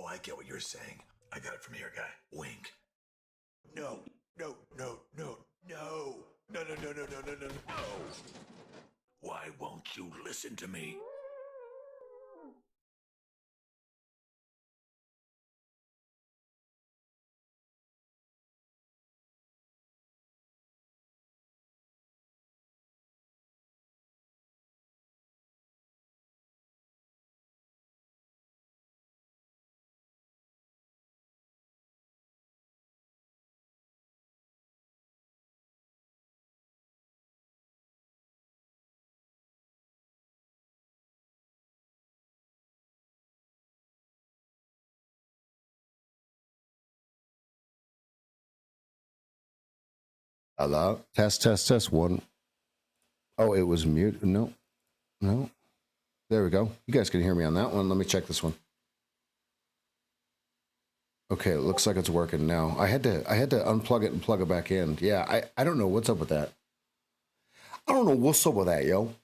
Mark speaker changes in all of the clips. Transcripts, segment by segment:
Speaker 1: Oh, I get what you're saying. I got it from here, guy. Wink. No, no, no, no, no, no, no, no, no, no, no, no, no. Why won't you listen to me?
Speaker 2: Hello? Test, test, test. One. Oh, it was mute. No, no. There we go. You guys can hear me on that one. Let me check this one. Okay, it looks like it's working now. I had to unplug it and plug it back in. Yeah, I don't know what's up with that. I don't know what's up with that, yo.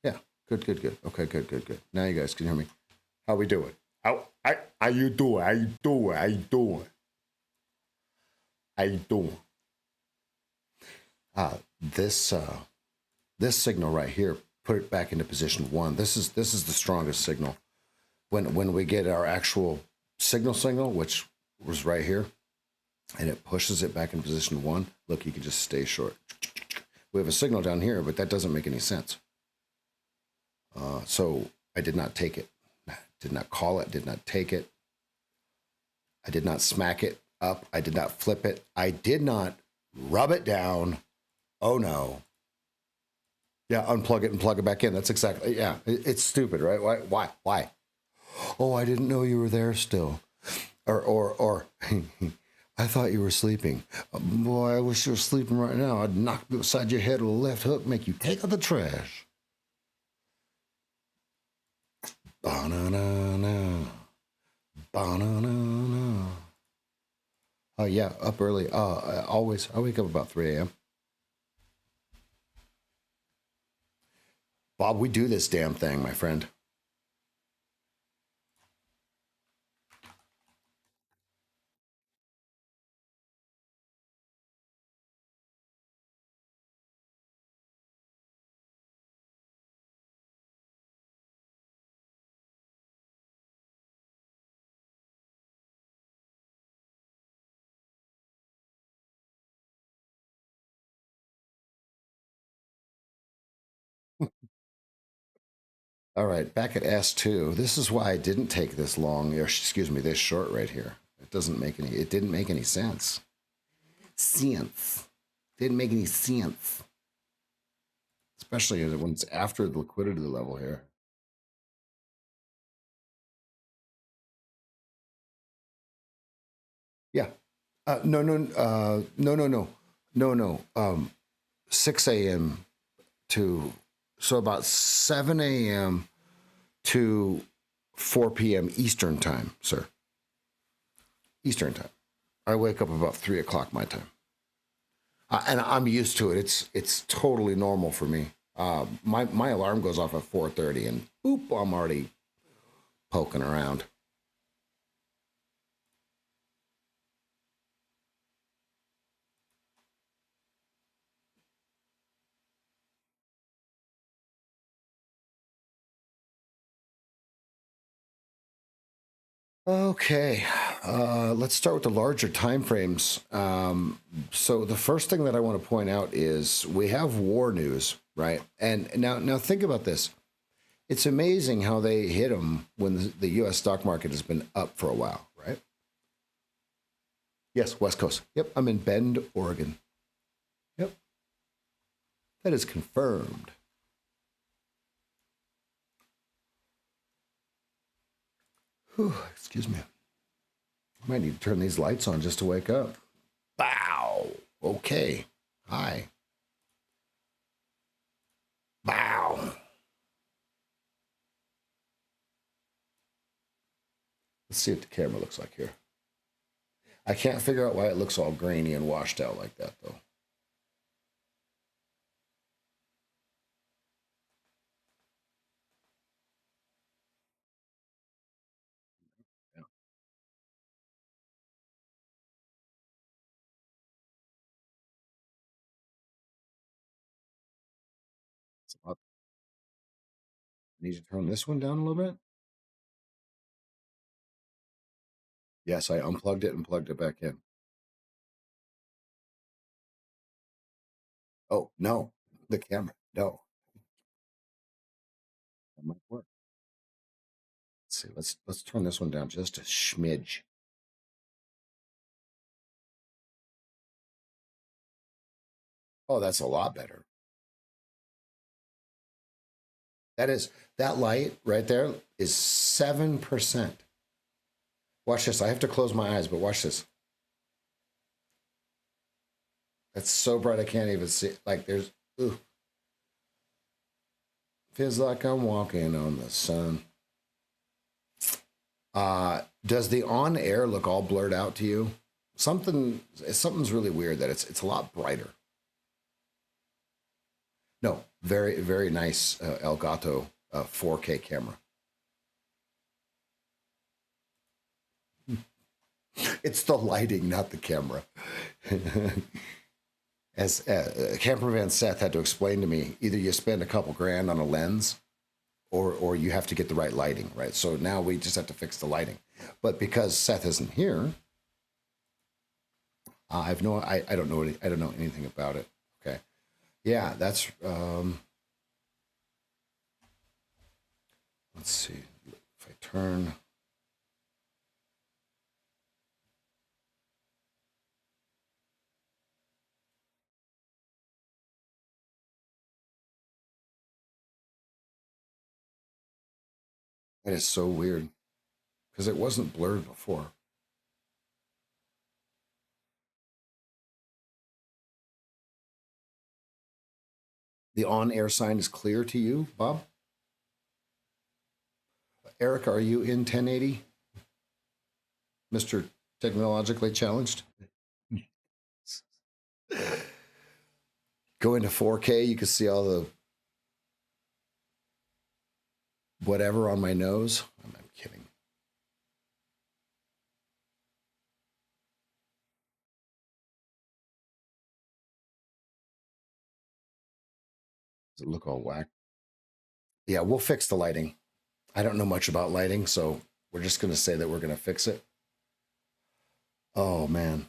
Speaker 2: Yeah, good, good, good. Okay, good, good, good. Now you guys can hear me. How we doing? How you doing? How you doing? How you doing? How you doing? This this signal right here, put it back into position 1. This is the strongest signal. When we get our actual signal, which was right here, and it pushes it back in position 1, look, you can just stay short. We have a signal down here, but that doesn't make any sense. So I did not take it, did not call it, did not take it. I did not smack it up. I did not flip it. I did not rub it down. Oh no. Yeah, unplug it and plug it back in. That's exactly, yeah. It's stupid, right? Why? Oh, I didn't know you were there still. Or I thought you were sleeping. Boy, I wish you were sleeping right now. I'd knock you upside your head with a left hook, make you take out the trash. Ba-na-na-na. Ba-na-na-na. Oh, yeah, up early. Always. I wake up about 3 a.m. Bob, we do this damn thing, my friend. All right, back at S2. This is why I didn't take this long, or excuse me, this short right here. It didn't make any sense. Didn't make any sense. Especially when it's after the liquidity level here. Yeah. No. 6 a.m. to, so about 7 a.m. to 4 p.m. Eastern time, sir. Eastern time. I wake up about 3 o'clock my time. And I'm used to it. It's totally normal for me. My alarm goes off at 4:30 and boop, I'm already poking around. Okay, let's start with the larger time frames. So the first thing that I want to point out is we have war news, right? And now think about this. It's amazing how they hit them when the U.S. stock market has been up for a while, right? Yes, West Coast. Yep, I'm in Bend, Oregon. Yep, that is confirmed. Whew, excuse me. I might need to turn these lights on just to wake up. Bow. Okay. Hi. Bow. Let's see what the camera looks like here. I can't figure out why it looks all grainy and washed out like that, though. I need to turn this one down a little bit. Yes, I unplugged it and plugged it back in. Oh, no, the camera. No, that might work. Let's see. Let's turn this one down just a smidge. Oh, that's a lot better. That light right there is 7%. Watch this. I have to close my eyes, but watch this. That's so bright I can't even see. Like there's, ooh. Feels like I'm walking on the sun. Does the on air look all blurred out to you? Something's really weird that it's a lot brighter. No, very, very nice Elgato 4K camera. It's the lighting, not the camera. As cameraman Seth had to explain to me, either you spend a couple grand on a lens or you have to get the right lighting, right? So now we just have to fix the lighting. But because Seth isn't here, I don't know anything about it. Okay. Yeah, that's let's see. If I turn that is so weird because it wasn't blurred before. The on-air sign is clear to you, Bob? Eric, are you in 1080? Mr. Technologically Challenged? Go into 4K, you can see all the whatever on my nose. I'm kidding. Does it look all whack? Yeah, we'll fix the lighting. I don't know much about lighting, so we're just going to say that we're going to fix it. Oh, man.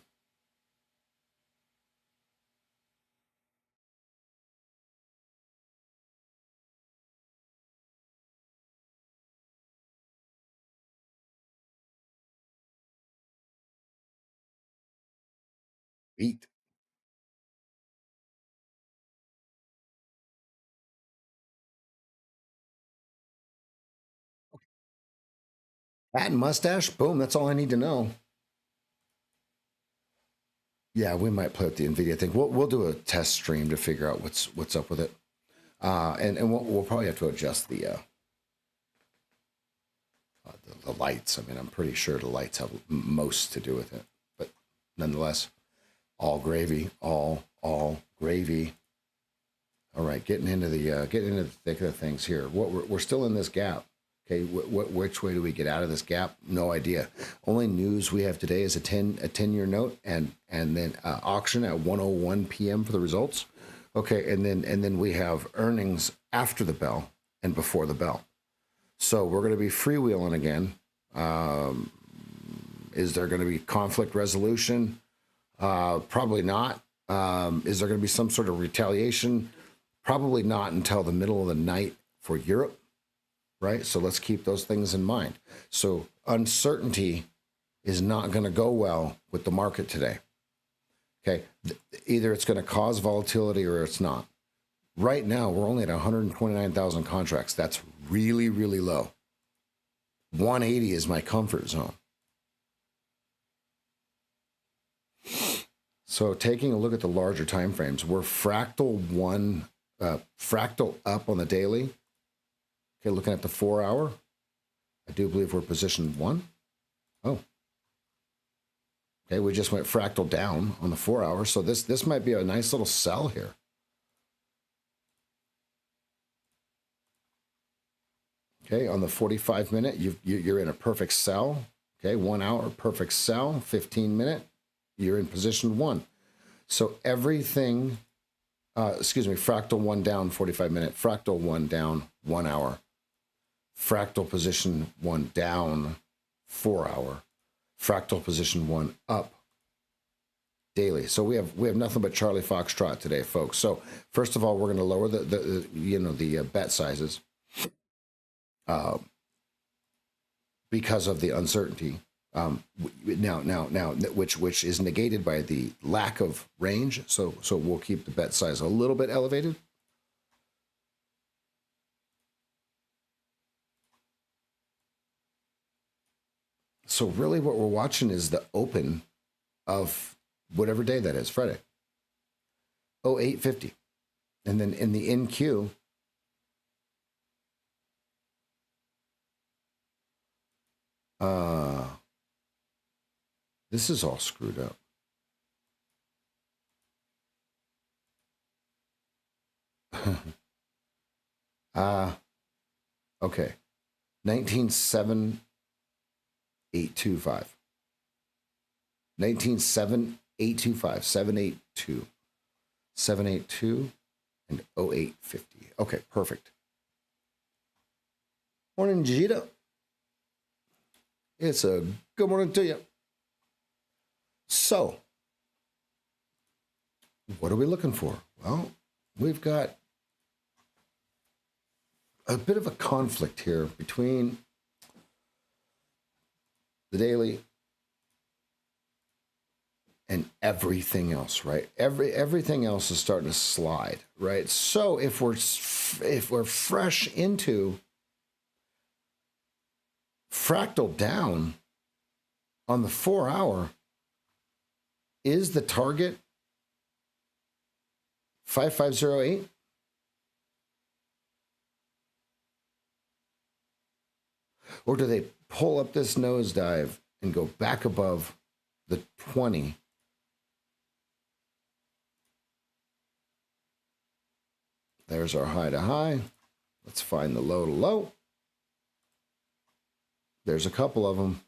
Speaker 2: Beat. Hat and mustache, boom, that's all I need to know. Yeah, we might play with the NVIDIA thing. We'll do a test stream to figure out what's up with it. And we'll probably have to adjust the lights. I mean, I'm pretty sure the lights have most to do with it, but nonetheless, all gravy, all gravy. All right, getting into the thick of the things here. We're still in this gap. Okay, which way do we get out of this gap? No idea. Only news we have today is a 10-year note and then auction at 1:01 p.m. for the results. Okay, and then we have earnings after the bell and before the bell. So we're going to be freewheeling again. Is there going to be conflict resolution? Probably not. Is there going to be some sort of retaliation? Probably not until the middle of the night for Europe, right? So let's keep those things in mind. So uncertainty is not going to go well with the market today. Okay, either it's going to cause volatility or it's not. Right now, we're only at 129,000 contracts. That's really, really low. 180 is my comfort zone. So taking a look at the larger time frames, we're fractal up on the daily. Okay, looking at the 4 hour, I do believe we're positioned 1. Oh. Okay, we just went fractal down on the 4 hour. So this might be a nice little sell here. Okay, on the 45 minute, you're in a perfect sell. Okay, 1 hour, perfect sell. 15 minute, you're in position 1. So everything excuse me, fractal 1 down 45 minute, fractal 1 down 1 hour, fractal position 1 down 4 hour, fractal position 1 up daily. So we have nothing but Charlie Foxtrot today, folks. So first of all, we're going to lower the bet sizes because of the uncertainty. Now, which is negated by the lack of range. So we'll keep the bet size a little bit elevated. So really what we're watching is the open of whatever day that is, Friday. 0850. And then in the NQ, this is all screwed up. Okay. 197825. 197825. 782. 782 and 0850. Okay, perfect. Morning, Gita. It's a good morning to you. So, what are we looking for? Well, we've got a bit of a conflict here between the daily and everything else, right? Everything else is starting to slide, right? So if we're fresh into fractal down on the 4 hour, is the target 5508? Or do they pull up this nosedive and go back above the 20? There's our high to high. Let's find the low to low. There's a couple of them.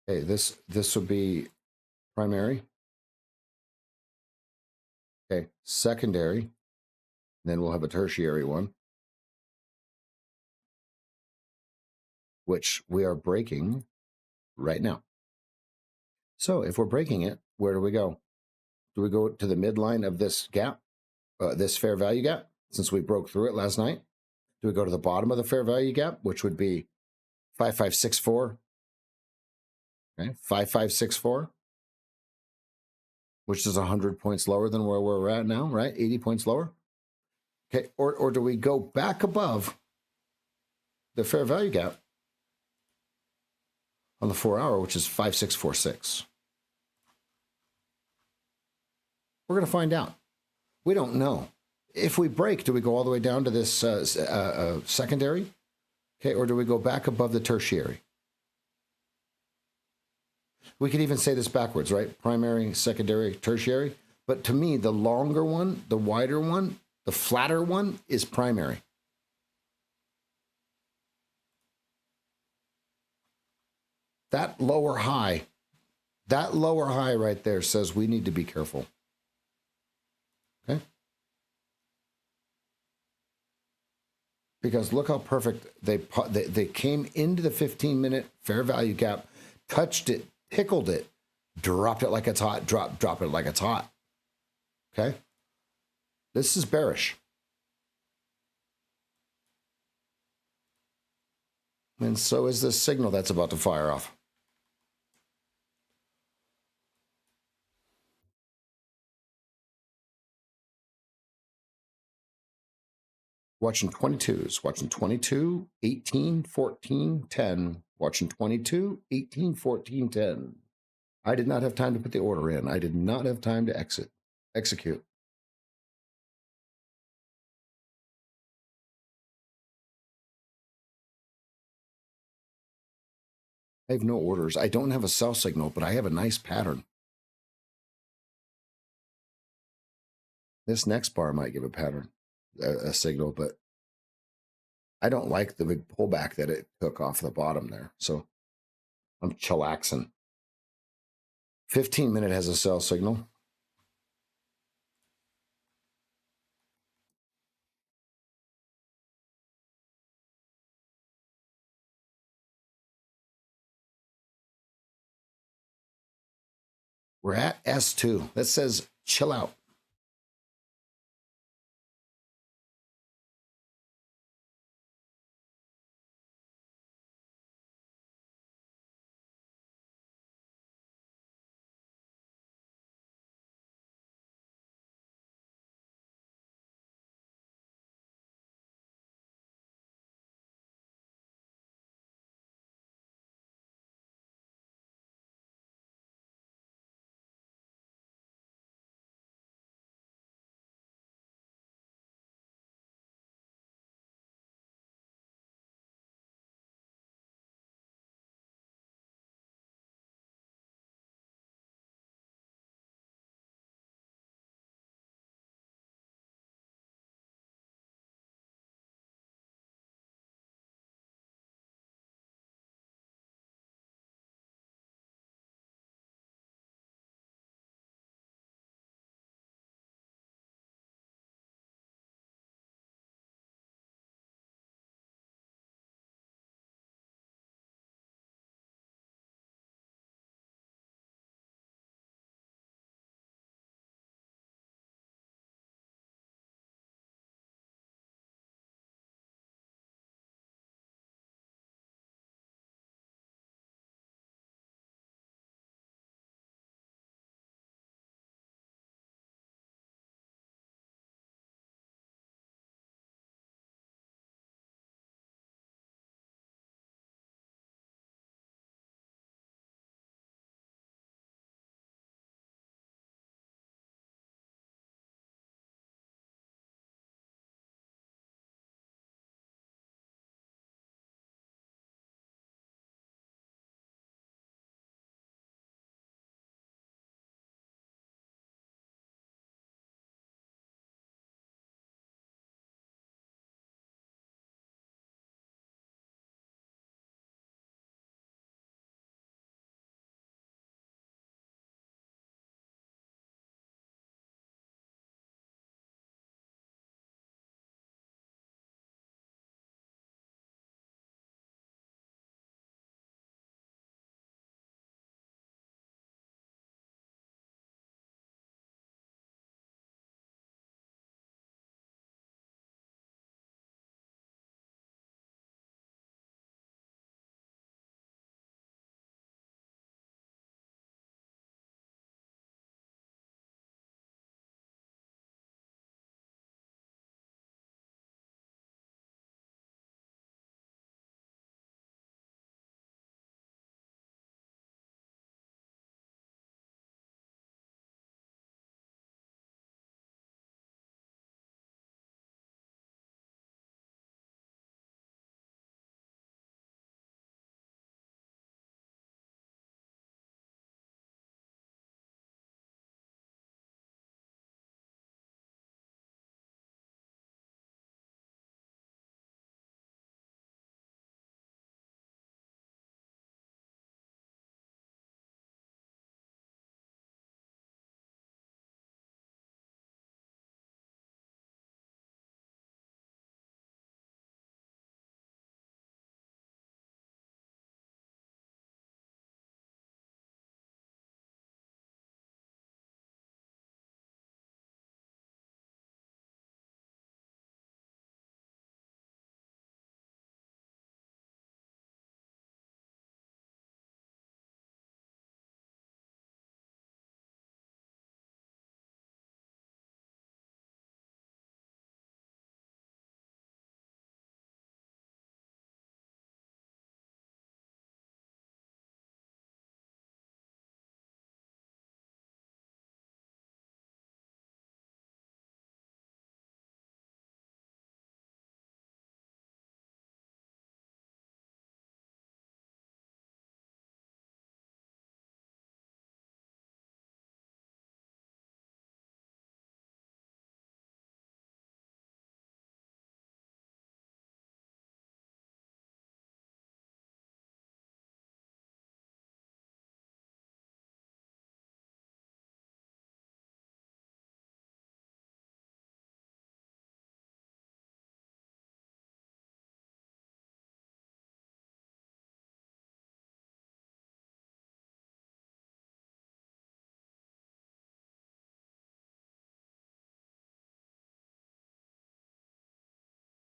Speaker 2: Okay, this will be primary. Okay, secondary. Then we'll have a tertiary one, which we are breaking right now. So if we're breaking it, where do we go? Do we go to the midline of this gap, this fair value gap, since we broke through it last night? Do we go to the bottom of the fair value gap, which would be 5564? Okay, 5564, which is 100 points lower than where we're at now, right? 80 points lower. Okay, or do we go back above the fair value gap on the 4 hour, which is 5646? We're going to find out. We don't know. If we break, do we go all the way down to this secondary? Okay, or do we go back above the tertiary? We could even say this backwards, right? Primary, secondary, tertiary. But to me, the longer one, the wider one, the flatter one is primary. That lower high right there says we need to be careful. Okay? Because look how perfect they came into the 15-minute fair value gap, touched it, pickled it, dropped it like it's hot, drop it like it's hot. Okay? This is bearish. And so is this signal that's about to fire off. Watching 22s, watching 22, 18, 14, 10, watching 22, 18, 14, 10. I did not have time to put the order in. I did not have time to execute. I have no orders. I don't have a sell signal, but I have a nice pattern. This next bar might give a pattern, a signal, but I don't like the big pullback that it took off the bottom there. So I'm chillaxing. 15-minute has a sell signal. We're at S2. That says chill out.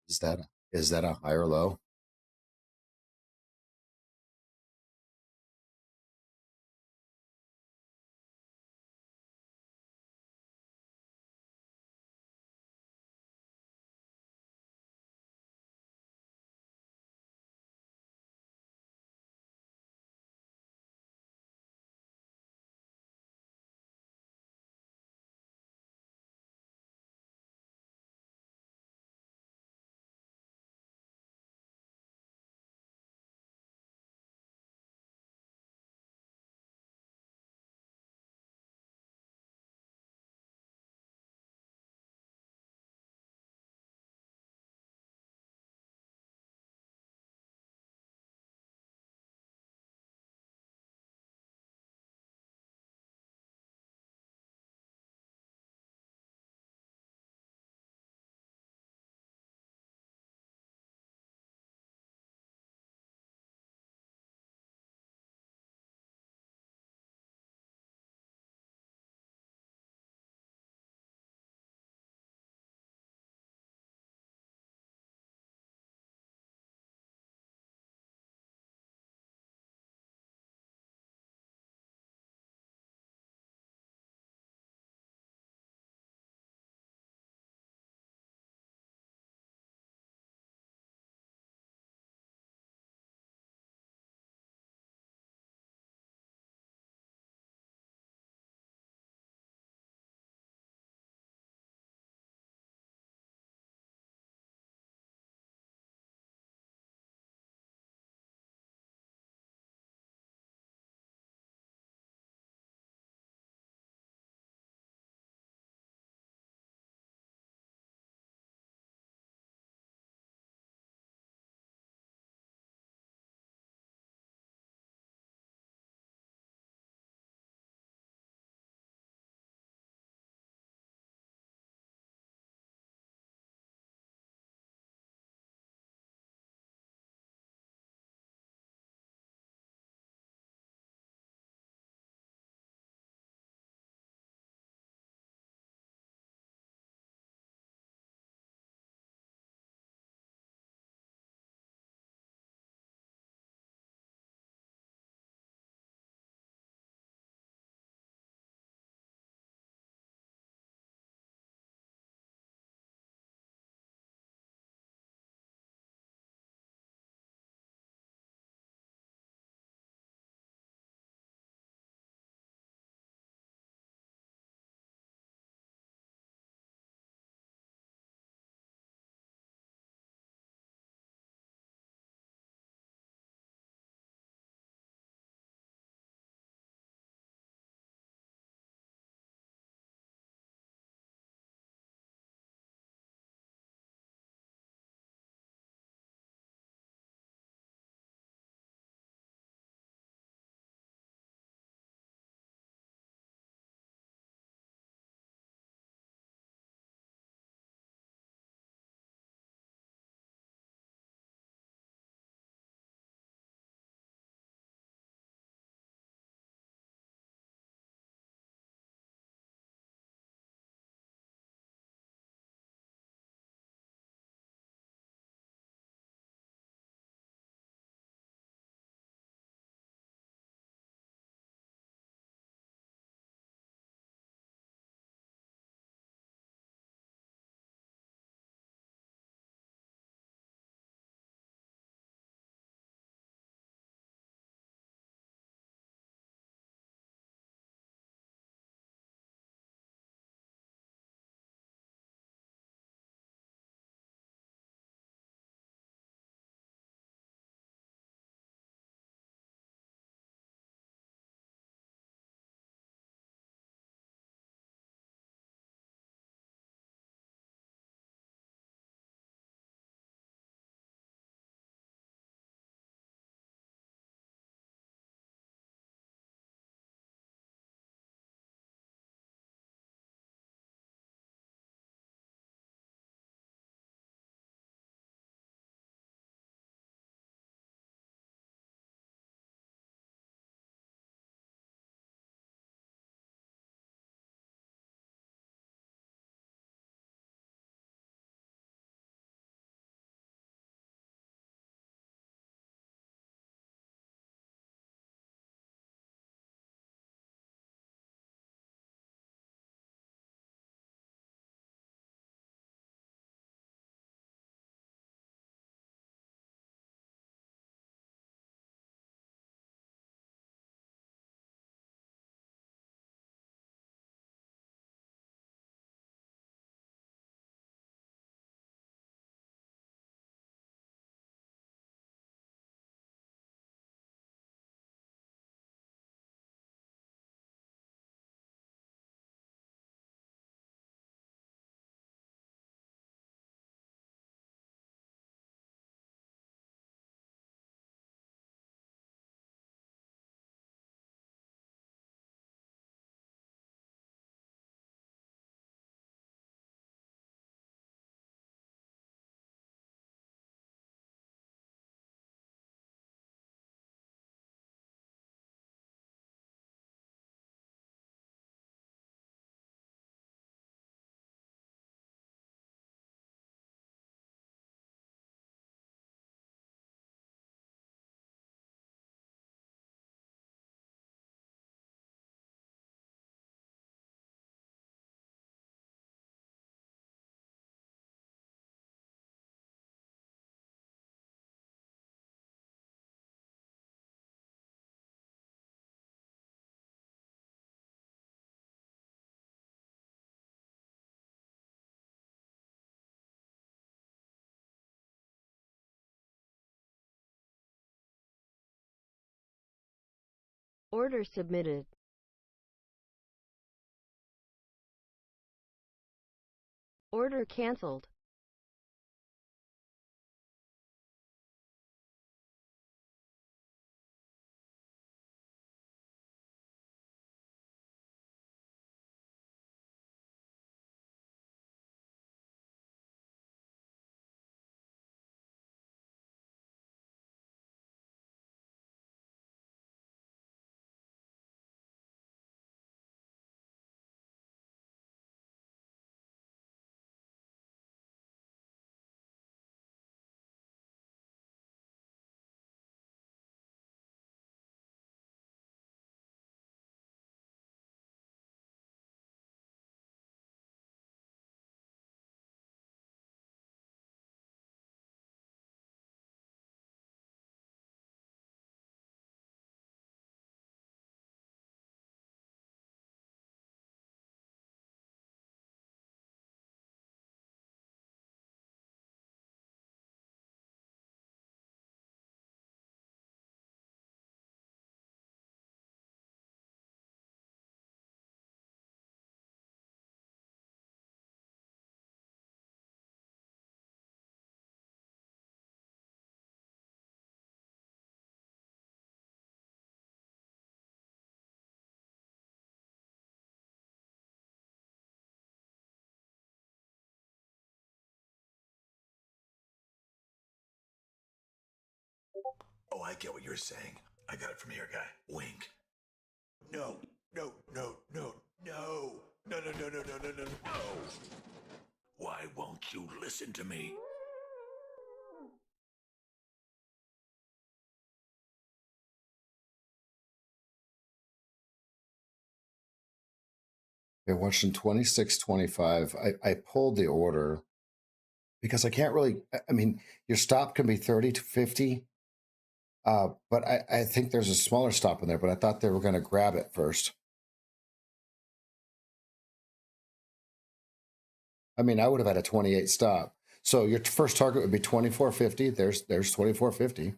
Speaker 2: Is that a high or low?
Speaker 3: Order submitted. Order canceled.
Speaker 1: Oh, I get what you're saying. I got it from here, guy. Wink. No, no, no, no, no. No, no, no, no, no, no, no, no. Why won't you listen to me?
Speaker 2: Okay, watching 26.25. I pulled the order because I can't really, I mean, your stop can be 30 to 50. But I think there's a smaller stop in there, but I thought they were going to grab it first. I mean, I would have had a 28 stop. So your first target would be 24.50. There's 24.50.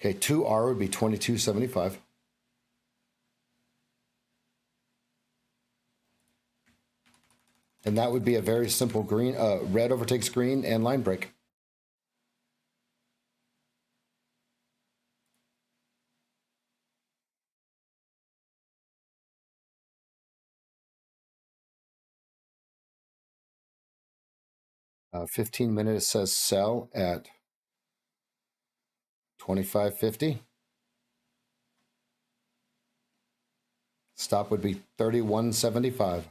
Speaker 2: Okay, 2R would be 22.75. And that would be a very simple green, red overtakes green and line break. 15 minutes says sell at 25.50. Stop would be 31.75.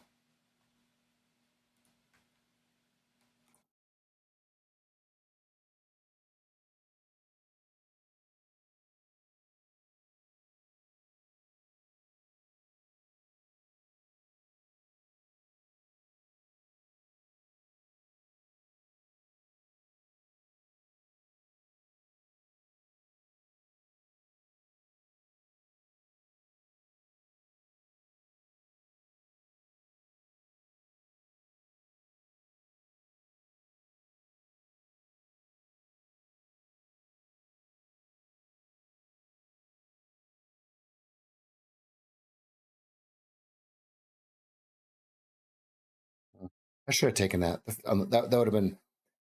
Speaker 2: I should have taken that. That would have been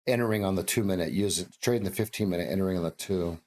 Speaker 2: entering on the 2 minute, use it, trading the 15 minute, entering on the 2.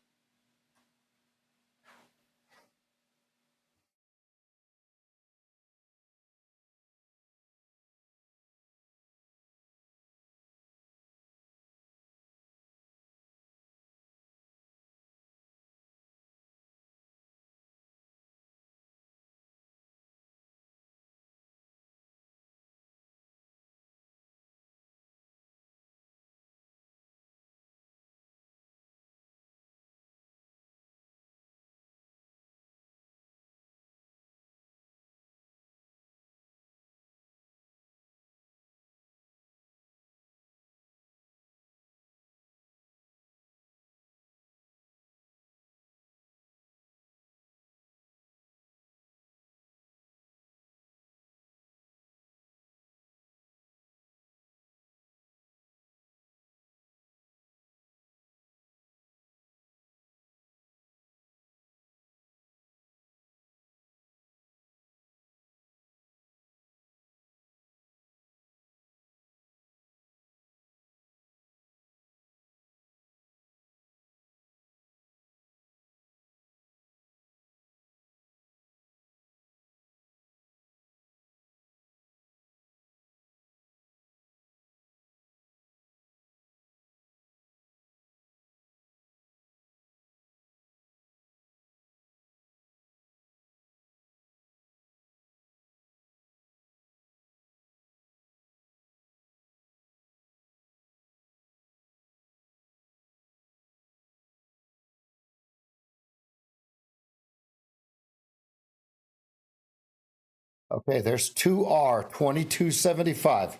Speaker 2: Okay, there's 2R, 2275.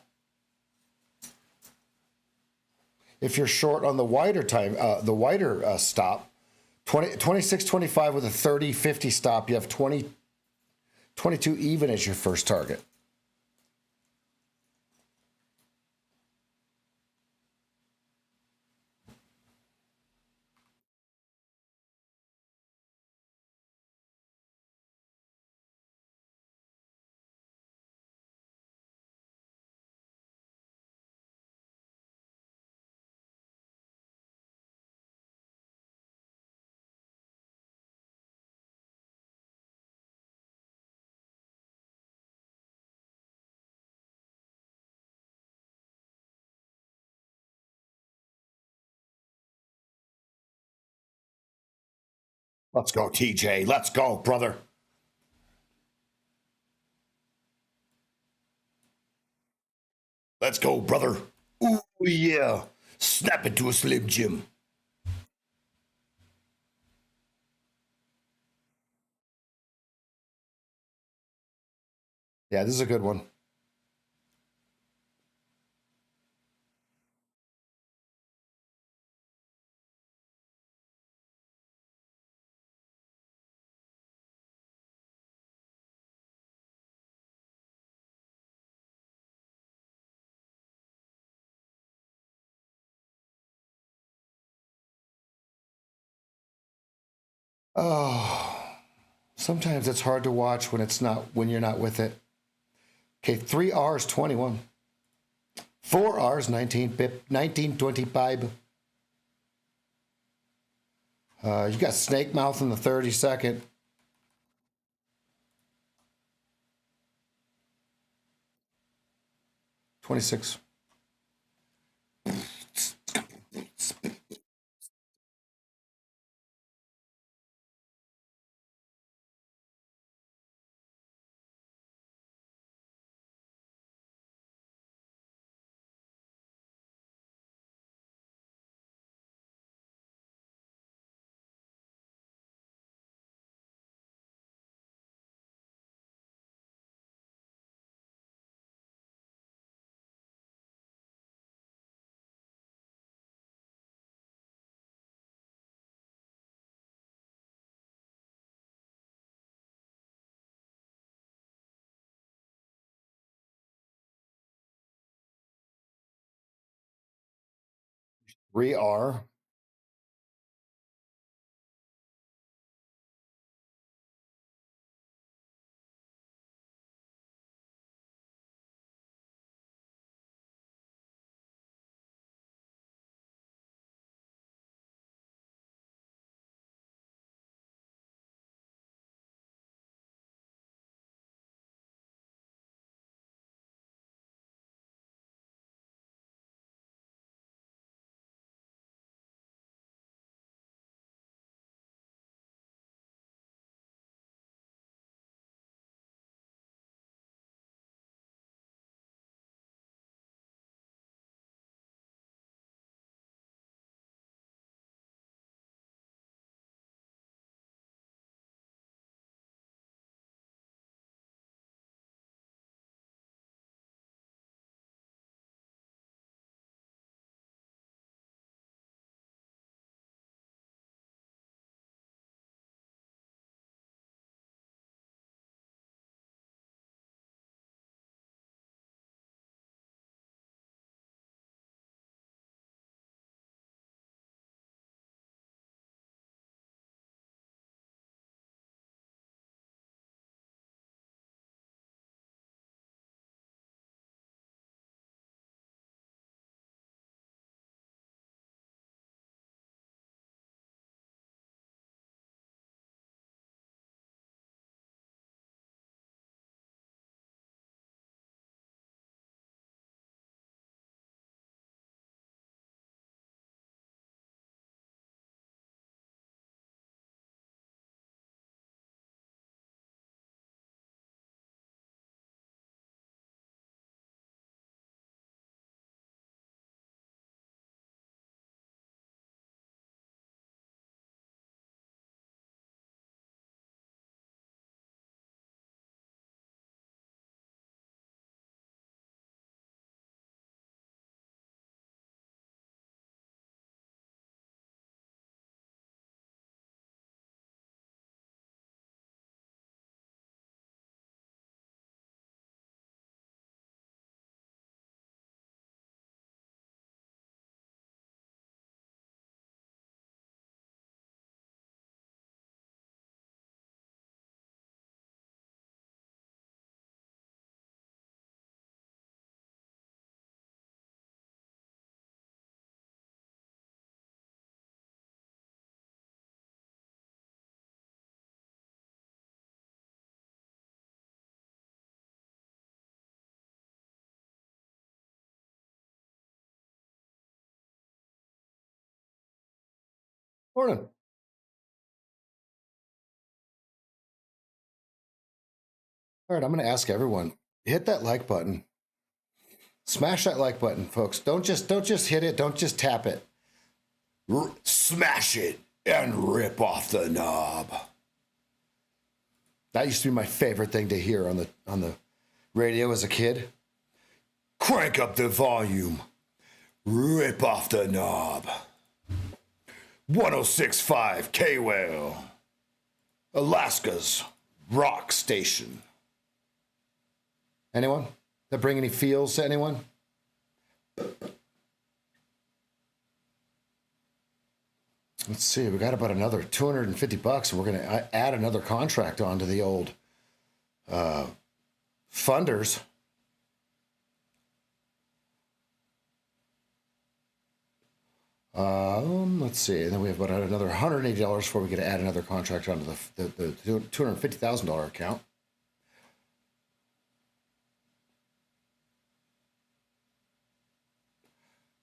Speaker 2: If you're short on the wider time, stop, 2625 with a 30-50 stop, you have 22 even as your first target. Let's go, TJ. Let's go, brother. Let's go, brother. Ooh, yeah. Snap it to a Slim Jim. Yeah, this is a good one. Oh, sometimes it's hard to watch when you're not with it. Okay, 3R's 21. 4R's 1925. You got snake mouth in the 32nd. $26. Re-R. Morning. All right, I'm going to ask everyone, hit that like button. Smash that like button, folks. Don't just hit it. Don't just tap it. Smash it and rip off the knob. That used to be my favorite thing to hear on the radio as a kid. Crank up the volume. Rip off the knob. 106.5 K-Whale. Alaska's rock station. Anyone? That bring any feels to anyone? Let's see. We got about another $250, and we're going to add another contract onto the old funders. Let's see. And then we have about another $180 before we get to add another contract onto the $250,000 account.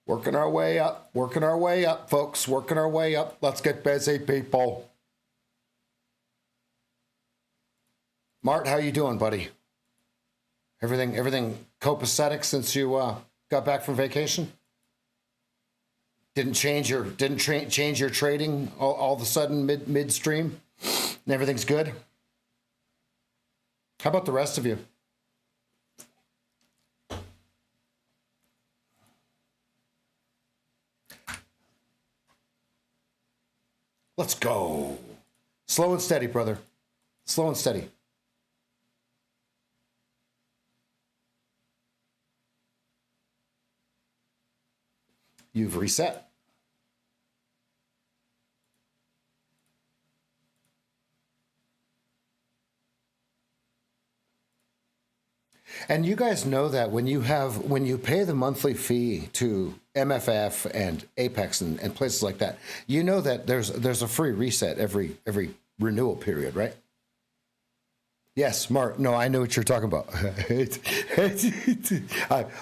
Speaker 2: Working our way up, folks. Working our way up. Let's get busy, people. Mart, how you doing, buddy? Everything copacetic since you got back from vacation? Didn't change your trading all of a sudden midstream, and everything's good. How about the rest of you? Let's go. Slow and steady, brother. Slow and steady. You've reset. And you guys know that when you pay the monthly fee to MFF and Apex and places like that, you know that there's a free reset every renewal period, right? Yes, Mark. No, I know what you're talking about.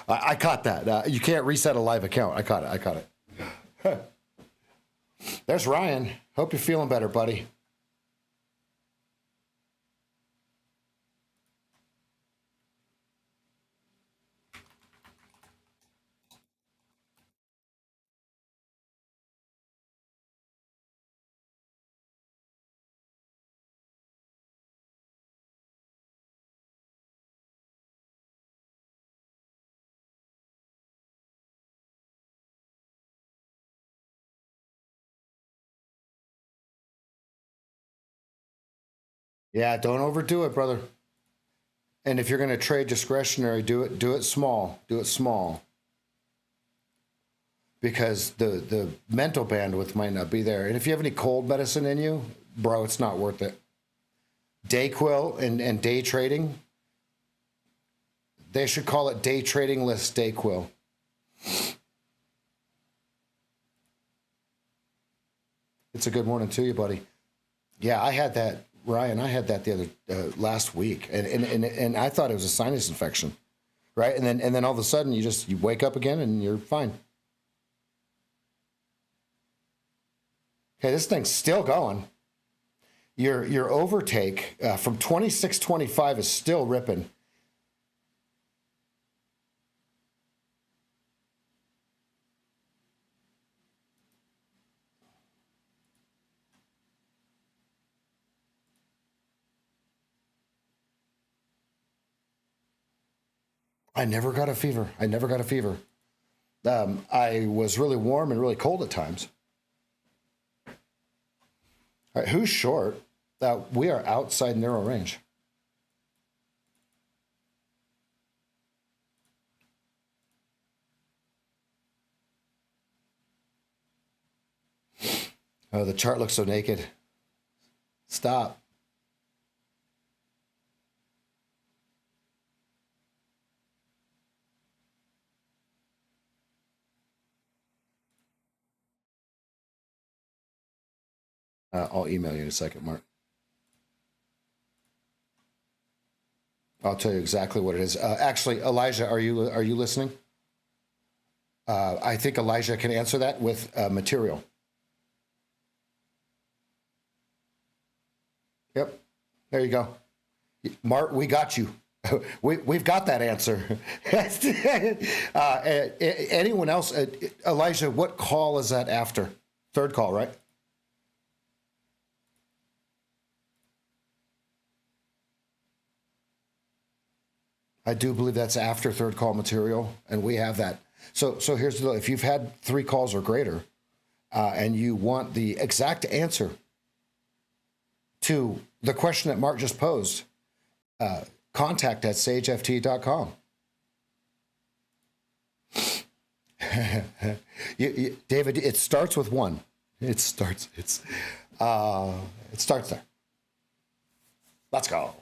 Speaker 2: I caught that. You can't reset a live account. I caught it. There's Ryan. Hope you're feeling better, buddy. Yeah, don't overdo it, brother. And if you're going to trade discretionary, do it small. Do it small. Because the mental bandwidth might not be there. And if you have any cold medicine in you, bro, it's not worth it. Dayquil and day trading, they should call it day trading list Dayquil. It's a good morning to you, buddy. Yeah, I had that. Ryan, I had that the other last week, and I thought it was a sinus infection, right? And then all of a sudden you wake up again and you're fine. Okay, this thing's still going. Your overtake from 26.25 is still ripping. I never got a fever. I was really warm and really cold at times. All right, who's short? We are outside narrow range. Oh, the chart looks so naked. Stop. I'll email you in a second, Mark. I'll tell you exactly what it is. Actually, Elijah, are you listening? I think Elijah can answer that with material. Yep. There you go. Mark, we got you. We've got that answer. Anyone else? Elijah, what call is that after? Third call, right? I do believe that's after third call material, and we have that. So here's the deal. If you've had 3 calls or greater, and you want the exact answer to the question that Mark just posed, contact at sageft.com. David, it starts with 1. It starts there. Let's go.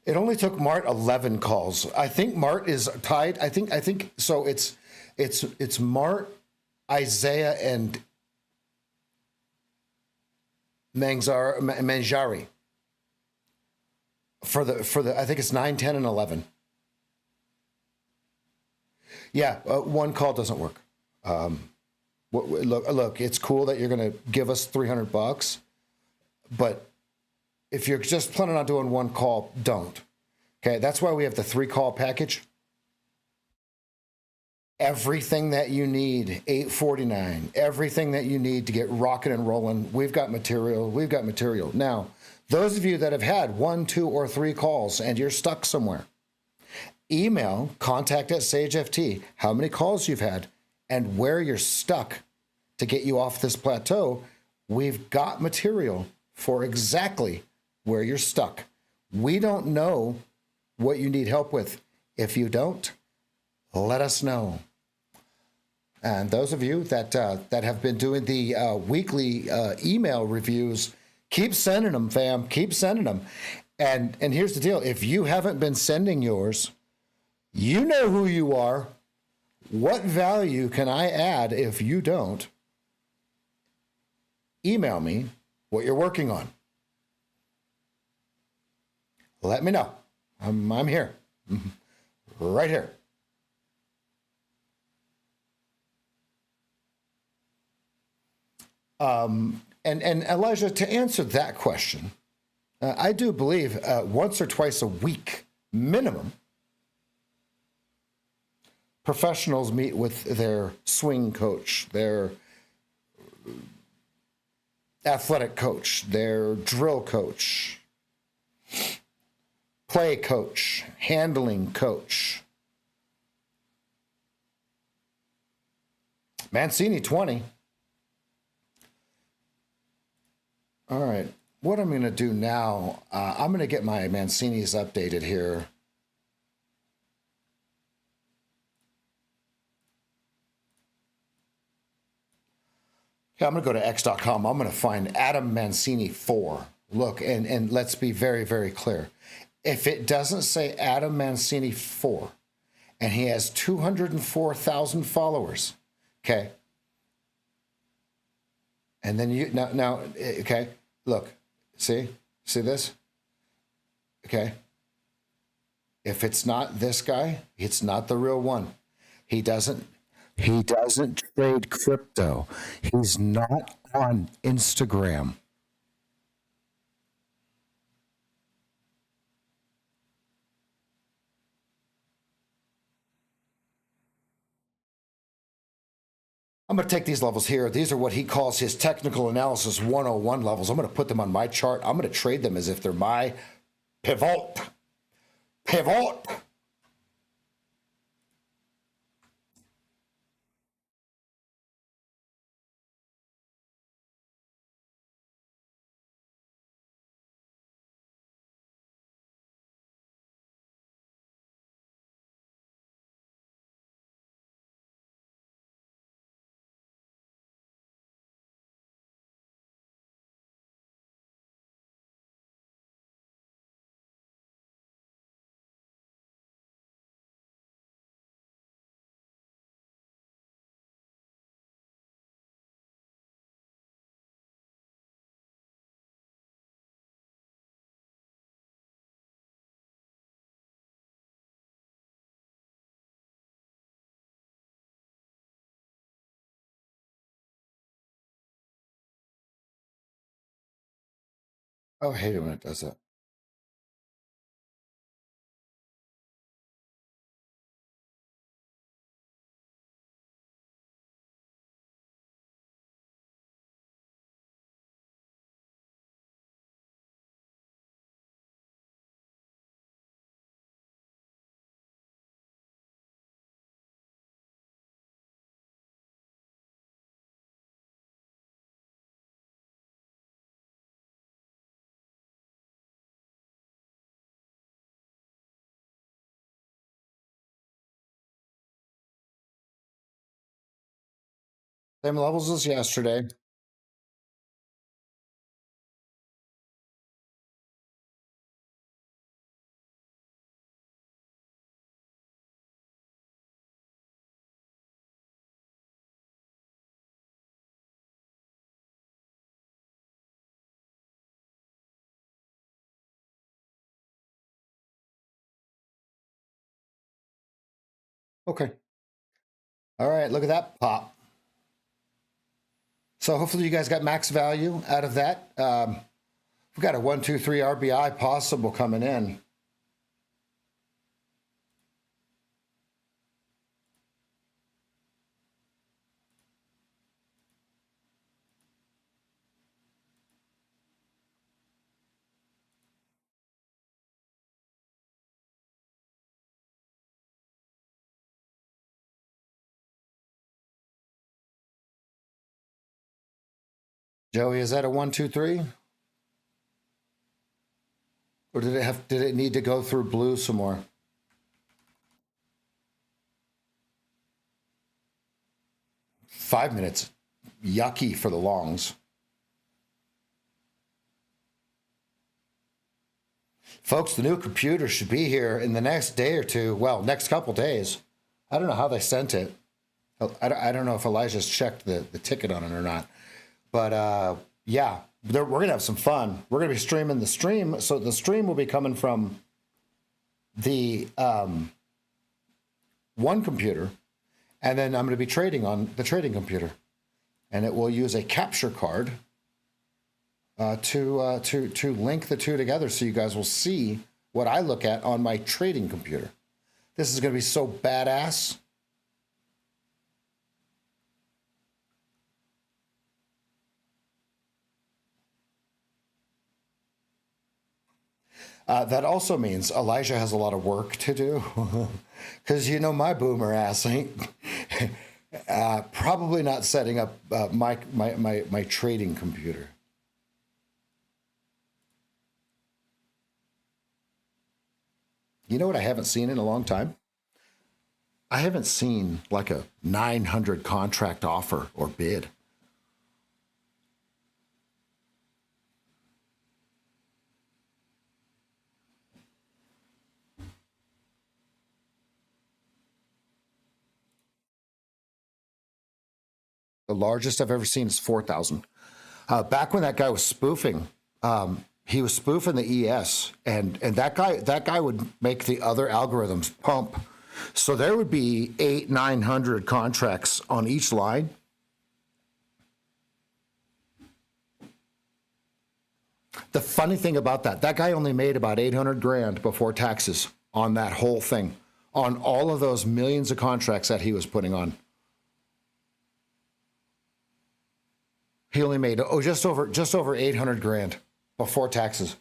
Speaker 2: It only took Mart 11 calls. I think Mart is tied. I think so. It's Mart, Isaiah, and Manjari for the. I think it's 9, 10, and 11. Yeah, 1 call doesn't work. Look, it's cool that you're going to give us $300, but if you're just planning on doing 1 call, don't. Okay, that's why we have the 3 call package. Everything that you need, $849. Everything that you need to get rocking and rolling. We've got material. Now, those of you that have had 1, 2, or 3 calls and you're stuck somewhere, email contact at SageFT how many calls you've had and where you're stuck to get you off this plateau. We've got material for exactly where you're stuck. We don't know what you need help with. If you don't, let us know. And those of you that have been doing the weekly email reviews, keep sending them, fam. Keep sending them. And here's the deal. If you haven't been sending yours, you know who you are. What value can I add if you don't? Email me what you're working on. Let me know. I'm here. Right here. And Elijah, to answer that question, I do believe once or twice a week, minimum, professionals meet with their swing coach, their athletic coach, their drill coach, play coach, handling coach. Mancini 20. All right, what I'm going to do now, I'm going to get my Mancini's updated here. Okay, I'm going to go to x.com. I'm going to find Adam Mancini 4. Look, and let's be very, very clear. If it doesn't say Adam Mancini 4 and he has 204,000 followers, okay? And then you, now, okay, look, see this? Okay. If it's not this guy, it's not the real one. He doesn't trade crypto. He's not on Instagram. I'm going to take these levels here. These are what he calls his technical analysis 101 levels. I'm going to put them on my chart. I'm going to trade them as if they're my pivot. Oh, I hate it when it does that. Same levels as yesterday. Okay. All right, look at that pop. So hopefully you guys got max value out of that. We've got a 1, 2, 3 RBI possible coming in. Joey, is that a 1, 2, 3? Or did it need to go through blue some more? Five minutes. Yucky for the longs. Folks, the new computer should be here in the next day or two. Well, next couple days. I don't know how they sent it. I don't know if Elijah's checked the ticket on it or not. But yeah, we're going to have some fun. We're going to be streaming the stream. So the stream will be coming from the one computer. And then I'm going to be trading on the trading computer. And it will use a capture card to link the two together so you guys will see what I look at on my trading computer. This is going to be so badass. That also means Elijah has a lot of work to do because you know my boomer ass ain't probably not setting up my trading computer. You know what I haven't seen in a long time? I haven't seen like a 900 contract offer or bid. The largest I've ever seen is 4,000. Back when that guy was spoofing, he was spoofing the ES, and that guy would make the other algorithms pump. So there would be 800-900 contracts on each line. The funny thing about that guy only made about 800 grand before taxes on that whole thing, on all of those millions of contracts that he was putting on. He only made just over 800 grand before taxes.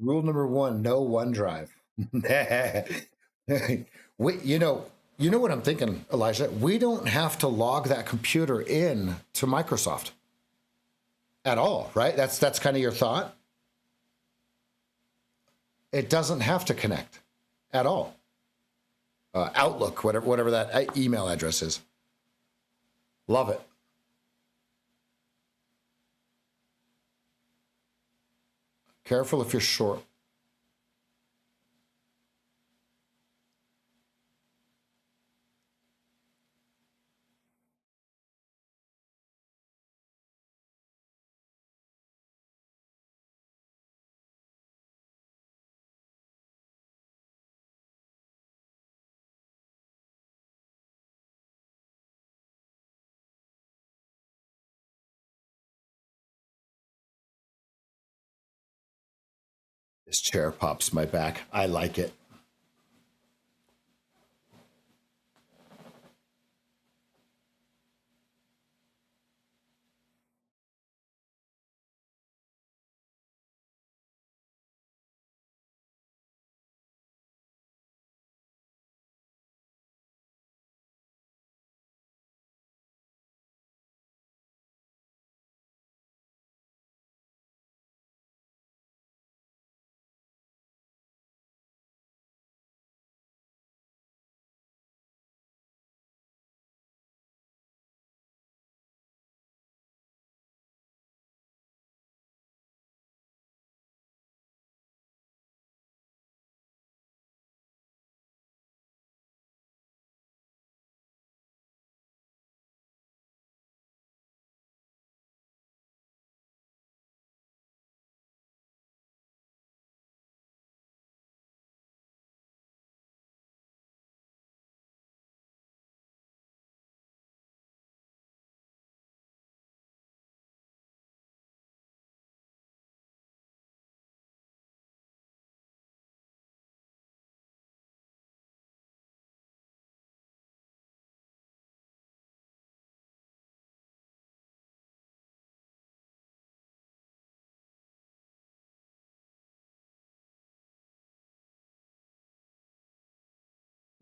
Speaker 2: Rule number one: no OneDrive. You know what I'm thinking, Elijah? We don't have to log that computer in to Microsoft at all, right? That's kind of your thought. It doesn't have to connect at all. Outlook, whatever that email address is. Love it. Careful if you're short. This chair pops my back. I like it.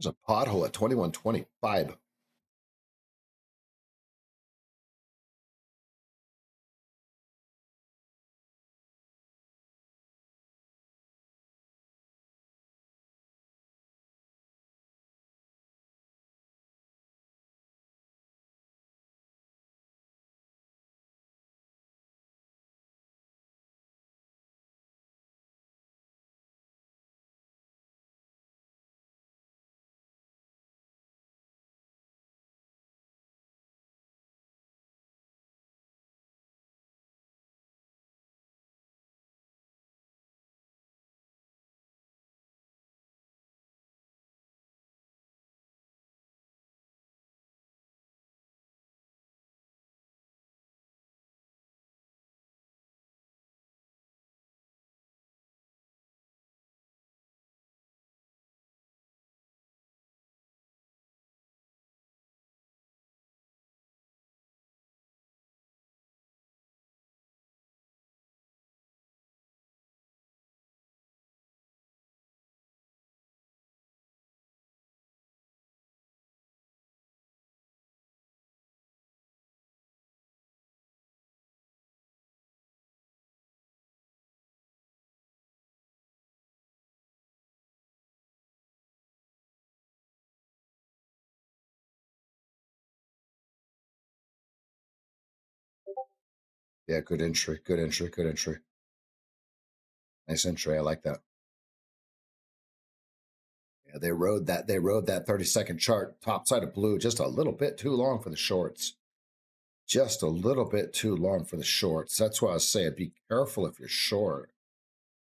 Speaker 2: There's a pothole at 2125. Yeah, good entry. Good entry. Good entry. Nice entry. I like that. Yeah, they rode that. They rode that 30-second chart top side of blue just a little bit too long for the shorts. Just a little bit too long for the shorts. That's why I was saying be careful if you're short.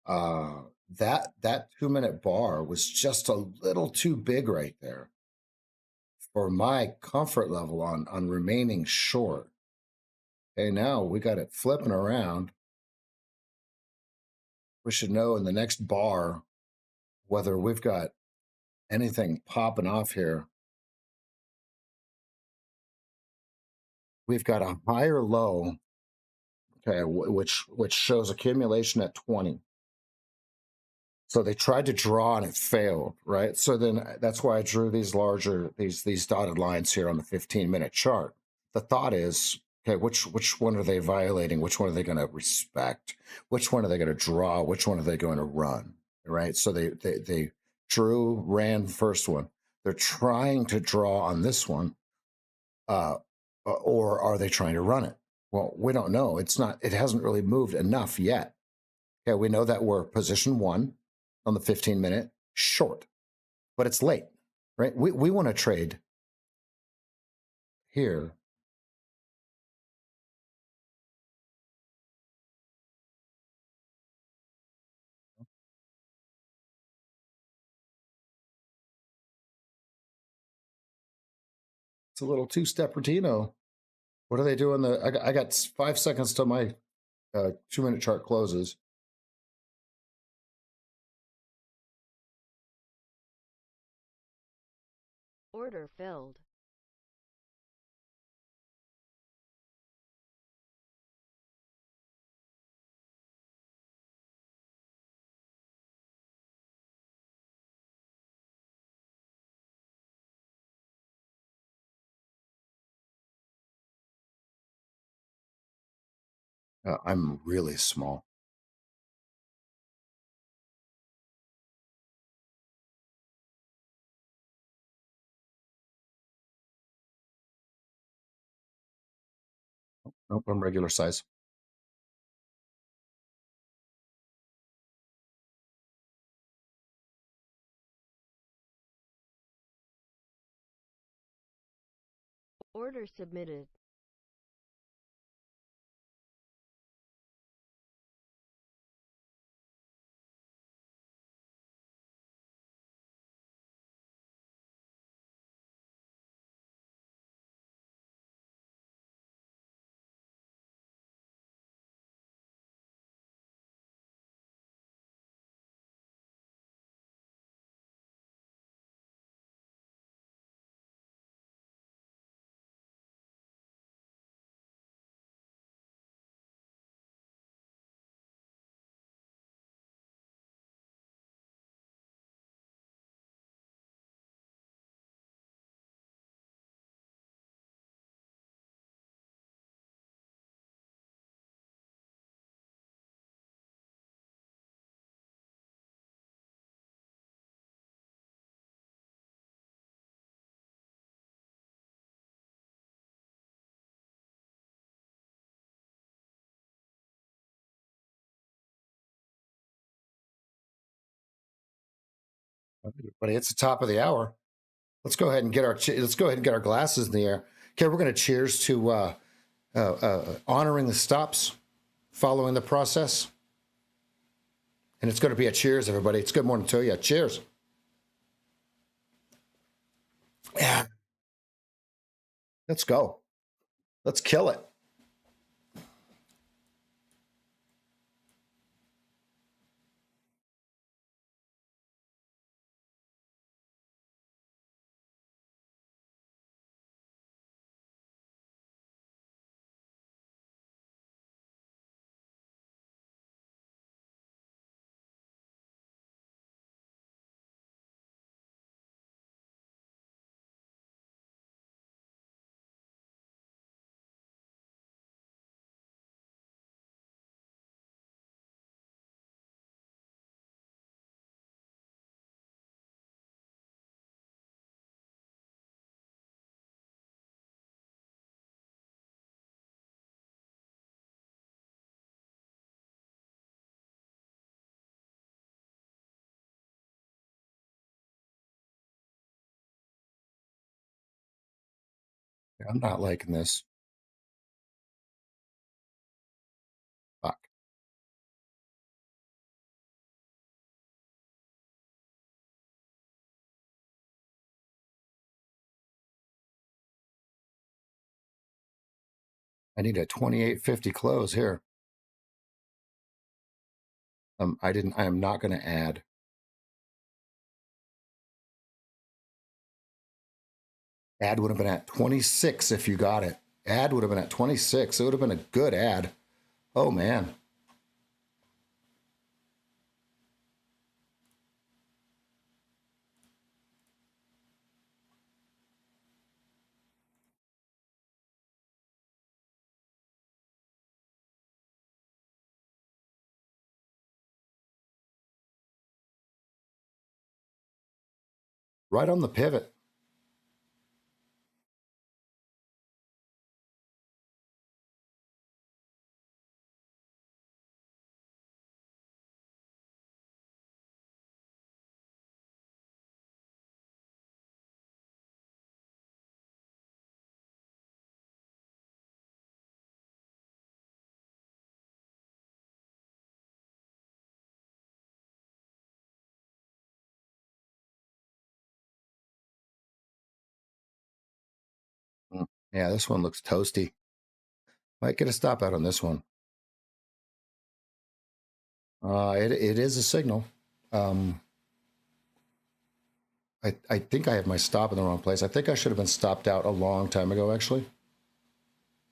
Speaker 2: That 2-minute bar was just a little too big right there for my comfort level on remaining short. Okay, now we got it flipping around. We should know in the next bar whether we've got anything popping off here. We've got a higher low, okay, which shows accumulation at 20. So they tried to draw and it failed, right? So then that's why I drew these larger, these dotted lines here on the 15-minute chart. The thought is, okay, which one are they violating? Which one are they going to respect? Which one are they going to draw? Which one are they going to run? Right? So they drew, ran the first one. They're trying to draw on this one, or are they trying to run it? Well, we don't know. It's not. It hasn't really moved enough yet. Okay, we know that we're position 1 on the 15-minute short, but it's late, right? We want to trade here. It's a little two-step Rotino. What are they doing? I got 5 seconds till my 2-minute chart closes.
Speaker 3: Order filled.
Speaker 2: I'm really small. Nope, I'm regular size.
Speaker 3: Order submitted.
Speaker 2: But it's the top of the hour. Let's go ahead and get our glasses in the air. Okay, we're going to cheers to honoring the stops, following the process. And it's going to be a cheers, everybody. It's good morning to you. Cheers. Yeah. Let's go. Let's kill it. I'm not liking this. Fuck. I need a 28.50 close here. I am not going to add. Ad would have been at 26 if you got it. Ad would have been at 26. It would have been a good ad. Oh, man. Right on the pivot. Yeah, this one looks toasty. Might get a stop out on this one. It is a signal. I think I have my stop in the wrong place. I think I should have been stopped out a long time ago, actually.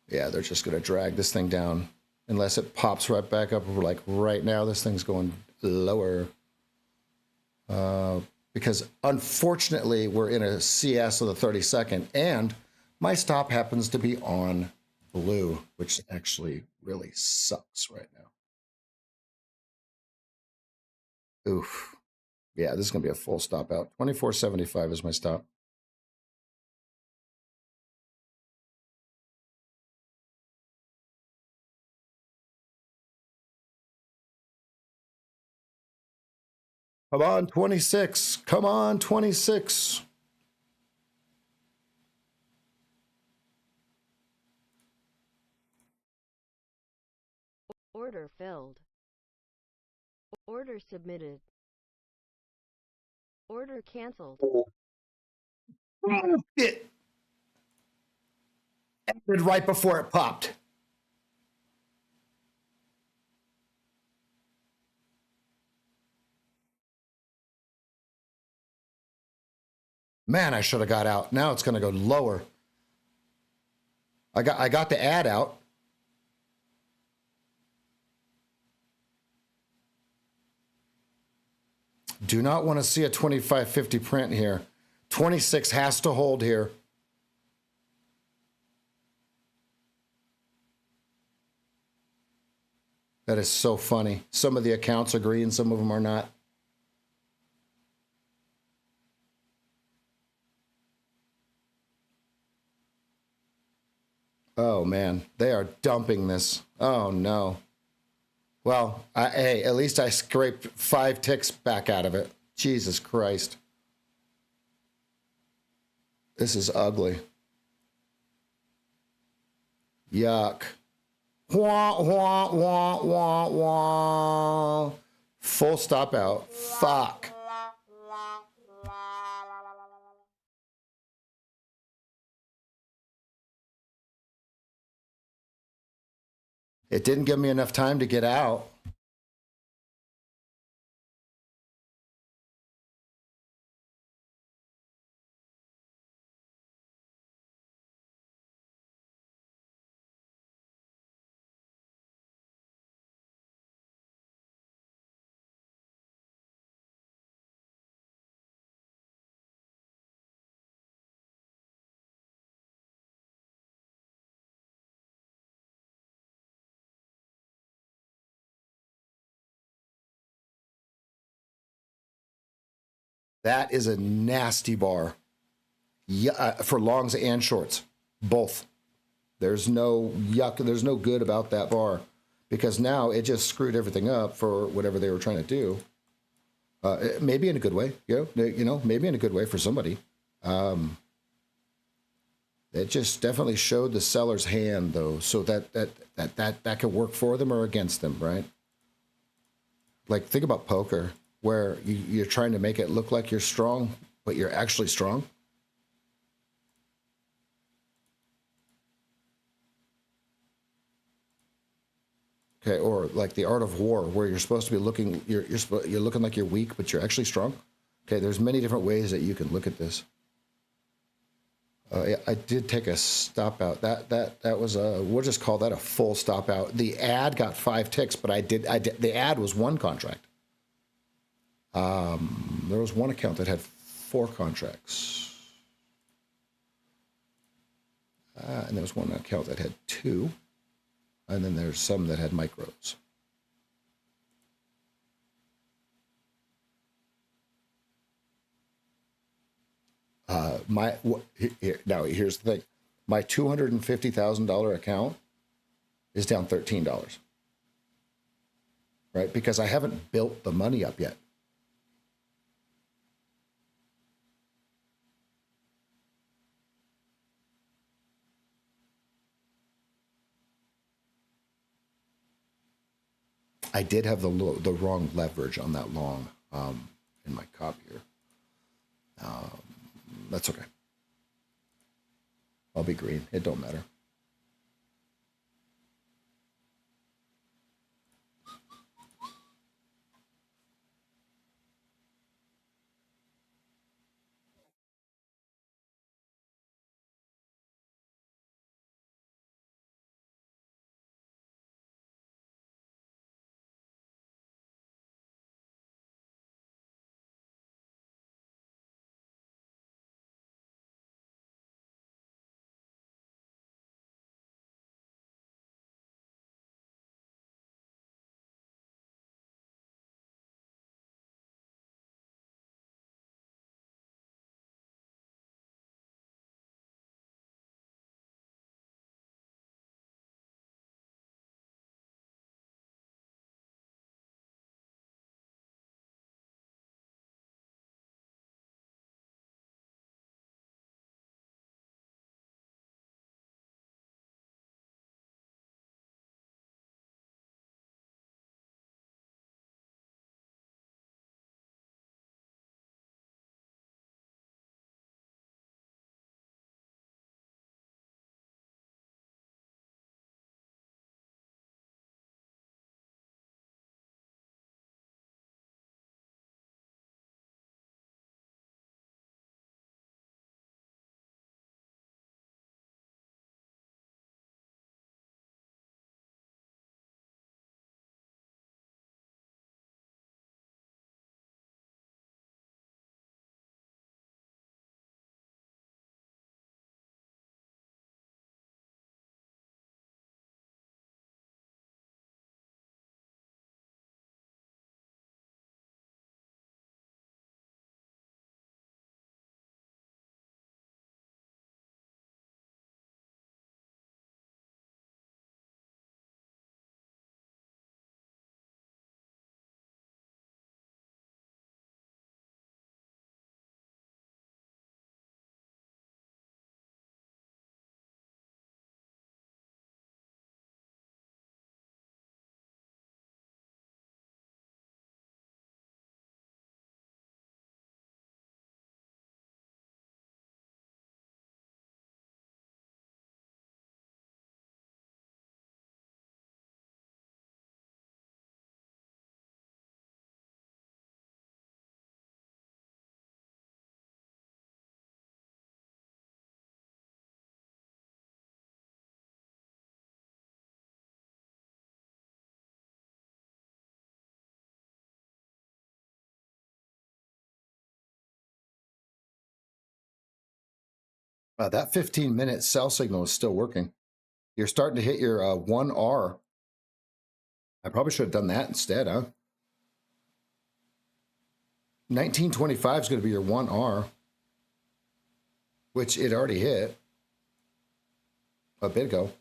Speaker 2: Yeah, they're just going to drag this thing down unless it pops right back up. Like right now, this thing's going lower. Because unfortunately, we're in a CS of the 32nd, and my stop happens to be on blue, which actually really sucks right now. Oof. Yeah, this is going to be a full stop out. 24.75 is my stop. Come on, 26. Come on, 26.
Speaker 3: Order filled. Order submitted. Order canceled.
Speaker 2: It ended right before it popped. Man, I should have got out. Now it's going to go lower. I got the ad out. Do not want to see a 25.50 print here. 26 has to hold here. That is so funny. Some of the accounts are green, some of them are not. Oh, man. They are dumping this. Oh, no. Well, hey, at least I scraped 5 ticks back out of it. Jesus Christ. This is ugly. Yuck. Wah, wah, wah, wah, wah. Full stop out. Fuck. It didn't give me enough time to get out. That is a nasty bar. Yeah, for longs and shorts, both. There's no yuck. There's no good about that bar because now it just screwed everything up for whatever they were trying to do. Maybe in a good way, maybe in a good way for somebody. It just definitely showed the seller's hand, though, so that could work for them or against them, right? Like think about poker, where you're trying to make it look like you're strong, but you're actually strong. Okay, or like the art of war, where you're supposed to be looking, you're looking like you're weak, but you're actually strong. Okay, there's many different ways that you can look at this. I did take a stop out. That was we'll just call that a full stop out. The ad got 5 ticks, but I did the ad was 1 contract. There was one account that had 4 contracts. And there was one account that had 2. And then there's some that had micros. Now here's the thing: my $250,000 account is down $13, right? Because I haven't built the money up yet. I did have the wrong leverage on that long in my copy here. That's okay. I'll be green. It don't matter. That 15-minute sell signal is still working. You're starting to hit your 1R. I probably should have done that instead, huh? 1925 is going to be your 1R, which it already hit a bit ago.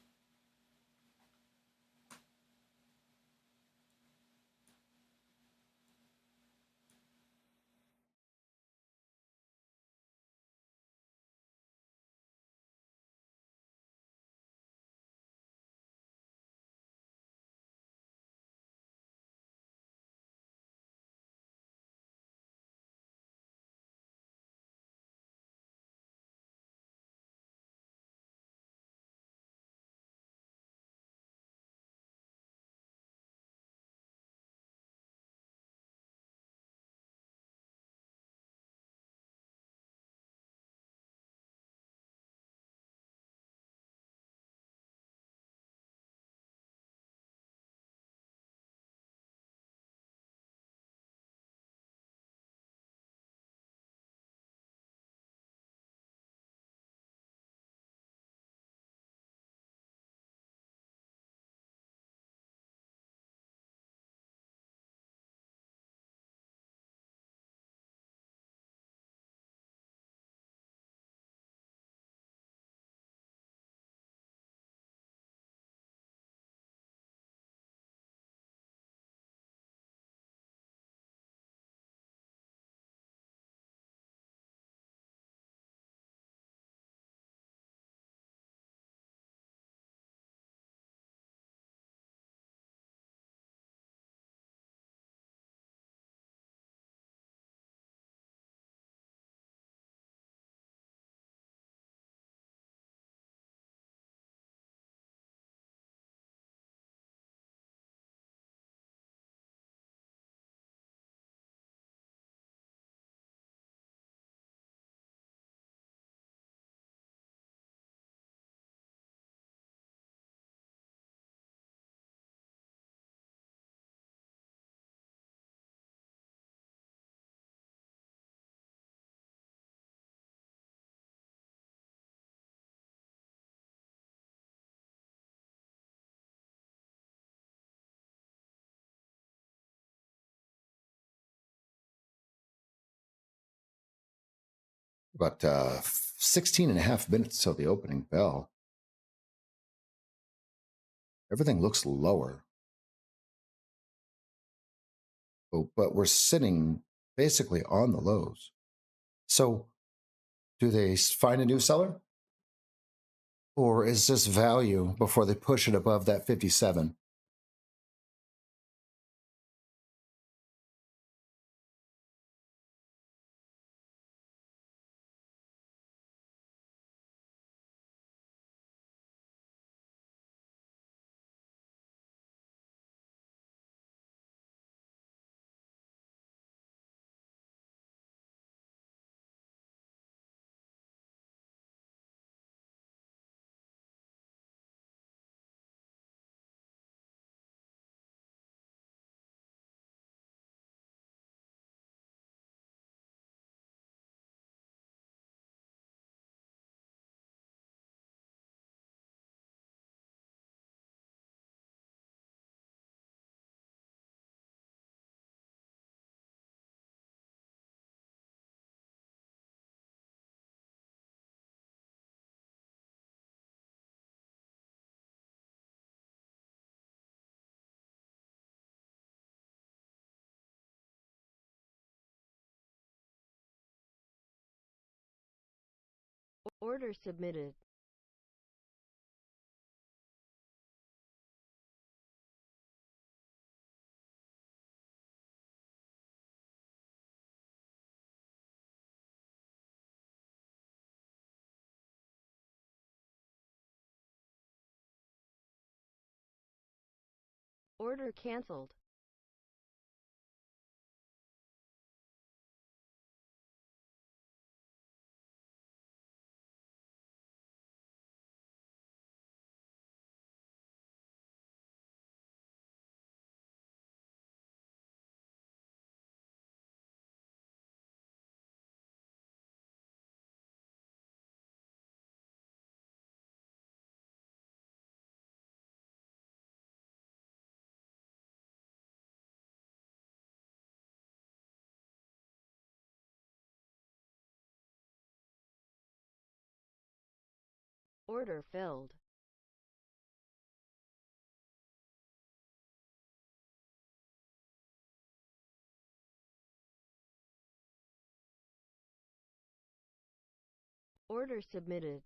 Speaker 2: About 16 and a half minutes till the opening bell. Everything looks lower. But we're sitting basically on the lows. So do they find a new seller? Or is this value before they push it above that 57?
Speaker 3: Order submitted. Order canceled. Order filled. Order submitted.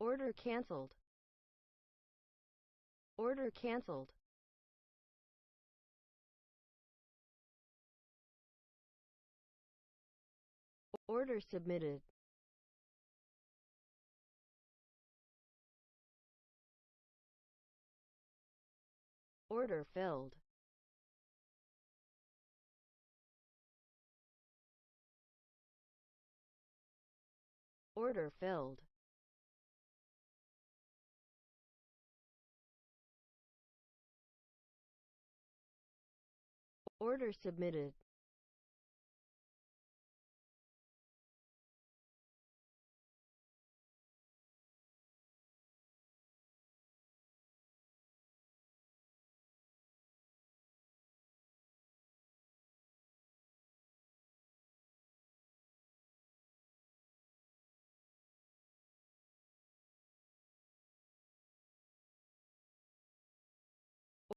Speaker 3: Order canceled. Order canceled. Order submitted. Order filled. Order filled. Order submitted.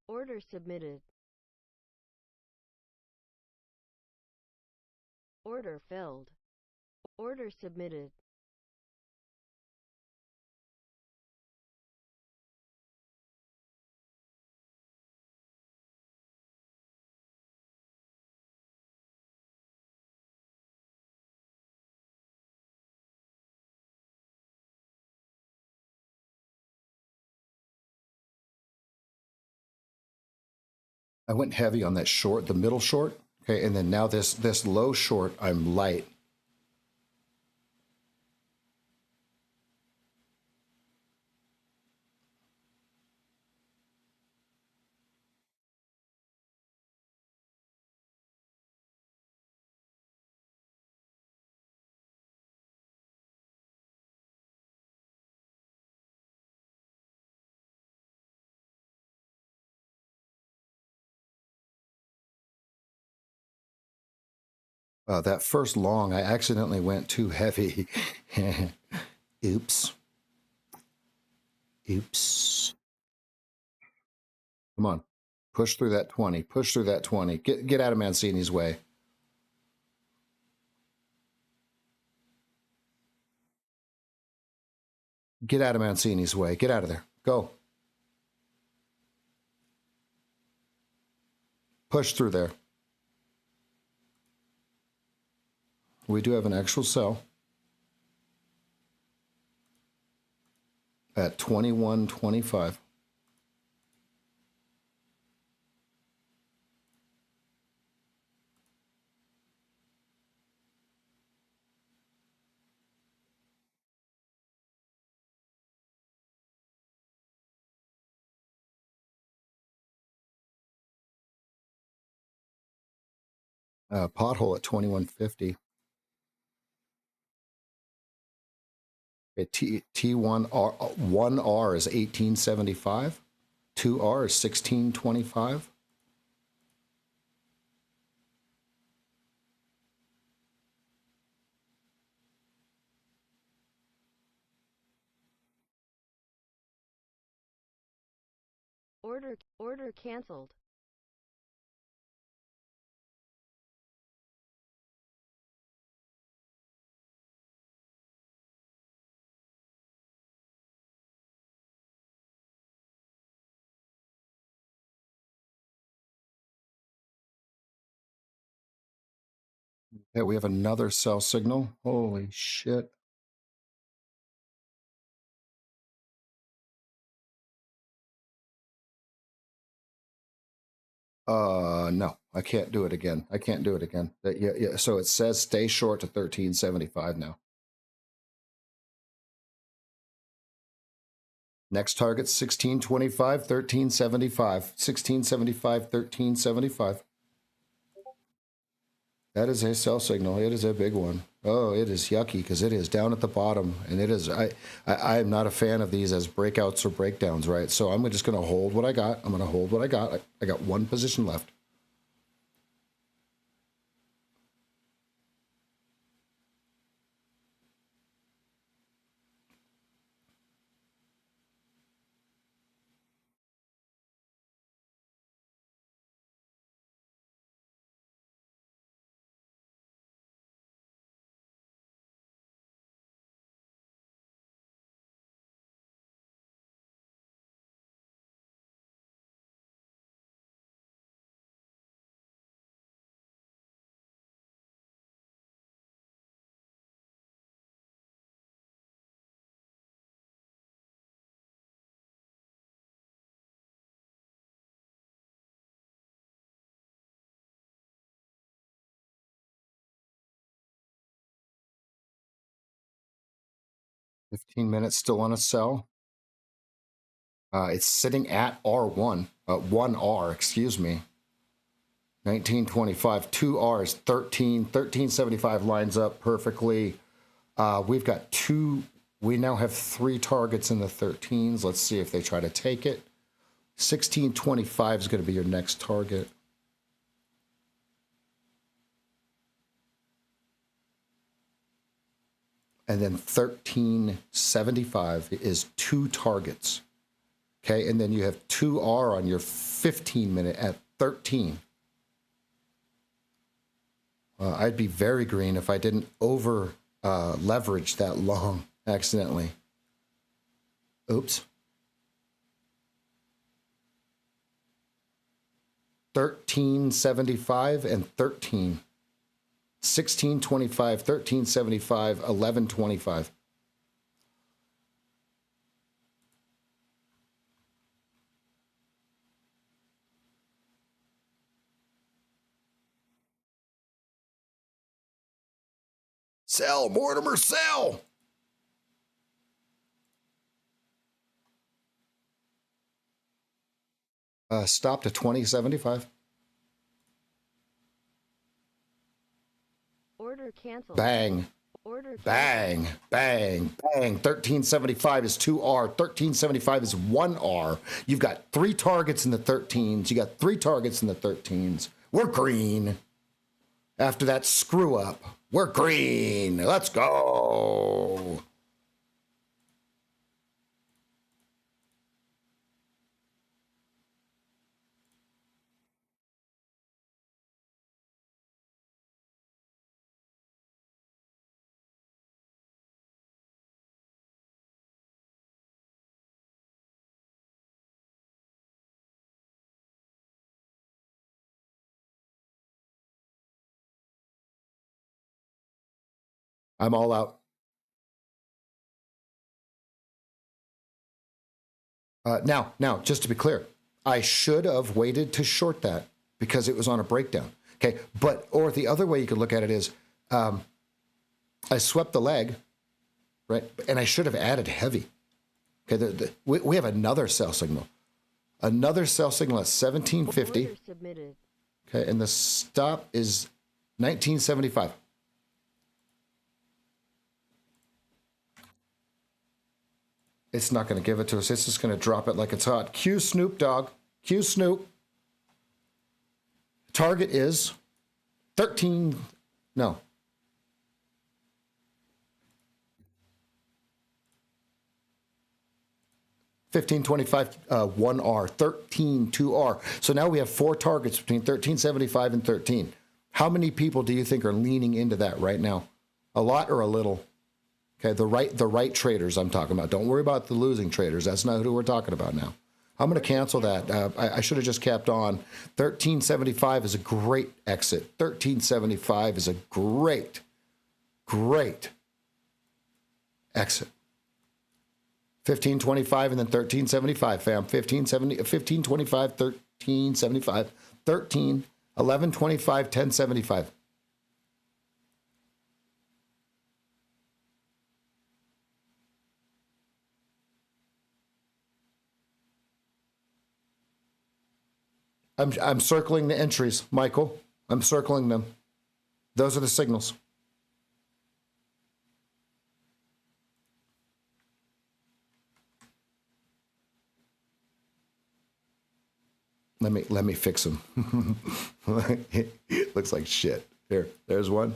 Speaker 3: Order submitted. Order filled. Order submitted.
Speaker 2: I went heavy on that short, the middle short. Okay, and then now this low short, I'm light. That first long, I accidentally went too heavy. Oops. Oops. Come on. Push through that 20. Push through that 20. Get out of Mancini's way. Get out of Mancini's way. Get out of there. Go. Push through there. We do have an actual sell at 21.25. Pothole at 21.50. T1R is 18.75. 2R is 16.25.
Speaker 3: Order canceled.
Speaker 2: Yeah, we have another sell signal. Holy shit. No, I can't do it again. I can't do it again. Yeah. So it says stay short to 13.75 now. Next target 16.25, 13.75. 16.75, 13.75. That is a sell signal. It is a big one. Oh, it is yucky because it is down at the bottom, and it is. I am not a fan of these as breakouts or breakdowns, right? So I'm just going to hold what I got. I'm going to hold what I got. I got one position left. 15 minutes still on a sell. It's sitting at R1, 1R, excuse me. 1925, 2Rs, 1375 lines up perfectly. We've got we now have 3 targets in the 13s. Let's see if they try to take it. 1625 is going to be your next target. And then 1375 is 2 targets. Okay, and then you have 2R on your 15 minute at 13. I'd be very green if I didn't over leverage that long accidentally. Oops. 1375 and 13. 1625, 1375, 1125. Sell, Mortimer, sell. Stopped at 2075.
Speaker 3: Order canceled.
Speaker 2: Bang.
Speaker 3: Order canceled.
Speaker 2: Bang, bang, bang. 1375 is 2R. 1375 is 1R. You've got 3 targets in the 13s. You got 3 targets in the 13s. We're green. After that screw up, we're green. Let's go. I'm all out. Now, just to be clear, I should have waited to short that because it was on a breakdown. Okay, or the other way you could look at it is, I swept the leg, right, and I should have added heavy. Okay, we have another sell signal, at 1750.
Speaker 3: Order submitted.
Speaker 2: Okay, and the stop is 1975. It's not going to give it to us. It's just going to drop it like it's hot. Cue Snoop Dogg. Cue Snoop. Target is 13. No. 1525, 1R, 13, 2R. So now we have 4 targets between 1375 and 13. How many people do you think are leaning into that right now? A lot or a little? Okay, the right traders I'm talking about. Don't worry about the losing traders. That's not who we're talking about now. I'm going to cancel that. I should have just kept on. 1375 is a great exit. 1375 is a great exit. 1525 and then 1375, fam. 1525, 1375, 13, 1125, 1075. I'm circling the entries, Michael. I'm circling them. Those are the signals. Let me fix them. Looks like shit. Here, there's one.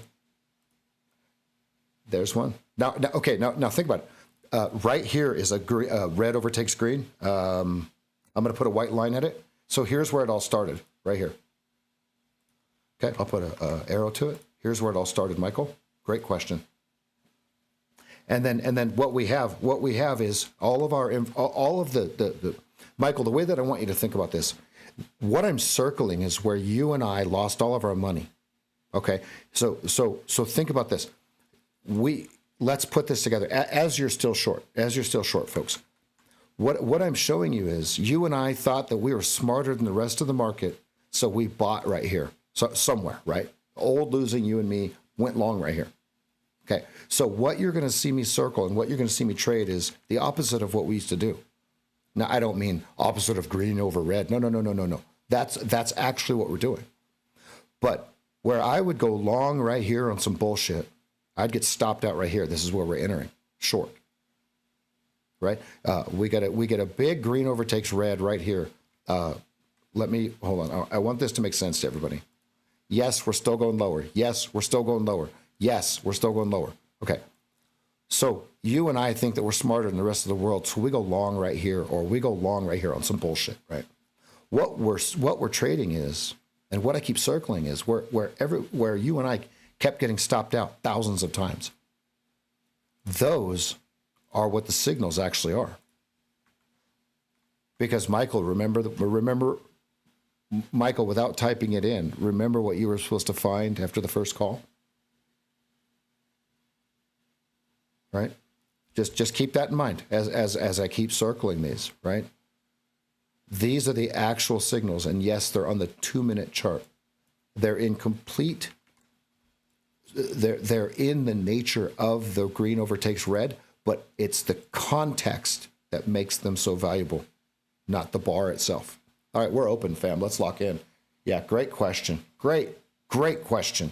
Speaker 2: There's one. Now think about it. Right here is a red overtakes green. I'm going to put a white line at it. So here's where it all started, right here. Okay, I'll put an arrow to it. Here's where it all started, Michael. Great question. And then what we have is all of the Michael, the way that I want you to think about this, what I'm circling is where you and I lost all of our money. Okay, so think about this. Let's put this together as you're still short, folks. What I'm showing you is you and I thought that we were smarter than the rest of the market, so we bought right here, so somewhere, right? Old losing, you and me went long right here. Okay, so what you're going to see me circle and what you're going to see me trade is the opposite of what we used to do. Now, I don't mean opposite of green over red. No. That's actually what we're doing. But where I would go long right here on some bullshit, I'd get stopped out right here. This is where we're entering short. Right? We get a big green overtakes red right here. Let me hold on. I want this to make sense to everybody. Yes, we're still going lower. Yes, we're still going lower. Yes, we're still going lower. Okay. So you and I think that we're smarter than the rest of the world. So we go long right here, or we go long right here on some bullshit, right? What we're trading is, and what I keep circling is where you and I kept getting stopped out thousands of times. Those are what the signals actually are. Because Michael, remember, Michael, without typing it in, remember what you were supposed to find after the first call? Right? Just keep that in mind as I keep circling these, right? These are the actual signals, and yes, they're on the 2-minute chart. They're in complete, they're in the nature of the green overtakes red, but it's the context that makes them so valuable, not the bar itself. All right, we're open, fam. Let's lock in. Yeah, great question. Great question.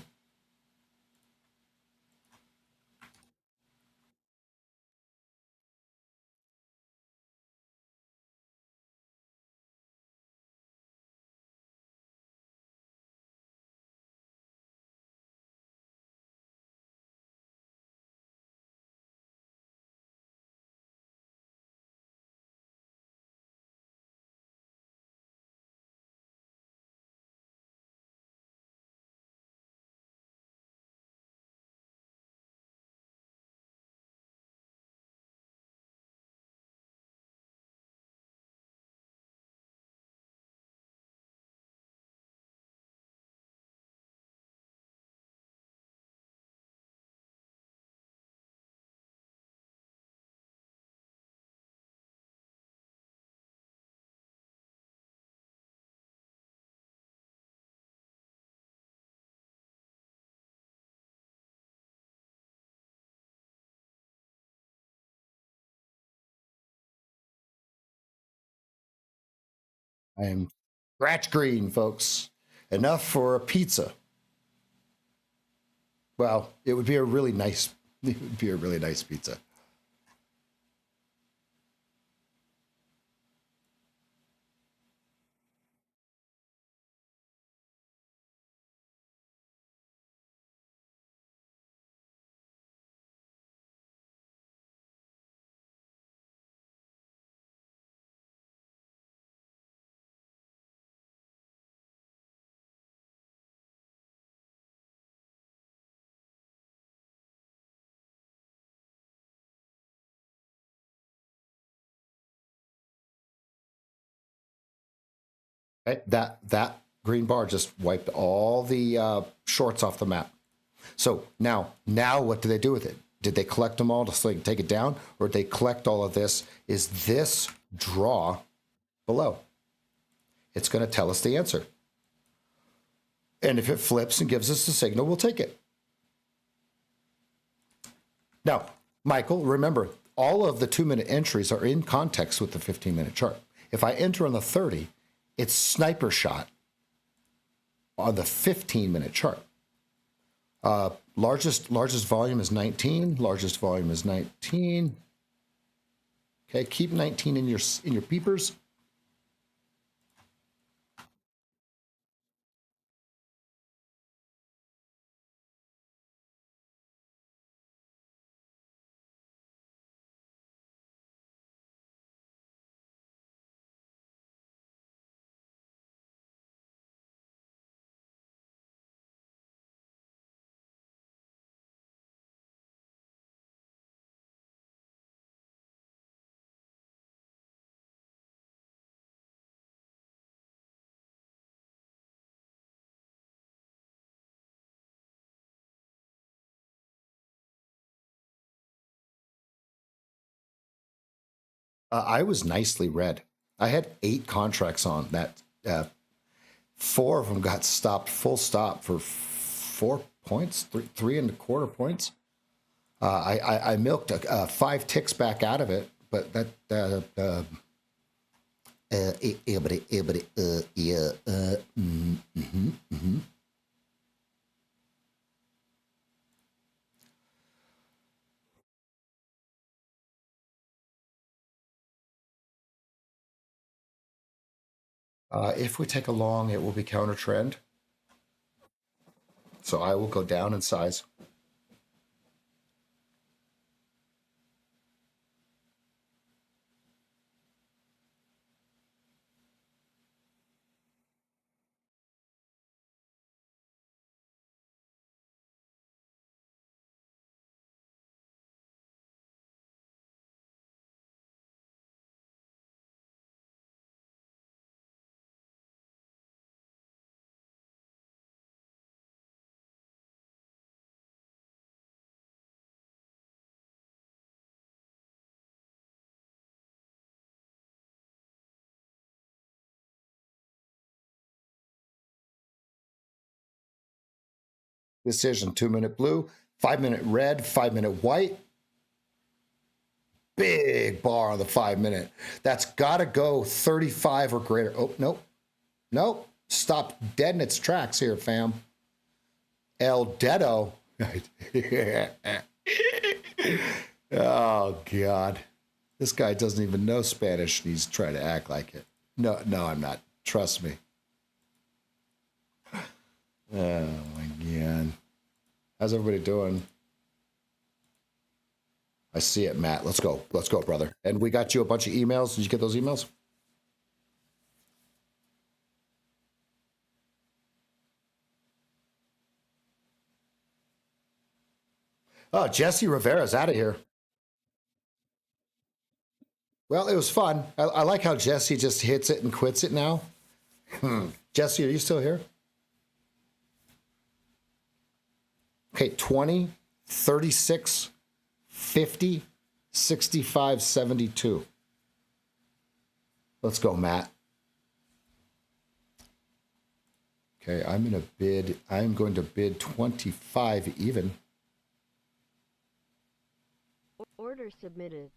Speaker 2: I am scratch green, folks. Enough for a pizza. Well, it would be a really nice pizza. Right? That green bar just wiped all the shorts off the map. So now what do they do with it? Did they collect them all to like take it down, or did they collect all of this? Is this draw below? It's going to tell us the answer. And if it flips and gives us the signal, we'll take it. Now, Michael, remember, all of the 2-minute entries are in context with the 15-minute chart. If I enter on the 30, it's sniper shot on the 15-minute chart. Largest volume is 19. Largest volume is 19. Okay, keep 19 in your peepers. I was nicely read. I had 8 contracts on that. 4 of them got stopped, full stop for 4 points, 3.25 points. I milked 5 ticks back out of it, but that if we take a long, it will be counter trend. So I will go down in size. Decision 2-minute blue, 5-minute red, 5-minute white. Big bar on the 5-minute. That's got to go 35 or greater. Oh, nope. Nope. Stop dead in its tracks here, fam. El Dedo. Oh, God. This guy doesn't even know Spanish, and he's trying to act like it. No, I'm not. Trust me. Oh, my God. How's everybody doing? I see it, Matt. Let's go. Let's go, brother. And we got you a bunch of emails. Did you get those emails? Oh, Jesse Rivera's out of here. Well, it was fun. I like how Jesse just hits it and quits it now. Jesse, are you still here? Okay, 20, 36, 50, 65, 72. Let's go, Matt. Okay, I'm going to bid 25 even.
Speaker 3: Order submitted.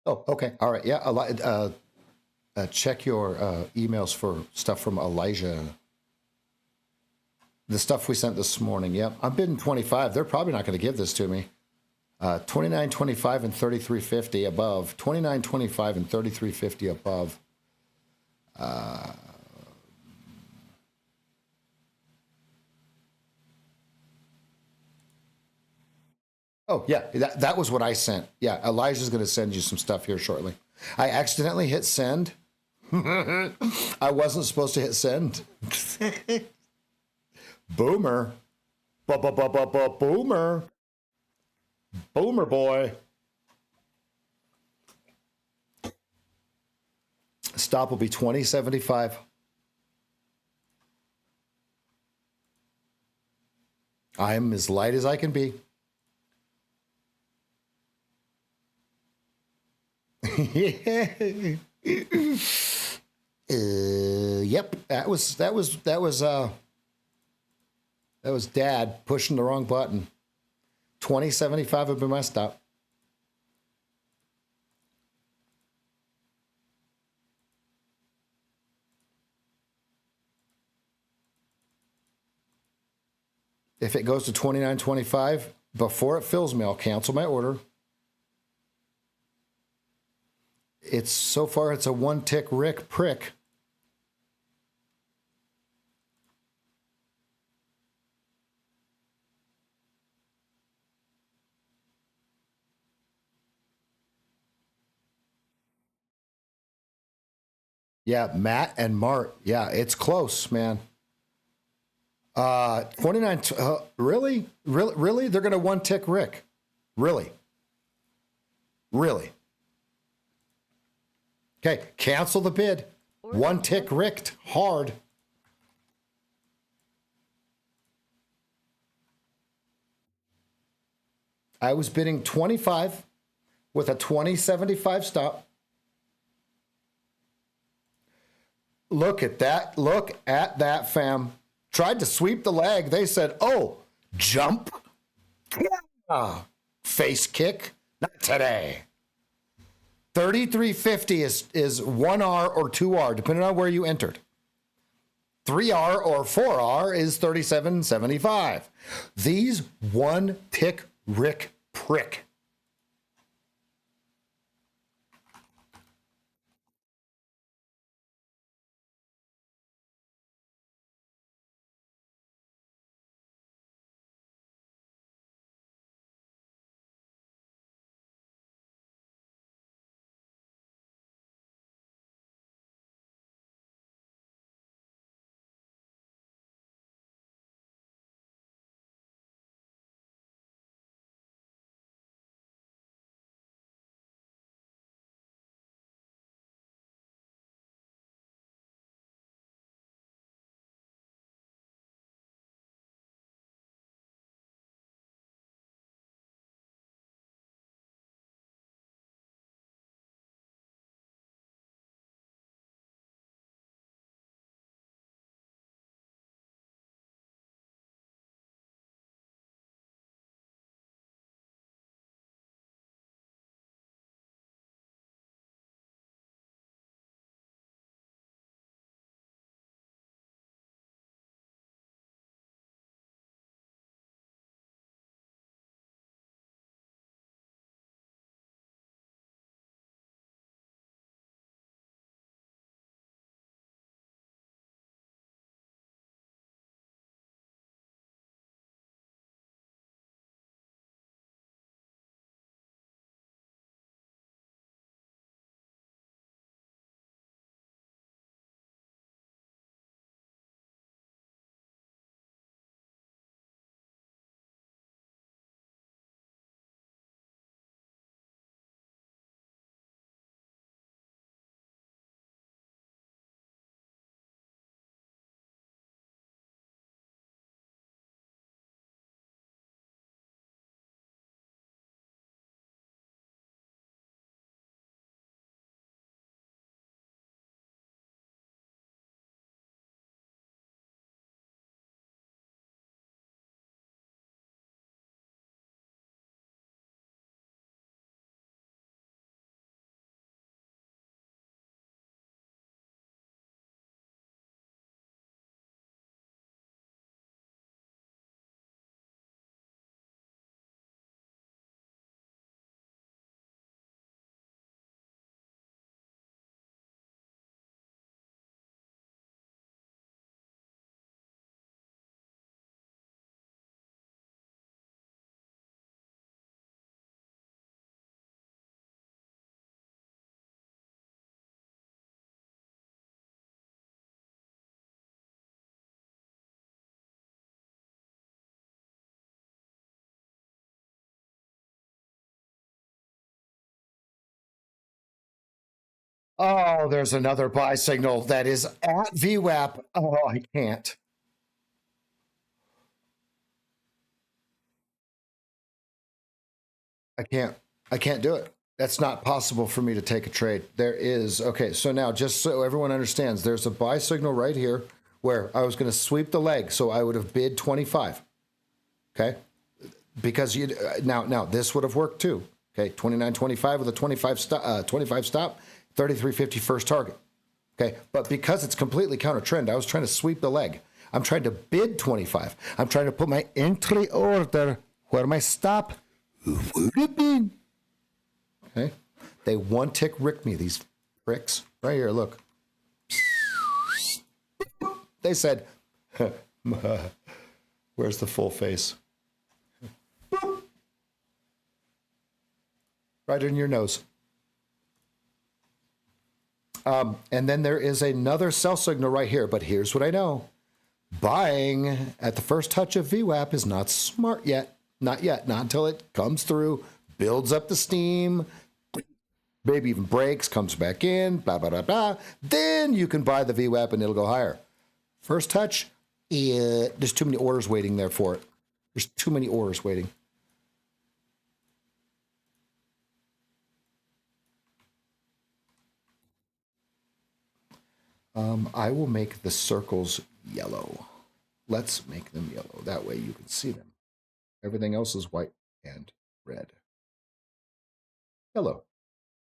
Speaker 2: Oh, okay. All right. Yeah. Check your emails for stuff from Elijah. The stuff we sent this morning. Yep. I'm bidding 25. They're probably not going to give this to me. 29.25 and 33.50 above. 29.25 and 33.50 above. Oh, yeah. That was what I sent. Yeah. Elijah's going to send you some stuff here shortly. I accidentally hit send. I wasn't supposed to hit send. Boomer. Boomer. Boomer boy. Stop will be 20.75. I am as light as I can be. Yep. That was Dad pushing the wrong button. 20.75 would be my stop. If it goes to 29.25 before it fills me, I'll cancel my order. So far it's a 1-tick Rick prick. Yeah, Matt and Mart. Yeah, it's close, man. 29. Really? Really? Really? They're going to one tick Rick. Really? Really? Okay. Cancel the bid. One tick Ricked hard. I was bidding 25 with a 20.75 stop. Look at that. Look at that, fam. Tried to sweep the leg. They said, oh, jump. Yeah. Face kick. Not today. 33.50 is 1R or 2R, depending on where you entered. 3R or 4R is 37.75. These one tick Rick prick. Oh, there's another buy signal that is at VWAP. Oh, I can't. I can't. I can't do it. That's not possible for me to take a trade. There is. Okay, so now just so everyone understands, there's a buy signal right here where I was going to sweep the leg, so I would have bid 25. Okay? Because you now this would have worked too. Okay, 29.25 with a 25 stop, 33.50 first target. Okay, but because it's completely counter trend, I was trying to sweep the leg. I'm trying to bid 25. I'm trying to put my entry order where my stop would have been. Okay, they one tick rick me, these pricks right here. Look, they said, "Where's the full face?" Right in your nose. And then there is another sell signal right here. But here's what I know. Buying at the first touch of VWAP is not smart yet. Not yet. Not until it comes through, builds up the steam, maybe even breaks, comes back in, blah, blah, blah, blah. Then you can buy the VWAP and it'll go higher. First touch, there's too many orders waiting there for it. There's too many orders waiting. I will make the circles yellow. Let's make them yellow. That way you can see them. Everything else is white and red. Yellow.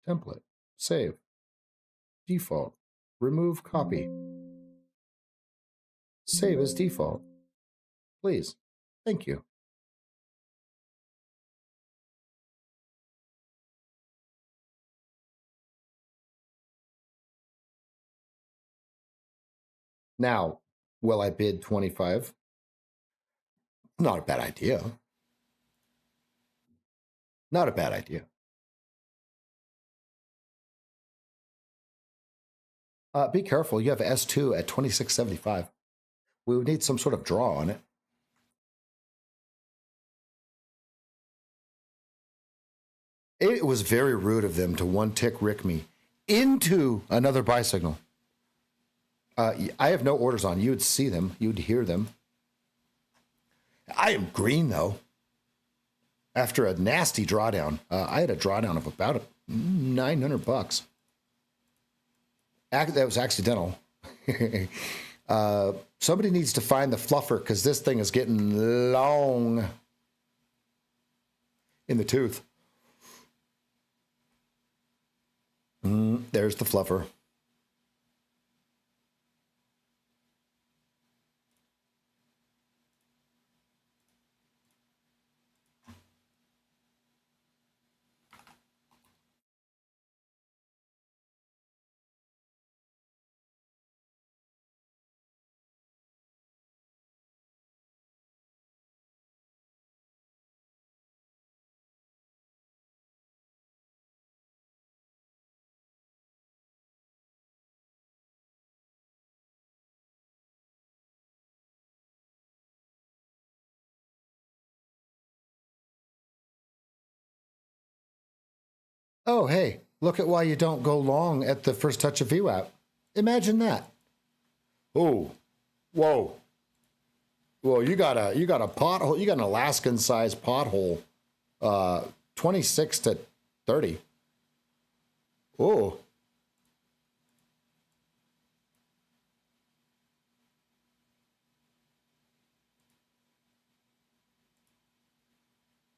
Speaker 2: Template. Save. Default. Remove copy. Save as default. Please. Thank you. Now, will I bid 25? Not a bad idea. Not a bad idea. Be careful. You have S2 at 26.75. We would need some sort of draw on it. It was very rude of them to one tick Rick me into another buy signal. I have no orders on. You would see them. You would hear them. I am green, though. After a nasty drawdown, I had a drawdown of about $900. That was accidental. Somebody needs to find the fluffer because this thing is getting long in the tooth. There's the fluffer. Oh, hey, look at why you don't go long at the first touch of VWAP. Imagine that. Oh, whoa. Well, you got a pothole. You got an Alaskan sized pothole, 26 to 30. Oh,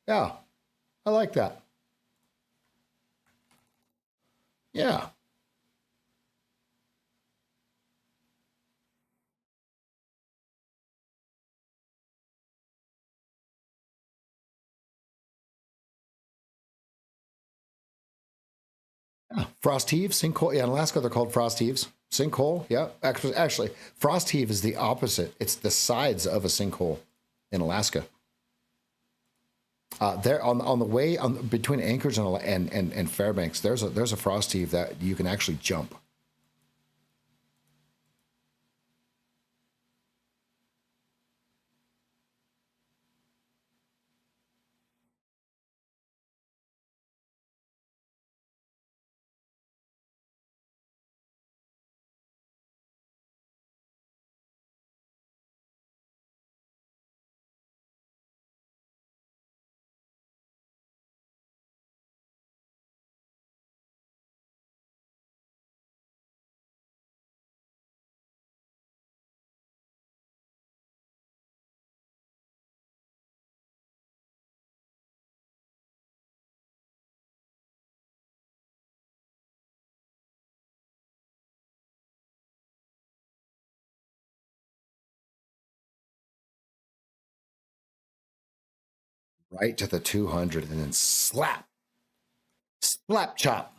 Speaker 2: yeah, I like that. Yeah. Frost heave, sinkhole. Yeah, in Alaska they're called frost heaves. Sinkhole. Yeah, actually, frost heave is the opposite. It's the sides of a sinkhole in Alaska. There on the way between Anchorage and Fairbanks, there's a frost heave that you can actually jump. Right to the 200 and then slap chop.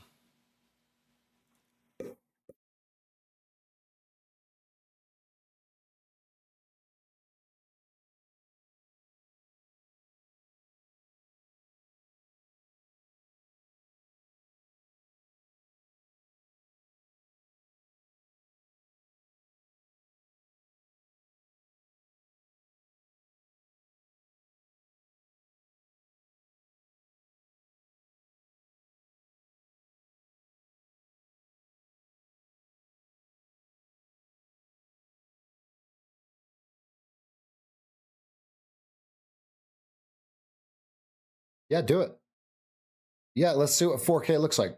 Speaker 2: Yeah, do it. Yeah, let's see what 4K looks like.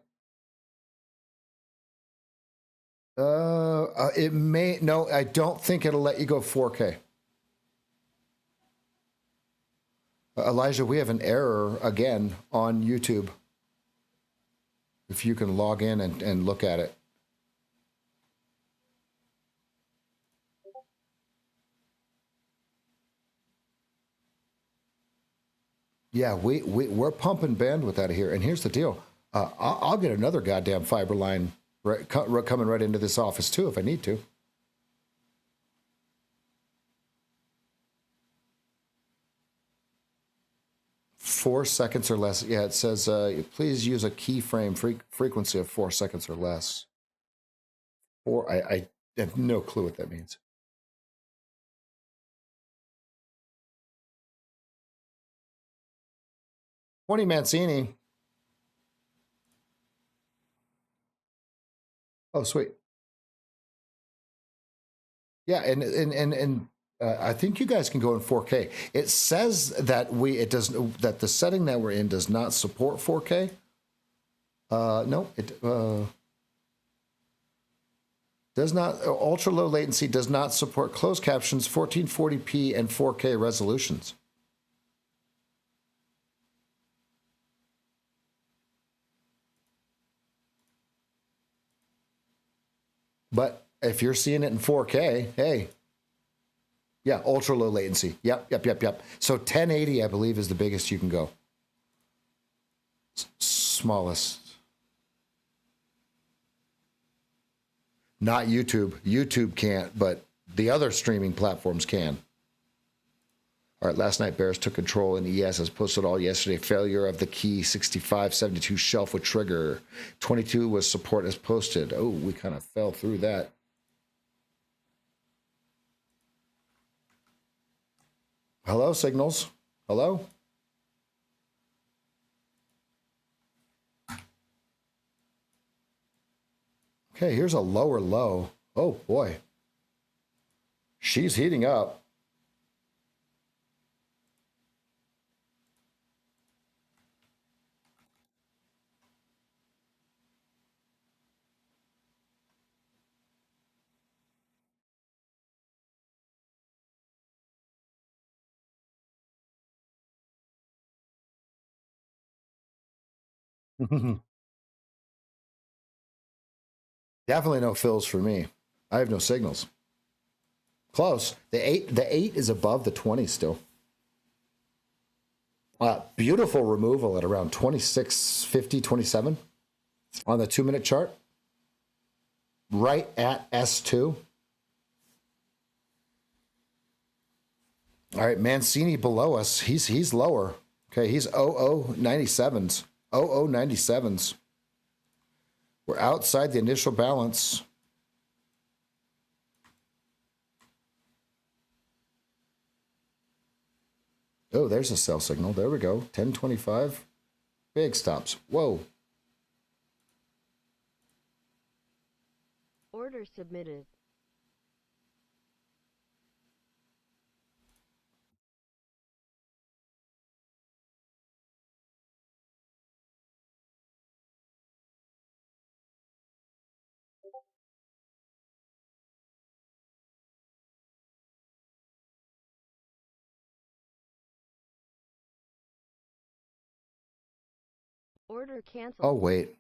Speaker 2: It may, no, I don't think it'll let you go 4K. Elijah, we have an error again on YouTube. If you can log in and look at it. Yeah, we're pumping bandwidth out of here. And here's the deal. I'll get another goddamn fiber line coming right into this office too if I need to. Four seconds or less. Yeah, it says, please use a keyframe frequency of 4 seconds or less. I have no clue what that means. Tony Mancini. Oh, sweet. Yeah, and I think you guys can go in 4K. It says that that the setting that we're in does not support 4K. No, it does not. Ultra low latency does not support closed captions, 1440p, and 4K resolutions. But if you're seeing it in 4K, hey, yeah, ultra low latency. Yep. So 1080, I believe, is the biggest you can go. Smallest. Not YouTube. YouTube can't, but the other streaming platforms can. All right, last night Bears took control and ES has posted all yesterday. Failure of the key 6572 shelf with trigger. 22 was support as posted. Oh, we kind of fell through that. Hello, signals. Hello? Okay, here's a lower low. Oh, boy. She's heating up. Definitely no fills for me. I have no signals. Close. The eight is above the 20 still. Beautiful removal at around 26.50, 27 on the 2-minute chart. Right at S2. All right, Mancini below us. He's lower. Okay, he's 0097s. 0097s. We're outside the initial balance. Oh, there's a sell signal. There we go. 1025. Big stops. Whoa.
Speaker 3: Order submitted. Order canceled.
Speaker 2: Oh, wait.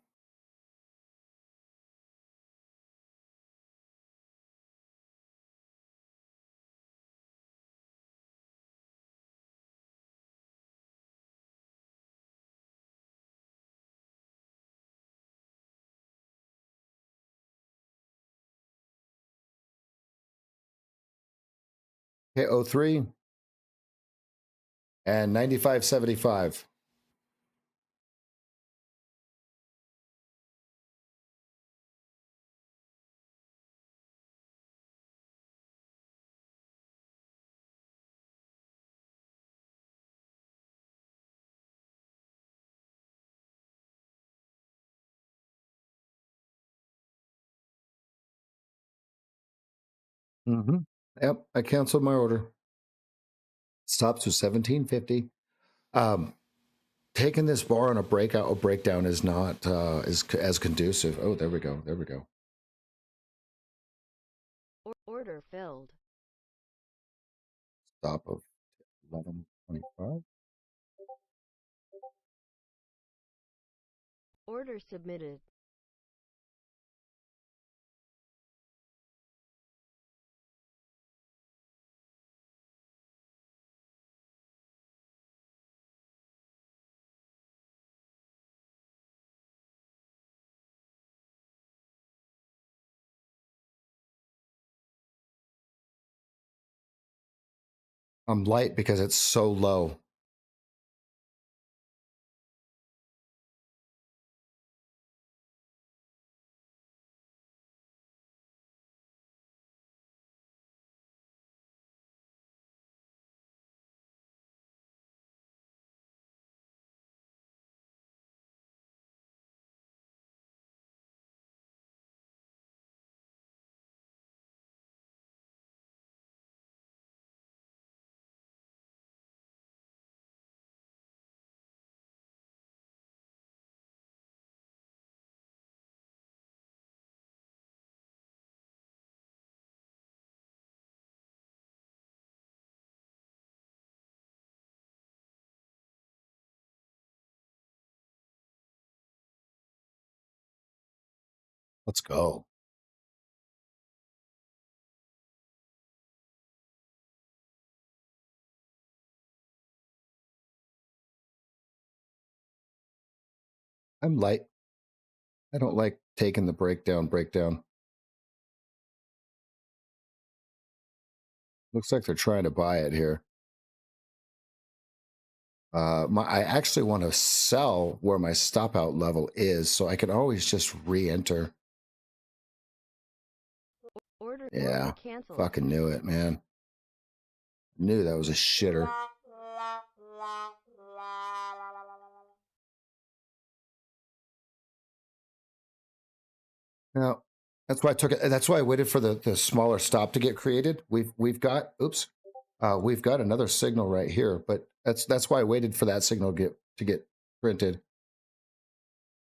Speaker 2: Okay, 03 and 95.75. Mm-hmm. Yep, I canceled my order. Stops to 1750. taking this bar on a breakout or breakdown is not as conducive. Oh, there we go. There we go.
Speaker 3: Order filled.
Speaker 2: Stop of 11:25.
Speaker 3: Order submitted.
Speaker 2: I'm light because it's so low. Let's go. I'm light. I don't like taking the breakdown. Looks like they're trying to buy it here. I actually want to sell where my stop out level is, so I can always just re-enter.
Speaker 3: Order
Speaker 2: Yeah,
Speaker 3: canceled.
Speaker 2: fucking knew it, man. Knew that was a shitter. No, that's why I took it. That's why I waited for the smaller stop to get created. We've got we've got another signal right here, but that's why I waited for that signal to get printed.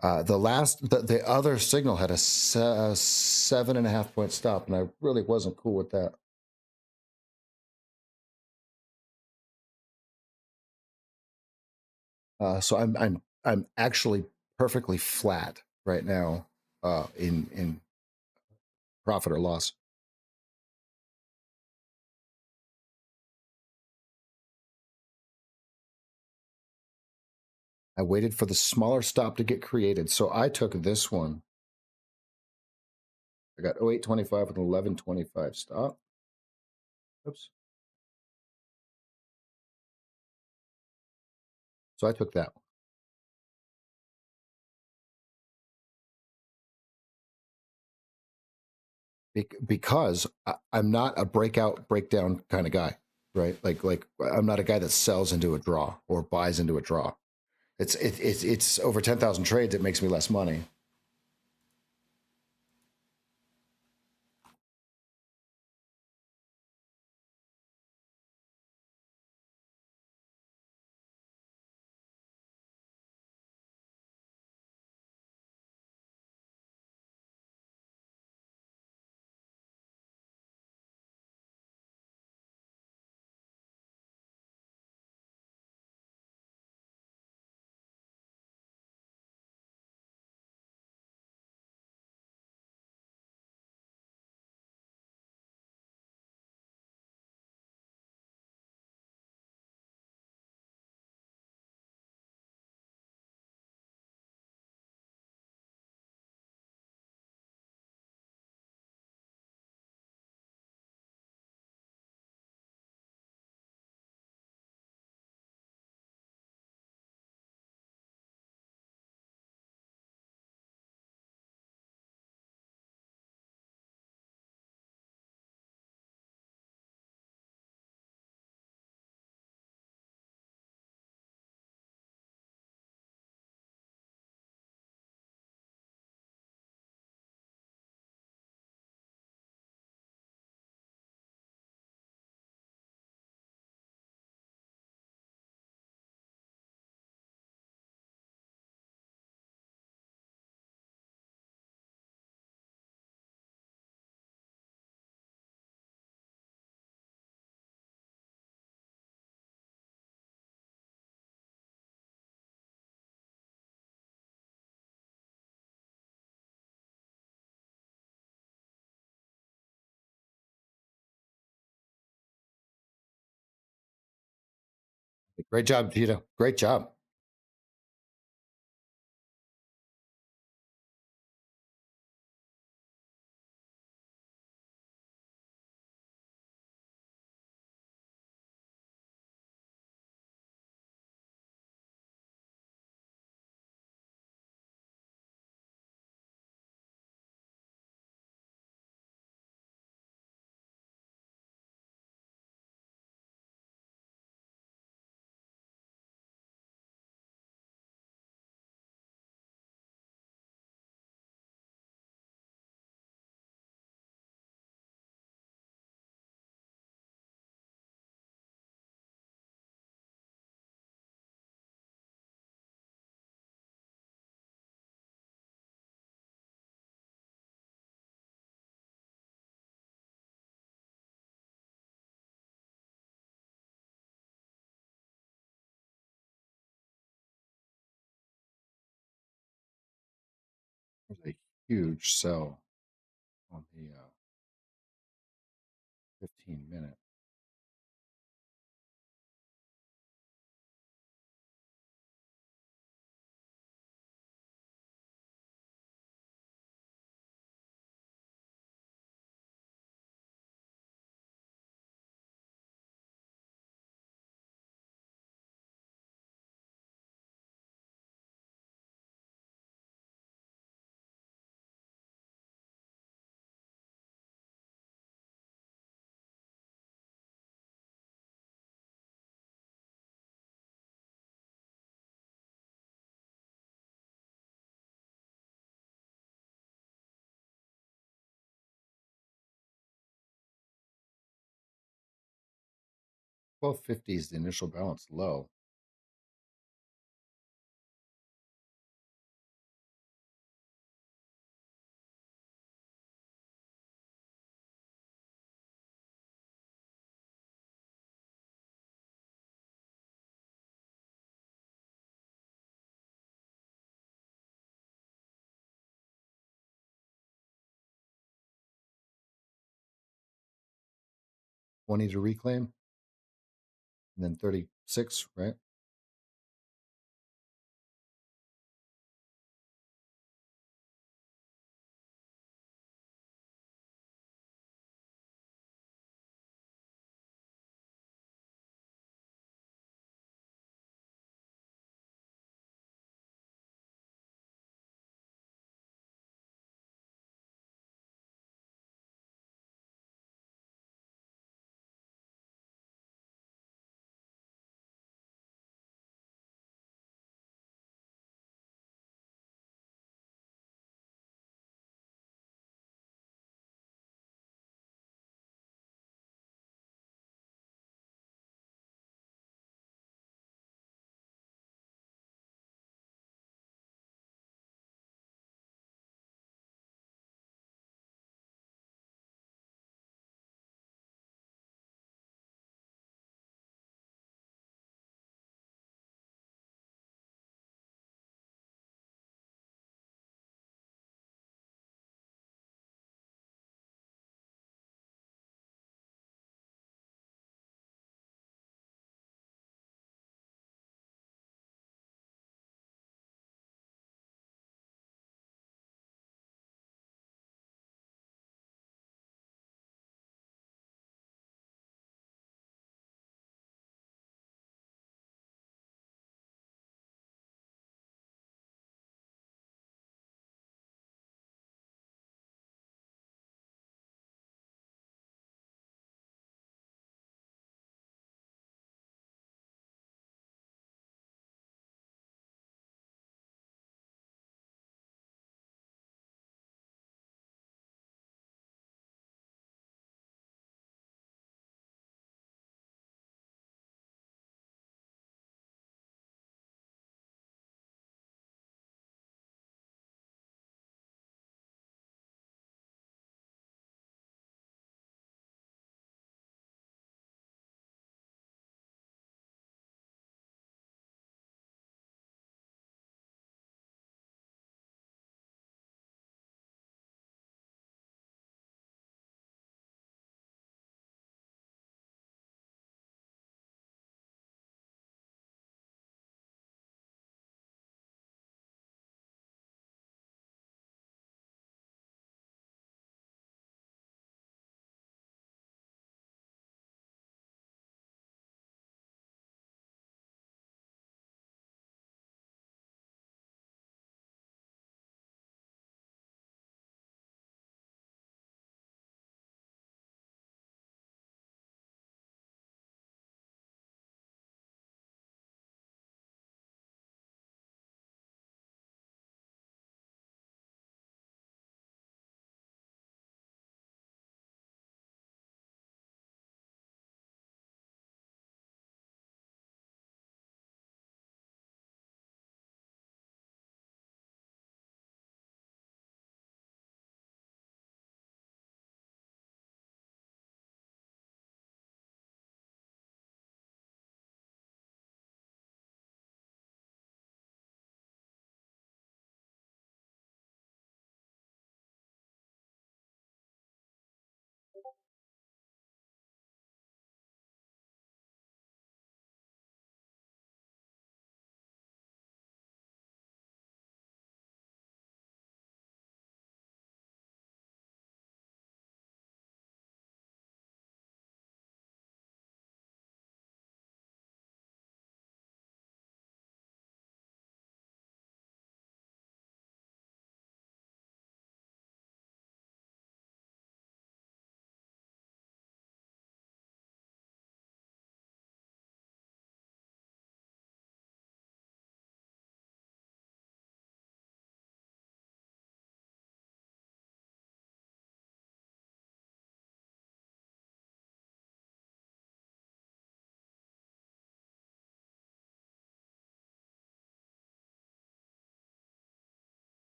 Speaker 2: The other signal had a 7.5 point stop, and I really wasn't cool with that. So I'm actually perfectly flat right now in profit or loss. I waited for the smaller stop to get created, so I took this one. I got 0825 with an 1125 stop. Oops. So I took that one. Because I'm not a breakdown kind of guy, right? Like I'm not a guy that sells into a draw or buys into a draw. It's over 10,000 trades. It makes me less money. Great job, Tito. Great job. There's a huge sell on the 15-minute. $12.50 is the initial balance low. $20 to reclaim, and then 36, right?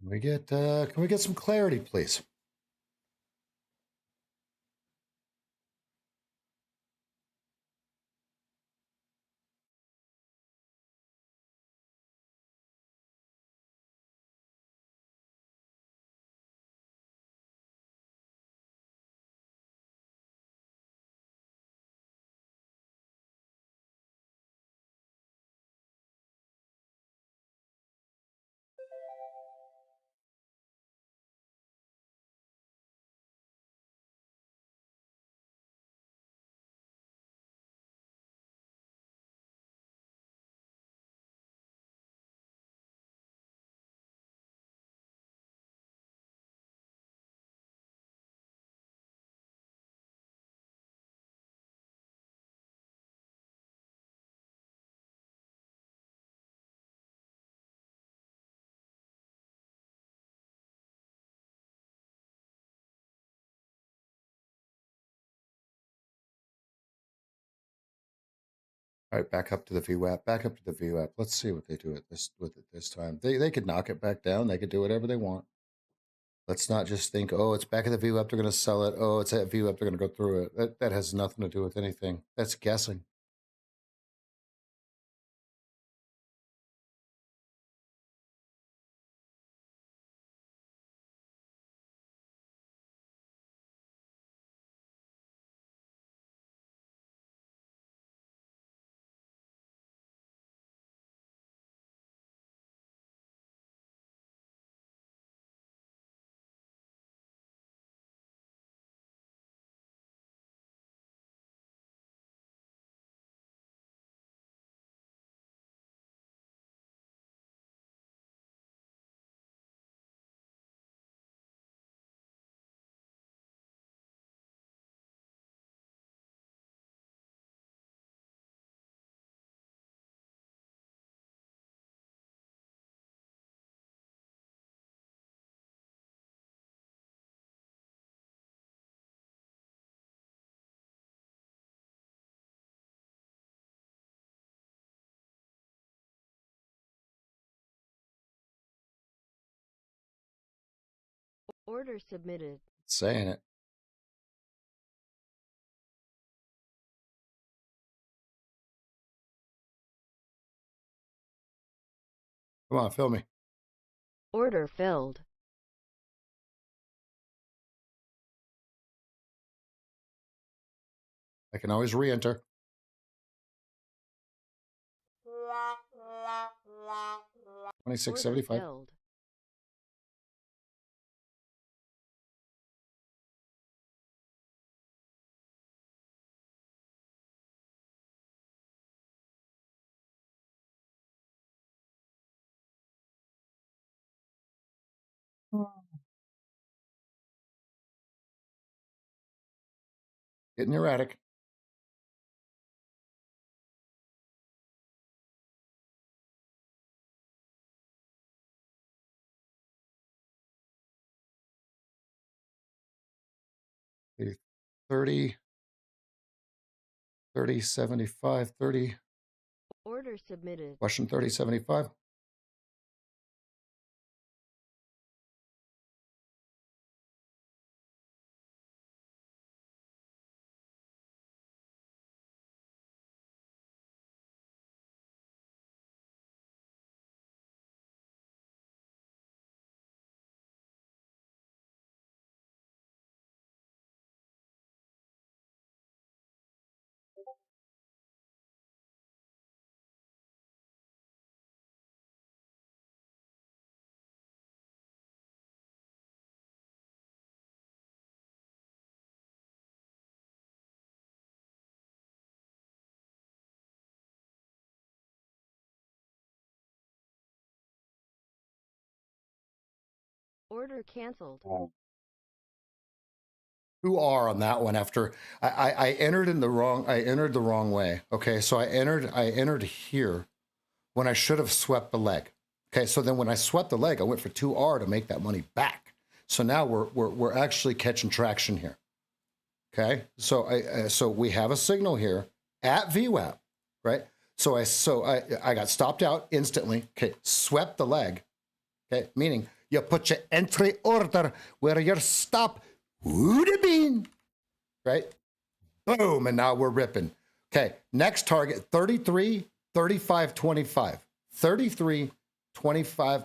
Speaker 2: Can we get some clarity, please? All right, back up to the VWAP. Back up to the VWAP. Let's see what they do with it this time. They could knock it back down. They could do whatever they want. Let's not just think, oh, it's back at the VWAP, they're going to sell it. Oh, it's at VWAP, they're going to go through it. That has nothing to do with anything. That's guessing.
Speaker 3: Order submitted.
Speaker 2: Saying it. Come on, fill me.
Speaker 3: Order filled.
Speaker 2: I can always re-enter. 2675.
Speaker 3: Filled.
Speaker 2: Getting erratic. Okay, 30, 30, 75, 30.
Speaker 3: Order submitted.
Speaker 2: Question 30, 75.
Speaker 3: Order canceled.
Speaker 2: Who are on that one after I entered the wrong way. Okay, so I entered here when I should have swept the leg. Okay, so then when I swept the leg, I went for 2R to make that money back. So now we're actually catching traction here. Okay, so we have a signal here at VWAP, right? So I got stopped out instantly. Okay, swept the leg. Okay, meaning You put your entry order where your stop would have been, right? Boom, and now we're ripping. Okay, next target, 33, 35, 25. 33, 25.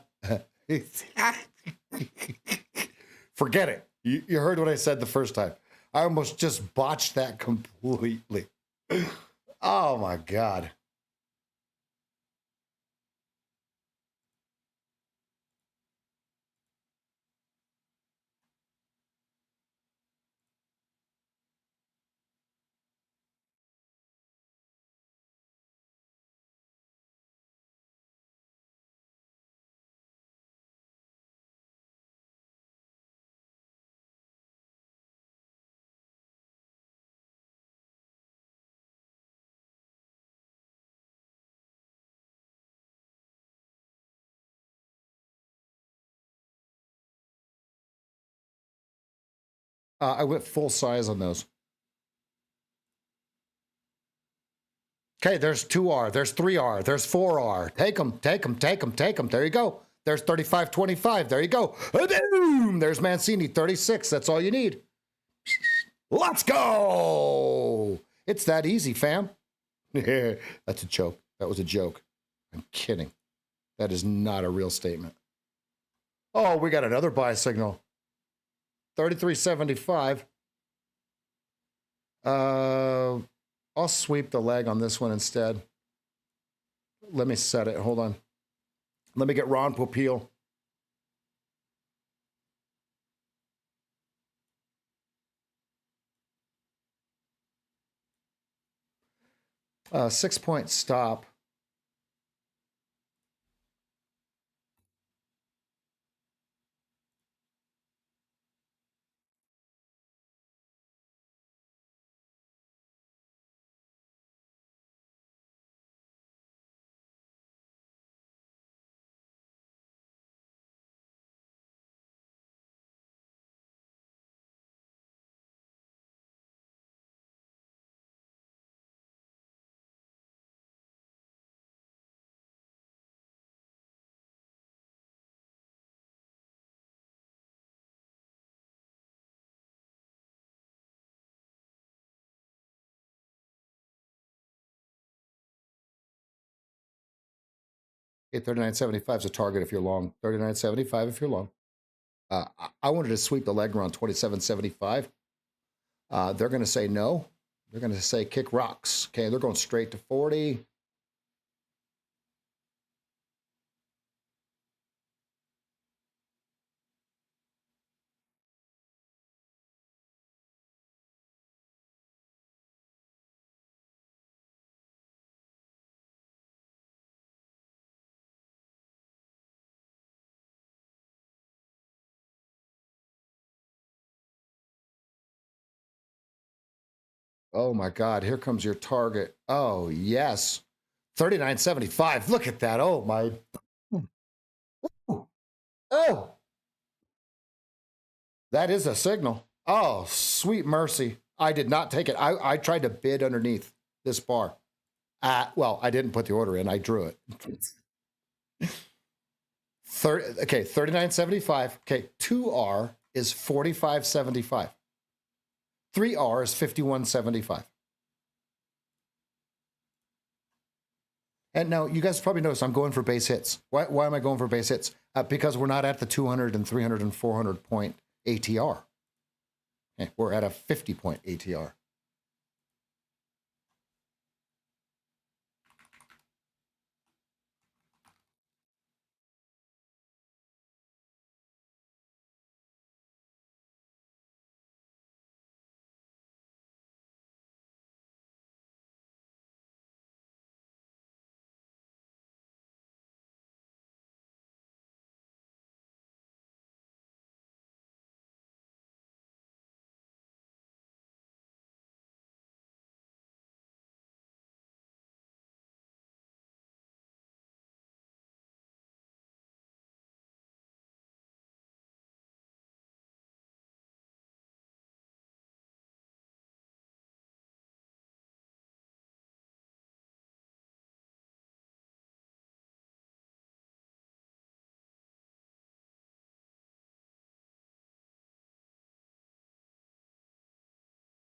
Speaker 2: Forget it. You heard what I said the first time. I almost just botched that completely. Oh, my God. I went full size on those. Okay, there's 2R, there's 3R, there's 4R. Take them, take them, take them, take them. There you go. There's 35.25. There you go. Boom! There's Mancini, 36. That's all you need. Let's go! It's that easy, fam. That's a joke. That was a joke. I'm kidding. That is not a real statement. Oh, we got another buy signal. 33.75. I'll sweep the leg on this one instead. Let me set it. Hold on. Let me get Ron Popeil. Six-point stop. Okay, 39.75 is a target if you're long. 39.75 if you're long. I wanted to sweep the leg around 27.75. They're going to say no. They're going to say kick rocks. Okay, they're going straight to 40. Oh my God, here comes your target. Oh, yes. 39.75. Look at that. Oh my. Oh, that is a signal. Oh, sweet mercy. I did not take it. I tried to bid underneath this bar. Well, I didn't put the order in. I drew it. 39.75. Okay, 2R is 45.75. 3R is 51.75. And now you guys probably notice I'm going for base hits. Why am I going for base hits? Because we're not at the 200 and 300 and 400 point ATR. Okay, we're at a 50 point ATR.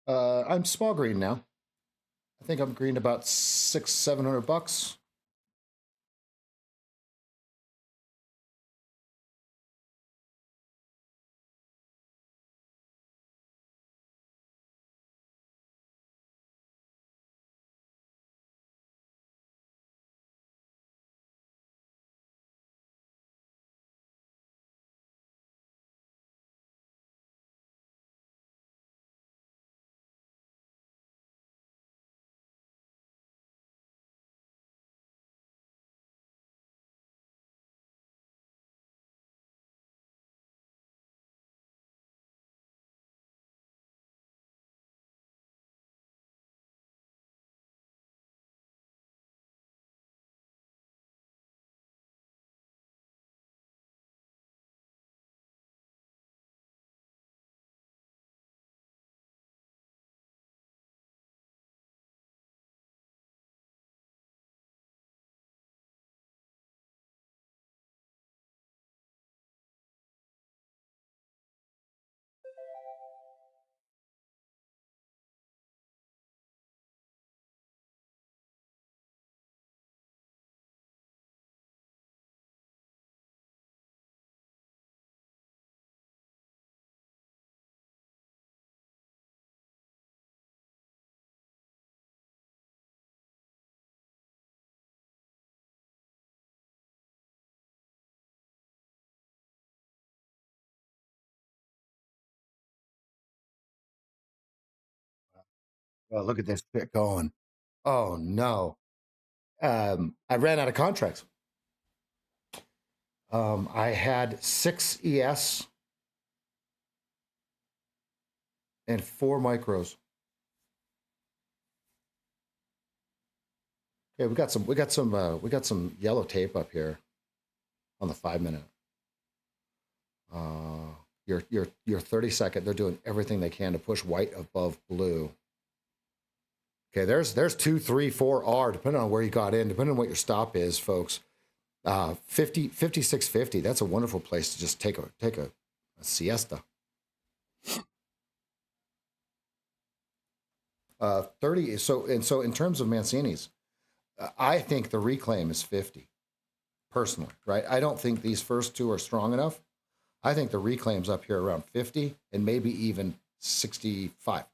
Speaker 2: I'm small green now. I think I'm green about $600-700. Oh, look at this bit going. Oh no. I ran out of contracts. I had 6 ES and 4 micros. Okay, we got some yellow tape up here on the 5-minute. Your 30-second, they're doing everything they can to push white above blue. Okay, there's 2, 3, 4 R, depending on where you got in, depending on what your stop is, folks. 56.50. That's a wonderful place to just take a siesta. 30. So in terms of Mancini's, I think the reclaim is 50 personally, right? I don't think these first two are strong enough. I think the reclaim's up here around 50 and maybe even 65.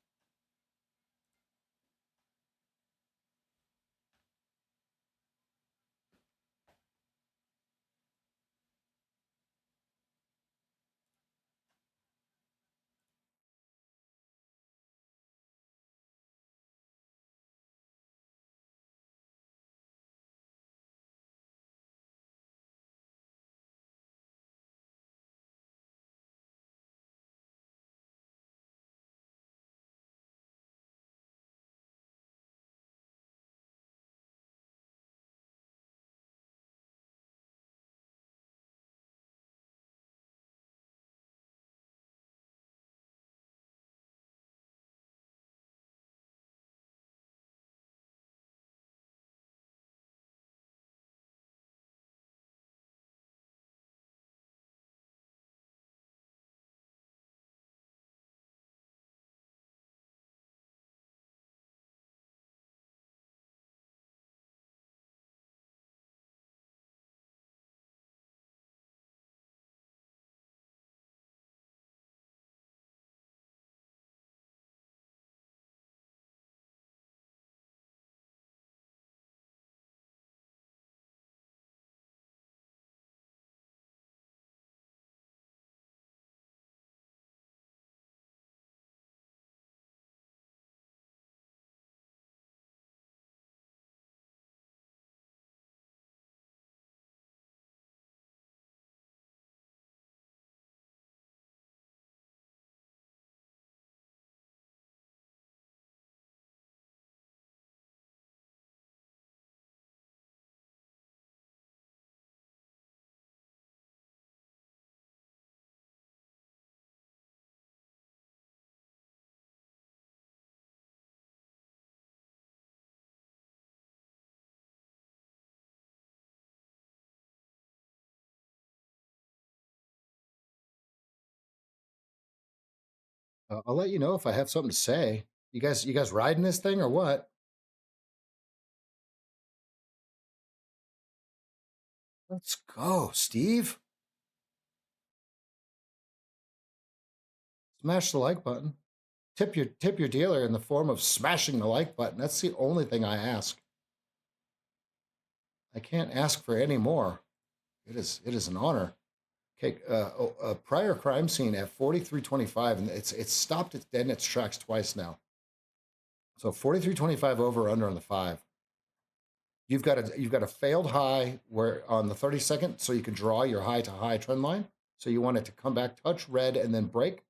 Speaker 2: I'll let you know if I have something to say. You guys riding this thing or what? Let's go, Steve. Smash the like button. Tip your dealer in the form of smashing the like button. That's the only thing I ask. I can't ask for any more. It is an honor. Okay, a prior crime scene at 4325, and it's stopped dead in its tracks twice now. So 4325 over under on the 5. You've got a failed high where on the 32nd, so you can draw your high to high trend line. So you want it to come back, touch red, and then break.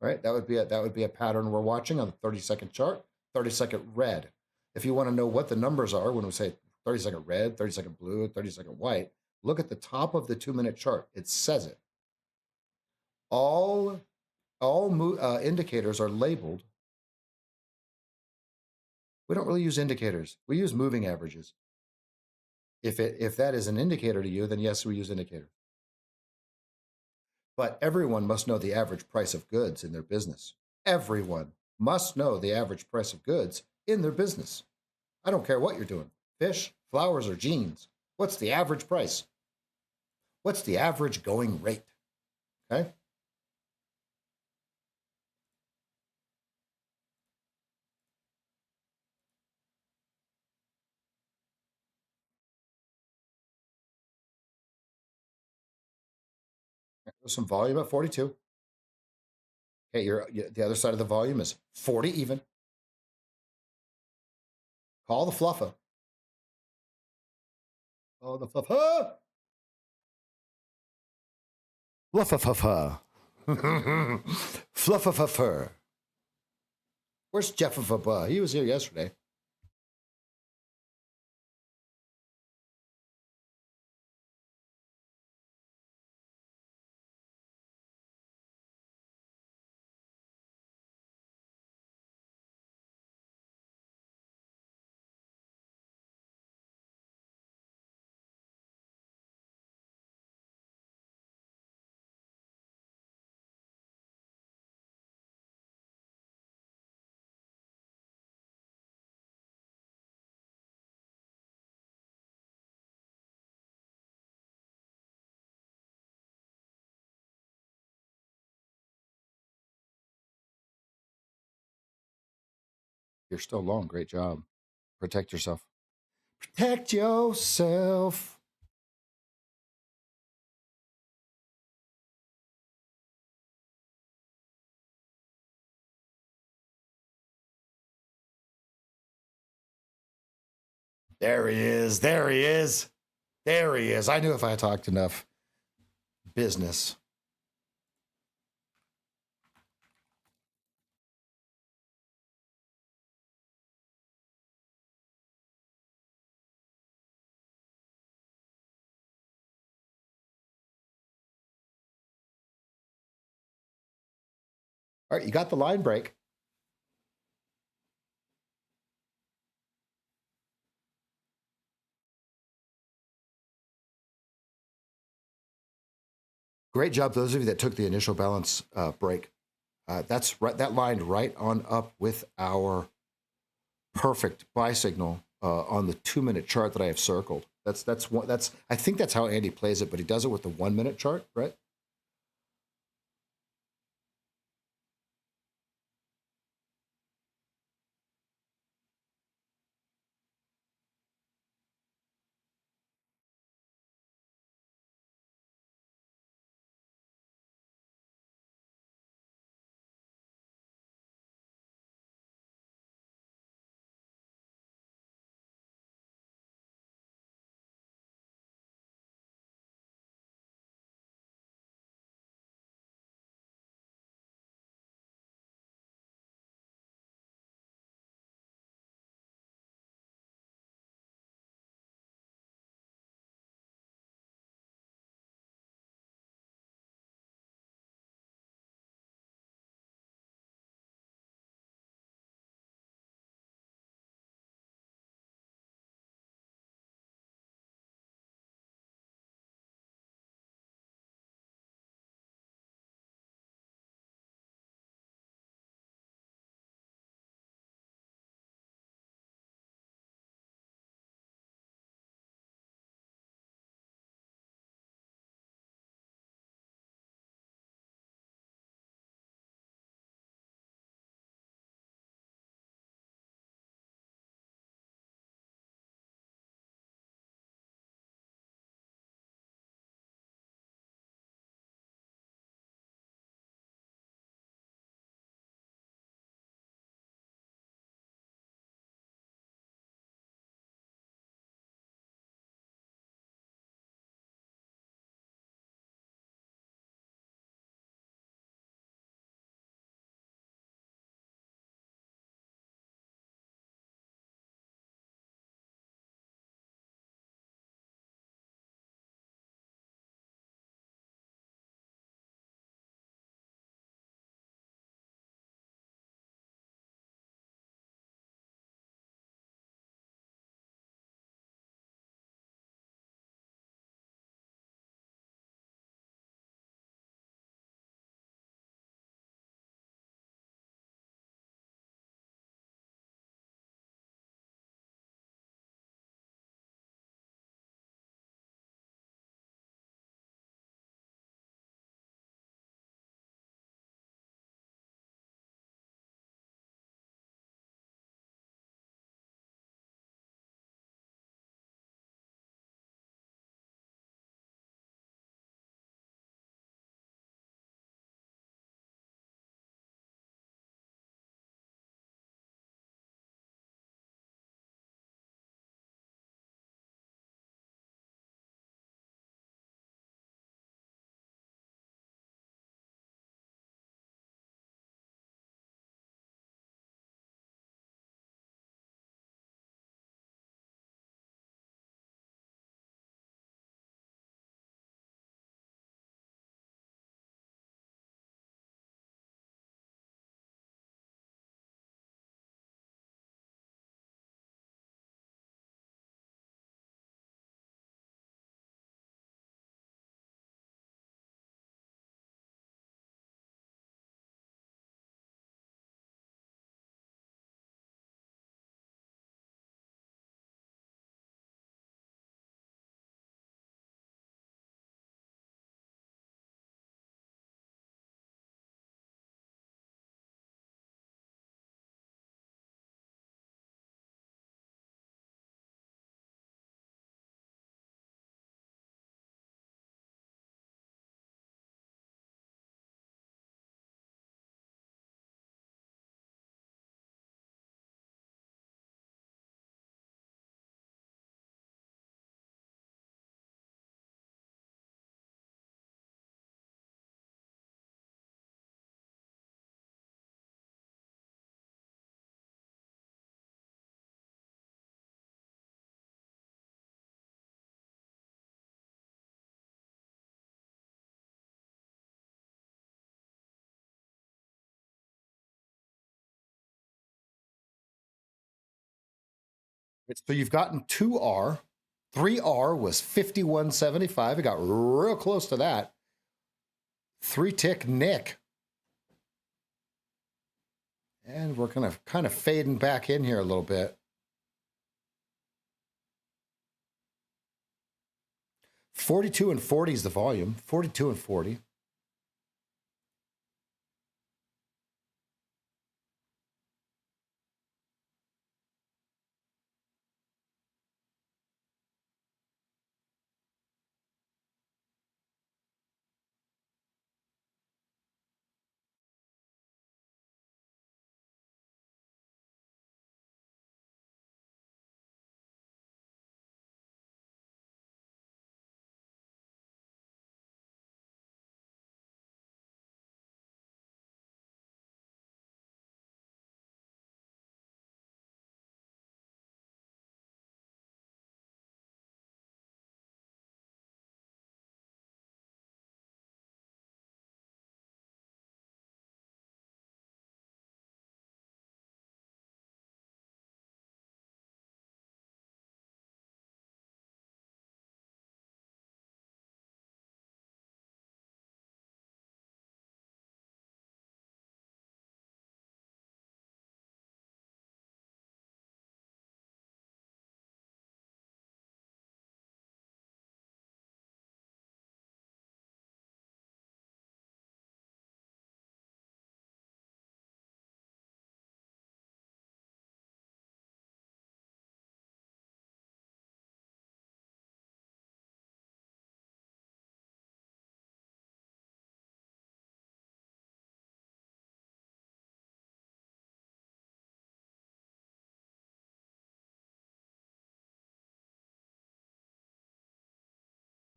Speaker 2: Right? That would be a pattern we're watching on the 30-second chart. 30-second red. If you want to know what the numbers are when we say 30-second red, 30-second blue, 30-second white, look at the top of the 2-minute chart. It says it. All indicators are labeled. We don't really use indicators. We use moving averages. If that is an indicator to you, then yes, we use indicator. But everyone must know the average price of goods in their business. Everyone must know the average price of goods in their business. I don't care what you're doing, fish, flowers, or jeans. What's the average price? What's the average going rate? Okay. There's some volume at 42. Okay, the other side of the volume is 40 even. Call the fluffer. Oh, the fluffer. Fluffafuffa. Fluffafuffer. Where's Jeffafuffa? He was here yesterday. You're still long. Great job. Protect yourself. Protect yourself. There he is. There he is. There he is. I knew if I talked enough business. All right, you got the line break. Great job, those of you that took the initial balance break. That's right. That lined right on up with our perfect buy signal on the 2-minute chart that I have circled. That's I think that's how Andy plays it, but he does it with the 1-minute chart, right? So you've gotten 2R. 3R was 51.75. It got real close to that. 3-tick Nick. And we're going to kind of fading back in here a little bit. 42 and 40 is the volume. 42 and 40.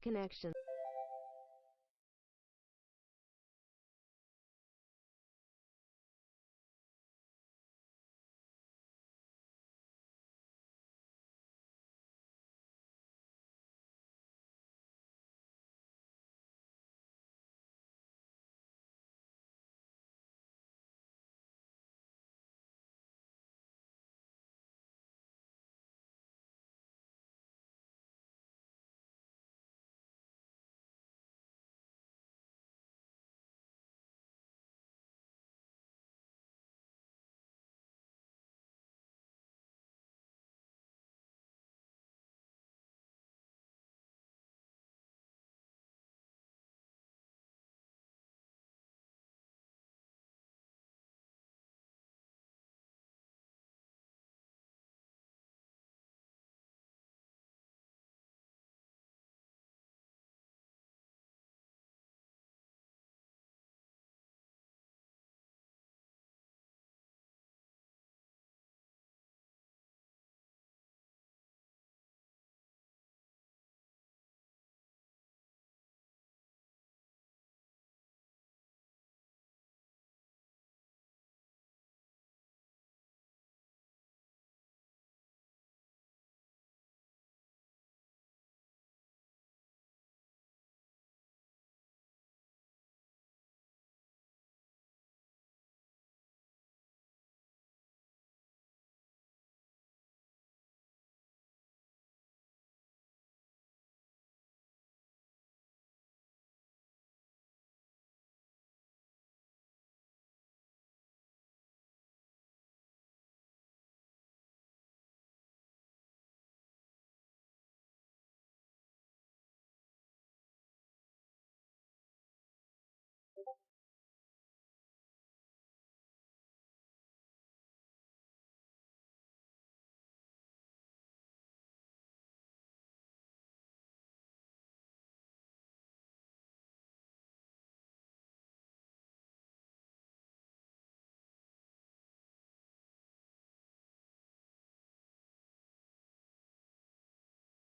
Speaker 3: Connection.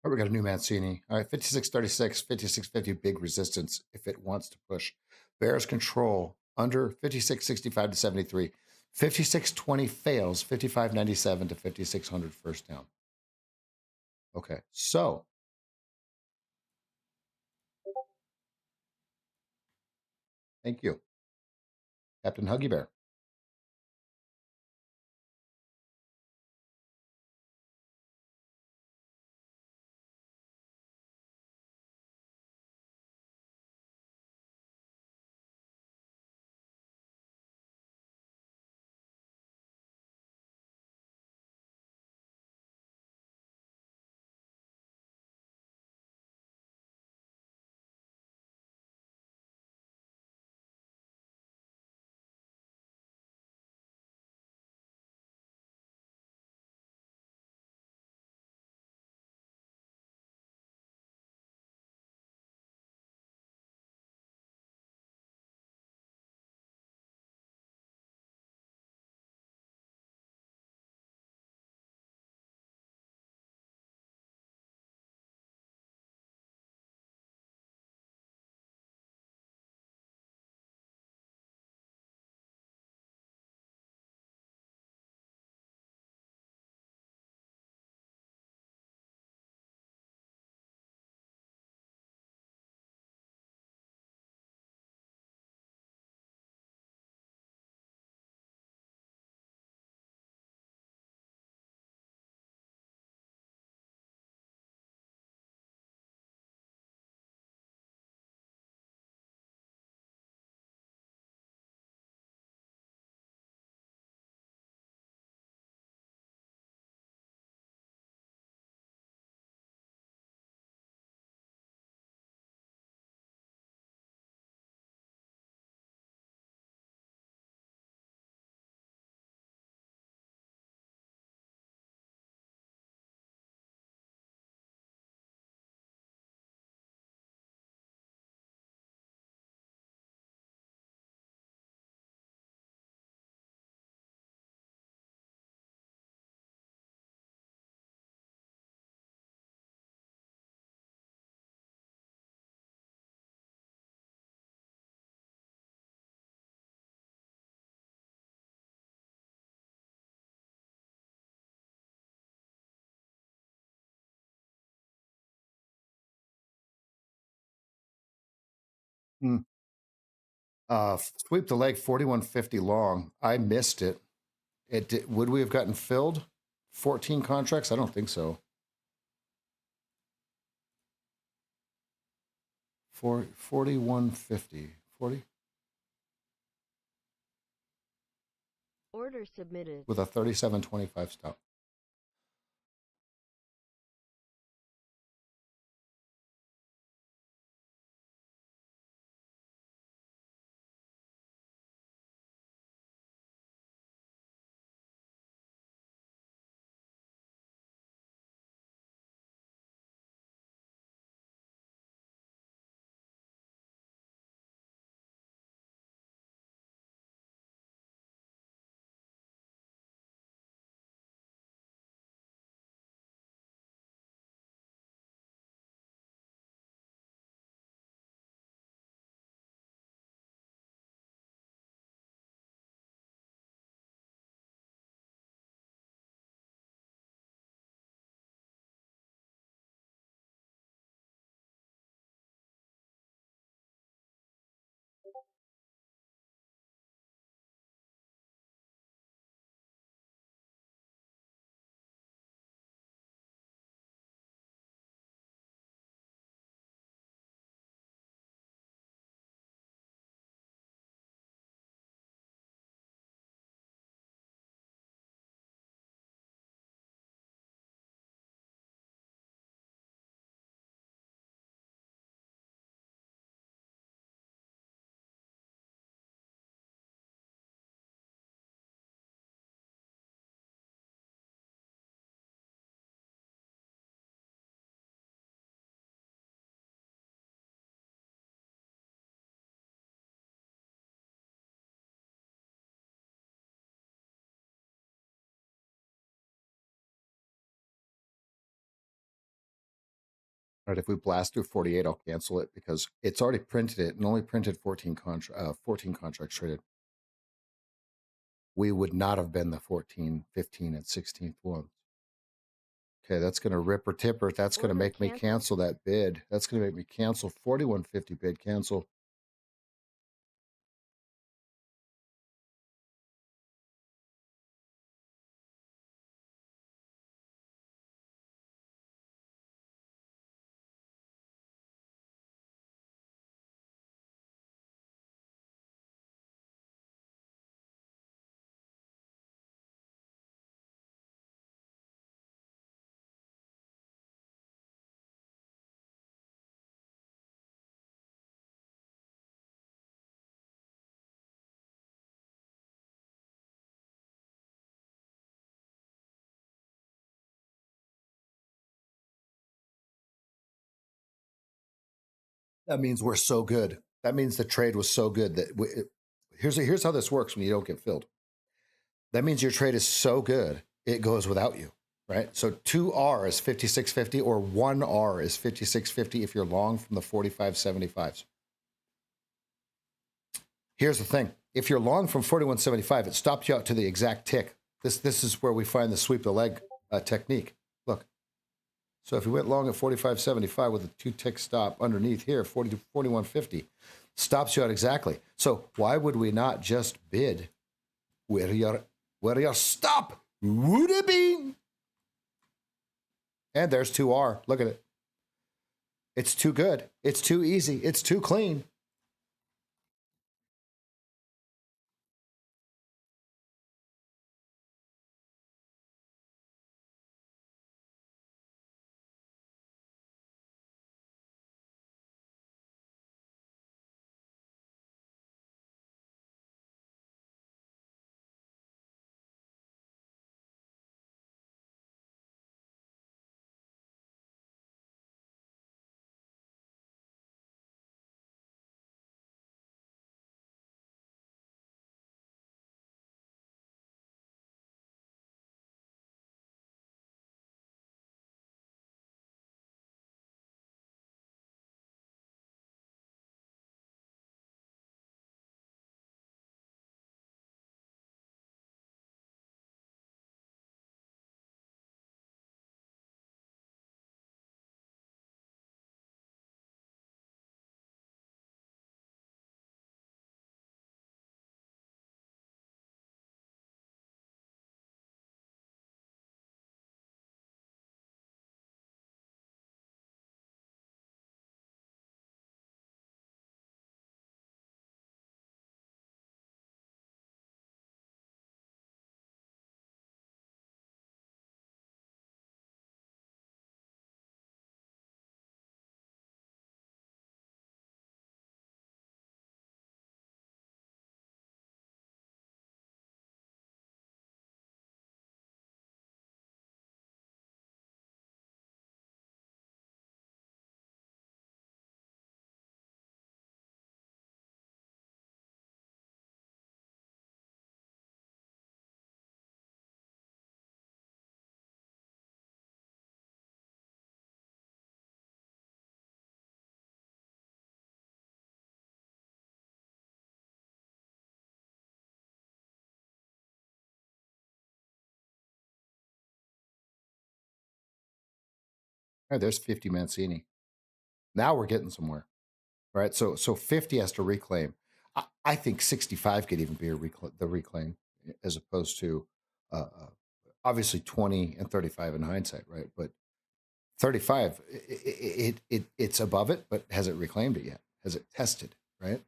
Speaker 2: All right, we got a new Mancini. All right, 56.36, 56.50, big resistance if it wants to push. Bears control under 56.65 to 73. 56.20 fails, 55.97 to 5600 first down. Okay, so thank you, Captain Huggy Bear. Hmm. Sweep the leg 4150 long. I missed it. Would we have gotten filled? 14 contracts? I don't think so. 4150. 40
Speaker 3: Order submitted.
Speaker 2: with a 3725 stop. All right, if we blast through 48, I'll cancel it because it's already printed it and only printed 14 contracts traded. We would not have been the 14, 15, and 16th ones. Okay, that's going to rip or tipper. That's going to
Speaker 3: Order
Speaker 2: make me
Speaker 3: canceled.
Speaker 2: cancel that bid. That's going to make me cancel 4150 bid cancel. That means we're so good. That means the trade was so good that here's how this works when you don't get filled. That means your trade is so good it goes without you, right? So 2R is 5650 or 1R is 5650 if you're long from the 4575s. Here's the thing. If you're long from 4175, it stops you out to the exact tick. This is where we find the sweep the leg technique. Look. So if you went long at 45.75 with a 2-tick stop underneath here, 41.50, stops you out exactly. So why would we not just bid where your stop would have been? And there's 2R. Look at it. It's too good. It's too easy. It's too clean. All right, there's 50 Mancini. Now we're getting somewhere, right? So 50 has to reclaim. I think 65 could even be the reclaim as opposed to obviously 20 and 35 in hindsight, right? But 35, it's above it, but hasn't reclaimed it yet. Has it tested, right?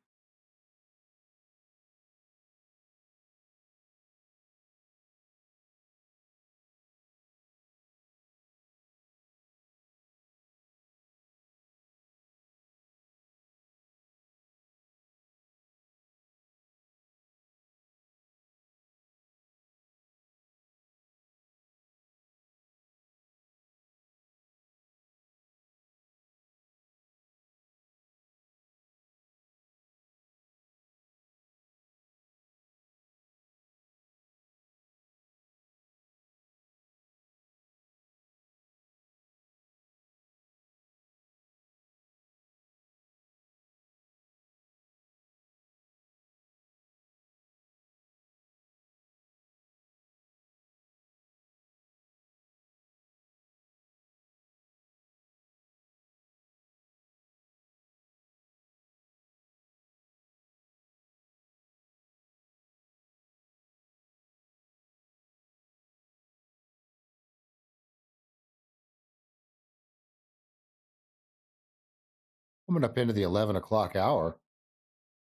Speaker 2: Coming up into the 11 o'clock hour.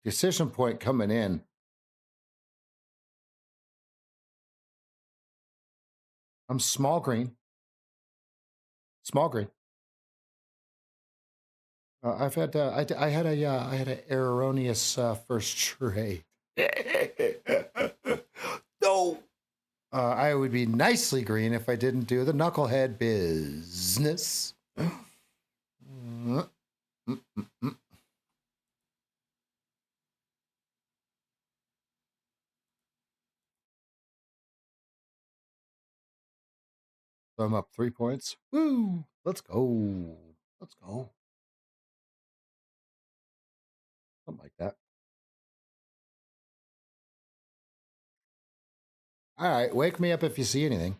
Speaker 2: Decision point coming in. I'm small green. Small green. I've had I had an erroneous first trade. No, I would be nicely green if I didn't do the knucklehead business. So I'm up 3 points. Woo! Let's go. Let's go. Something like that. All right, wake me up if you see anything.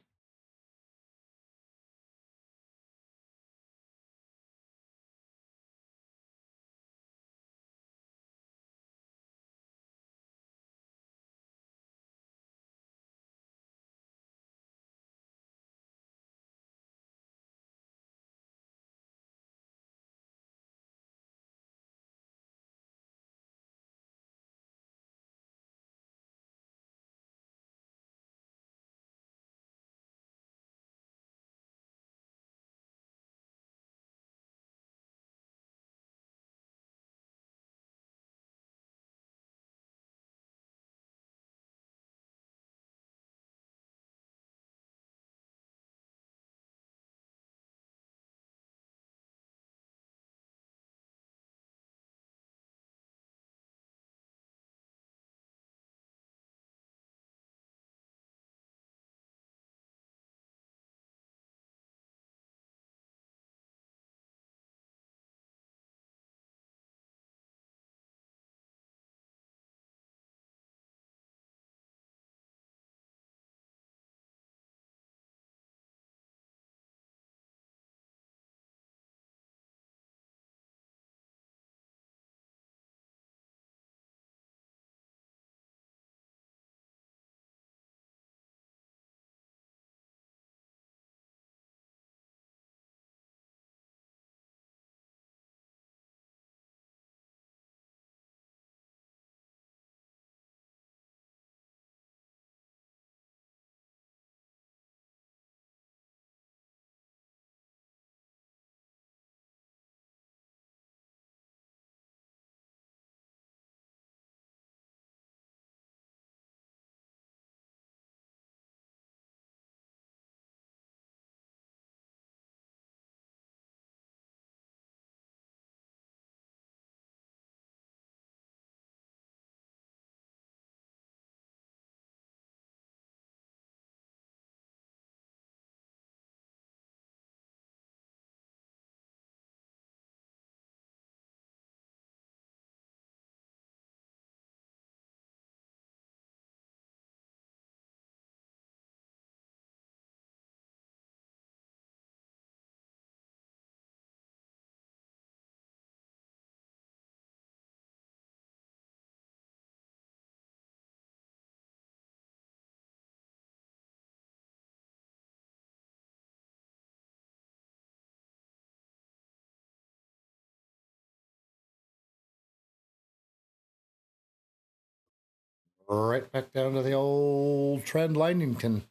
Speaker 2: right back down to the old trend Linington.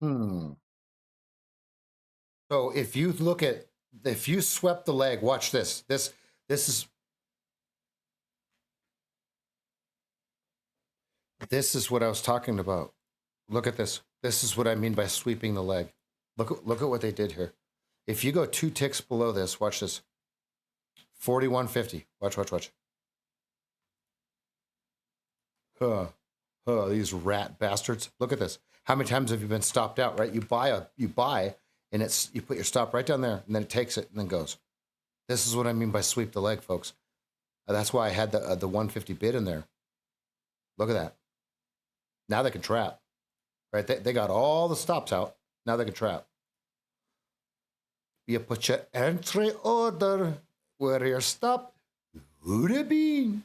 Speaker 2: Hmm. So if you look at, if you swept the leg, watch this. This is what I was talking about. Look at this. This is what I mean by sweeping the leg. Look at what they did here. If you go 2 ticks below this, watch this. 41.50. Watch. These rat bastards. Look at this. How many times have you been stopped out, right? You buy and you put your stop right down there and then it takes it and then goes. This is what I mean by sweep the leg, folks. That's why I had the 150 bid in there. Look at that. Now they can trap, right? They got all the stops out. Now they can trap. You put your entry order where your stop would have been.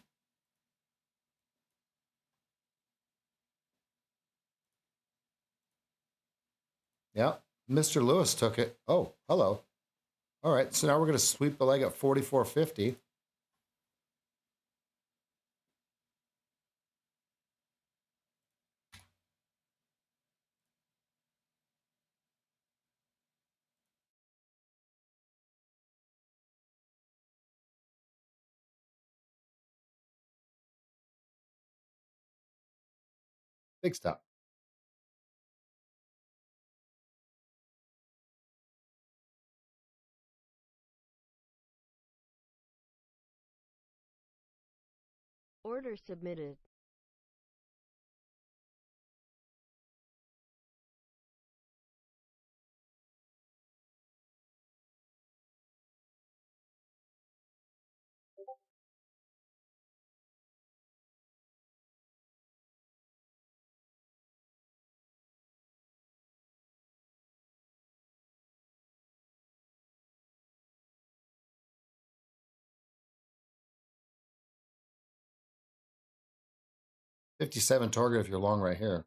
Speaker 2: Yeah, Mr. Lewis took it. Oh, hello. All right, so now we're going to sweep the leg at 44.50. Big stop.
Speaker 3: Order submitted.
Speaker 2: $57 target if you're long right here.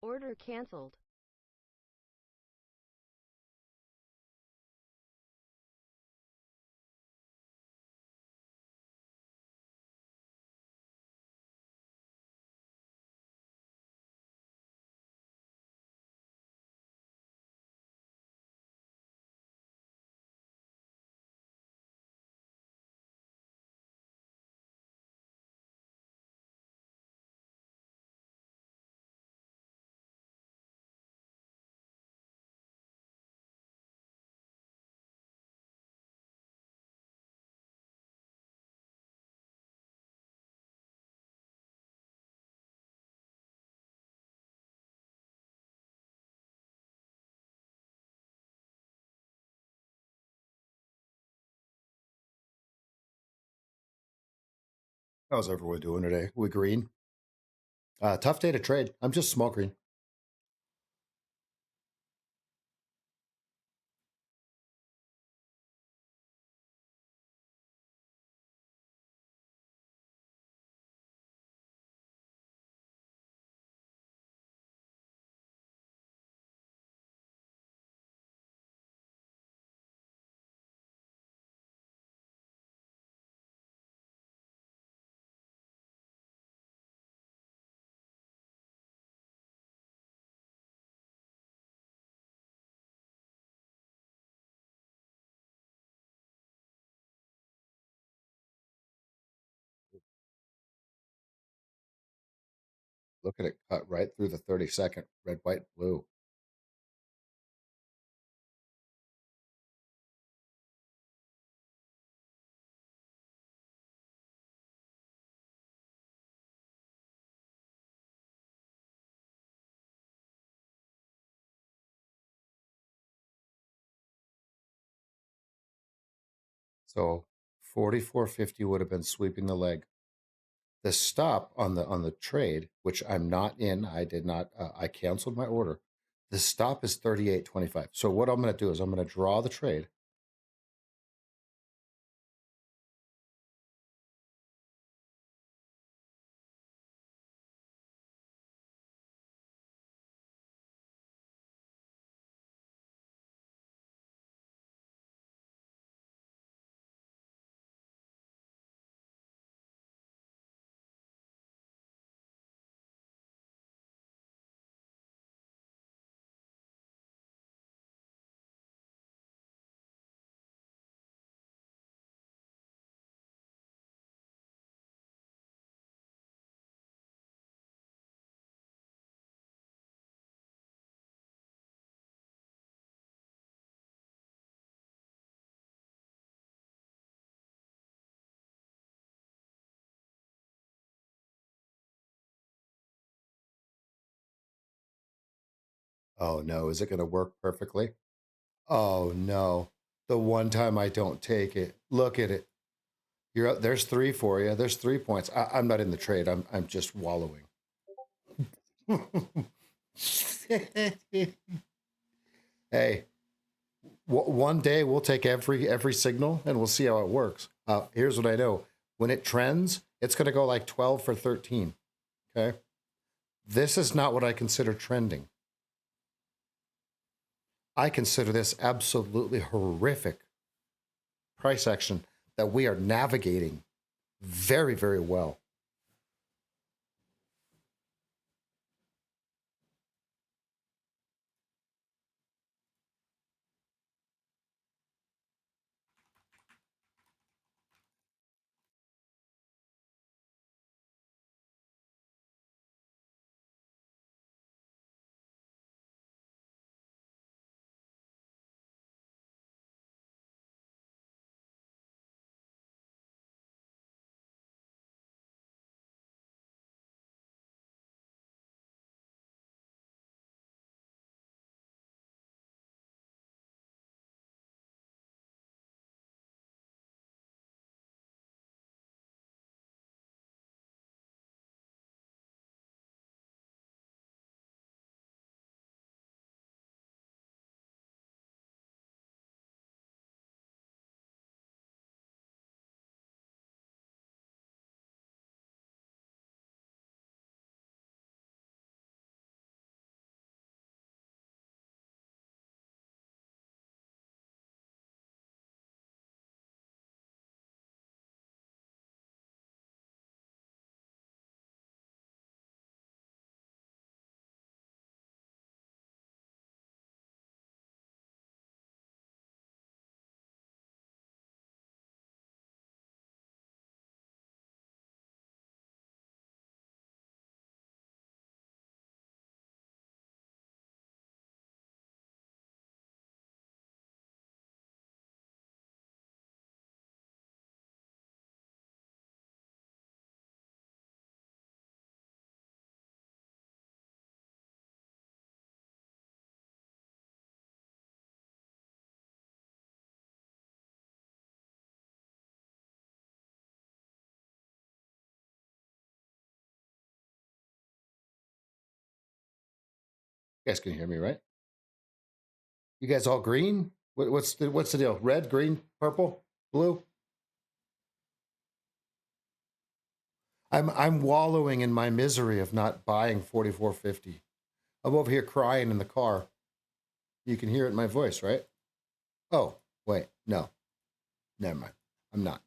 Speaker 3: Order canceled.
Speaker 2: How's everyone doing today? We green? Tough day to trade. I'm just small green. Look at it cut right through the 30-second red, white, blue. So 44.50 would have been sweeping the leg. The stop on the trade, which I'm not in, I did not. I canceled my order. The stop is 38.25. So what I'm going to do is I'm going to draw the trade. Oh no, is it going to work perfectly? Oh no. The one time I don't take it. Look at it. You're up. There's three for you. There's 3 points. I'm not in the trade. I'm just wallowing. Hey, one day we'll take every signal and we'll see how it works. Here's what I know: when it trends, it's going to go like 12 for 13. Okay, this is not what I consider trending. I consider this absolutely horrific price action that we are navigating very, very well. You guys can hear me, right? You guys all green? What's the deal? Red, green, purple, blue? I'm wallowing in my misery of not buying 4450. I'm over here crying in the car. You can hear it in my voice, right? Oh, wait, no. Never mind. I'm not.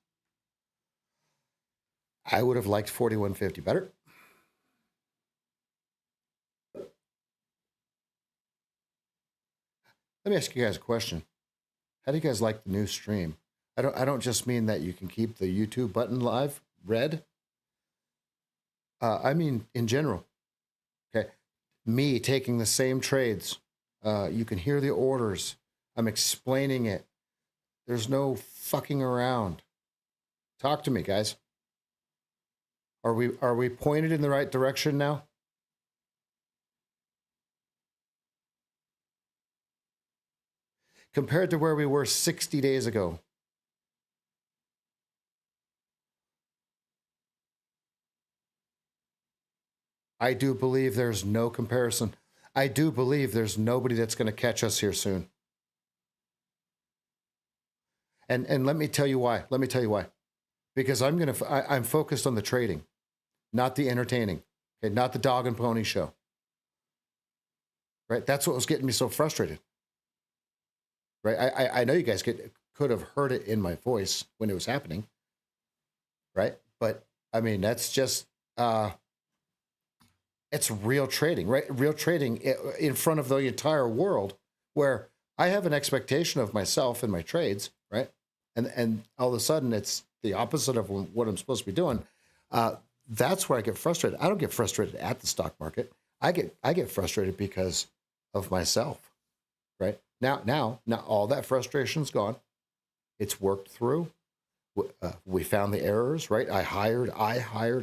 Speaker 2: I would have liked 4150 better. Let me ask you guys a question. How do you guys like the new stream? I don't just mean that you can keep the YouTube button live red. I mean in general. Okay. Me taking the same trades. You can hear the orders. I'm explaining it. There's no fucking around. Talk to me, guys. Are we pointed in the right direction now? Compared to where we were 60 days ago. I do believe there's no comparison. I do believe there's nobody that's going to catch us here soon. And let me tell you why. Let me tell you why. Because I'm focused on the trading, not the entertaining. Okay, not the dog and pony show. Right? That's what was getting me so frustrated. Right? I know you guys could have heard it in my voice when it was happening. Right? But I mean, that's just it's real trading, right? Real trading in front of the entire world, where I have an expectation of myself and my trades, right? And all of a sudden it's the opposite of what I'm supposed to be doing. That's where I get frustrated. I don't get frustrated at the stock market. I get frustrated because of myself, right? Now all that frustration's gone. It's worked through. We found the errors, right? I hired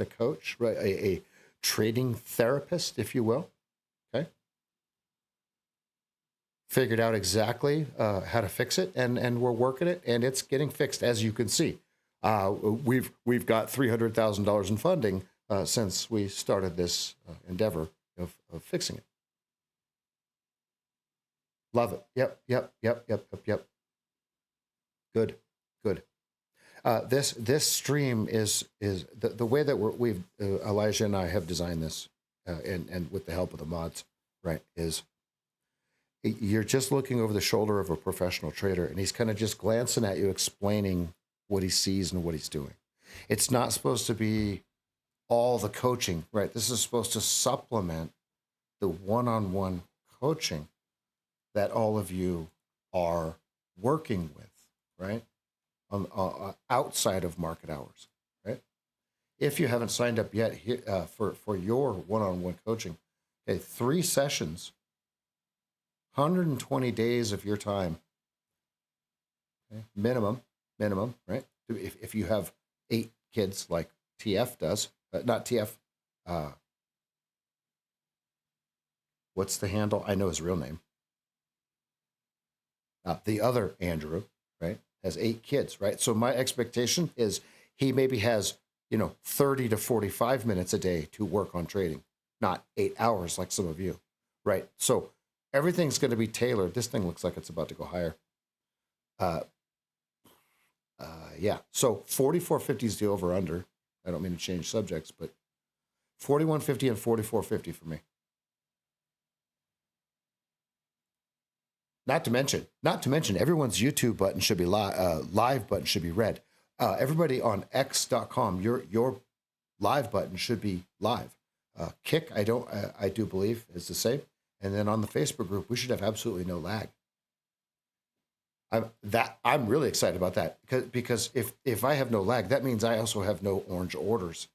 Speaker 2: a coach, right? A trading therapist, if you will. Okay. Figured out exactly how to fix it, and we're working it, and it's getting fixed, as you can see. We've got $300,000 in funding since we started this endeavor of fixing it. Love it. Yep. Good. This stream is the way that we've Elijah and I have designed this, and with the help of the mods, right? Is you're just looking over the shoulder of a professional trader, and he's kind of just glancing at you, explaining what he sees and what he's doing. It's not supposed to be all the coaching, right? This is supposed to supplement the one-on-one coaching that all of you are working with, right? Outside of market hours, right? If you haven't signed up yet for your one-on-one coaching, okay, 3 sessions, 120 days of your time, okay? Minimum, right? If you have 8 kids like TF does, not TF, what's the handle? I know his real name. The other Andrew, right, has 8 kids, right? So my expectation is he maybe has, 30 to 45 minutes a day to work on trading, not 8 hours like some of you, right? So everything's going to be tailored. This thing looks like it's about to go higher. Yeah. So 4450 is the over under. I don't mean to change subjects, but 4150 and 4450 for me. Not to mention, everyone's YouTube button should be live button should be red. Everybody on X.com, your live button should be live. Kick, I do believe is the same. And then on the Facebook group, we should have absolutely no lag. I'm really excited about that because if I have no lag, that means I also have no orange orders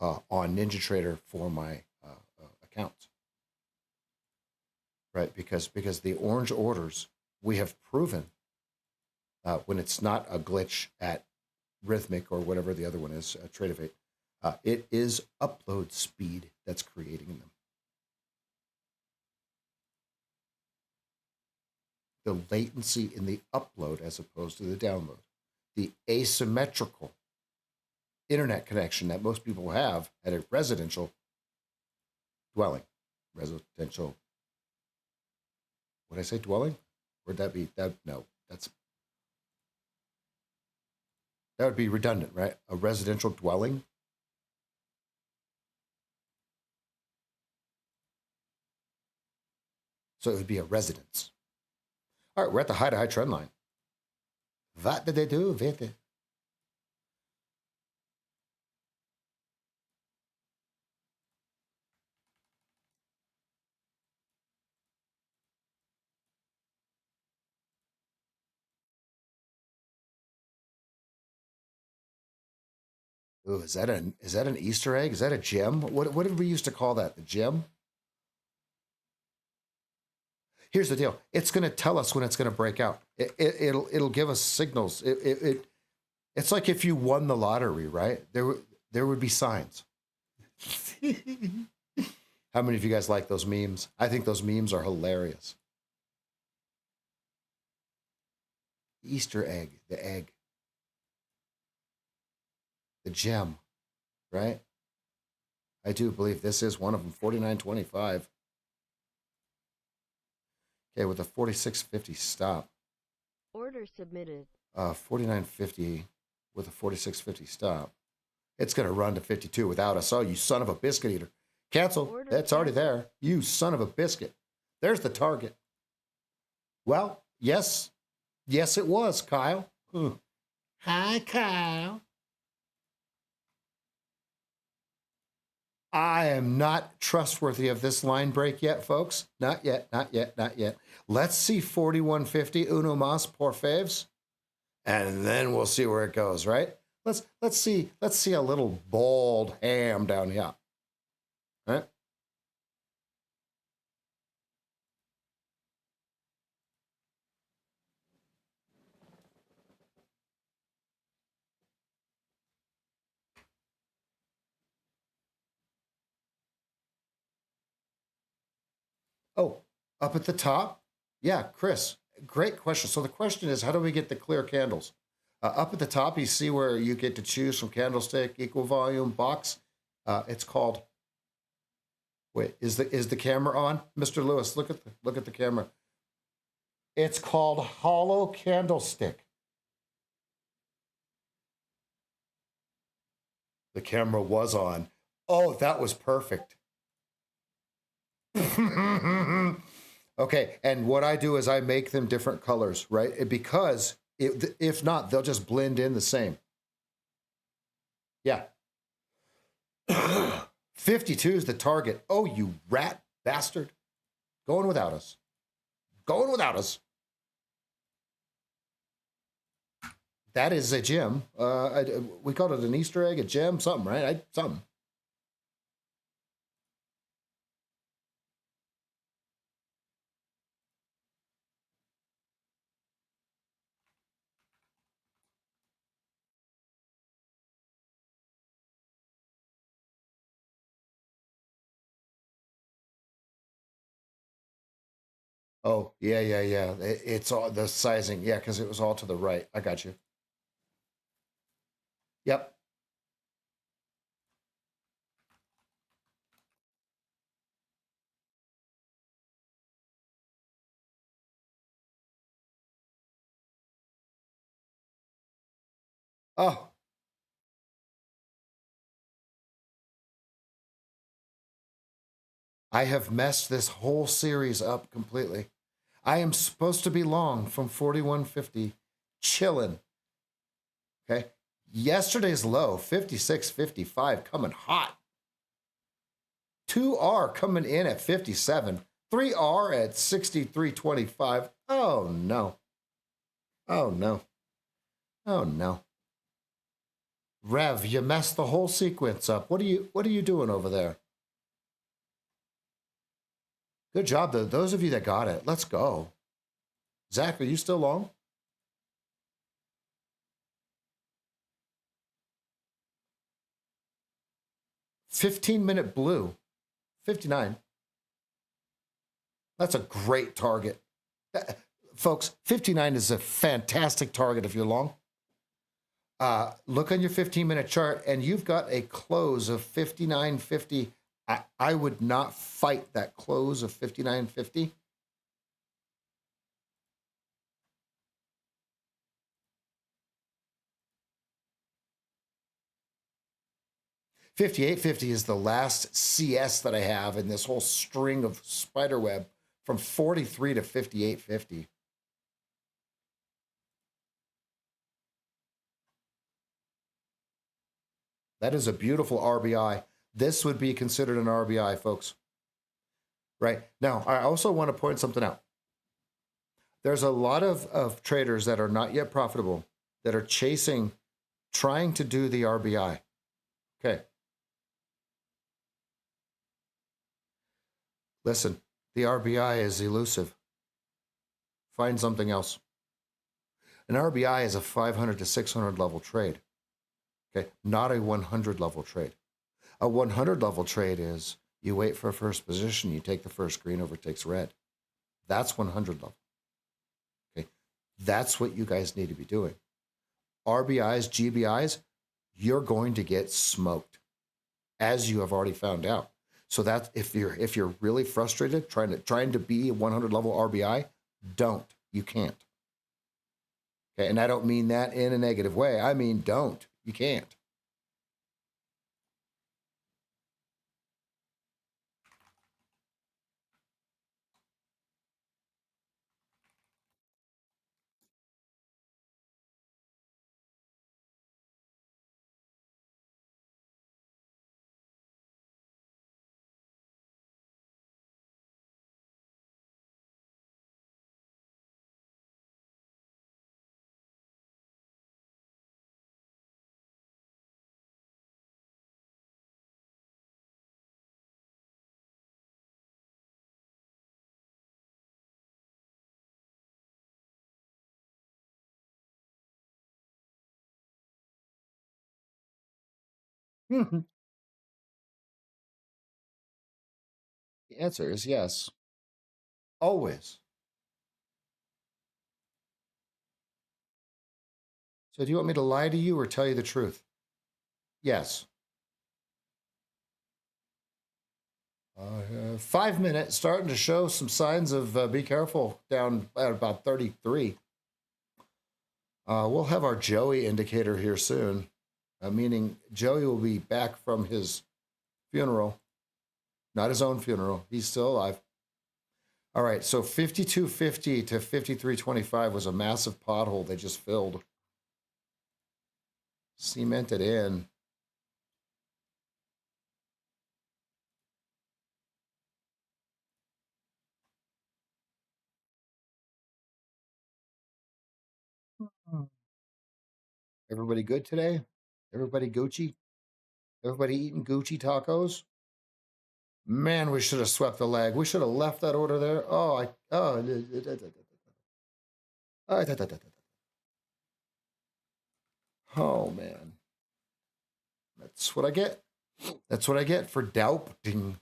Speaker 2: on NinjaTrader for my accounts. Right, because the orange orders, we have proven when it's not a glitch at Rhythmic or whatever the other one is, Tradeovate, it is upload speed that's creating them. The latency in the upload as opposed to the download, the asymmetrical internet connection that most people have at a residential dwelling, residential Would I say dwelling? Would that be that? No, that would be redundant, right? A residential dwelling. So it would be a residence. All right, we're at the high to high trend line. What did they do with it? Ooh, is that an Easter egg? Is that a gem? What did we used to call that? The gem? Here's the deal. It's going to tell us when it's going to break out. It'll give us signals. It's like if you won the lottery, right? There would be signs. How many of you guys like those memes? I think those memes are hilarious. Easter egg, the egg, the gem, right? I do believe this is one of them, 49.25. Okay, with a 46.50 stop.
Speaker 3: Order submitted.
Speaker 2: 49.50 with a 46.50 stop. It's going to run to 52 without us. Oh, you son of a biscuit eater. Cancel.
Speaker 3: Order
Speaker 2: That's already
Speaker 3: canceled.
Speaker 2: there. You son of a biscuit. There's the target. Well, yes. Yes, it was, Kyle. Hi, Kyle. I am not trustworthy of this line break yet, folks. Not yet, not yet, not yet. Let's see 41.50 uno mas por faves, and then we'll see where it goes, right? Let's see a little bald ham down here. All right? Oh, up at the top? Yeah, Chris, great question. So the question is, how do we get the clear candles? Up at the top, you see where you get to choose from candlestick, equal volume, box. It's called. Wait, is the camera on, Mr. Lewis? Look at the camera. It's called hollow candlestick. The camera was on. Oh, that was perfect. Okay, and what I do is I make them different colors, right? Because if not, they'll just blend in the same. Yeah. 52 is the target. Oh, you rat bastard. Going without us. Going without us. That is a gem. We called it an Easter egg, a gem, something, right? Something. Oh, yeah, yeah, yeah. It's all the sizing. Yeah, because it was all to the right. I got you. Yep. Oh, I have messed this whole series up completely. I am supposed to be long from 41.50, chilling. Okay. Yesterday's low, 56.55, coming hot. 2R coming in at 57. 3R at 63.25. Oh, no. Oh, no. Oh, no. Rev, you messed the whole sequence up. What are you doing over there? Good job, though. Those of you that got it, let's go. Zach, are you still long? $15-minute blue, 59. That's a great target. Folks, 59 is a fantastic target if you're long. Look on your 15-minute chart, and you've got a close of 59.50. I would not fight that close of 59.50. 5850 is the last CS that I have in this whole string of spider web from 43 to 5850. That is a beautiful RBI. This would be considered an RBI, folks. Right. Now, I also want to point something out. There's a lot of traders that are not yet profitable that are chasing, trying to do the RBI. Okay. Listen, the RBI is elusive. Find something else. An RBI is a 500 to 600 level trade. Okay. Not a 100 level trade. A 100 level trade is you wait for a first position, you take the first green, overtakes red. That's 100 level. Okay. That's what you guys need to be doing. RBIs, GBIs, you're going to get smoked, as you have already found out. So that if you're really frustrated trying to be a 100 level RBI, don't. You can't. Okay, and I don't mean that in a negative way. I mean don't. You can't. The answer is yes. Always. So do you want me to lie to you or tell you the truth? Yes. 5 minutes, starting to show some signs of be careful down at about 33. We'll have our Joey indicator here soon, meaning Joey will be back from his funeral, not his own funeral. He's still alive. All right, so 5250 to 5325 was a massive pothole they just filled. Cemented in. Everybody good today? Everybody Gucci? Everybody eating Gucci tacos? Man, we should have swept the leg. We should have left that order there. Oh man. That's what I get. That's what I get for doubting.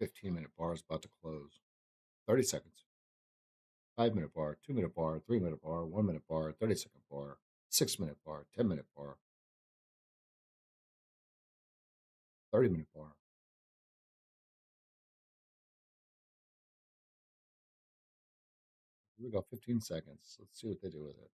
Speaker 2: Fifteen-minute bar is about to close. 30 seconds. 5 minute bar, 2 minute bar, 3 minute bar, 1 minute bar, 30-second bar, 6 minute bar, 10 minute bar, 30 minute bar. Here we go, 15 seconds. Let's see what they do with it.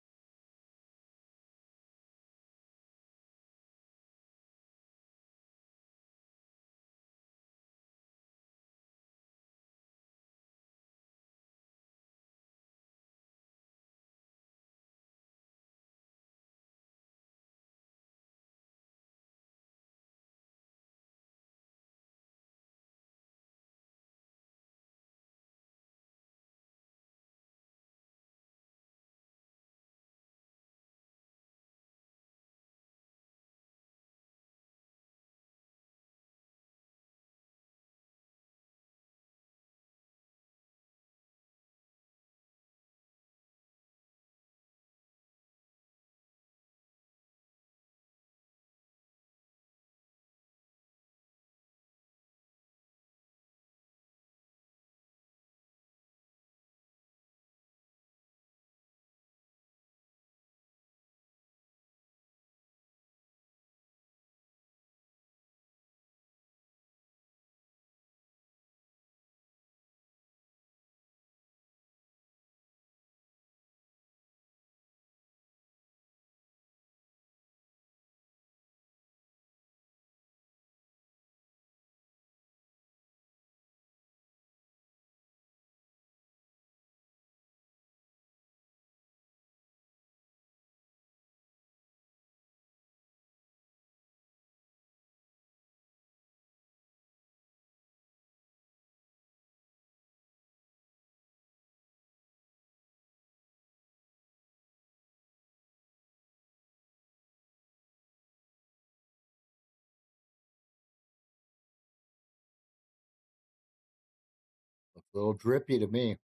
Speaker 2: A little drippy to me.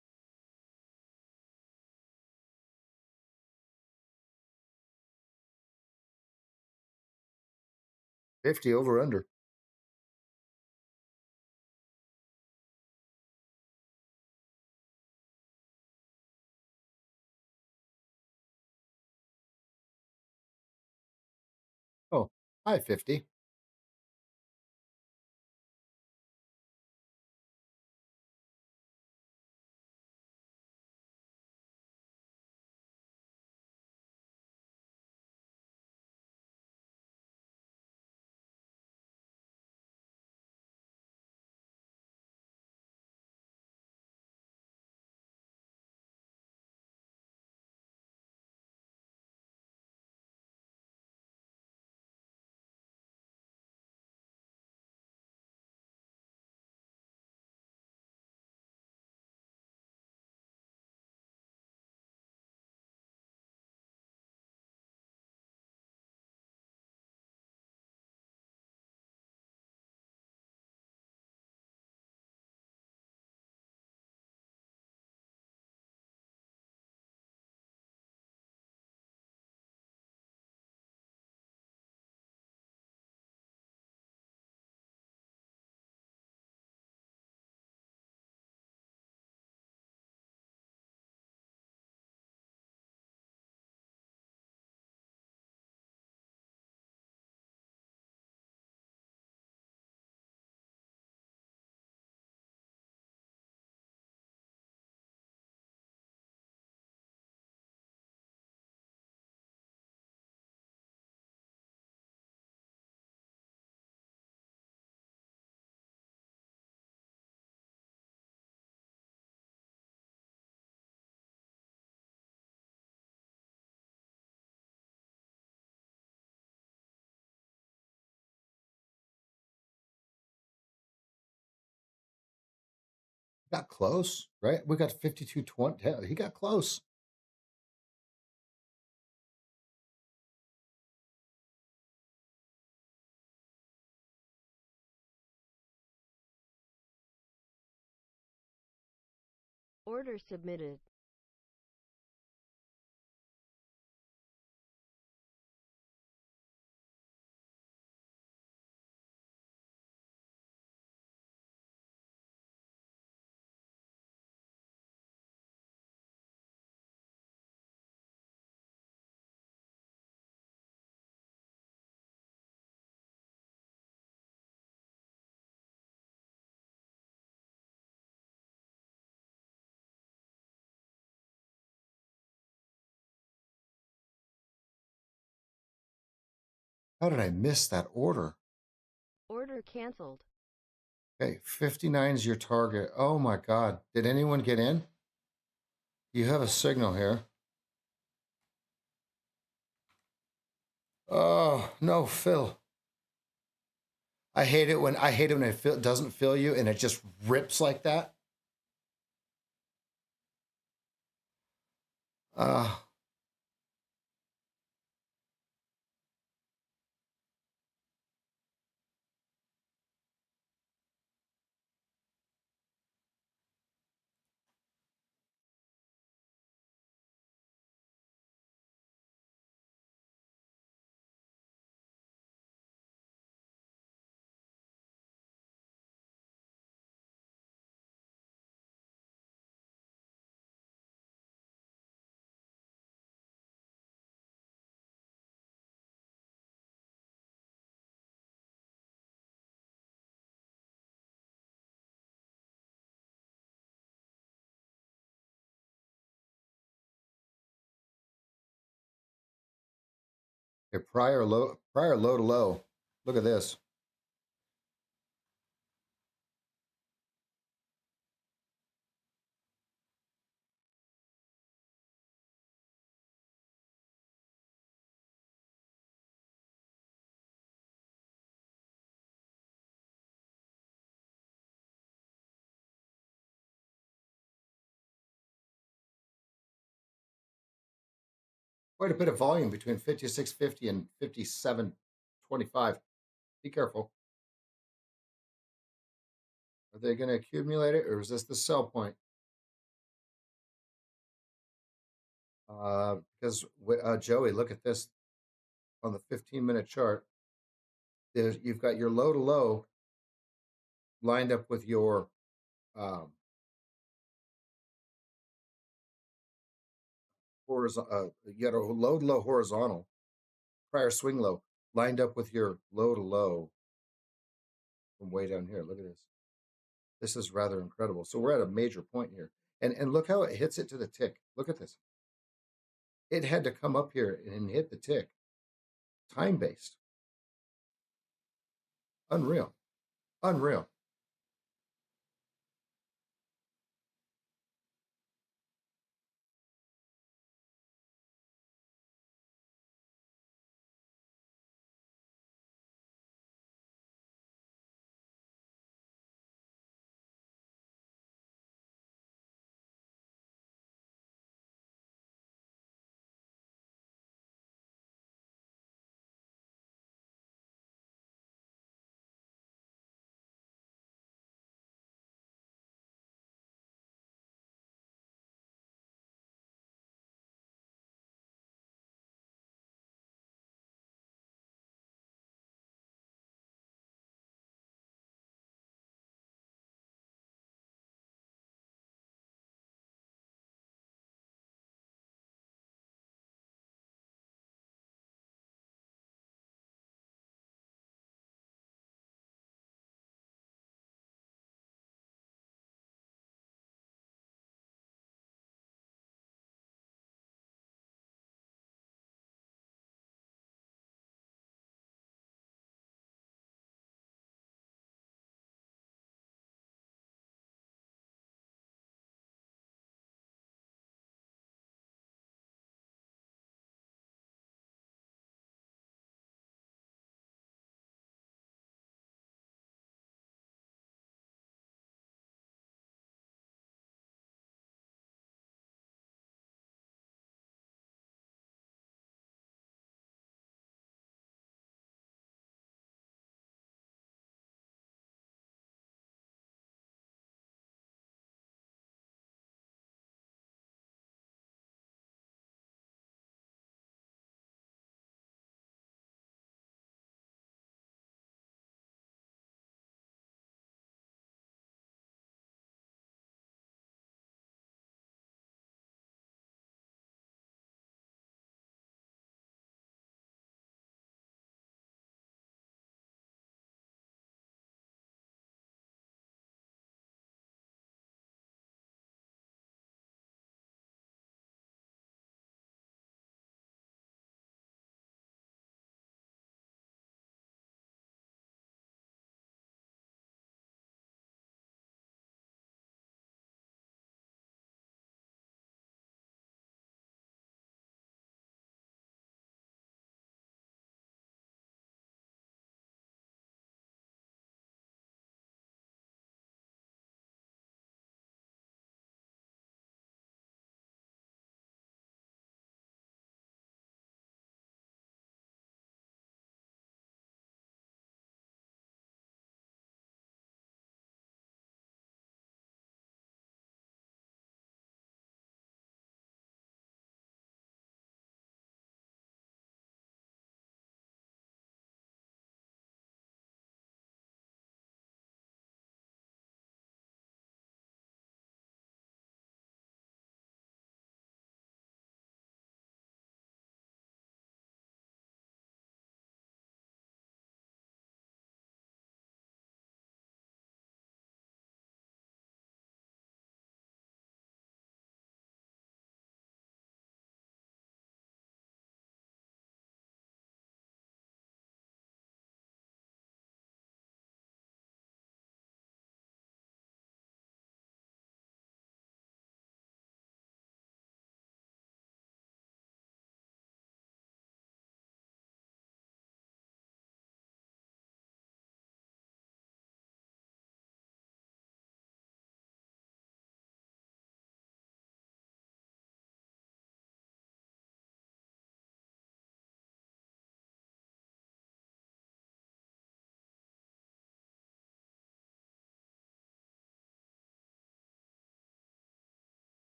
Speaker 2: $50 over under. Oh, hi 50. Got close, right? We got 52.20. He got close.
Speaker 3: Order submitted.
Speaker 2: How did I miss that order?
Speaker 3: Order canceled.
Speaker 2: Okay, 59 is your target. Oh my God. Did anyone get in? You have a signal here. Oh, no, Phil. I hate it when it doesn't fill you and it just rips like that. Uh okay, prior low to low. Look at this. Quite a bit of volume between 56.50 and 57.25. Be careful. Are they going to accumulate it, or is this the sell point? Because Joey, look at this on the 15-minute chart. You've got your low to low lined up with your horizontal. You got a low to low horizontal prior swing low lined up with your low to low from way down here. Look at this. This is rather incredible. So we're at a major point here, and look how it hits it to the tick. Look at this. It had to come up here and hit the tick. Time based. Unreal. Unreal.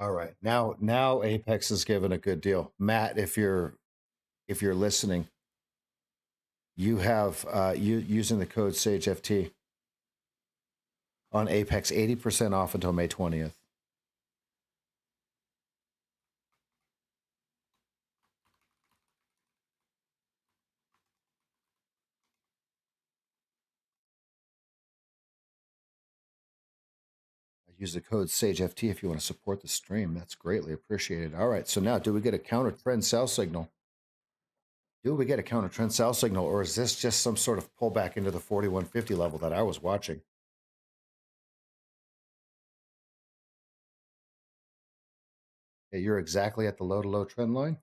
Speaker 2: All right. Now Apex is given a good deal. Matt, if you're listening, you have you using the code SageFT on Apex 80% off until May 20th. Use the code SageFT if you want to support the stream. That's greatly appreciated. All right. So now, do we get a counter trend sell signal? Do we get a counter trend sell signal, or is this just some sort of pullback into the 4150 level that I was watching? Yeah, you're exactly at the low to low trend line.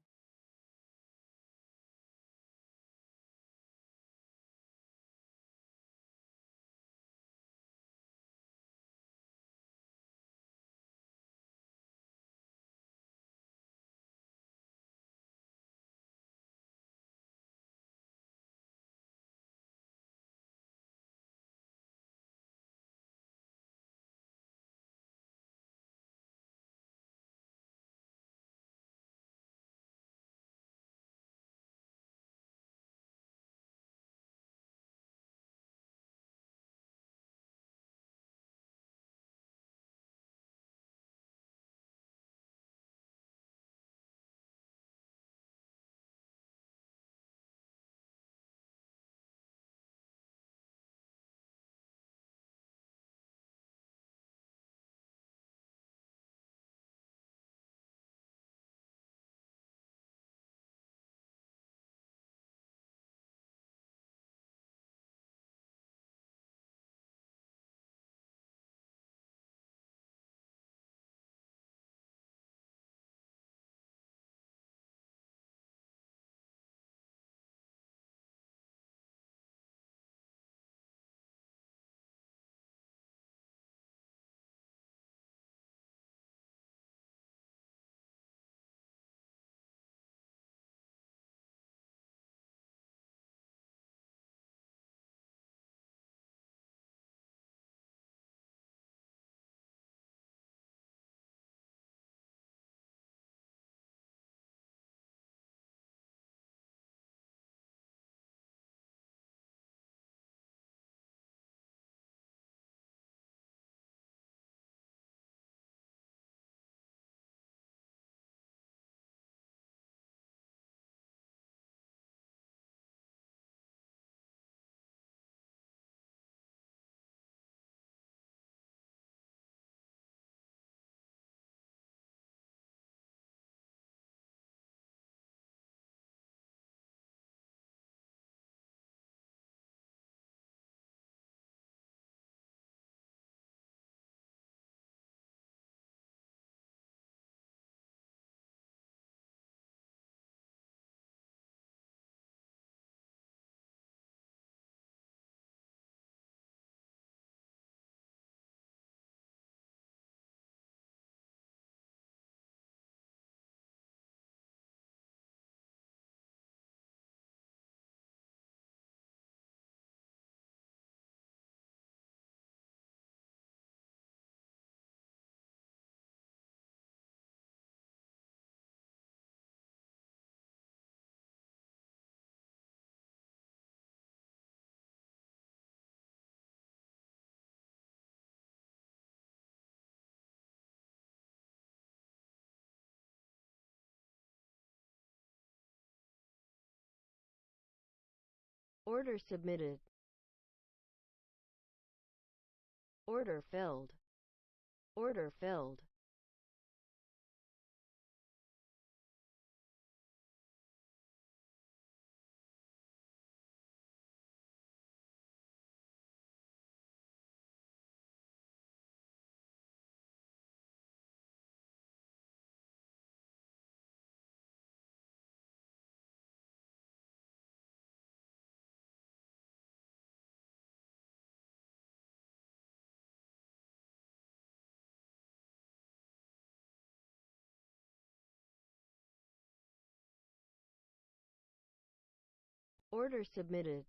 Speaker 3: Order submitted. Order filled. Order filled. Order submitted.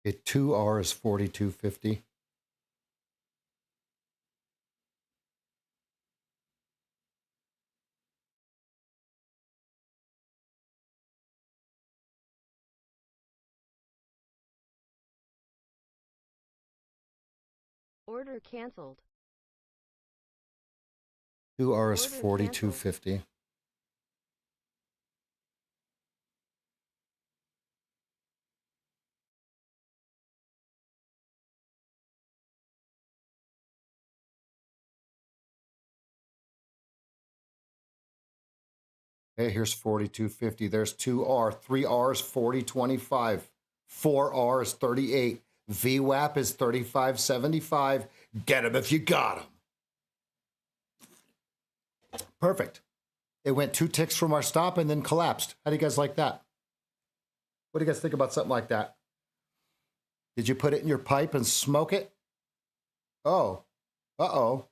Speaker 2: It 2R is 42.50.
Speaker 3: Order canceled.
Speaker 2: 2R is
Speaker 3: Order canceled.
Speaker 2: 42.50. Hey, here's 42.50. There's 2R. 3R is 40.25. 4R is 38. VWAP is 35.75. Get them if you got them. Perfect. It went 2 ticks from our stop and then collapsed. How do you guys like that? What do you guys think about something like that? Did you put it in your pipe and smoke it? Oh. Uh-oh.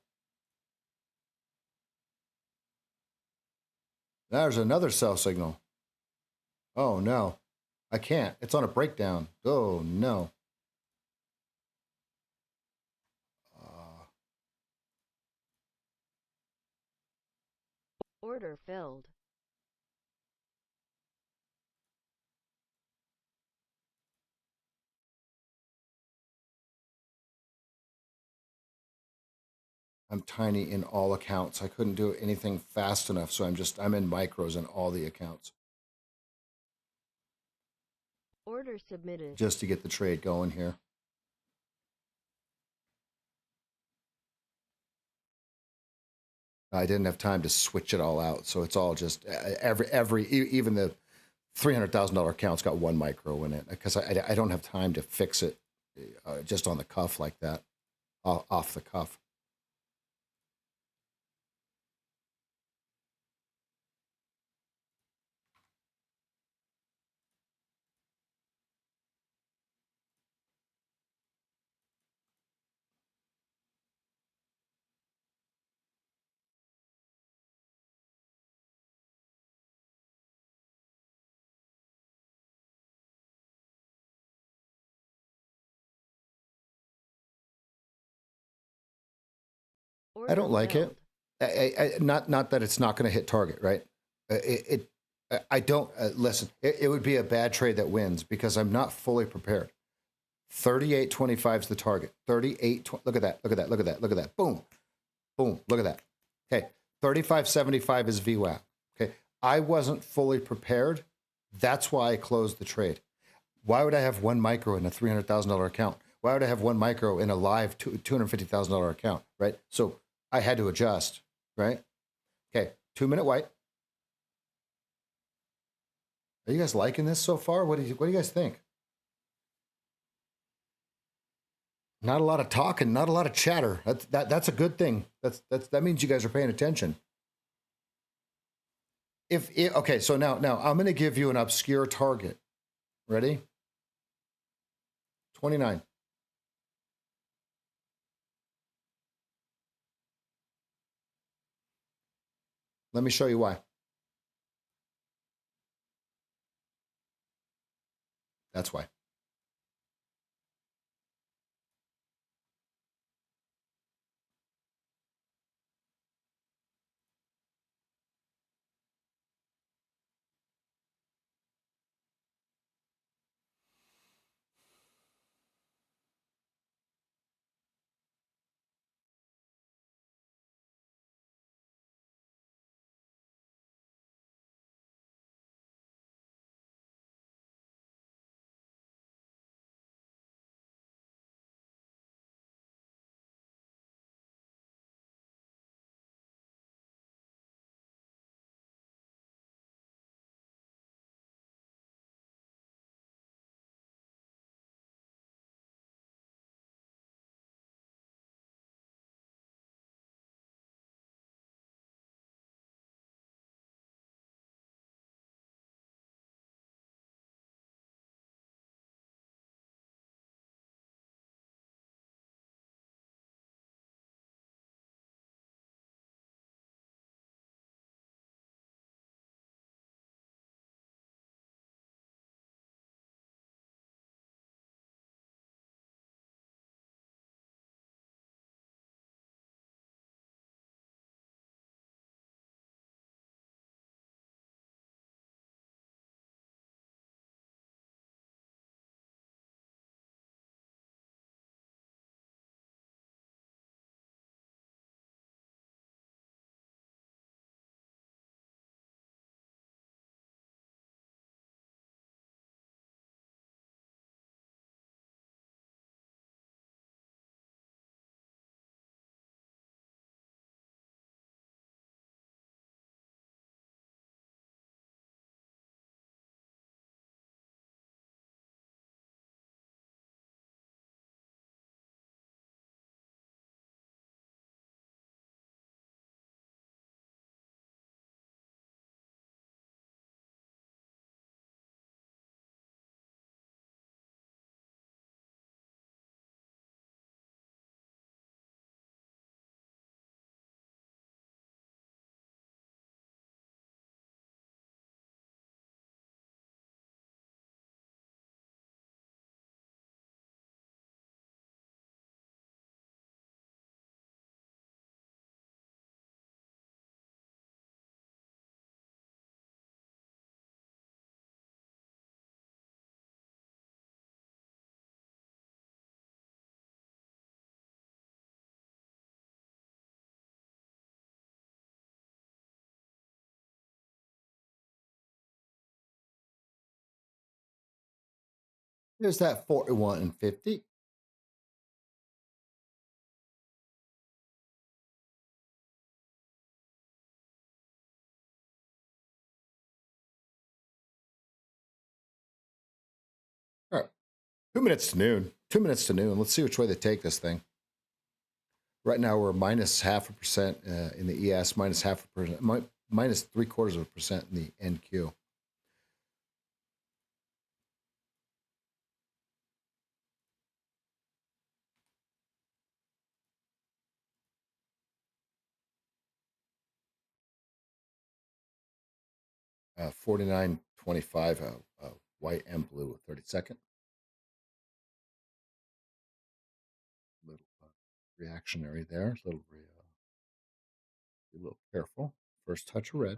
Speaker 2: There's another sell signal. Oh, no. I can't. It's on a breakdown. Oh, no.
Speaker 3: Order filled.
Speaker 2: I'm tiny in all accounts. I couldn't do anything fast enough, so I'm in micros in all the accounts
Speaker 3: Order submitted.
Speaker 2: just to get the trade going here. I didn't have time to switch it all out, so it's all just even the $300,000 account's got 1 micro in it because I don't have time to fix it just on the cuff like that, off the cuff.
Speaker 3: Order
Speaker 2: I don't like
Speaker 3: filled.
Speaker 2: it. Not that it's not going to hit target, right? I don't listen. It would be a bad trade that wins because I'm not fully prepared. 38.25 is the target. 38. Look at that. Look at that. Look at that. Look at that. Boom, boom. Look at that. Okay. 35.75 is VWAP. Okay. I wasn't fully prepared. That's why I closed the trade. Why would I have 1 micro in a $300,000 account? Why would I have 1 micro in a live $250,000 account? Right. So I had to adjust. Right. Okay. 2-minute white. Are you guys liking this so far? What do you guys think? Not a lot of talking, not a lot of chatter. That's a good thing. That means you guys are paying attention. Okay, so now I'm going to give you an obscure target. Ready? 29. Let me show you why. That's why. There's that 41.50. All right. 2 minutes to noon. 2 minutes to noon. Let's see which way they take this thing. Right now we're minus 0.5% in the ES, minus 0.5%, minus 0.75% in the NQ. Uh, 49.25, white and blue, 32nd. Little reactionary there. Be a little careful. First touch of red.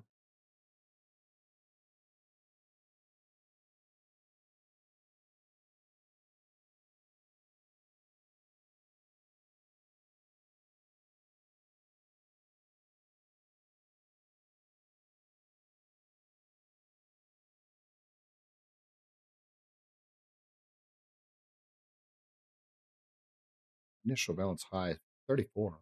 Speaker 2: Initial balance high, 34.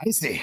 Speaker 2: I see.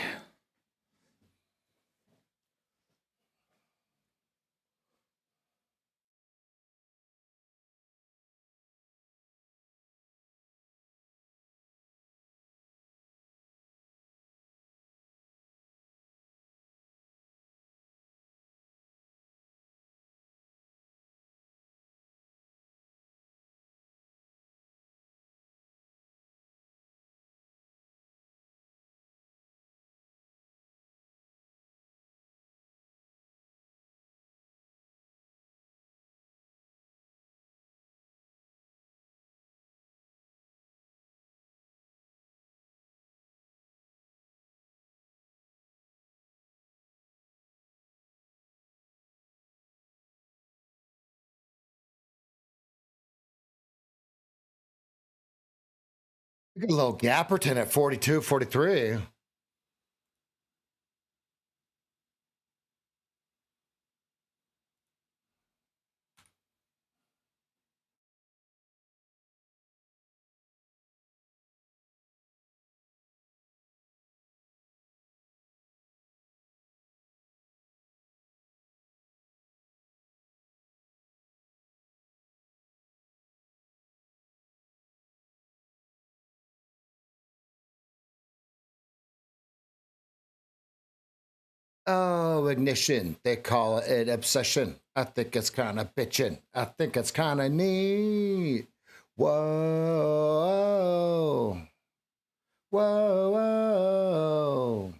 Speaker 2: We got a little Gapperton at 42, 43. Oh, ignition. They call it obsession. I think it's kind of bitchin'. I think it's kind of neat. Whoa. Whoa, whoa.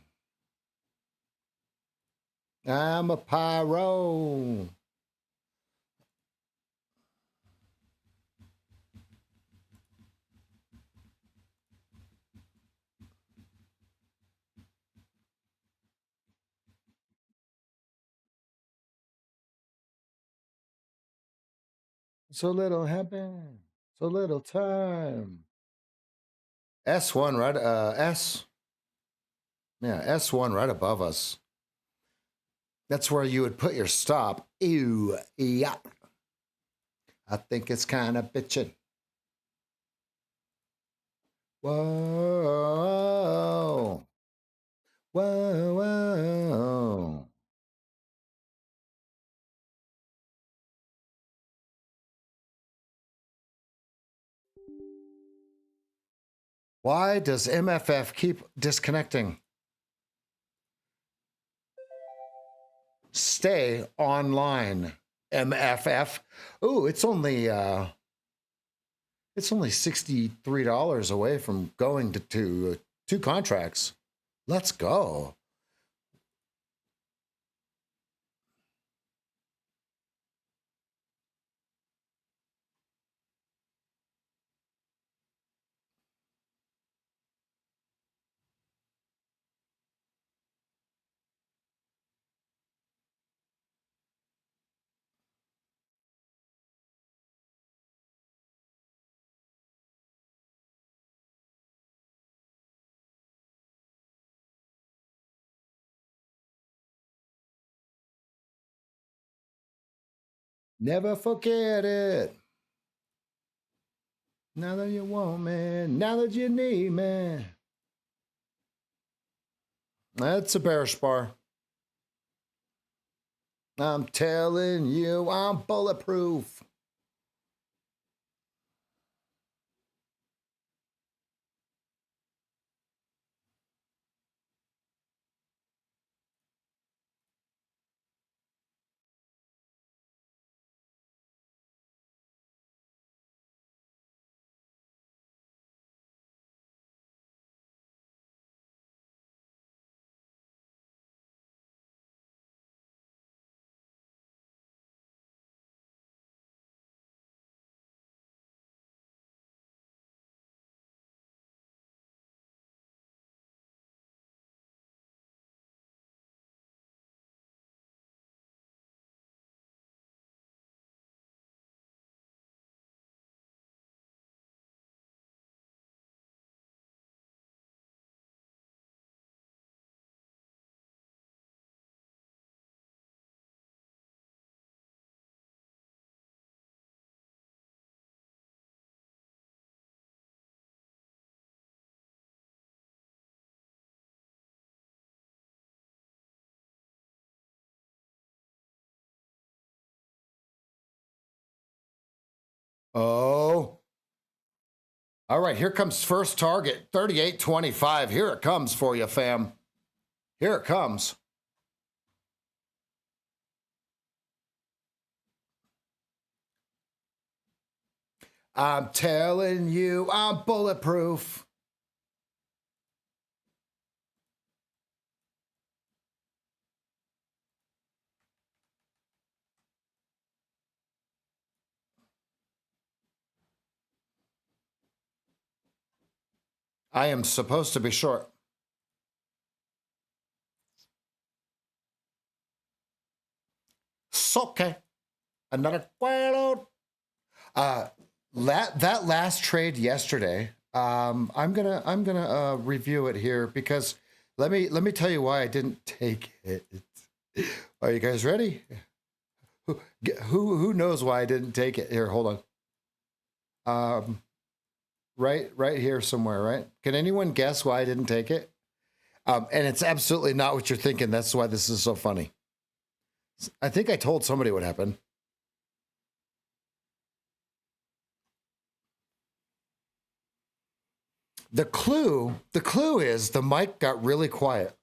Speaker 2: I'm a pyro. So little happen. So little time. S1 right S. Yeah, S1 right above us. That's where you would put your stop. Ew, yeah. I think it's kind of bitchin'. Whoa. Whoa, whoa. Why does MFF keep disconnecting? Stay online. MFF. Ooh, it's only $63 away from going to two contracts. Let's go. Never forget it. Now that you want me, now that you need me. That's a bearish bar. I'm telling you, I'm bulletproof. Oh. All right, here comes first target, 38.25. Here it comes for you, fam. Here it comes. I'm telling you, I'm bulletproof. I am supposed to be short. It's okay. Another quail. That last trade yesterday. I'm gonna review it here because let me tell you why I didn't take it. Are you guys ready? Who knows why I didn't take it? Here, hold on. Right here somewhere. Right? Can anyone guess why I didn't take it? And it's absolutely not what you're thinking. That's why this is so funny. I think I told somebody what happened. The clue is the mic got really quiet.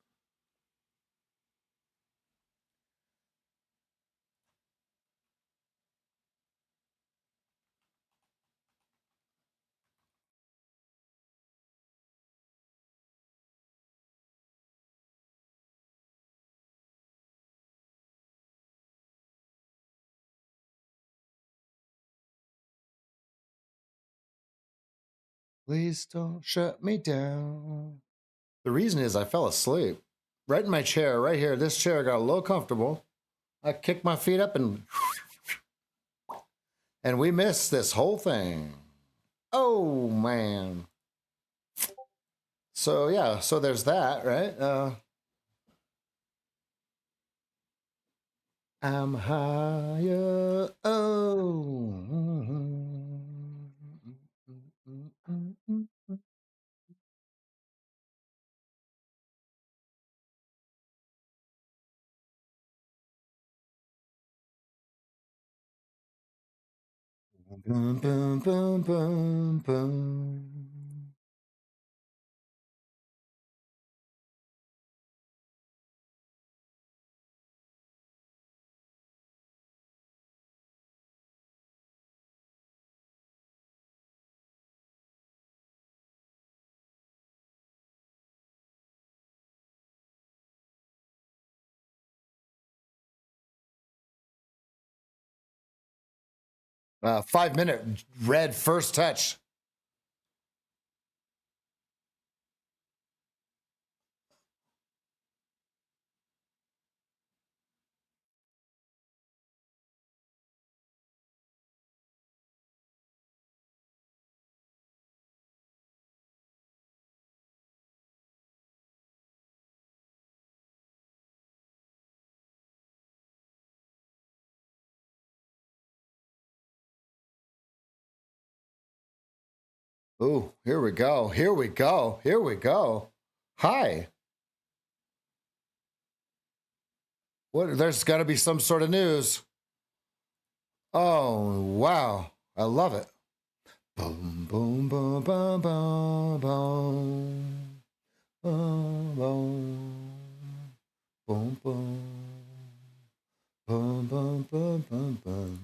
Speaker 2: Please don't shut me down. The reason is I fell asleep right in my chair, right here. This chair got a little comfortable. I kicked my feet up and we missed this whole thing. Oh man. So yeah, so there's that, right? I'm higher. Oh. Boom, boom, boom, boom, boom. Uh, 5 minute red first touch. Ooh, here we go. Here we go. Here we go. Hi. What? There's got to be some sort of news. Oh, wow. I love it. Boom, boom, boom, boom, boom, boom. Boom, boom. Boom, boom. Boom, boom, boom, boom, boom.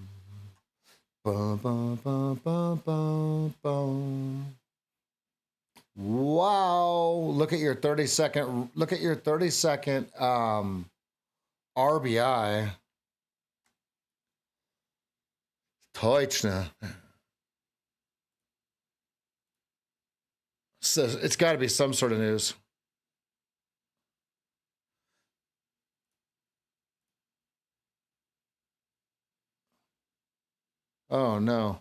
Speaker 2: Boom, boom, boom, boom, boom, boom. Wow. Look at your 30-second. Look at your 30-second RBI. Deutschner. So it's got to be some sort of news. Oh no.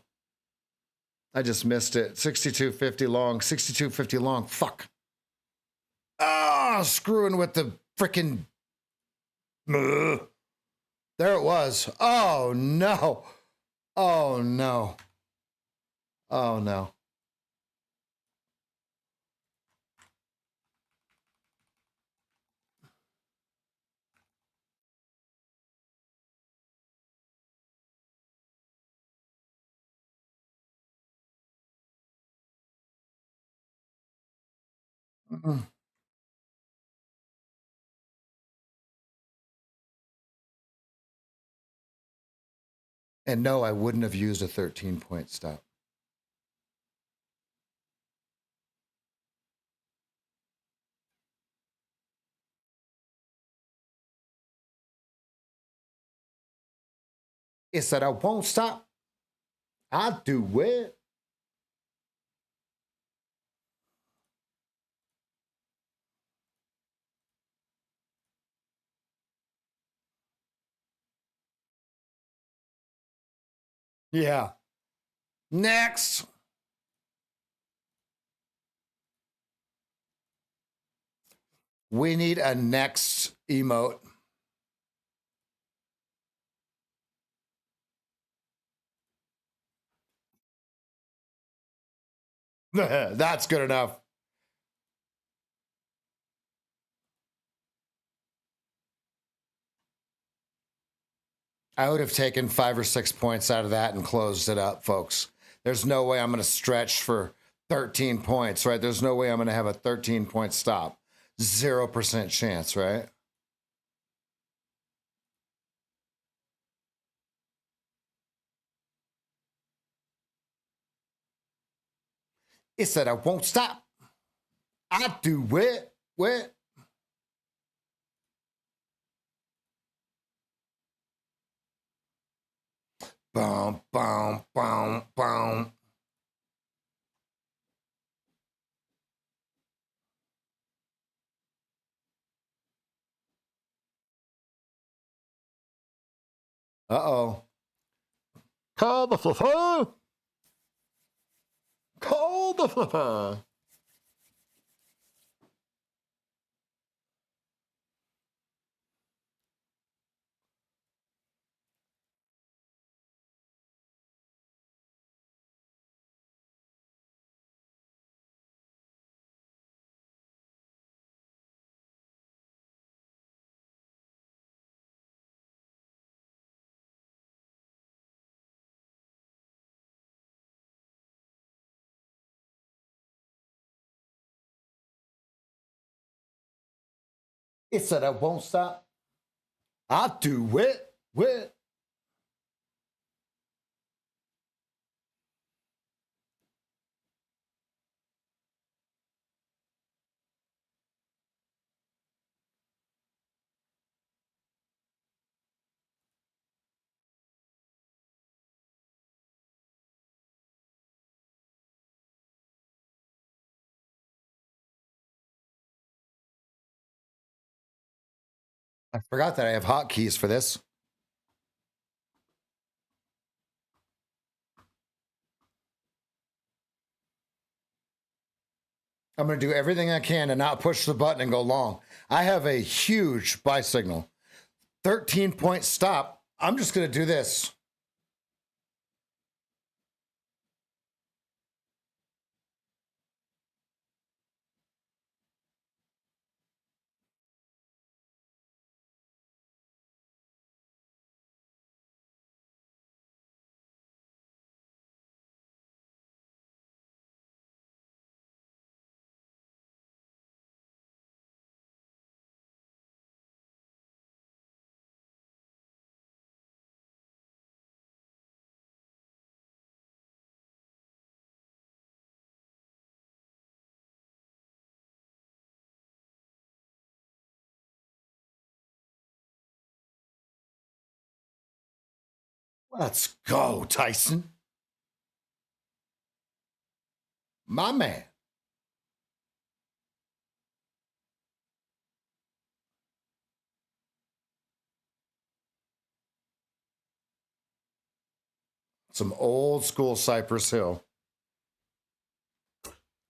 Speaker 2: I just missed it. 62.50 long. 62.50 long. Fuck. Ah, screwing with the freaking. There it was. Oh no. Oh no. Oh no. Mm. And no, I wouldn't have used a 13-point stop. It's that I won't stop. I'll do it. Yeah. Next. We need a next emote. That's good enough. I would have taken 5 or 6 points out of that and closed it up, folks. There's no way I'm going to stretch for 13 points, right? There's no way I'm going to have a 13-point stop. 0% chance, right? It said I won't stop. I do it. What? Boom, boom, boom, boom. Uh-oh. Call the fluffer. Call the fluffer. It said I won't stop. I do it. What? I forgot that I have hotkeys for this. I'm going to do everything I can to not push the button and go long. I have a huge buy signal. 13-point stop. I'm just going to do this. Let's go, Tyson. My man. Some old school Cypress Hill.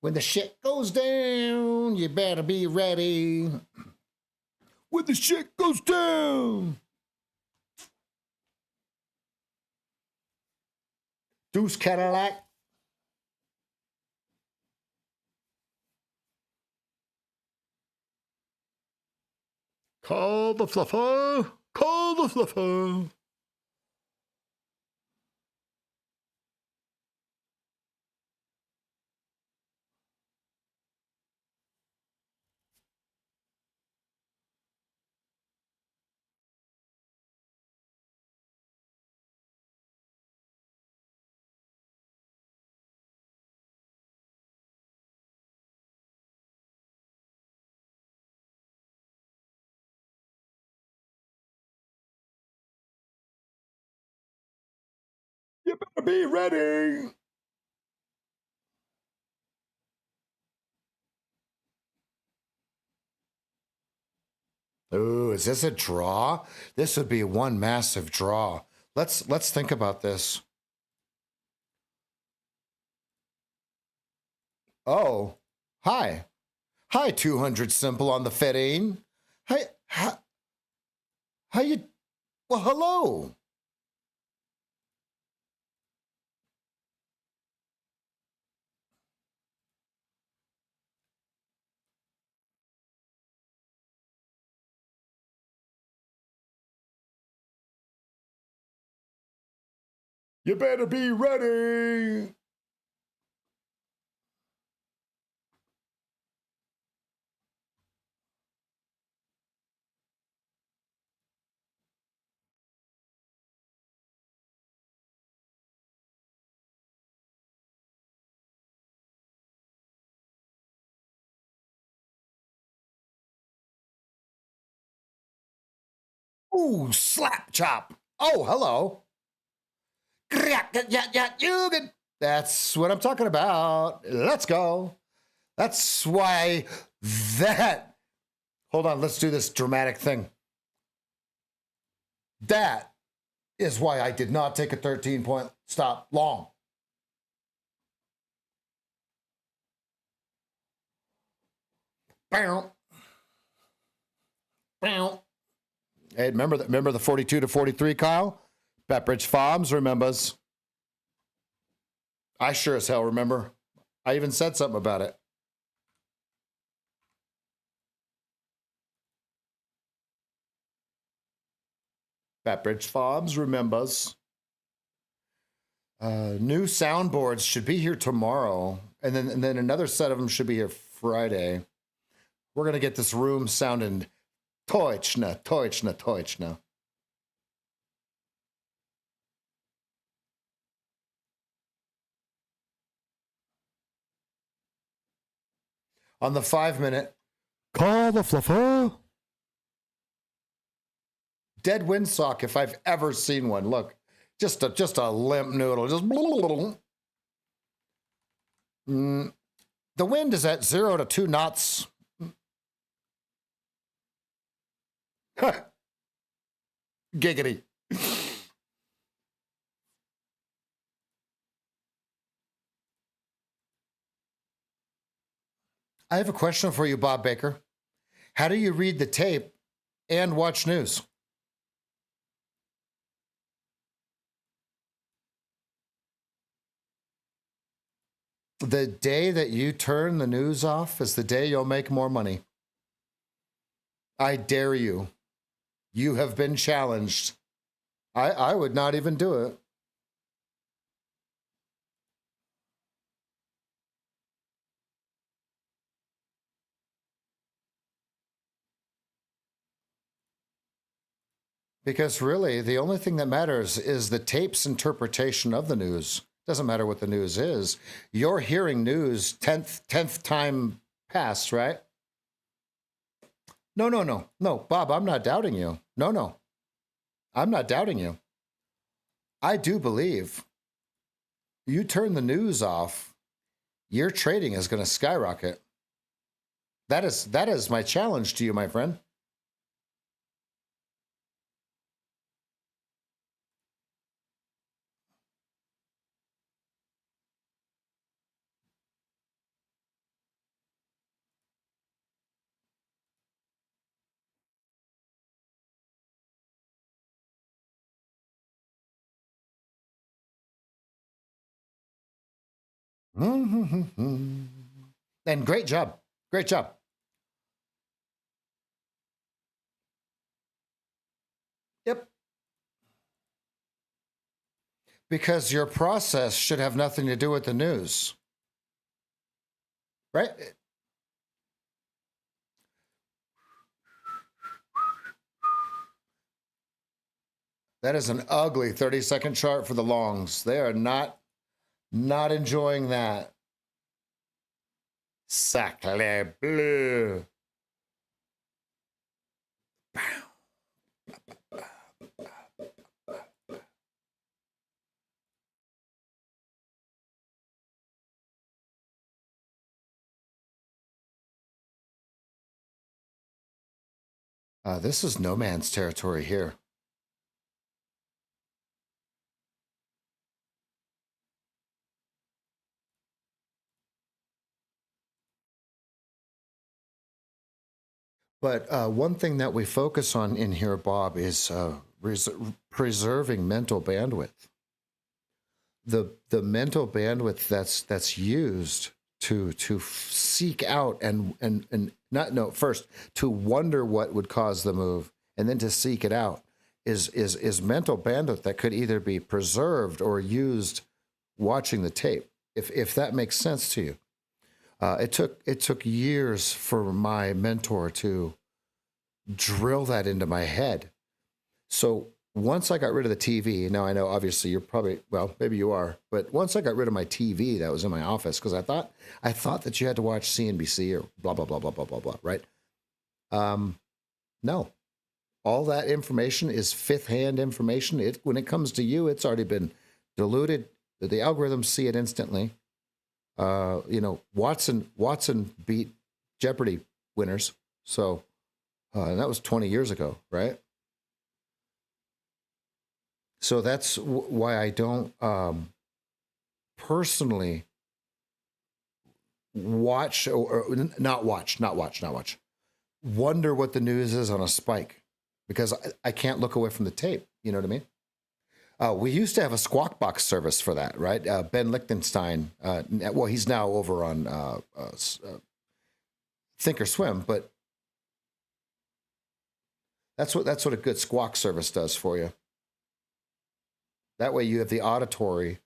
Speaker 2: When the shit goes down, you better be ready. When the shit goes down. Deuce Cadillac. Call the fluffer. Call the fluffer. be ready. Ooh, is this a draw? This would be one massive draw. Let's think about this. Oh, hi. Hi, 200 simple on the fitting. Hi, how you? Well, hello. You better be ready. Ooh, slap chop. Oh, hello. That's what I'm talking about. Let's go. That's why that. Hold on, let's do this dramatic thing. That is why I did not take a 13-point stop long. Bow. Bow. Hey, remember the 42 to 43, Kyle? Pepperidge Farms remembers. I sure as hell remember. I even said something about it. Pepperidge Farms remembers. New soundboards should be here tomorrow, and then another set of them should be here Friday. We're gonna get this room sounding Deutschna. On the 5-minute, call the fluffer. Dead windsock, if I've ever seen one. Look, just a limp noodle. Just the wind is at 0 to 2 knots. Giggity. I have a question for you, Bob Baker. How do you read the tape and watch news? The day that you turn the news off is the day you'll make more money. I dare you. You have been challenged. I would not even do it. Because really, the only thing that matters is the tape's interpretation of the news. Doesn't matter what the news is. You're hearing news 10th time pass, right? No, Bob, I'm not doubting you. No, I'm not doubting you. I do believe you turn the news off, your trading is going to skyrocket. That is my challenge to you, my friend. And great job. Great job. Yep. Because your process should have nothing to do with the news. Right? That is an ugly 30-second chart for the longs. They are not enjoying that. Sacre bleu. This is no man's territory here. But one thing that we focus on in here, Bob, is preserving mental bandwidth. The mental bandwidth that's used to seek out and not no first to wonder what would cause the move and then to seek it out is mental bandwidth that could either be preserved or used watching the tape, if that makes sense to you. It took years for my mentor to drill that into my head. So once I got rid of the TV, now I know obviously you're probably, well, maybe you are, but once I got rid of my TV that was in my office, because I thought that you had to watch CNBC or blah blah blah blah blah blah blah, right? No, all that information is fifth-hand information. When it comes to you, it's already been diluted. The algorithms see it instantly. Watson beat Jeopardy winners, so and that was 20 years ago, right? So that's why I don't personally watch or not watch. Wonder what the news is on a spike, because I can't look away from the tape. You know what I mean? We used to have a squawk box service for that, right? Ben Lichtenstein, well, he's now over on Thinkorswim, but that's what a good squawk service does for you. That way you have the auditory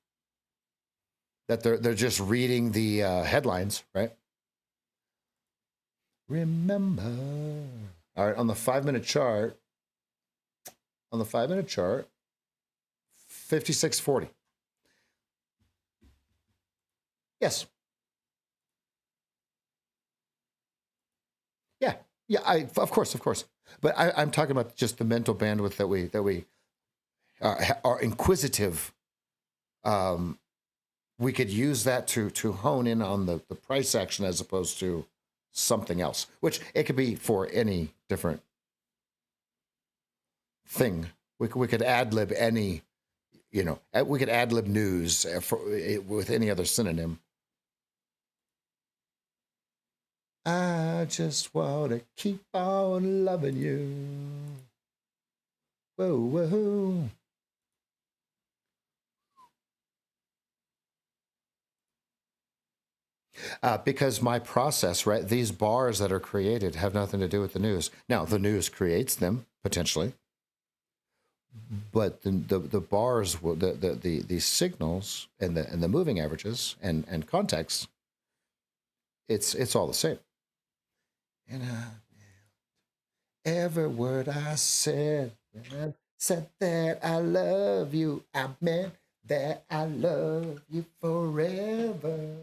Speaker 2: that they're just reading the headlines, right? Remember. All right, on the 5-minute chart, 5640. Yes. Yeah. Of course. But I'm talking about just the mental bandwidth that we are inquisitive. We could use that to hone in on the price action as opposed to something else, which it could be for any different thing. We could ad lib any, we could ad lib news with any other synonym. I just want to keep on loving you. Whoa, whoa. Because my process, right? These bars that are created have nothing to do with the news. Now, the news creates them potentially, but the bars, the signals and the moving averages and context, it's all the same. And every word I said that I love you. I meant that I love you forever.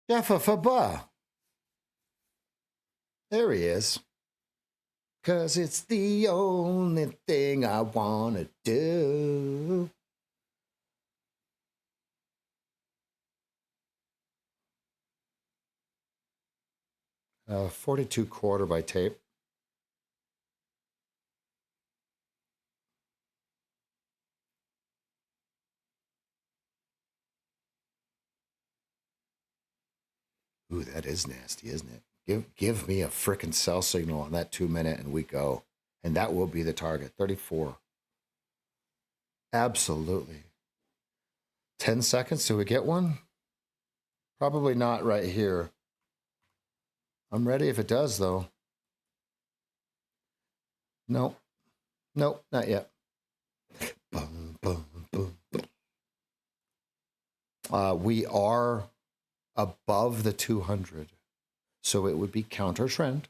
Speaker 2: Jaffa. There he is. 'Cause it's the only thing I want to do. Uh, 42 quarter by tape. Ooh, that is nasty, isn't it? Give me a frickin' sell signal on that 2-minute and we go. And that will be the target. 34. Absolutely. 10 seconds, do we get one? Probably not right here. I'm ready if it does, though. Nope, not yet. Boom, boom, boom, boom. We are above the 200. So it would be counter trend.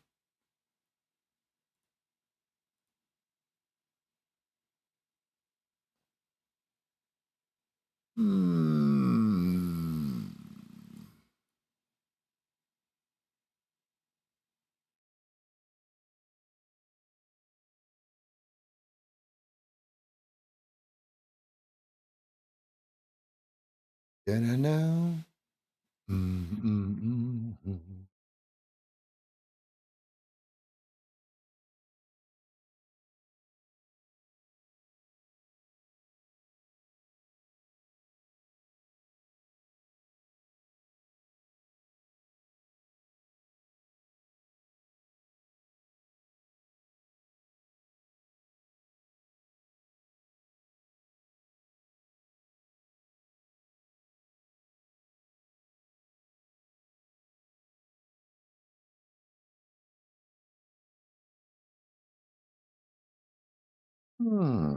Speaker 2: Hmm. Gonna know. Mm. Hmm.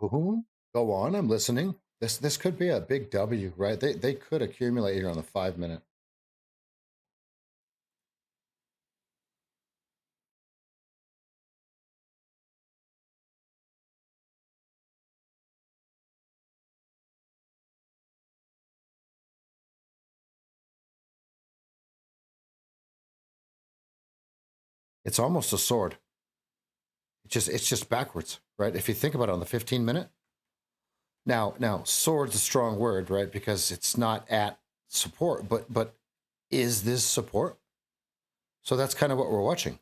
Speaker 2: Ooh. Go on. I'm listening. This could be a big W, right? They could accumulate here on the 5 minute. It's almost a sword. It's just backwards, right? If you think about it on the 15 minute. Now sword's a strong word, right? Because it's not at support, but is this support? So that's kind of what we're watching.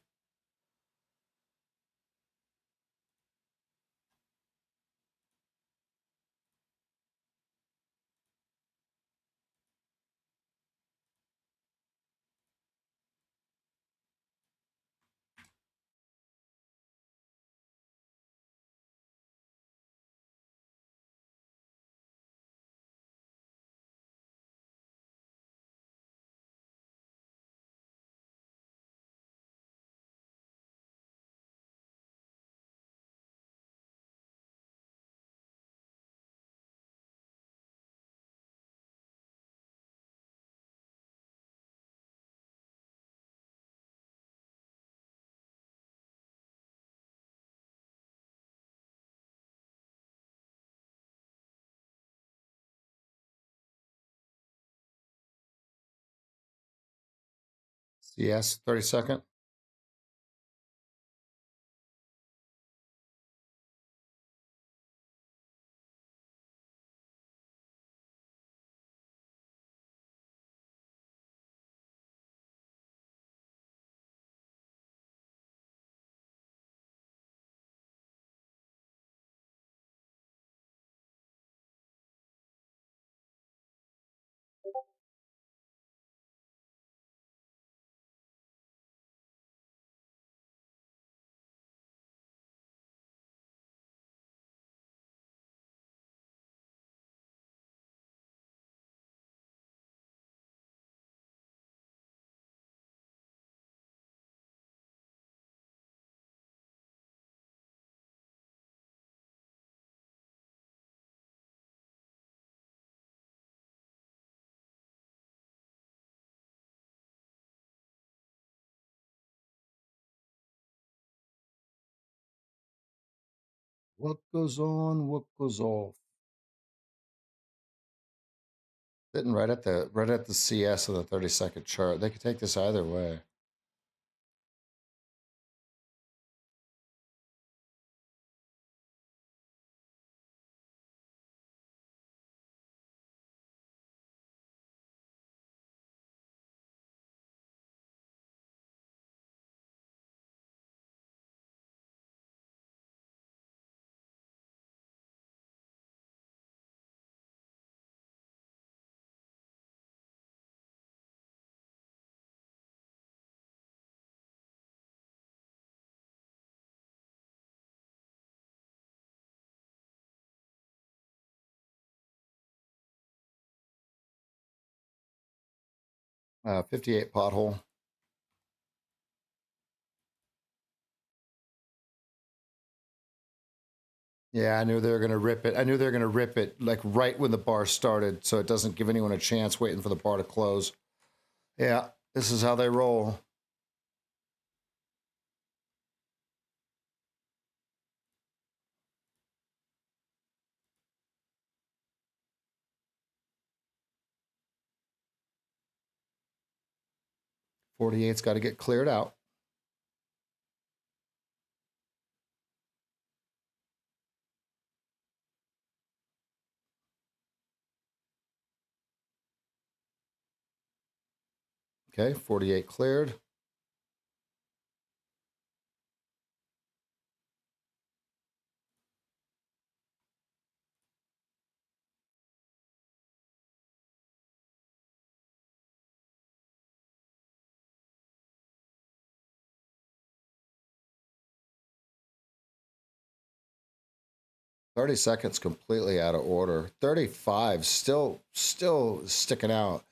Speaker 2: CS 30-second. What goes on? What goes off? Sitting right at the CS of the 30-second chart. They could take this either way. . 58 pothole. Yeah, I knew they were going to rip it. I knew they were going to rip it like right when the bar started, so it doesn't give anyone a chance waiting for the bar to close. Yeah, this is how they roll. '48's got to get cleared out. Okay, 48 cleared. Thirty seconds completely out of order. 35 still sticking out.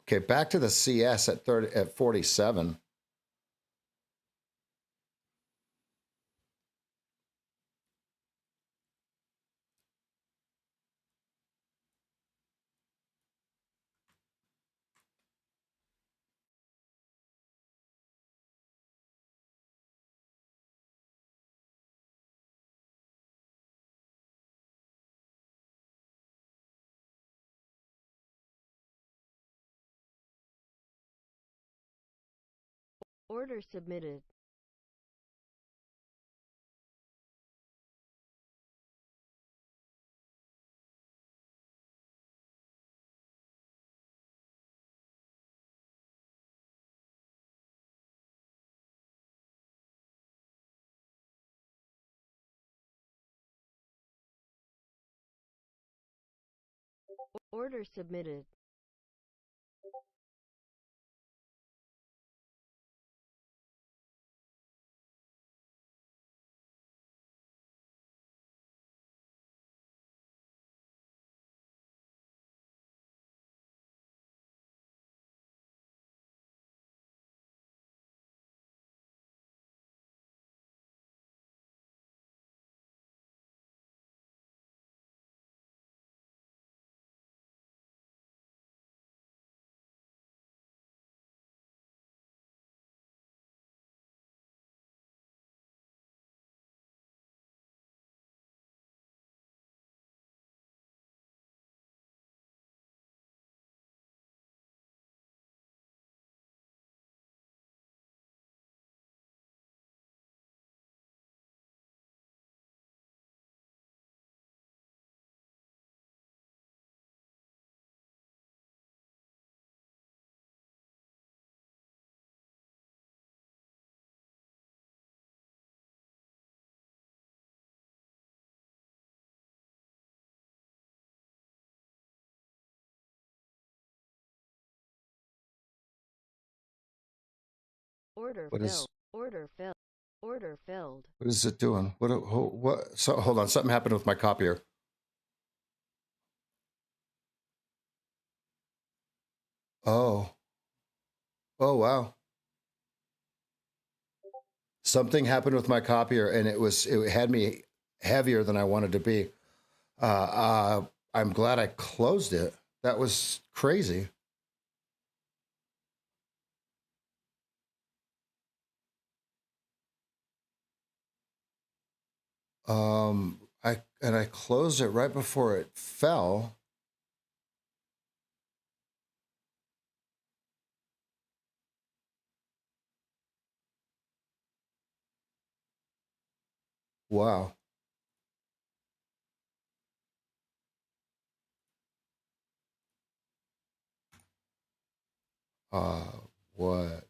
Speaker 2: Okay, back to the CS at 47.
Speaker 3: Order submitted. Order submitted. Order
Speaker 2: What
Speaker 3: filled.
Speaker 2: is
Speaker 3: Order filled. Order filled.
Speaker 2: what is it doing? What? So hold on, something happened with my copier. Oh, oh wow. Something happened with my copier, and it had me heavier than I wanted to be. I'm glad I closed it. That was crazy. I closed it right before it fell. Wow. Uh, what?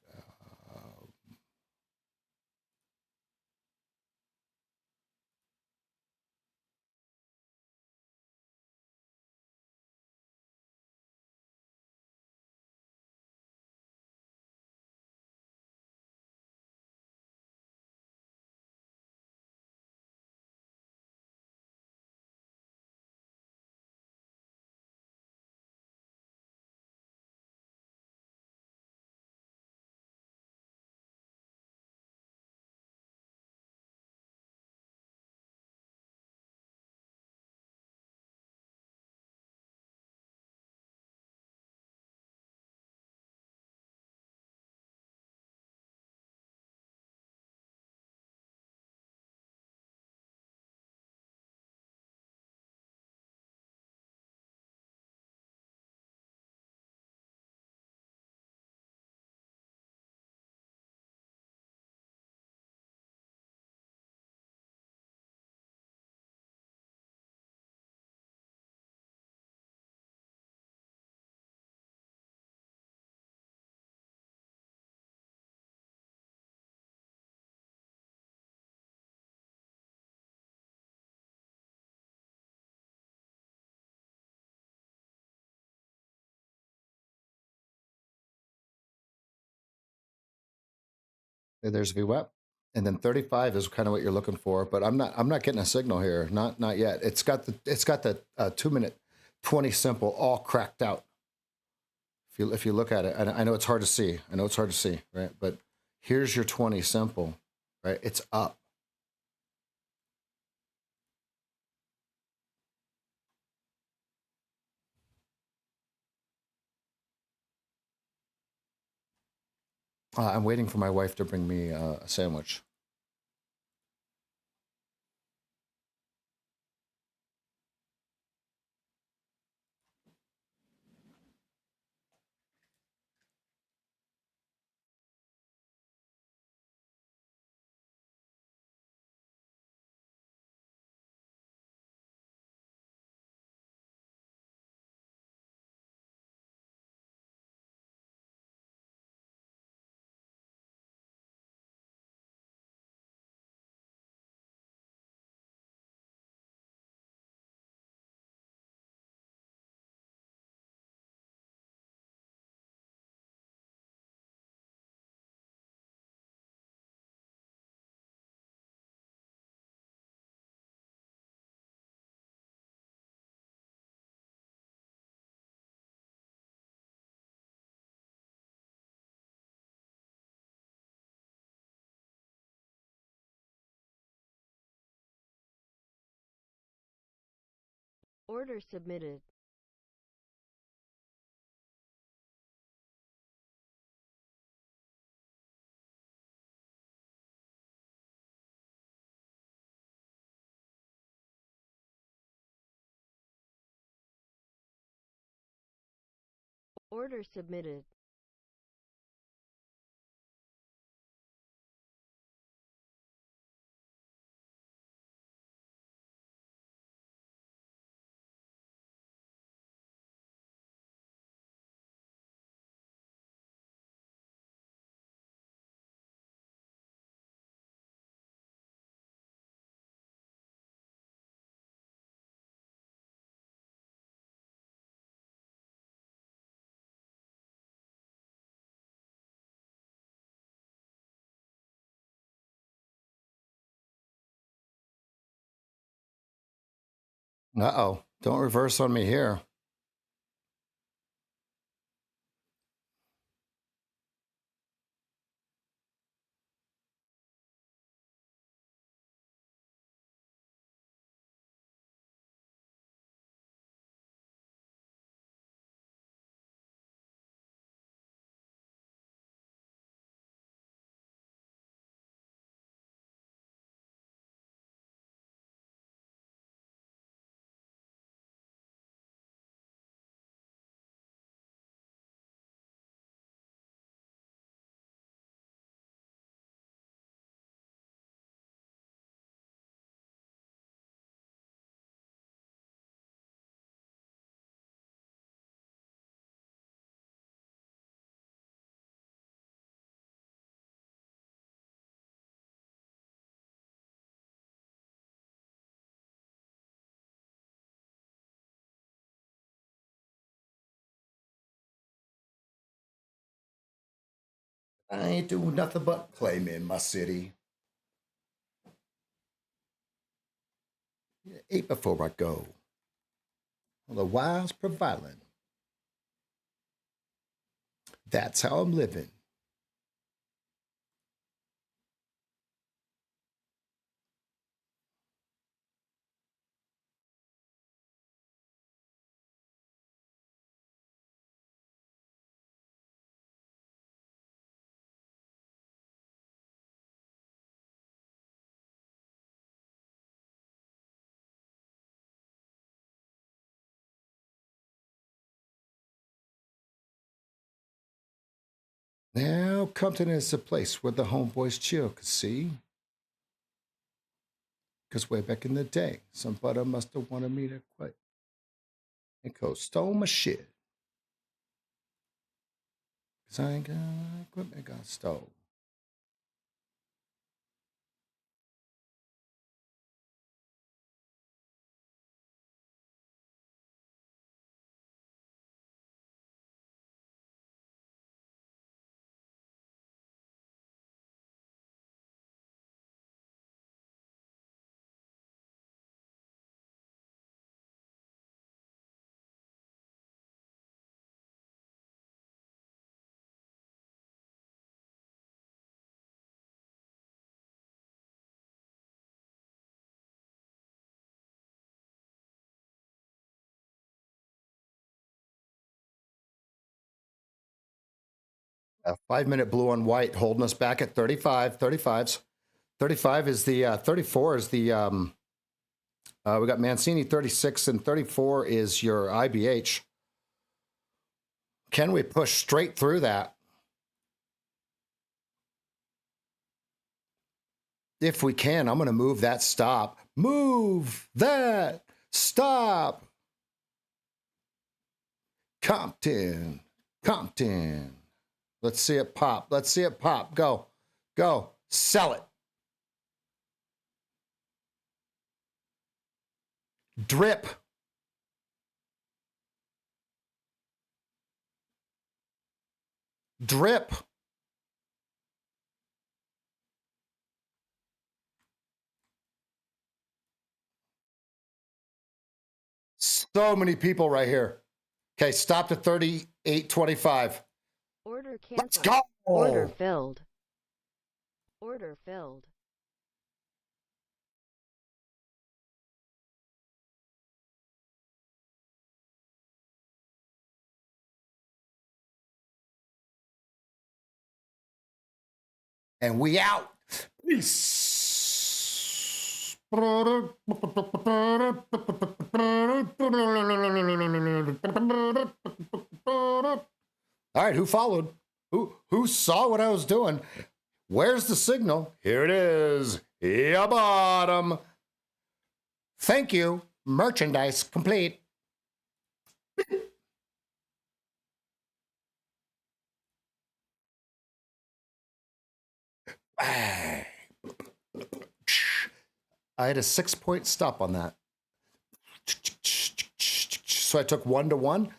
Speaker 2: There's VWAP. And then 35 is kind of what you're looking for, but I'm not getting a signal here. Not yet. It's got the 2 minute 20 simple all cracked out. If you look at it, I know it's hard to see. I know it's hard to see, right? But here's your 20 simple, right? It's up. I'm waiting for my wife to bring me a sandwich.
Speaker 3: Order submitted. Order submitted.
Speaker 2: Uh-oh. Don't reverse on me here. I ain't doing nothing but claim in my city. Eat before I go. Otherwise, providing. That's how I'm living. Now, Compton is a place where the homeboys chill, cause see? Cause way back in the day, some butter must have wanted me to quit. And go stole my shit. Cause I ain't got equipment got stole. A 5-minute blue on white holding us back at 35. 35s. 35 is the 34 is the we got Mancini 36 and 34 is your IBH. Can we push straight through that? If we can, I'm going to move that stop. Move that stop. Compton. Compton. Let's see it pop. Let's see it pop. Go. Go. Sell it. Drip. Drip. So many people right here. Okay, stop to 38.25.
Speaker 3: Order canceled.
Speaker 2: Let's go.
Speaker 3: Order filled. Order filled.
Speaker 2: And we out. Peace. All right, who followed? Who saw what I was doing? Where's the signal? Here it is. Ya bottom. Thank you. Merchandise complete. I had a 6-point stop on that. So I took 1 to 1.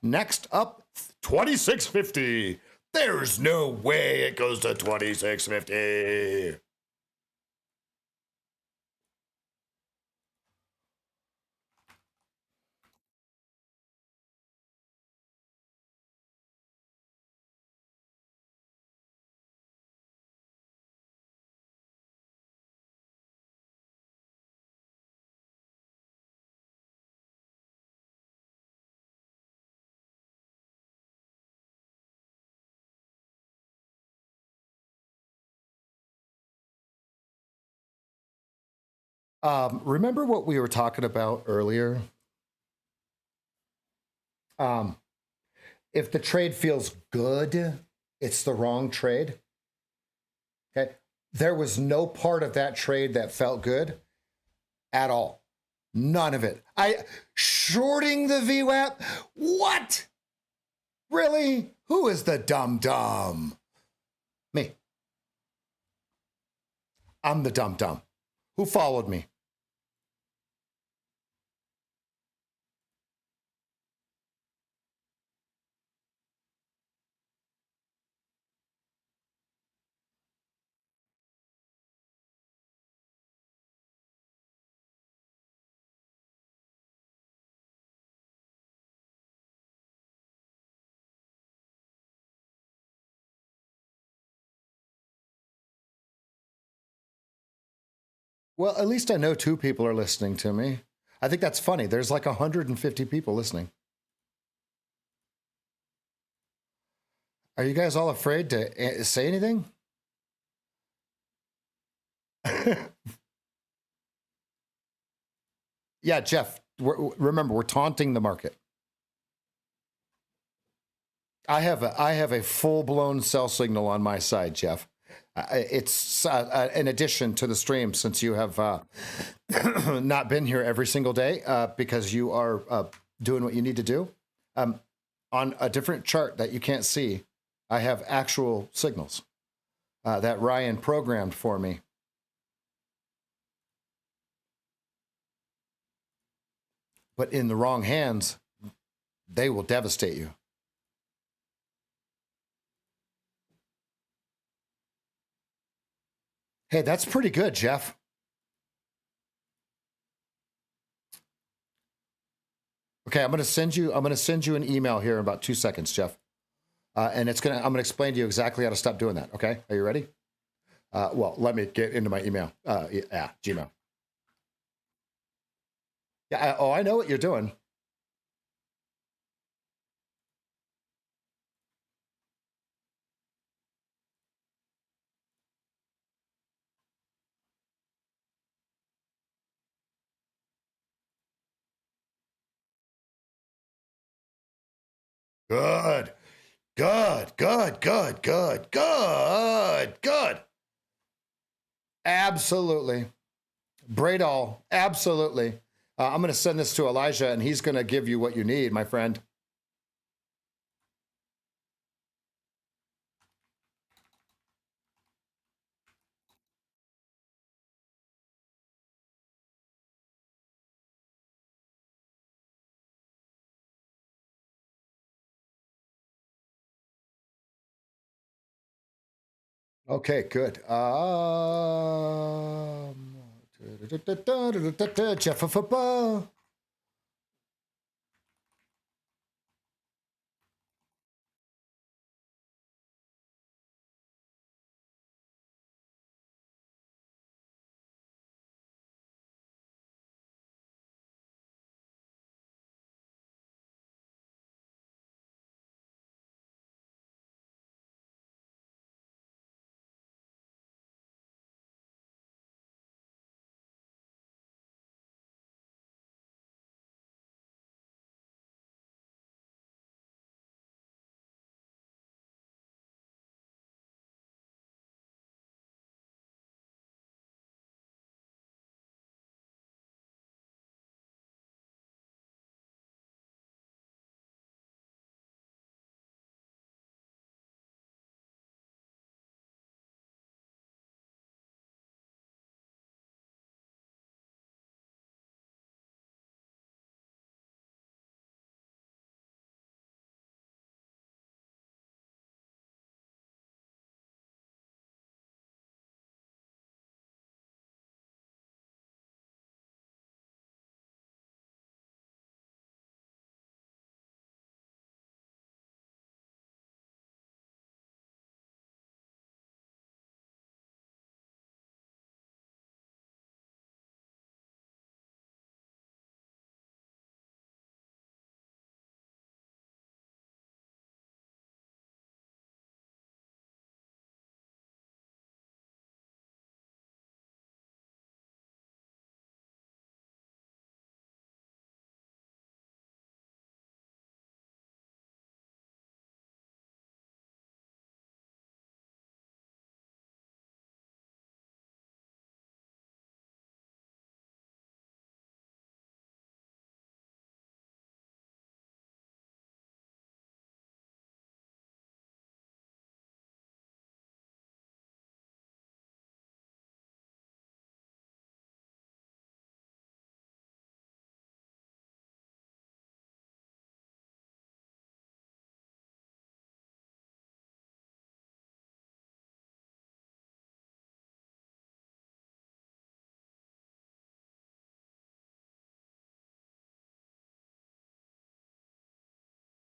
Speaker 2: Next up, 26.50. There's no way it goes to 26.50. Remember what we were talking about earlier? If the trade feels good, it's the wrong trade. Okay. There was no part of that trade that felt good at all. None of it. Shorting the VWAP? What? Really? Who is the dumb? Me. I'm the dumb. Who followed me? Well, at least I know 2 people are listening to me. I think that's funny. There's like 150 people listening. Are you guys all afraid to say anything? Yeah, Jeff, remember, we're taunting the market. I have a full-blown sell signal on my side, Jeff. It's in addition to the stream, since you have not been here every single day because you are doing what you need to do. On a different chart that you can't see, I have actual signals that Ryan programmed for me. But in the wrong hands, they will devastate you. Hey, that's pretty good, Jeff. Okay, I'm going to send you an email here in about 2 seconds, Jeff. And I'm going to explain to you exactly how to stop doing that. Okay, are you ready? Well, let me get into my email. Gmail. Yeah. I know what you're doing. Good. Absolutely. Bradall, absolutely. I'm going to send this to Elijah, and he's going to give you what you need, my friend. Okay, good. Jeff of football.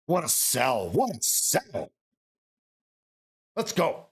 Speaker 2: What a sell. What a sell. Let's go.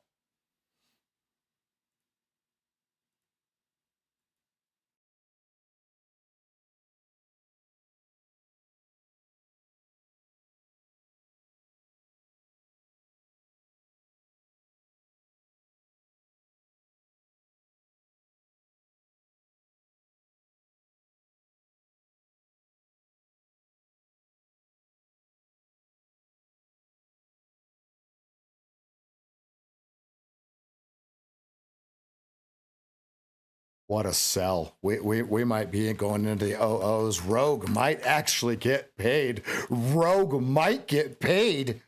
Speaker 2: What a sell. We might be going into the OOs. Rogue might actually get paid. Rogue might get paid,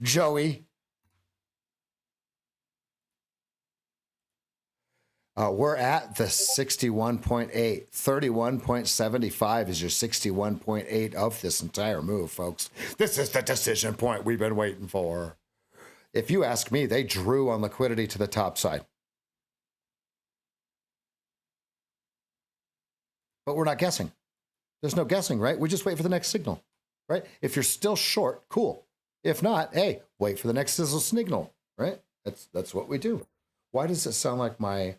Speaker 2: Joey. We're at the 61.8. 31.75 is your 61.8 of this entire move, folks. This is the decision point we've been waiting for. If you ask me, they drew on liquidity to the top side. But we're not guessing. There's no guessing, right? We just wait for the next signal, right? If you're still short, cool. If not, hey, wait for the next sizzle signal, right? That's what we do. Why does it sound like my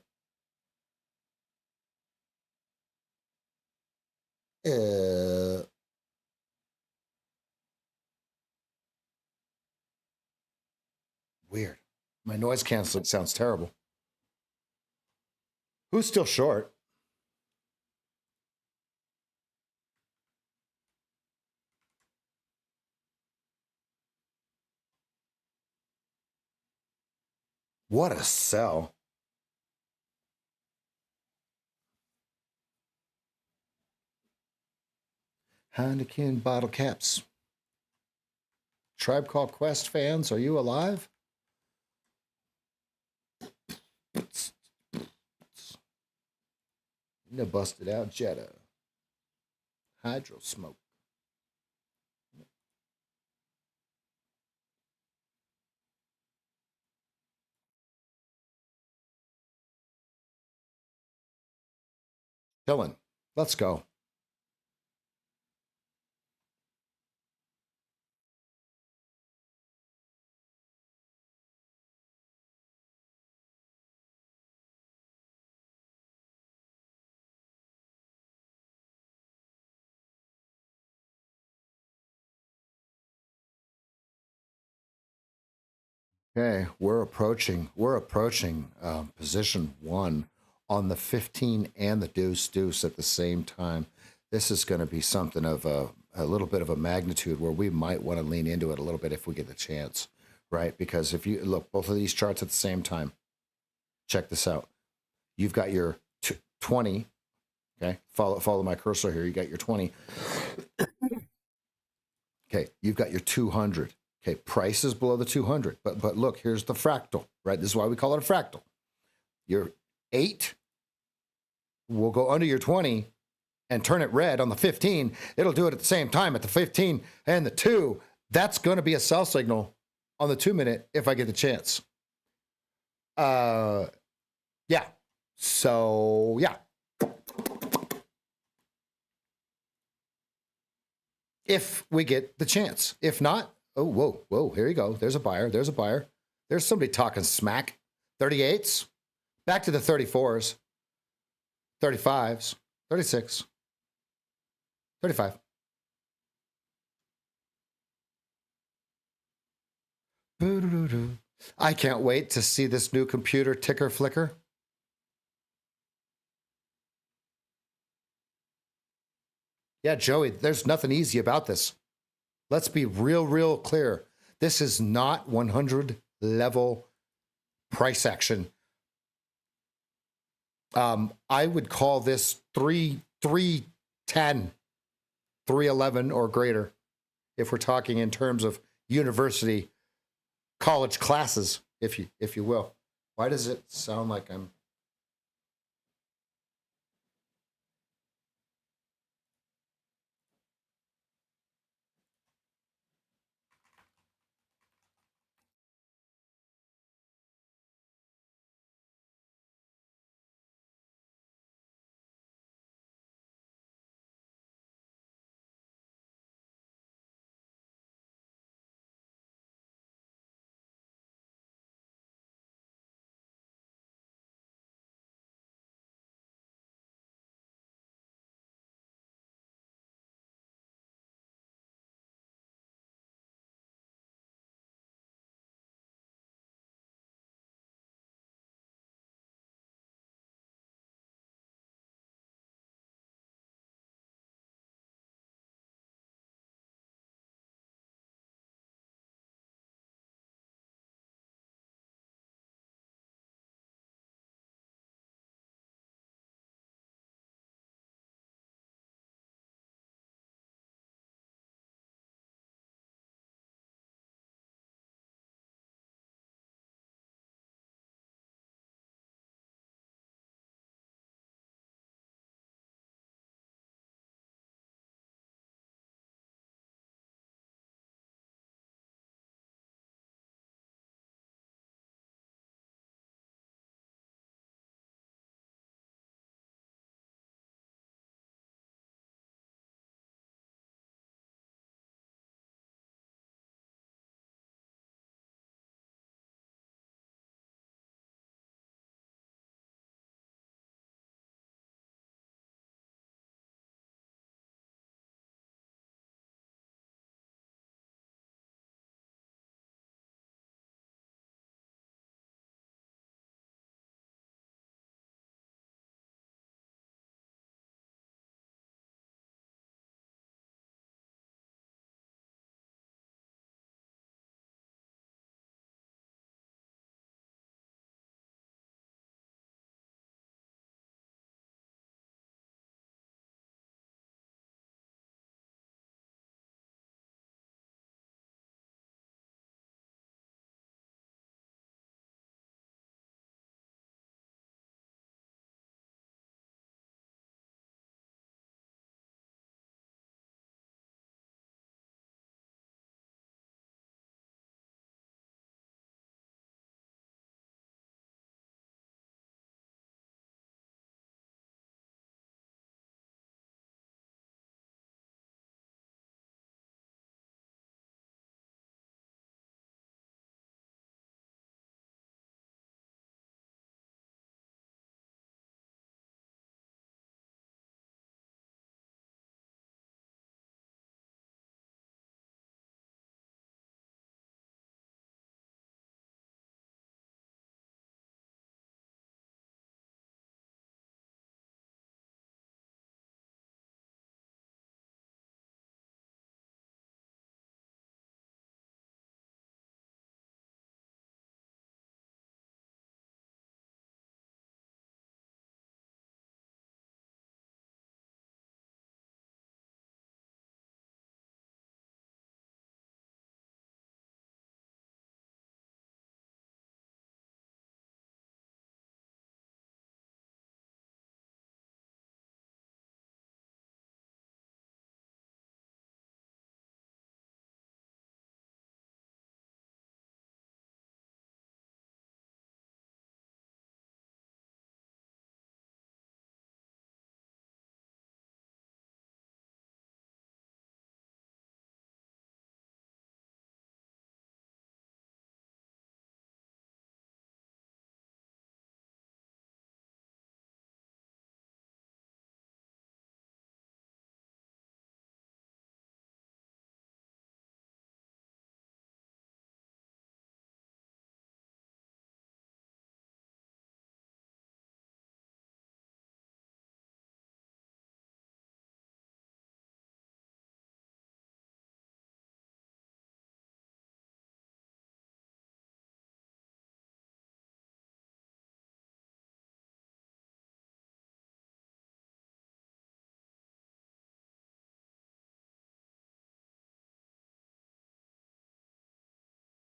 Speaker 2: weird. My noise canceling sounds terrible. Who's still short? What a sell. Heineken bottle caps. Tribe Called Quest fans, are you alive? No busted out Jetta. Hydro smoke. Dylan, let's go. Okay, we're approaching position one on the 15 and the deuce at the same time. This is going to be something of a little bit of a magnitude where we might want to lean into it a little bit if we get the chance, right? Because if you look both of these charts at the same time, check this out. You've got your 20. Okay, follow my cursor here. You got your 20. Okay, you've got your 200. Okay, price is below the 200. But look, here's the fractal, right? This is why we call it a fractal. Your 8 will go under your 20 and turn it red on the 15. It'll do it at the same time at the 15 and the 2. That's going to be a sell signal on the 2 minute if I get the chance. Yeah. So, yeah. If we get the chance. If not, oh, whoa, here you go. There's a buyer. There's somebody talking smack. 38s, back to the 34s, 35s, 36, 35. I can't wait to see this new computer ticker flicker. Yeah, Joey, there's nothing easy about this. Let's be real clear. This is not 100 level price action. I would call this 310, 311 or greater if we're talking in terms of university college classes, if you will. Why does it sound like I'm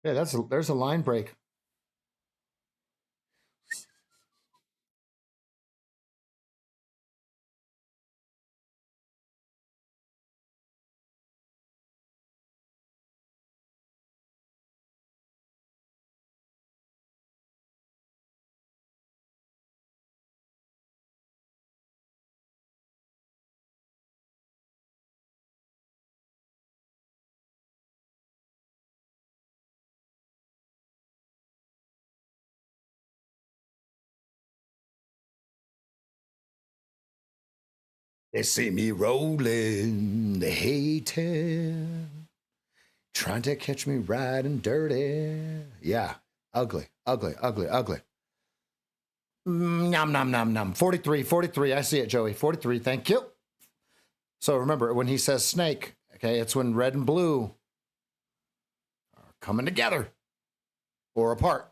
Speaker 2: Yeah, there's a line break. They see me rolling, they hate it. Trying to catch me riding dirty. Yeah, ugly, ugly, ugly, ugly. Nom, nom, nom, nom. 43, 43. I see it, Joey. 43, thank you. So remember, when he says snake, okay, it's when red and blue are coming together or apart.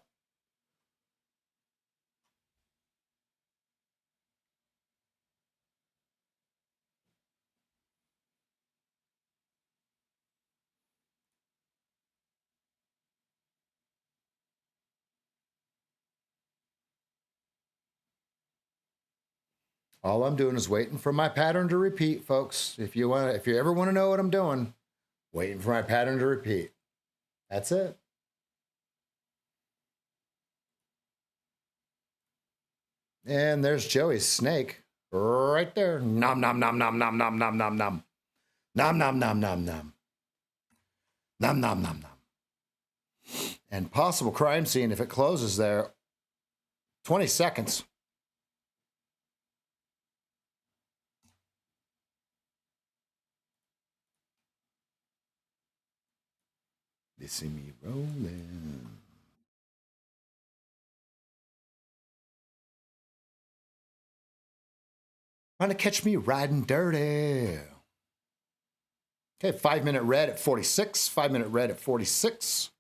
Speaker 2: All I'm doing is waiting for my pattern to repeat, folks. If you ever want to know what I'm doing, waiting for my pattern to repeat. That's it. And there's Joey's snake right there. Nom nom nom nom nom nom nom nom nom. Nom nom nom nom nom. Nom nom nom nom. And possible crime scene if it closes there. 20 seconds. They see me rolling. Trying to catch me riding dirty. Okay, 5-minute red at 46. 5-minute red at 46.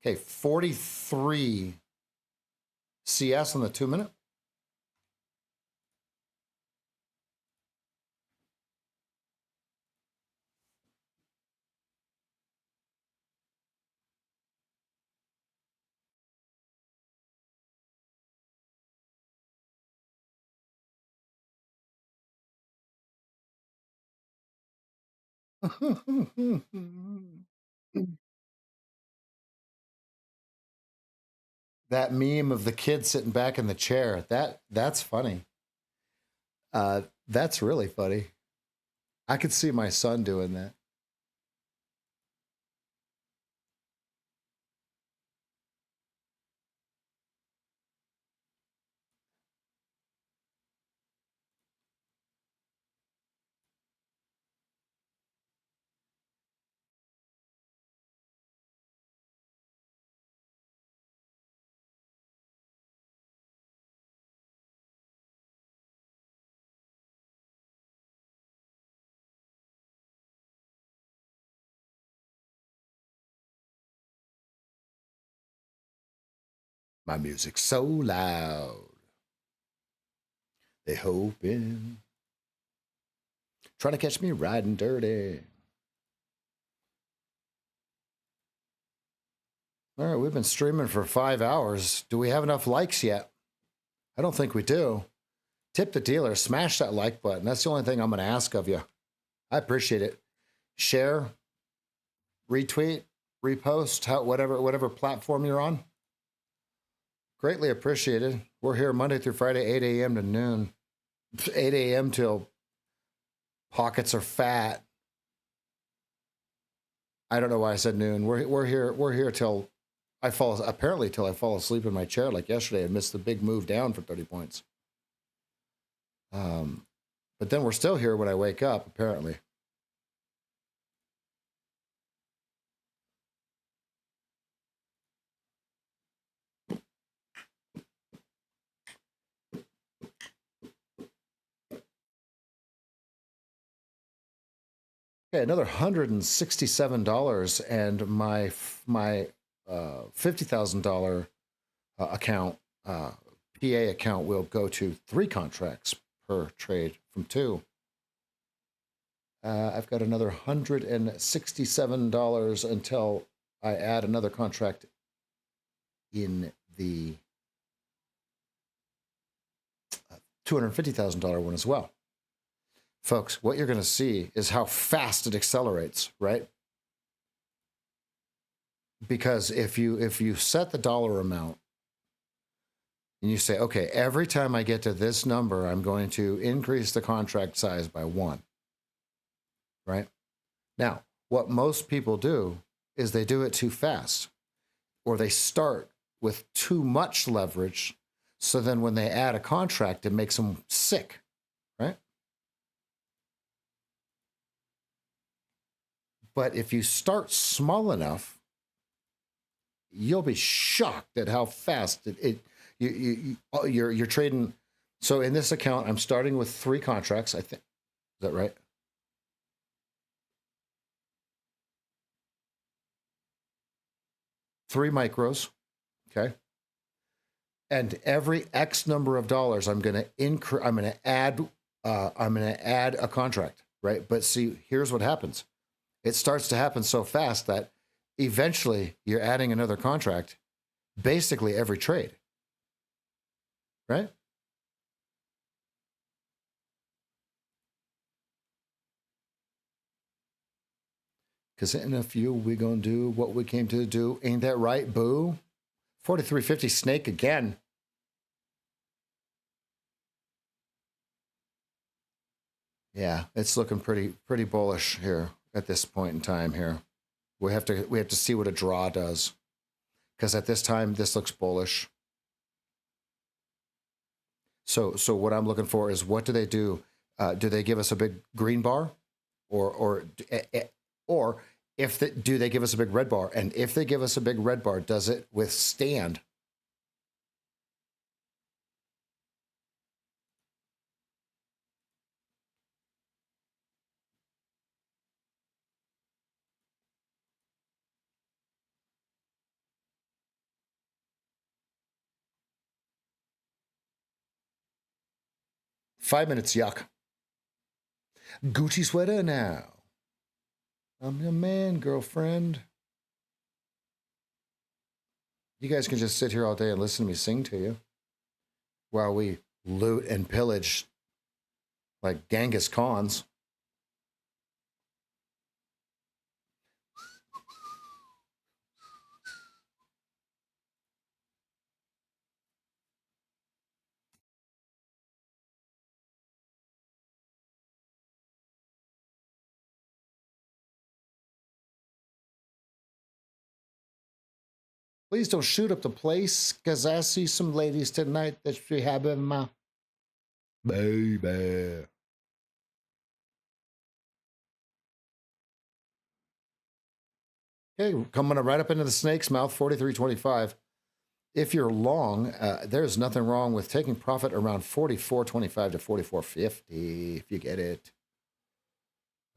Speaker 2: Okay, 43 CS on the 2-minute. That meme of the kid sitting back in the chair, that's funny. That's really funny. I could see my son doing that. My music's so loud. They hoping. Trying to catch me riding dirty. All right, we've been streaming for 5 hours. Do we have enough likes yet? I don't think we do. Tip the dealer. Smash that like button. That's the only thing I'm going to ask of you. I appreciate it. Share, retweet, repost, whatever platform you're on. Greatly appreciated. We're here Monday through Friday, 8 a.m. to noon. 8 a.m. till pockets are fat. I don't know why I said noon. We're here till I fall asleep in my chair like yesterday and missed the big move down for 30 points. But then we're still here when I wake up, apparently. Okay, another $167, and my $50,000 account, PA account, will go to 3 contracts per trade from 2. I've got another $167 until I add another contract in the $250,000 one as well. Folks, what you're going to see is how fast it accelerates, right? Because if you set the dollar amount and you say, okay, every time I get to this number, I'm going to increase the contract size by 1, right? Now, what most people do is they do it too fast, or they start with too much leverage. So then when they add a contract, it makes them sick, right? But if you start small enough, you'll be shocked at how fast you're trading. So in this account, I'm starting with 3 contracts. I think, is that right? Three micros, okay. And every X number of dollars, I'm going to add a contract, right? But see, here's what happens. It starts to happen so fast that eventually you're adding another contract basically every trade, right? Because in a few, we're going to do what we came to do. Ain't that right, boo? 43.50 snake again. Yeah, it's looking pretty bullish here at this point in time here. We have to see what a draw does. Because at this time, this looks bullish. So what I'm looking for is, what do they do? Do they give us a big green bar? Or do they give us a big red bar? And if they give us a big red bar, does it withstand? Five minutes, yuck. Gucci sweater now. I'm your man, girlfriend. You guys can just sit here all day and listen to me sing to you while we loot and pillage like Genghis Khans. Please don't shoot up the place, because I see some ladies tonight that she have in my baby. Okay, coming right up into the snake's mouth, 43.25. If you're long, there's nothing wrong with taking profit around 44.25 to 44.50 if you get it.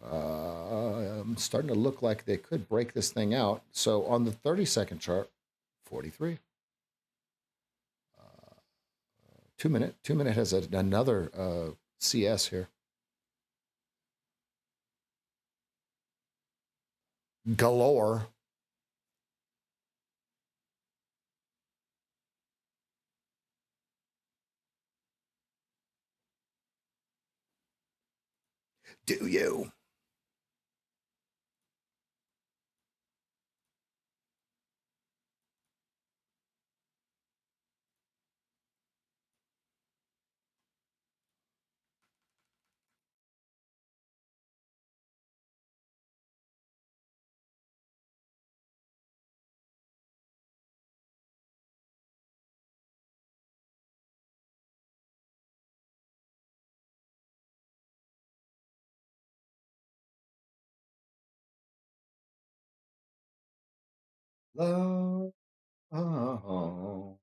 Speaker 2: I'm starting to look like they could break this thing out. So on the 30-second chart, 43. 2 minute. 2 minute has another CS here. Galore. Do you? Love. Oh.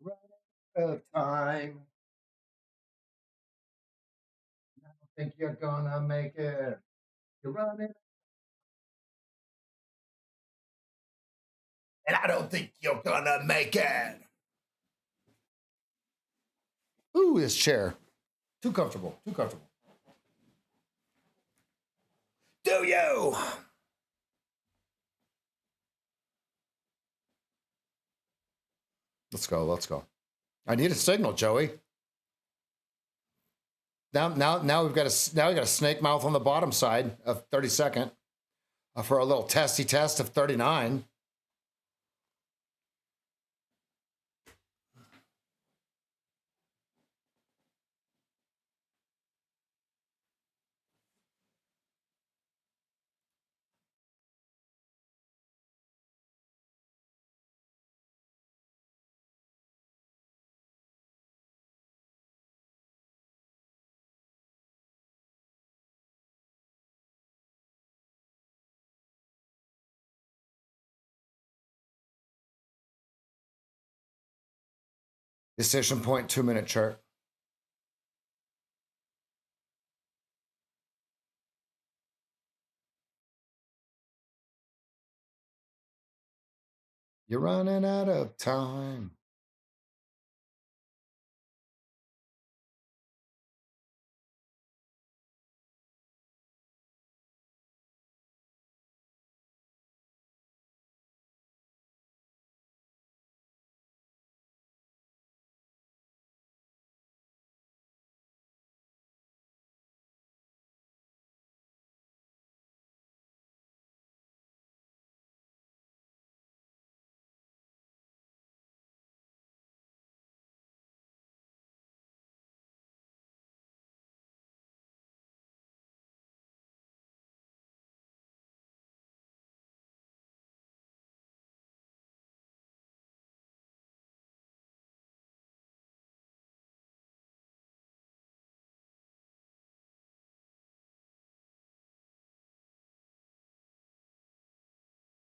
Speaker 2: Right out of time. I don't think you're gonna make it. You're running. And I don't think you're gonna make it. Ooh, this chair. Too comfortable. Too comfortable. go. Let's go. Let's go. I need a signal, Joey. Now we've got a snake mouth on the bottom side of 32nd for a little testy test of 39. Decision point, 2-minute chart. You're running out of time.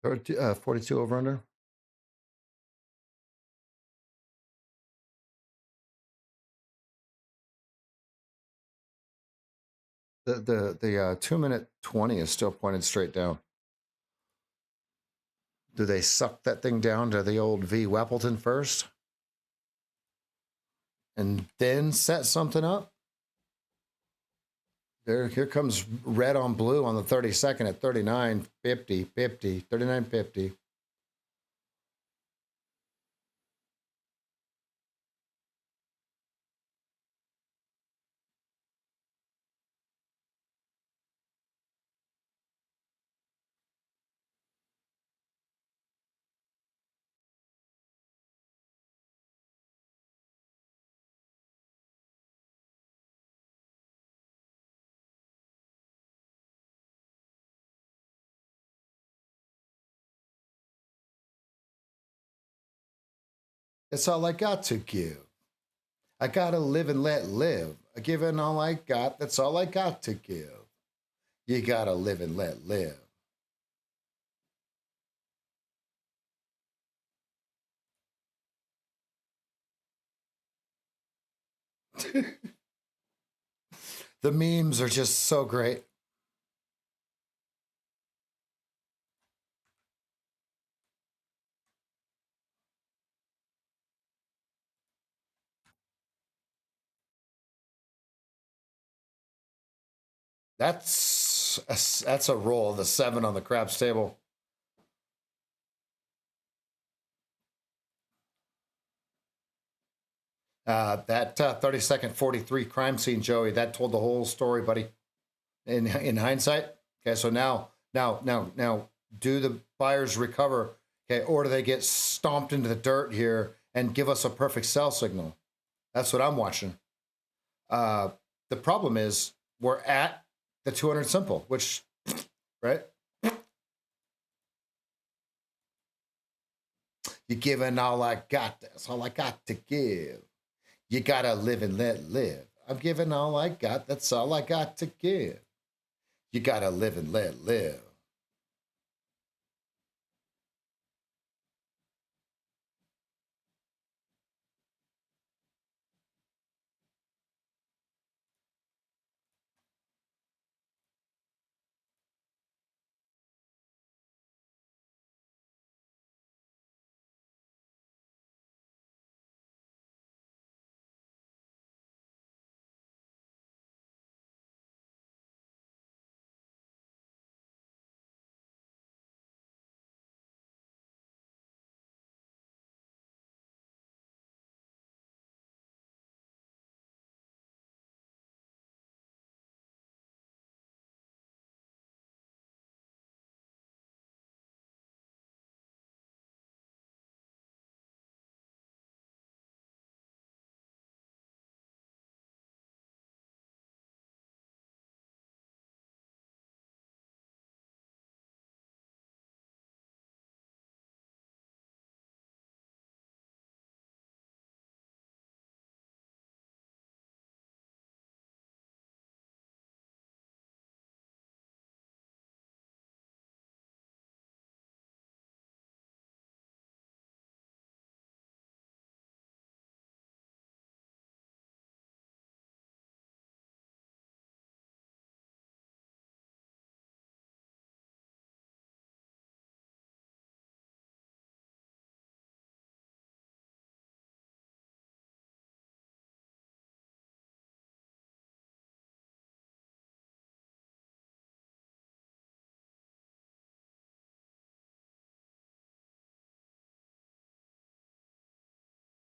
Speaker 2: Or 42 over under. The 2-minute 20 is still pointed straight down. Do they suck that thing down to the old V Weppleton first? And then set something up? Here comes red on blue on the 32nd at 39.50, 39.50. That's all I got to give. I gotta live and let live. I given all I got. That's all I got to give. You gotta live and let live. The memes are just so great. That's a roll. The 7 on the craps table. That 32nd 43 crime scene, Joey. That told the whole story, buddy. In hindsight, okay. So now, do the buyers recover? Okay, or do they get stomped into the dirt here and give us a perfect sell signal? That's what I'm watching. The problem is we're at the 200 simple, which, right? You're giving all I got. That's all I got to give. You gotta live and let live. I'm giving all I got. That's all I got to give. You gotta live and let live.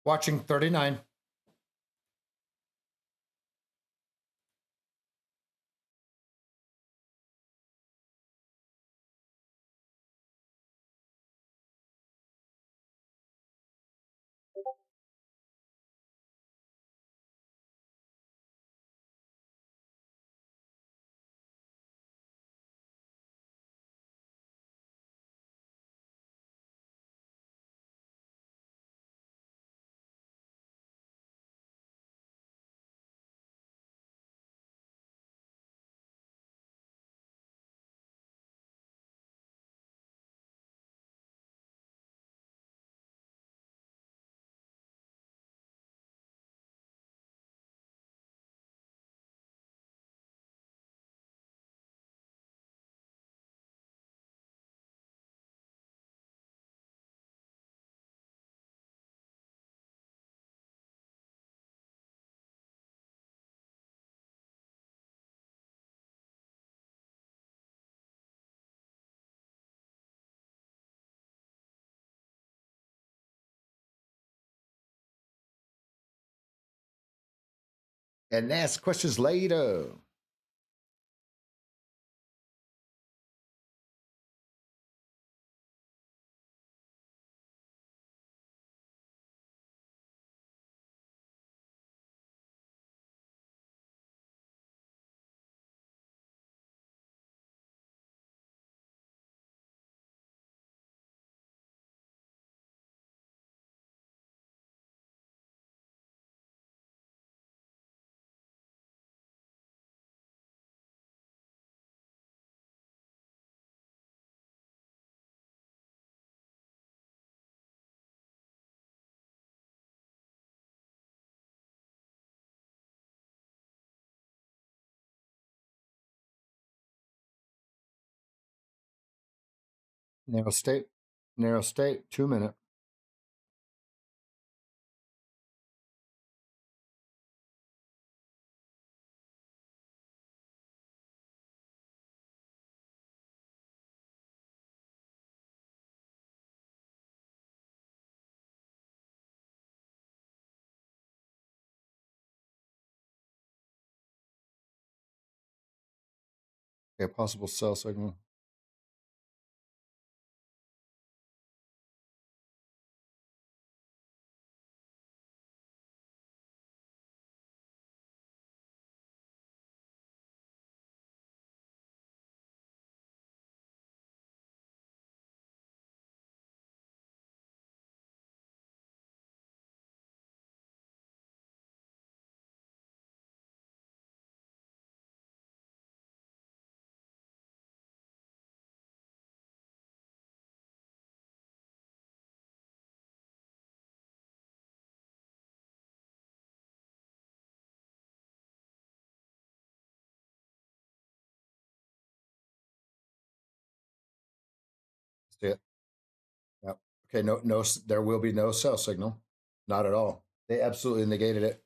Speaker 2: Watching 39. And ask questions later. Narrow state. Narrow state. 2 minute. Okay, possible sell signal. See it. Yep. Okay, no, there will be no sell signal. Not at all. They absolutely negated it.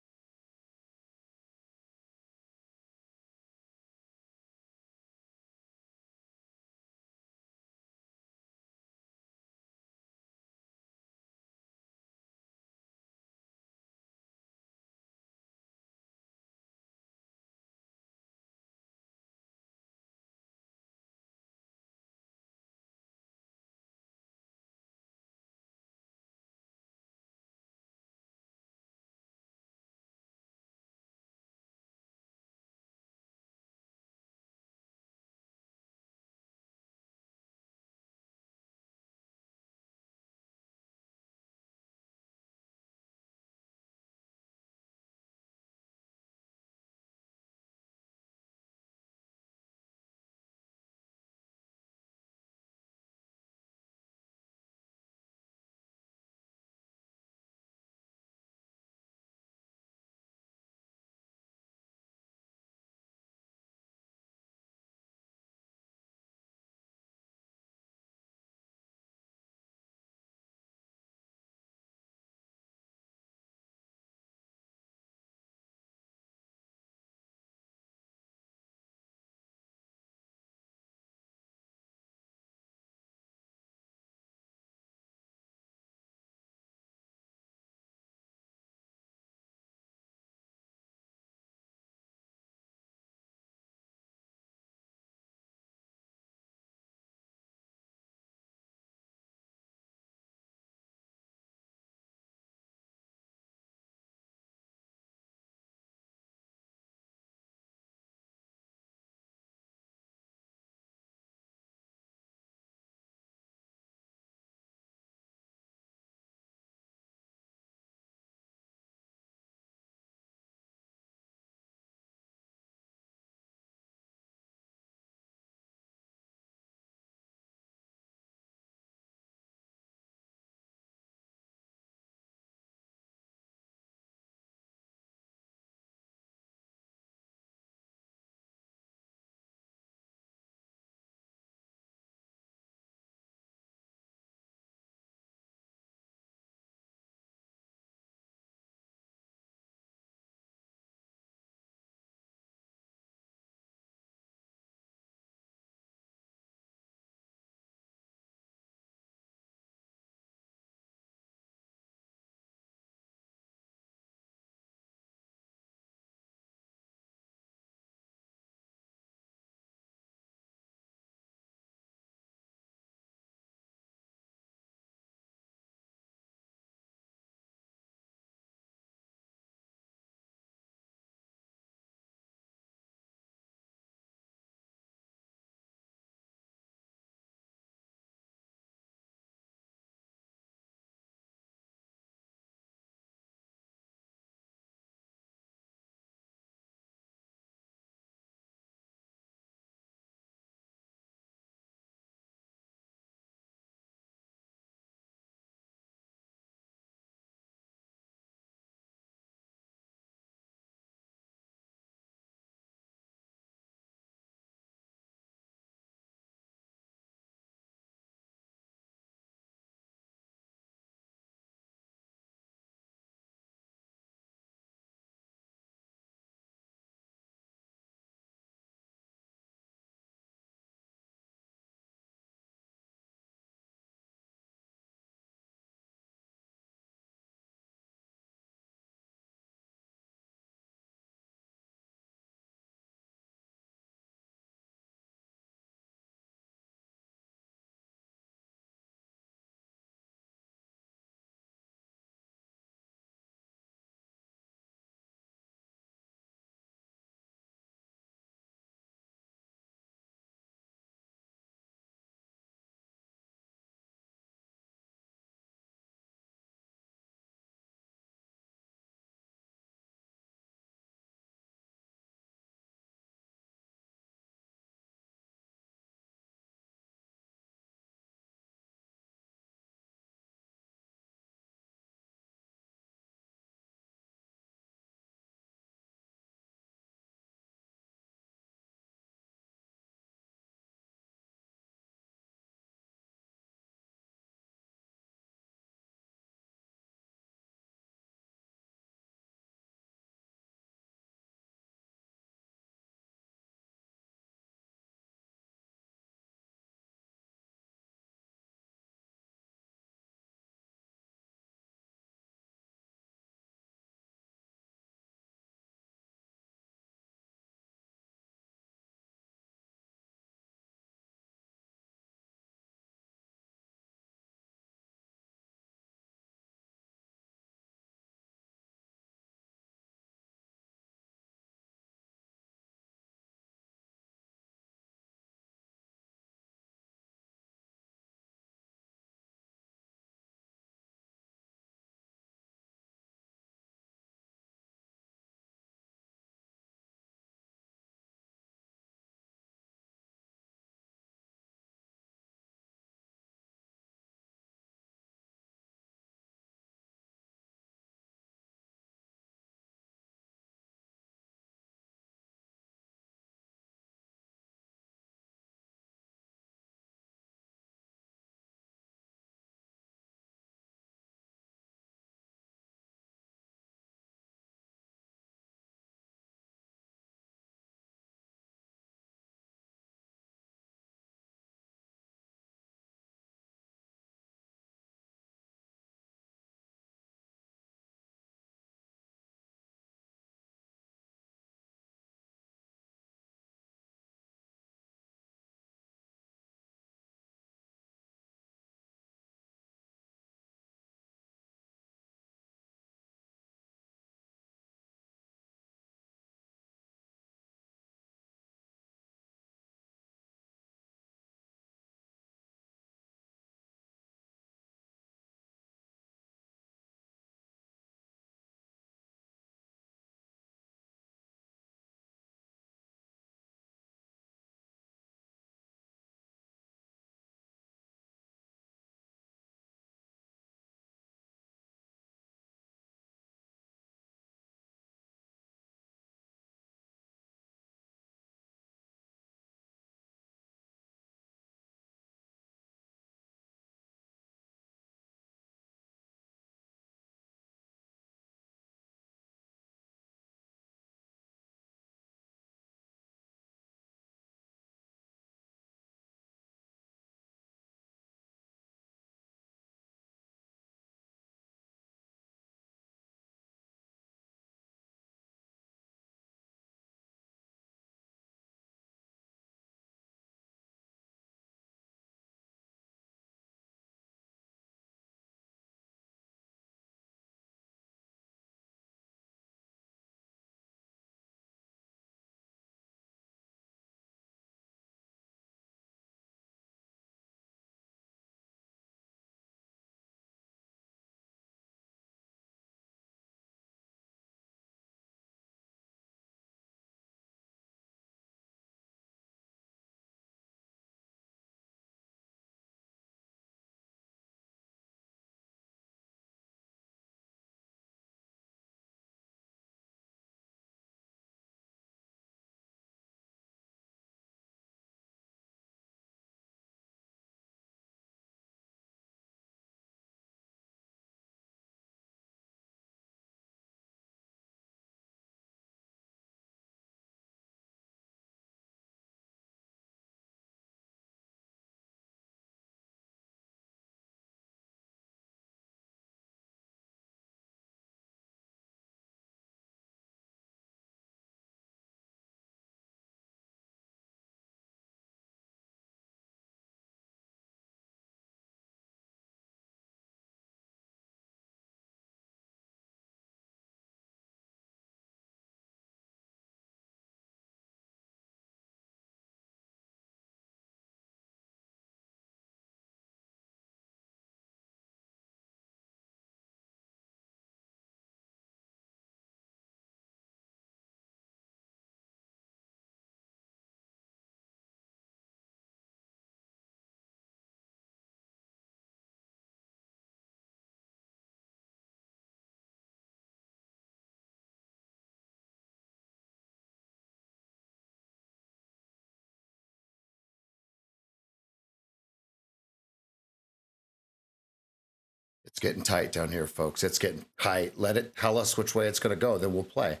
Speaker 2: It's getting tight down here, folks. It's getting tight. Let it tell us which way it's going to go. Then we'll play.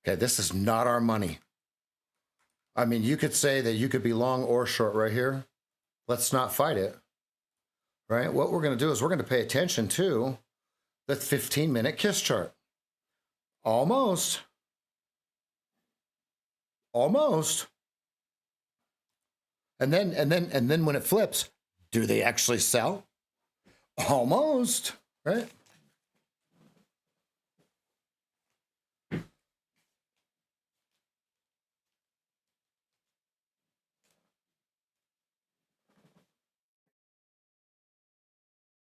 Speaker 2: Okay, this is not our money. I mean, you could say that you could be long or short right here. Let's not fight it. Right? What we're going to do is we're going to pay attention to the 15-minute KISS chart. Almost. Almost. And then when it flips, do they actually sell? Almost, right?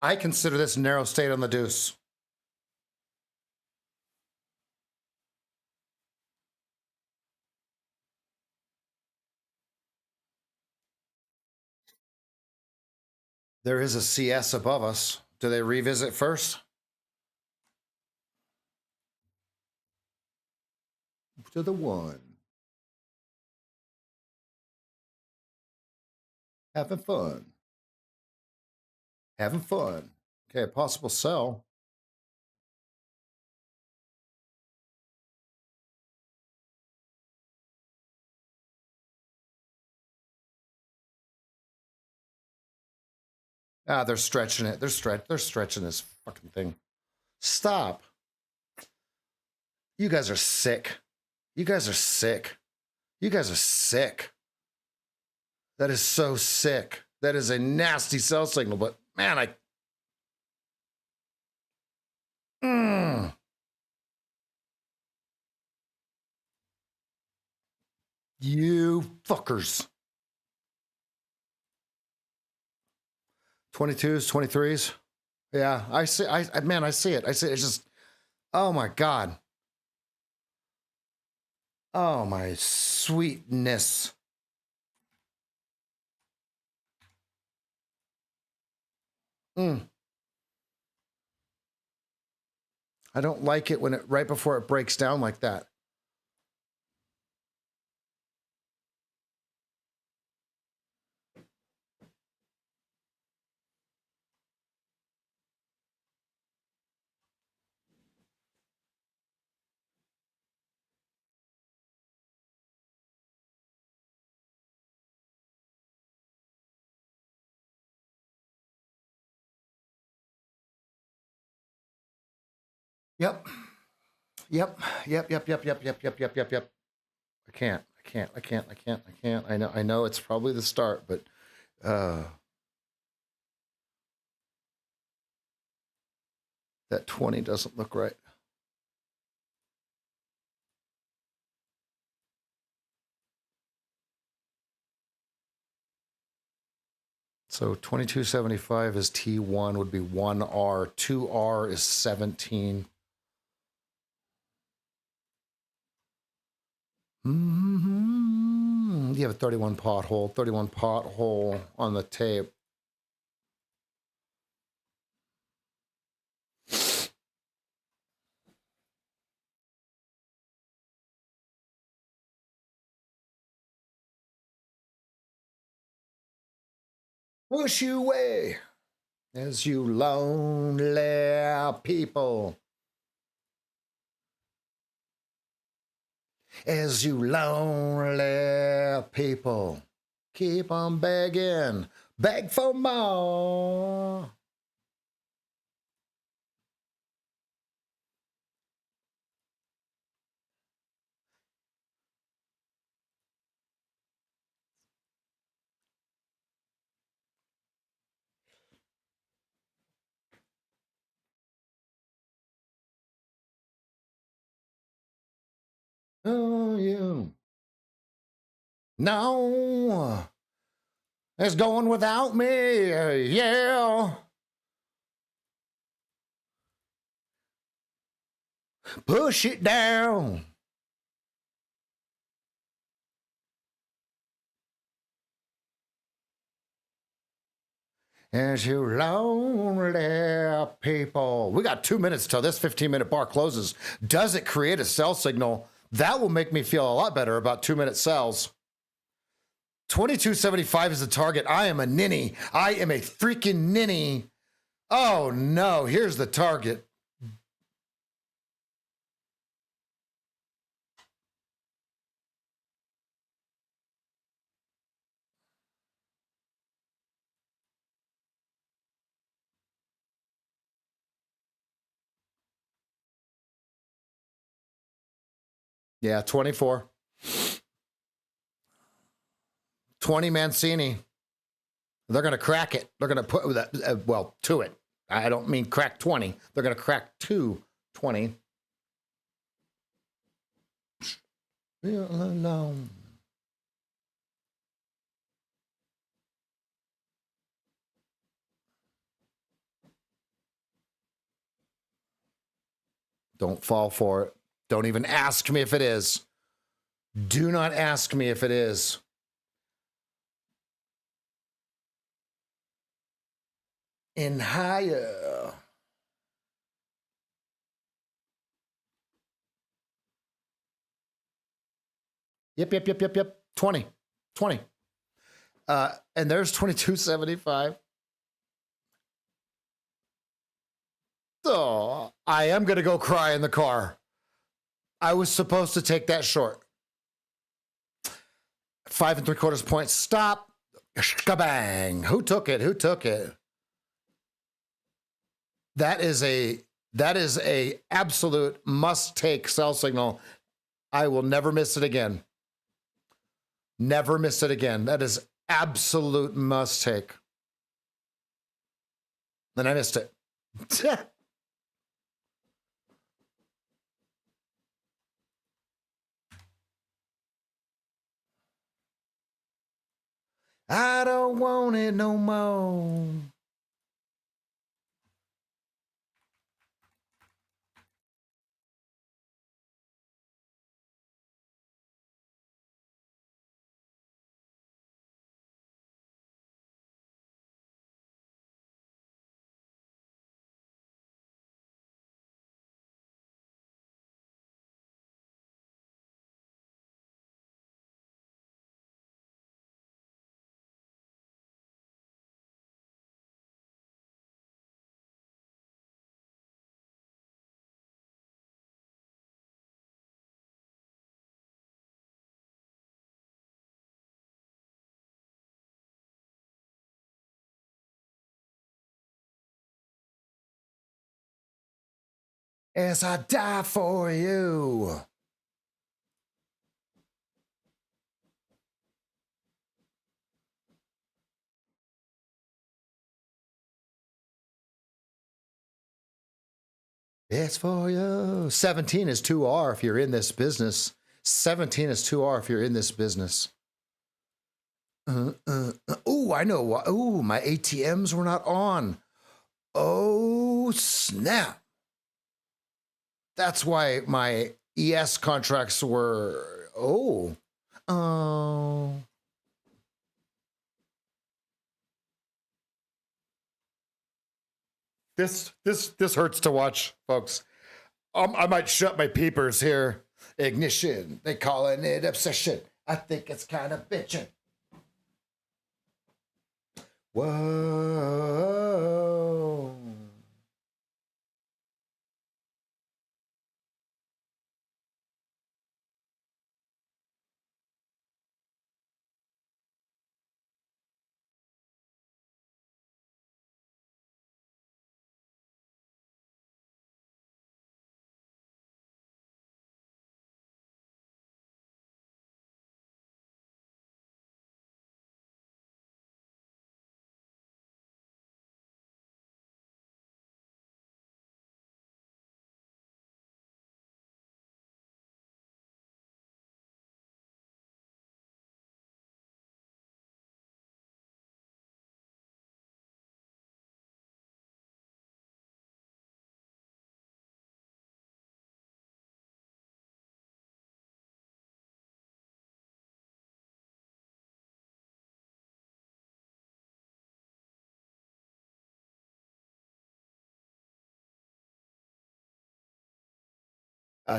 Speaker 2: I consider this narrow state on the deuce. There is a CS above us. Do they revisit first? To the one. Having fun. Having fun. Okay, a possible sell. Ah, they're stretching it. They're stretching this fucking thing. Stop. You guys are sick. You guys are sick. You guys are sick. That is so sick. That is a nasty sell signal, but man, You fuckers. 22s, 23s. Yeah, I see. Man, I see it. I see it. It's just, oh my God. Oh my sweetness. I don't like it when it right before it breaks down like that. Yep. I can't. I know it's probably the start, but that 20 doesn't look right. So 2275 is T1 would be 1R, 2R is 17. You have a 31 pothole on the tape. Push you away as you lonely people. As you lonely people keep on begging, beg for more. Oh, you. No, it's going without me, yeah. Push it down. As you lonely people. We got 2 minutes till this 15-minute bar closes. Does it create a sell signal? That will make me feel a lot better about 2-minute sells. 2275 is the target. I am a ninny. I am a freaking ninny. Oh no, here's the target. Yeah, 24. 20 Mancini. They're going to crack it. They're going to put that, well, to it. I don't mean crack 20. They're going to crack 220. Feel alone. Don't fall for it. Don't even ask me if it is. Do not ask me if it is. In higher. Yep. 20. And there's 2275. Oh, I am going to go cry in the car. I was supposed to take that short. 5 3/4 points. Stop. Shkabang. Who took it? That is a absolute must-take sell signal. I will never miss it again. Never miss it again. That is absolute must-take. Then I missed it. I don't want it no more. As I die for you. It's for you. 17 is 2R if you're in this business. 17 is 2R if you're in this business. Oh, I know why. Oh, my ATMs were not on. Oh, snap. That's why my ES contracts were. Oh. This hurts to watch, folks. I might shut my peepers here. Ignition. They calling it obsession. I think it's kind of bitching. Whoa.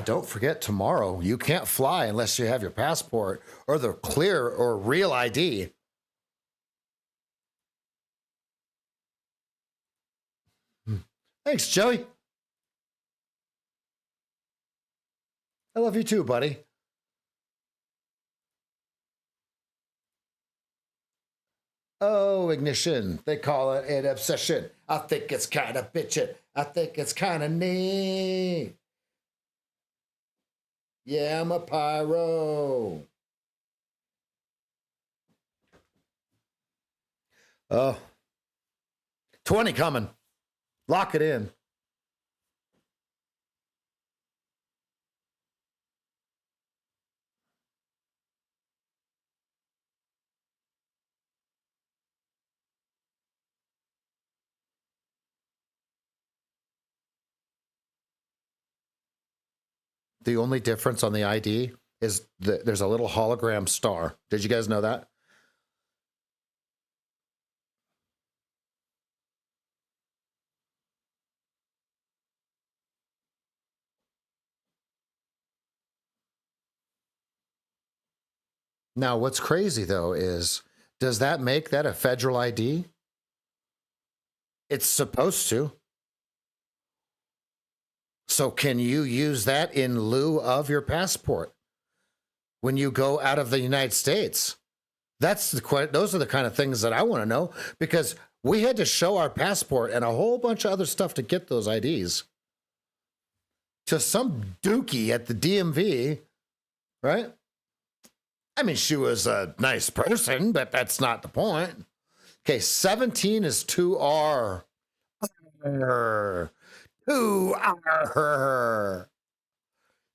Speaker 2: Don't forget tomorrow, you can't fly unless you have your passport or the clear or real ID. Thanks, Joey. I love you too, buddy. Oh, ignition. They call it an obsession. I think it's kind of bitchin'. I think it's kind of neat. Yeah, I'm a pyro. Oh, 20 coming. Lock it in. The only difference on the ID is that there's a little hologram star. Did you guys know that? Now, what's crazy though is, does that make that a federal ID? It's supposed to. So can you use that in lieu of your passport when you go out of the United States? Those are the kind of things that I want to know, because we had to show our passport and a whole bunch of other stuff to get those IDs to some dookie at the DMV, right? I mean, she was a nice person, but that's not the point. Okay, 17 is 2R. 2R.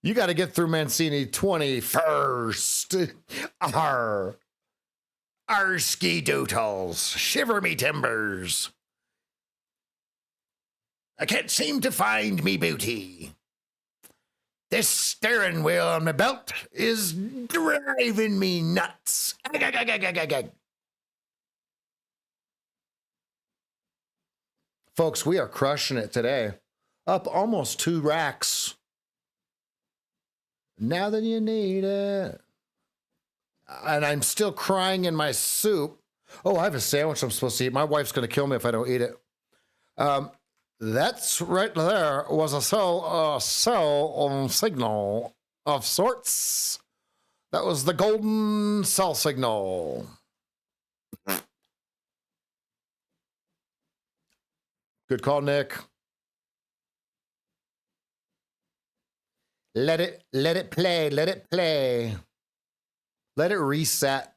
Speaker 2: You got to get through Mancini 20 first. R. Arski doodles. Shiver me timbers. I can't seem to find me booty. This steering wheel on my belt is driving me nuts. Folks, we are crushing it today. Up almost 2 racks. Now that you need it. And I'm still crying in my soup. Oh, I have a sandwich I'm supposed to eat. My wife's going to kill me if I don't eat it. That's right there was a cell signal of sorts. That was the golden cell signal. Good call, Nick. Let it play. Let it play. Let it reset.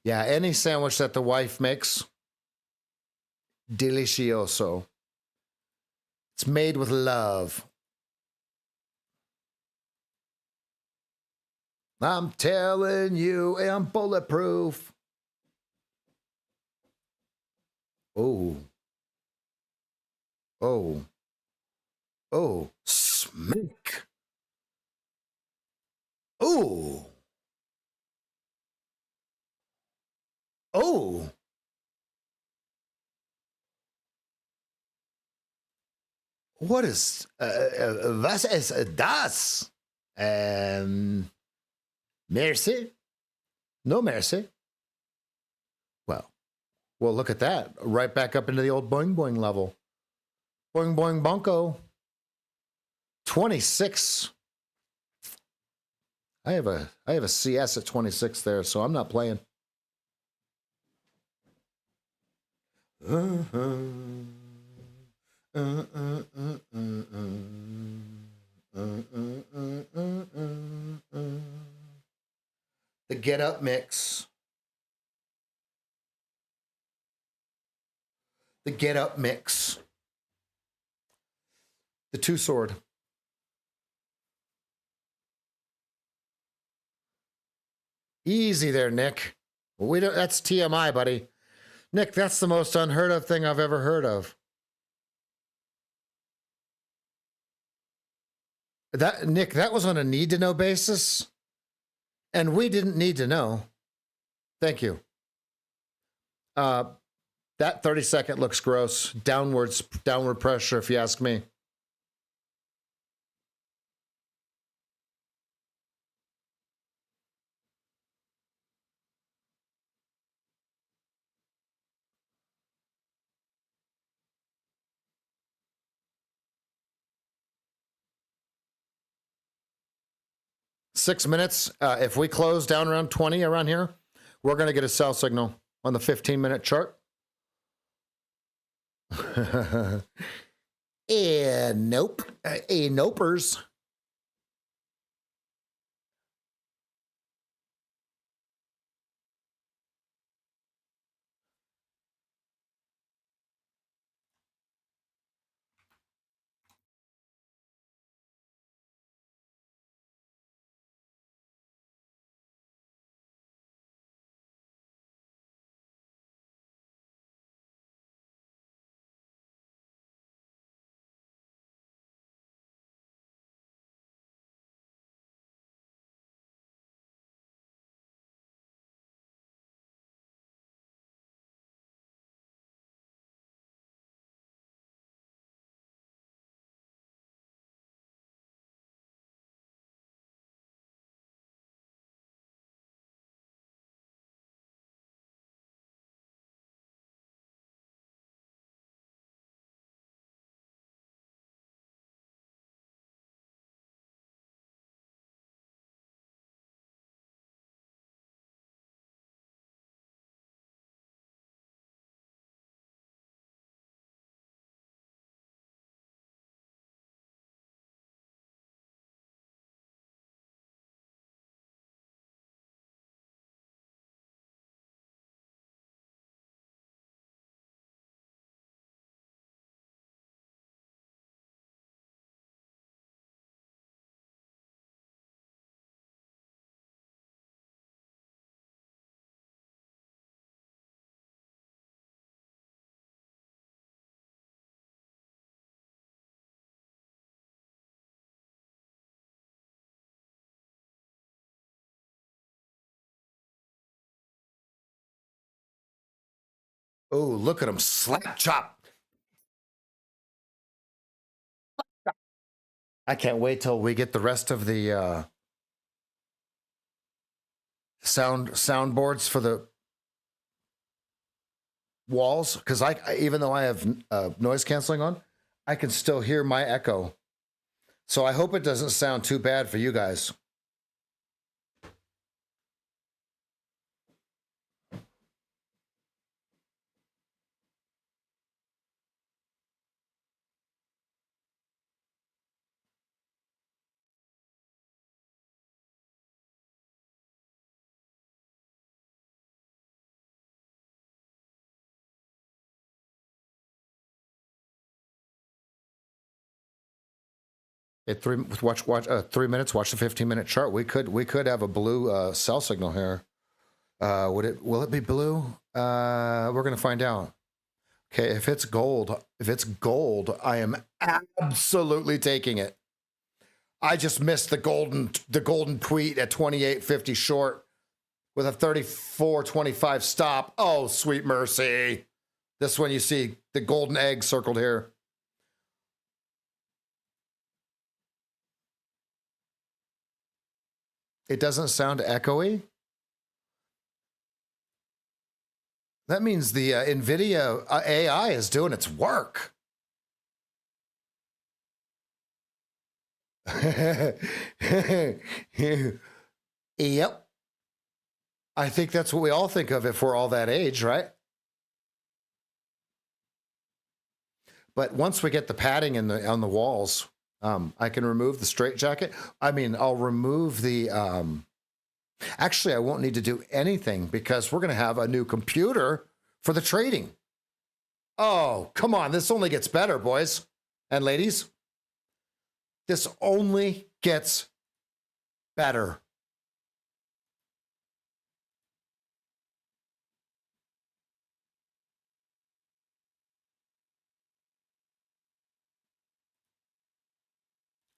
Speaker 2: Yeah, any sandwich that the wife makes, delicioso. It's made with love. I'm telling you, I'm bulletproof. Oh. Oh. Oh. Smack. Oh. Oh. What is was ist das? Merci? No mercy. Well, look at that. Right back up into the old boing boing level. Boing boing bonko. 26. I have a CS at 26 there, so I'm not playing. The get up mix. The get up mix. The 2 sword. Easy there, Nick. That's TMI, buddy. Nick, that's the most unheard of thing I've ever heard of. Nick, that was on a need to know basis. And we didn't need to know. Thank you. That 30-second looks gross. Downward pressure, if you ask me. 6 minutes. If we close down around 20 around here, we're going to get a sell signal on the 15-minute chart. Nope. Nopers. Oh, look at him slap chop. I can't wait till we get the rest of the soundboards for the walls, because even though I have noise canceling on, I can still hear my echo. So I hope it doesn't sound too bad for you guys. At 3 minutes. Watch the 15-minute chart. We could have a blue sell signal here. Will it be blue? We're gonna find out. Okay, if it's gold, I am absolutely taking it. I just missed the golden tweet at 28.50 short with a 34.25 stop. Oh, sweet mercy! This one you see the golden egg circled here. It doesn't sound echoey. That means the NVIDIA AI is doing its work. Yep. I think that's what we all think of if we're all that age, right? But once we get the padding on the walls, I can remove the straitjacket. I mean, I'll remove the. Actually, I won't need to do anything because we're going to have a new computer for the trading. Oh, come on. This only gets better, boys and ladies. This only gets better.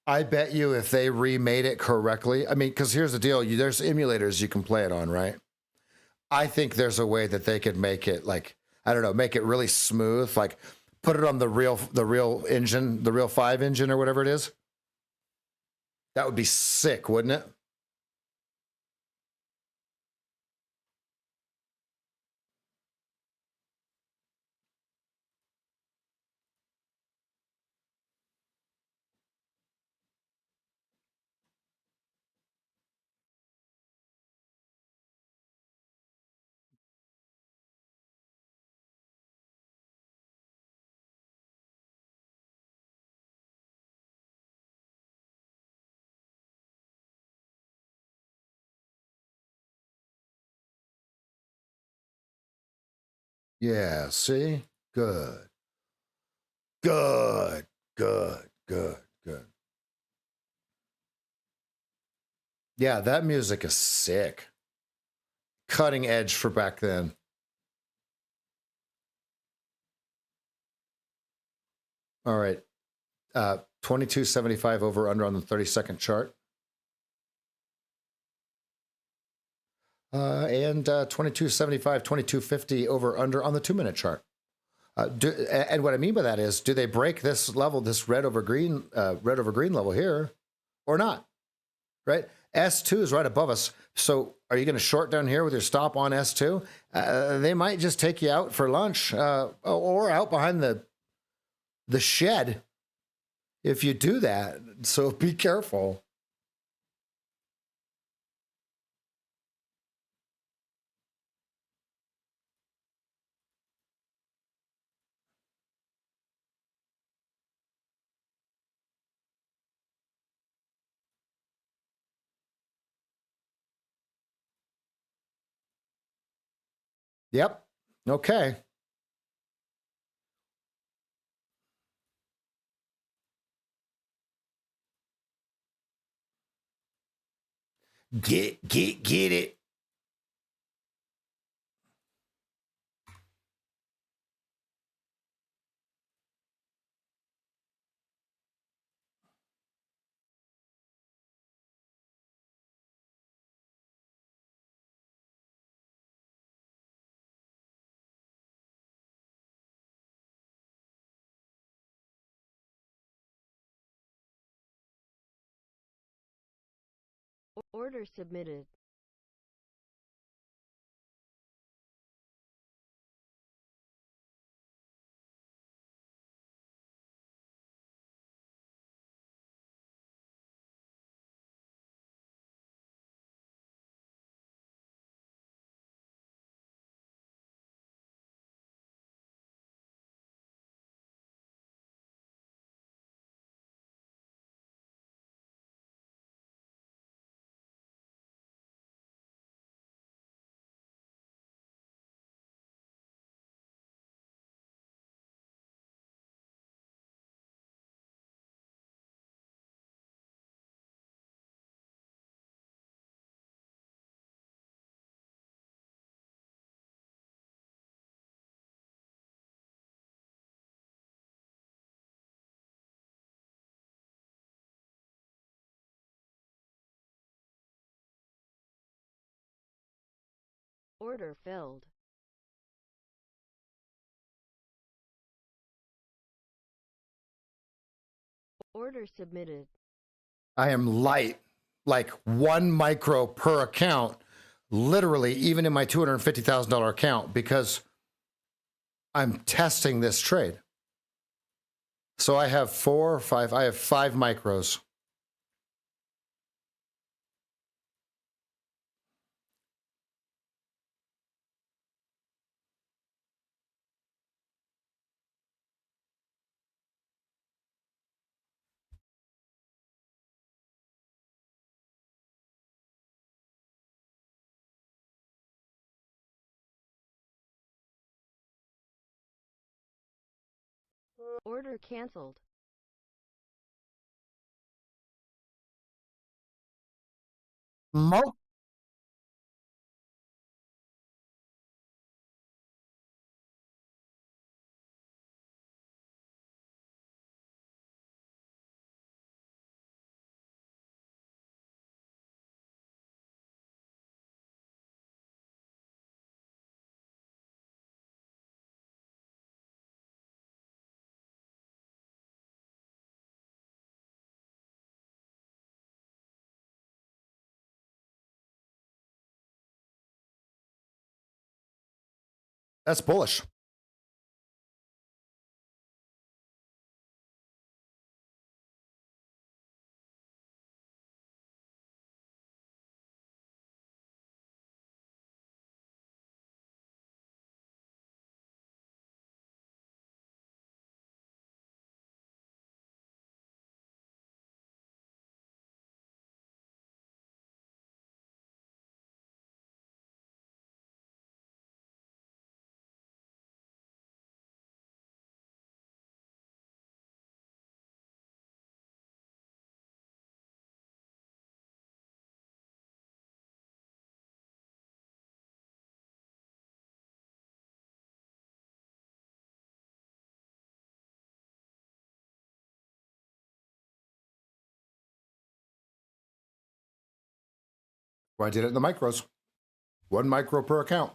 Speaker 2: I bet you if they remade it correctly, I mean, because here's the deal, there's emulators you can play it on, right? I think there's a way that they could make it like, I don't know, make it really smooth, like put it on the real engine, the real 5 engine or whatever it is. That would be sick, wouldn't it? Yeah, see? Good. Good. Good. Good. Good. Yeah, that music is sick. Cutting edge for back then. All right. 2275 over under on the 30-second chart. And 2275, 2250 over under on the 2-minute chart. And what I mean by that is, do they break this level, this red over green level here, or not? Right? S2 is right above us. So are you going to short down here with your stop on S2? They might just take you out for lunch or out behind the shed if you do that. So be careful. Yep. Okay. Get it.
Speaker 3: Order submitted. Order filled. Order submitted.
Speaker 2: I am light, like 1 micro per account, literally, even in my $250,000 account, because I'm testing this trade. So I have 4 or 5, I have 5 micros.
Speaker 3: Order canceled.
Speaker 2: Mo- That's bullish. So I did it in the micros. 1 micro per account.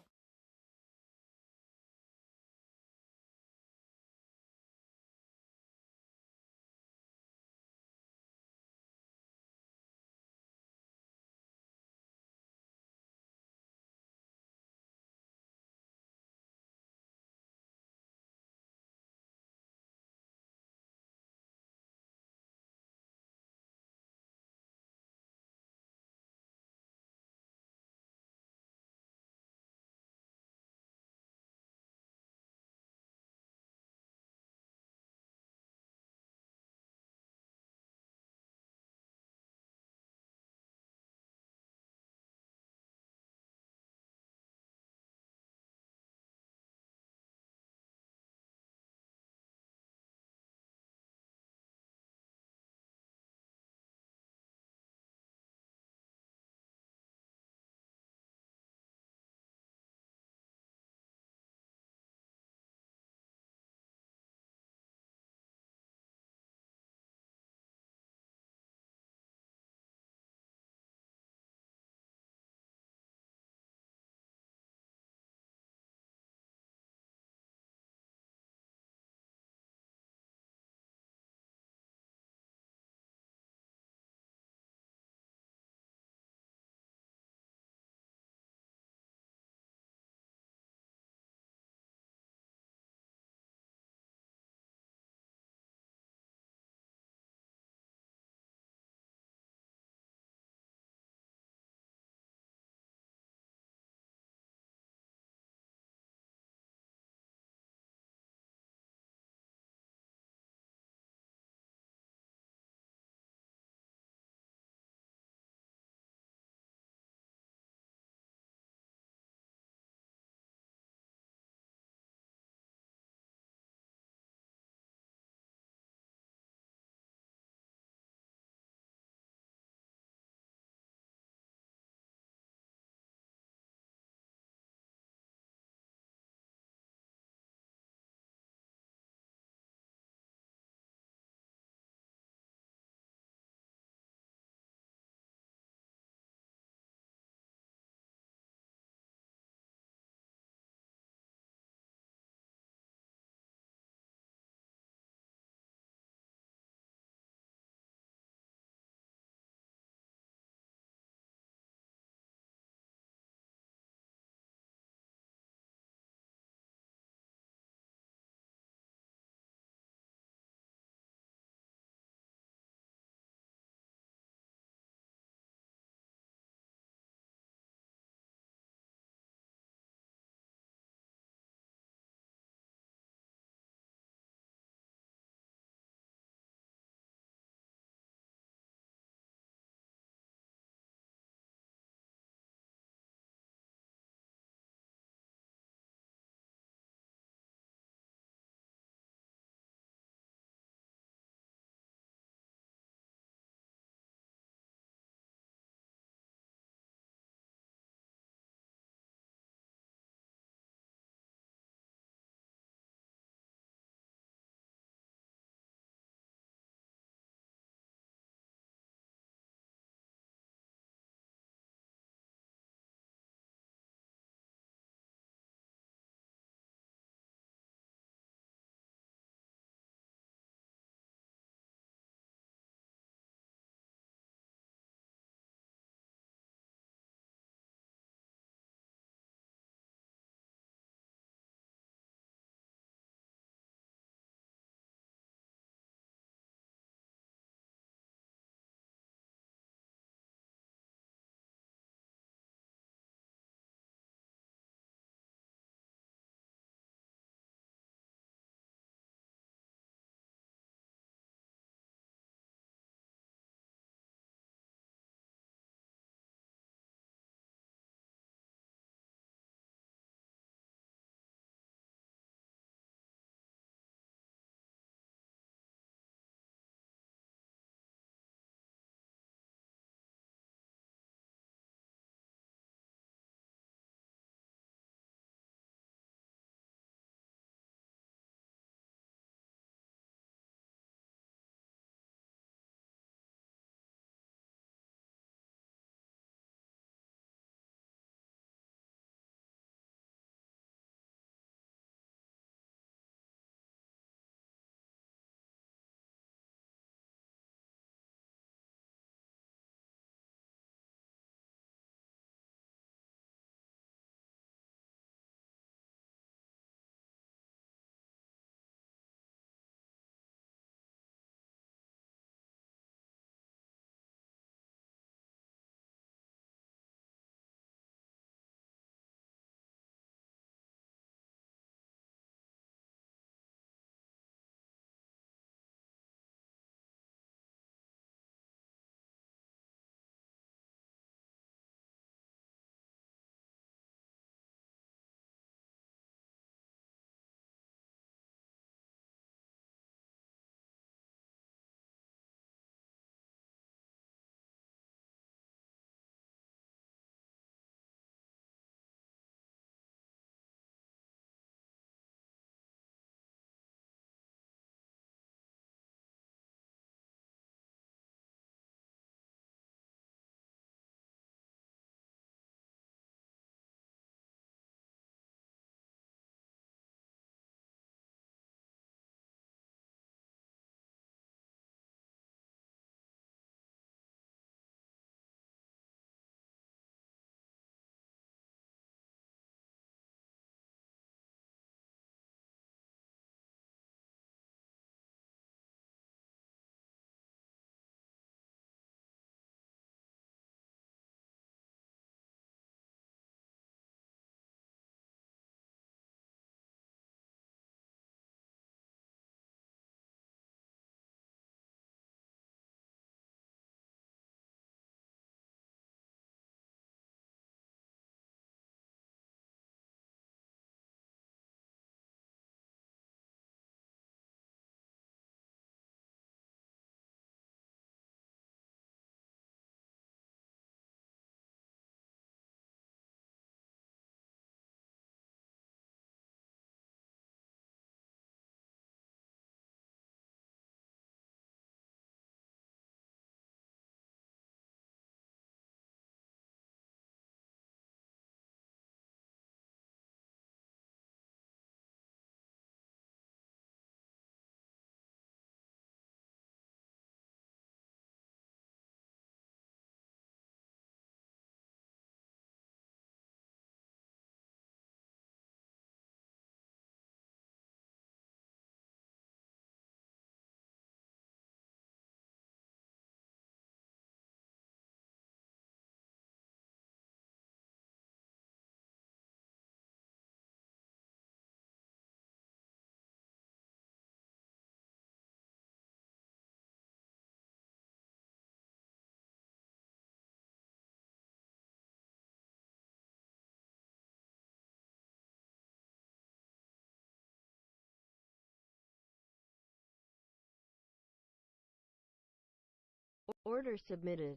Speaker 3: Order submitted.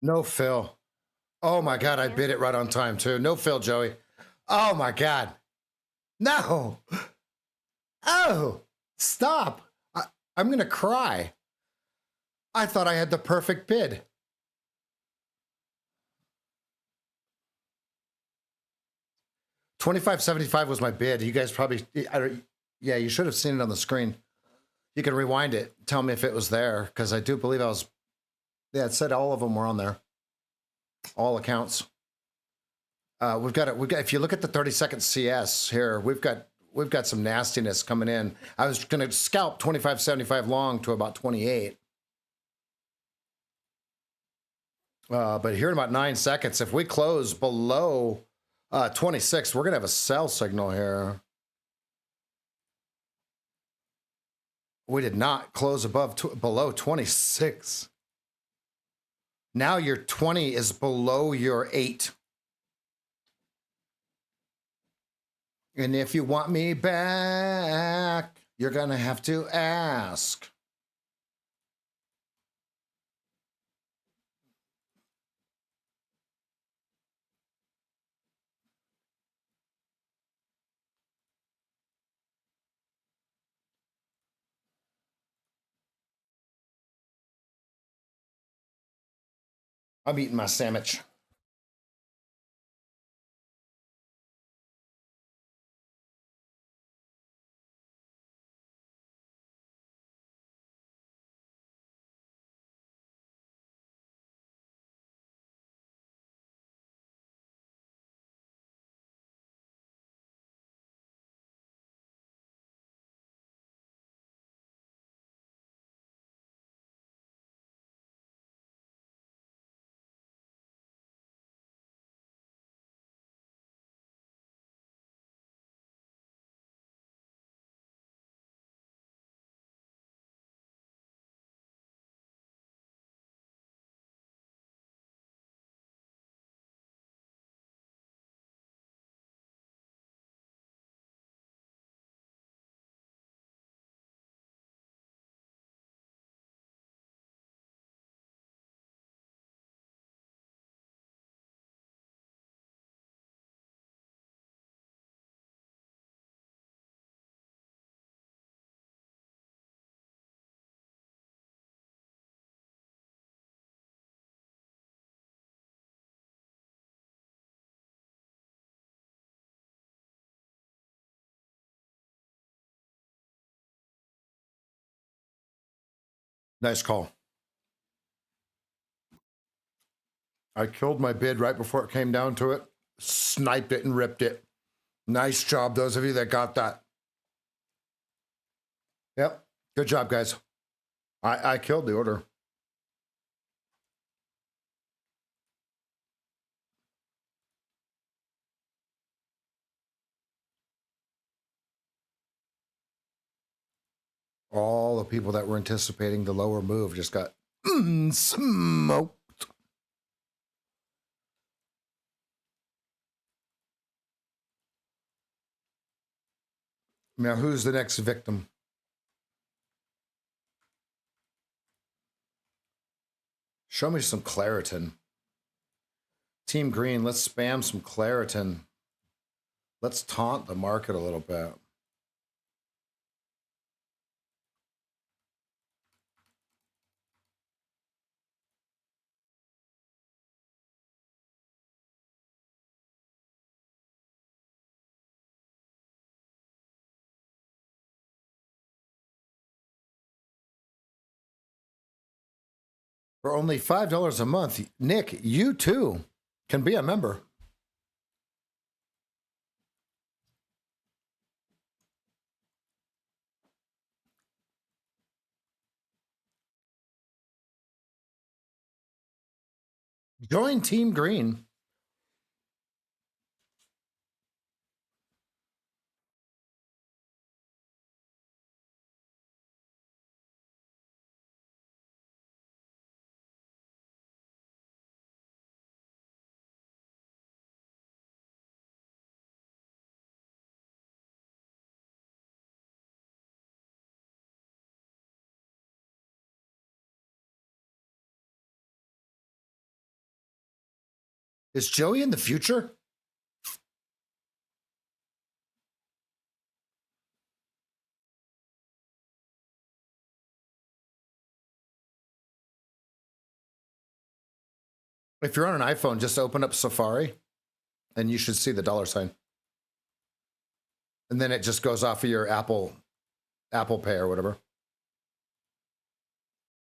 Speaker 2: No fill. Oh my God, I bid it right on time too. No fill, Joey. Oh my God. No. Oh, stop. I'm going to cry. I thought I had the perfect bid. $25.75 was my bid. You guys probably, yeah, you should have seen it on the screen. You can rewind it. Tell me if it was there, because I do believe I was. Yeah, it said all of them were on there. All accounts. We've got. If you look at the 30-second CS here, we've got some nastiness coming in. I was going to scalp 25.75 long to about 28. But here in about 9 seconds, if we close below 26, we're going to have a sell signal here. We did not close below 26. Now your 20 is below your 8. And if you want me back, you're going to have to ask. I'm eating my sandwich. Nice call. I killed my bid right before it came down to it. Sniped it and ripped it. Nice job, those of you that got that. Yep. Good job, guys. I killed the order. All the people that were anticipating the lower move just got smoked. Now, who's the next victim? Show me some Claritin. Team Green, let's spam some Claritin. Let's taunt the market a little bit. For only $5 a month, Nick, you too can be a member. Join Team Green. Is Joey in the future? If you're on an iPhone, just open up Safari and you should see the $sign. And then it just goes off of your Apple Pay or whatever.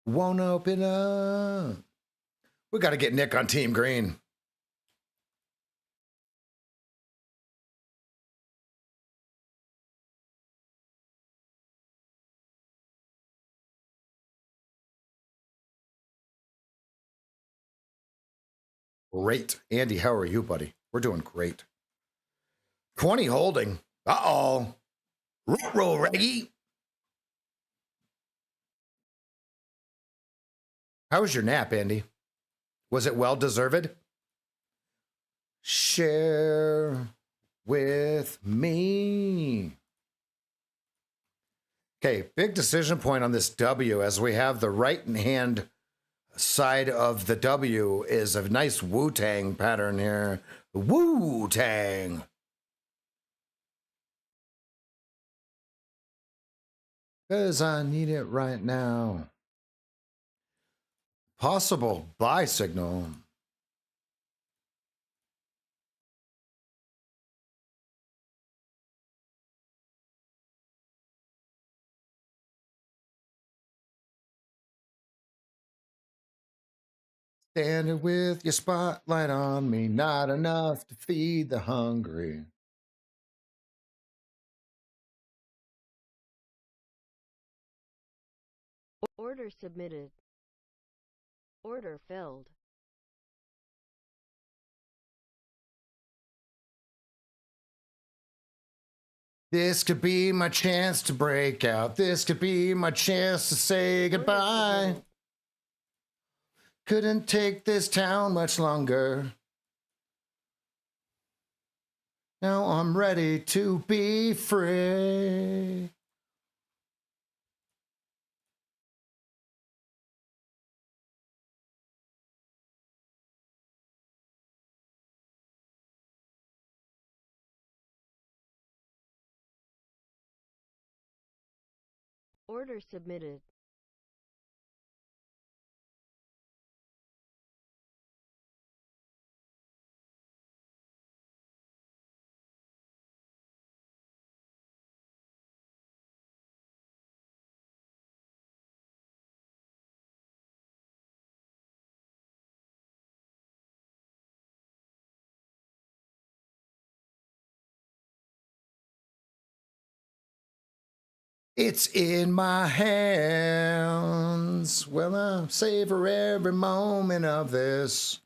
Speaker 2: Won't open up. We got to get Nick on Team Green. Great. Andy, how are you, buddy? We're doing great. 20 holding. Uh-oh. Roll, Reggie. How was your nap, Andy? Was it well-deserved? Share with me. Okay, big decision point on this W as we have the right-hand side of the W is a nice Wu-Tang pattern here. Wu-Tang. Because I need it right now. Possible buy signal. Standing with your spotlight on me, not enough to feed the hungry.
Speaker 3: Order submitted. Order filled.
Speaker 2: This could be my chance to break out. This could be my chance to say goodbye. Couldn't take this town much longer. Now I'm ready to be free.
Speaker 3: Order submitted.
Speaker 2: It's in my hands. Well, I savor every moment of this.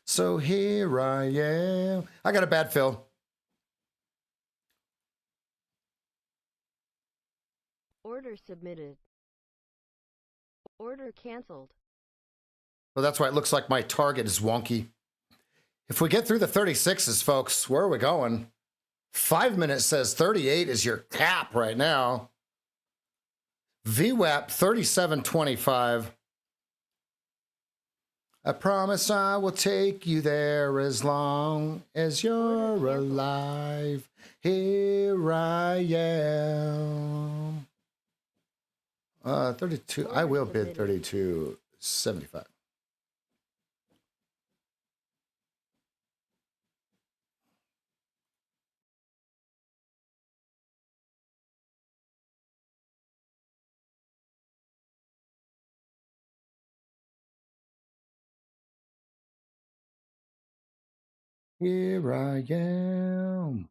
Speaker 2: So here I am. I got a bad fill.
Speaker 3: Order submitted. Order canceled.
Speaker 2: Well, that's why it looks like my target is wonky. If we get through the 36s, folks, where are we going? 5 minutes says 38 is your cap right now. VWAP 37.25. I promise I will take you there as long as you're alive. Here I am. 32. I will bid 32.75. Here I am.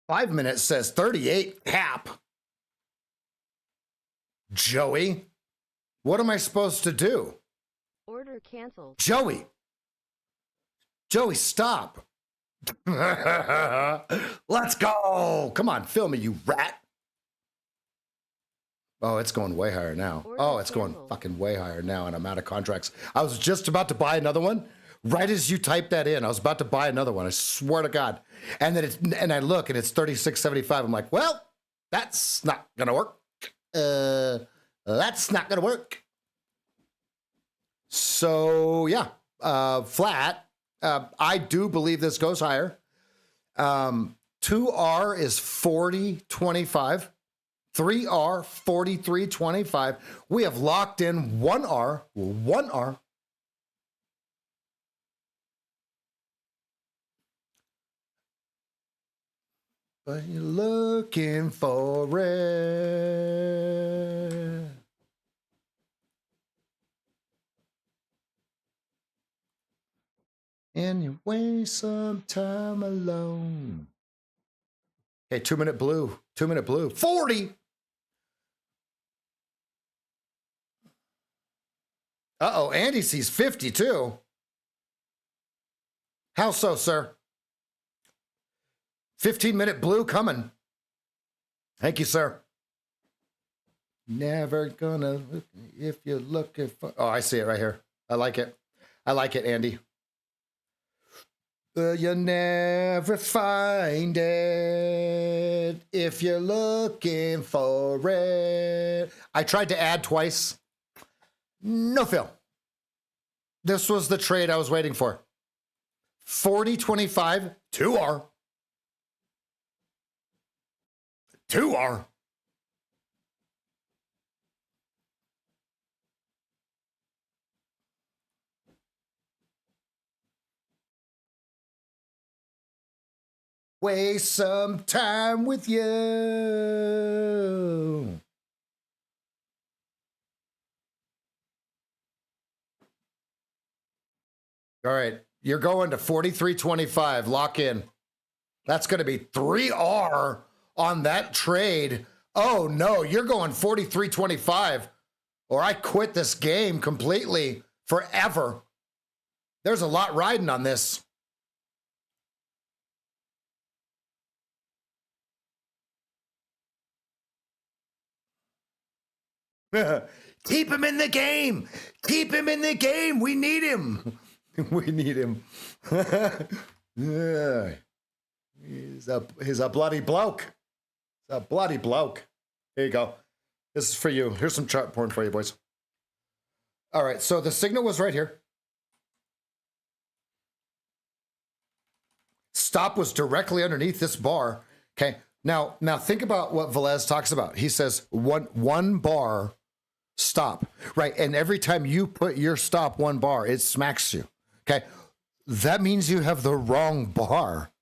Speaker 2: Five minutes says 38 cap. Joey, what am I supposed to do?
Speaker 3: Order canceled.
Speaker 2: Joey, stop. Let's go. Come on, fill me, you rat. Oh, it's going way higher now. Oh, it's going fucking way higher now, and I'm out of contracts. I was just about to buy another one. Right as you type that in, I was about to buy another one. I swear to God. And then I look and it's 36.75. I'm like, well, that's not gonna work. That's not gonna work. So yeah, flat. I do believe this goes higher. 2R is 40.25. 3R 43.25. We have locked in 1R. 1R. But you're looking for it. And you waste some time alone. Hey, 2 minute blue. 2 minute blue. 40. Uh-oh, Andy sees 52. How so, sir? 15-minute blue coming. Thank you, sir. Never gonna look if you're looking for... Oh, I see it right here. I like it. I like it, Andy. You'll never find it if you're looking for it. I tried to add twice. No fill. This was the trade I was waiting for. 40.25, 2R. 2R. Waste some time with you. All right, you're going to 43.25. Lock in. That's going to be 3R on that trade. Oh no, you're going 43.25, or I quit this game completely forever. There's a lot riding on this. Keep him in the game. Keep him in the game. We need him. We need him. Yeah. He's a bloody bloke. He's a bloody bloke. Here you go. This is for you. Here's some chart porn for you, boys. All right, so the signal was right here. Stop was directly underneath this bar. Okay. Now think about what Velez talks about. He says one bar stop, right? And every time you put your stop 1 bar, it smacks you. Okay. That means you have the wrong bar.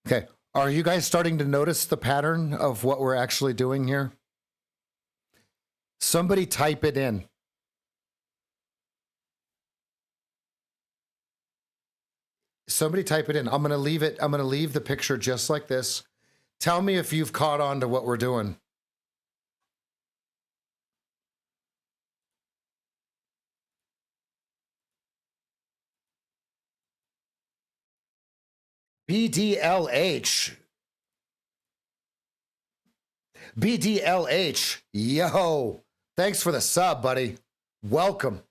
Speaker 2: Okay. Are you guys starting to notice the pattern of what we're actually doing here? Somebody type it in. Somebody type it in. I'm going to leave it. I'm going to leave the picture just like this. Tell me if you've caught on to what we're doing. BDLH. BDLH. Yo. Thanks for the sub, buddy. Welcome.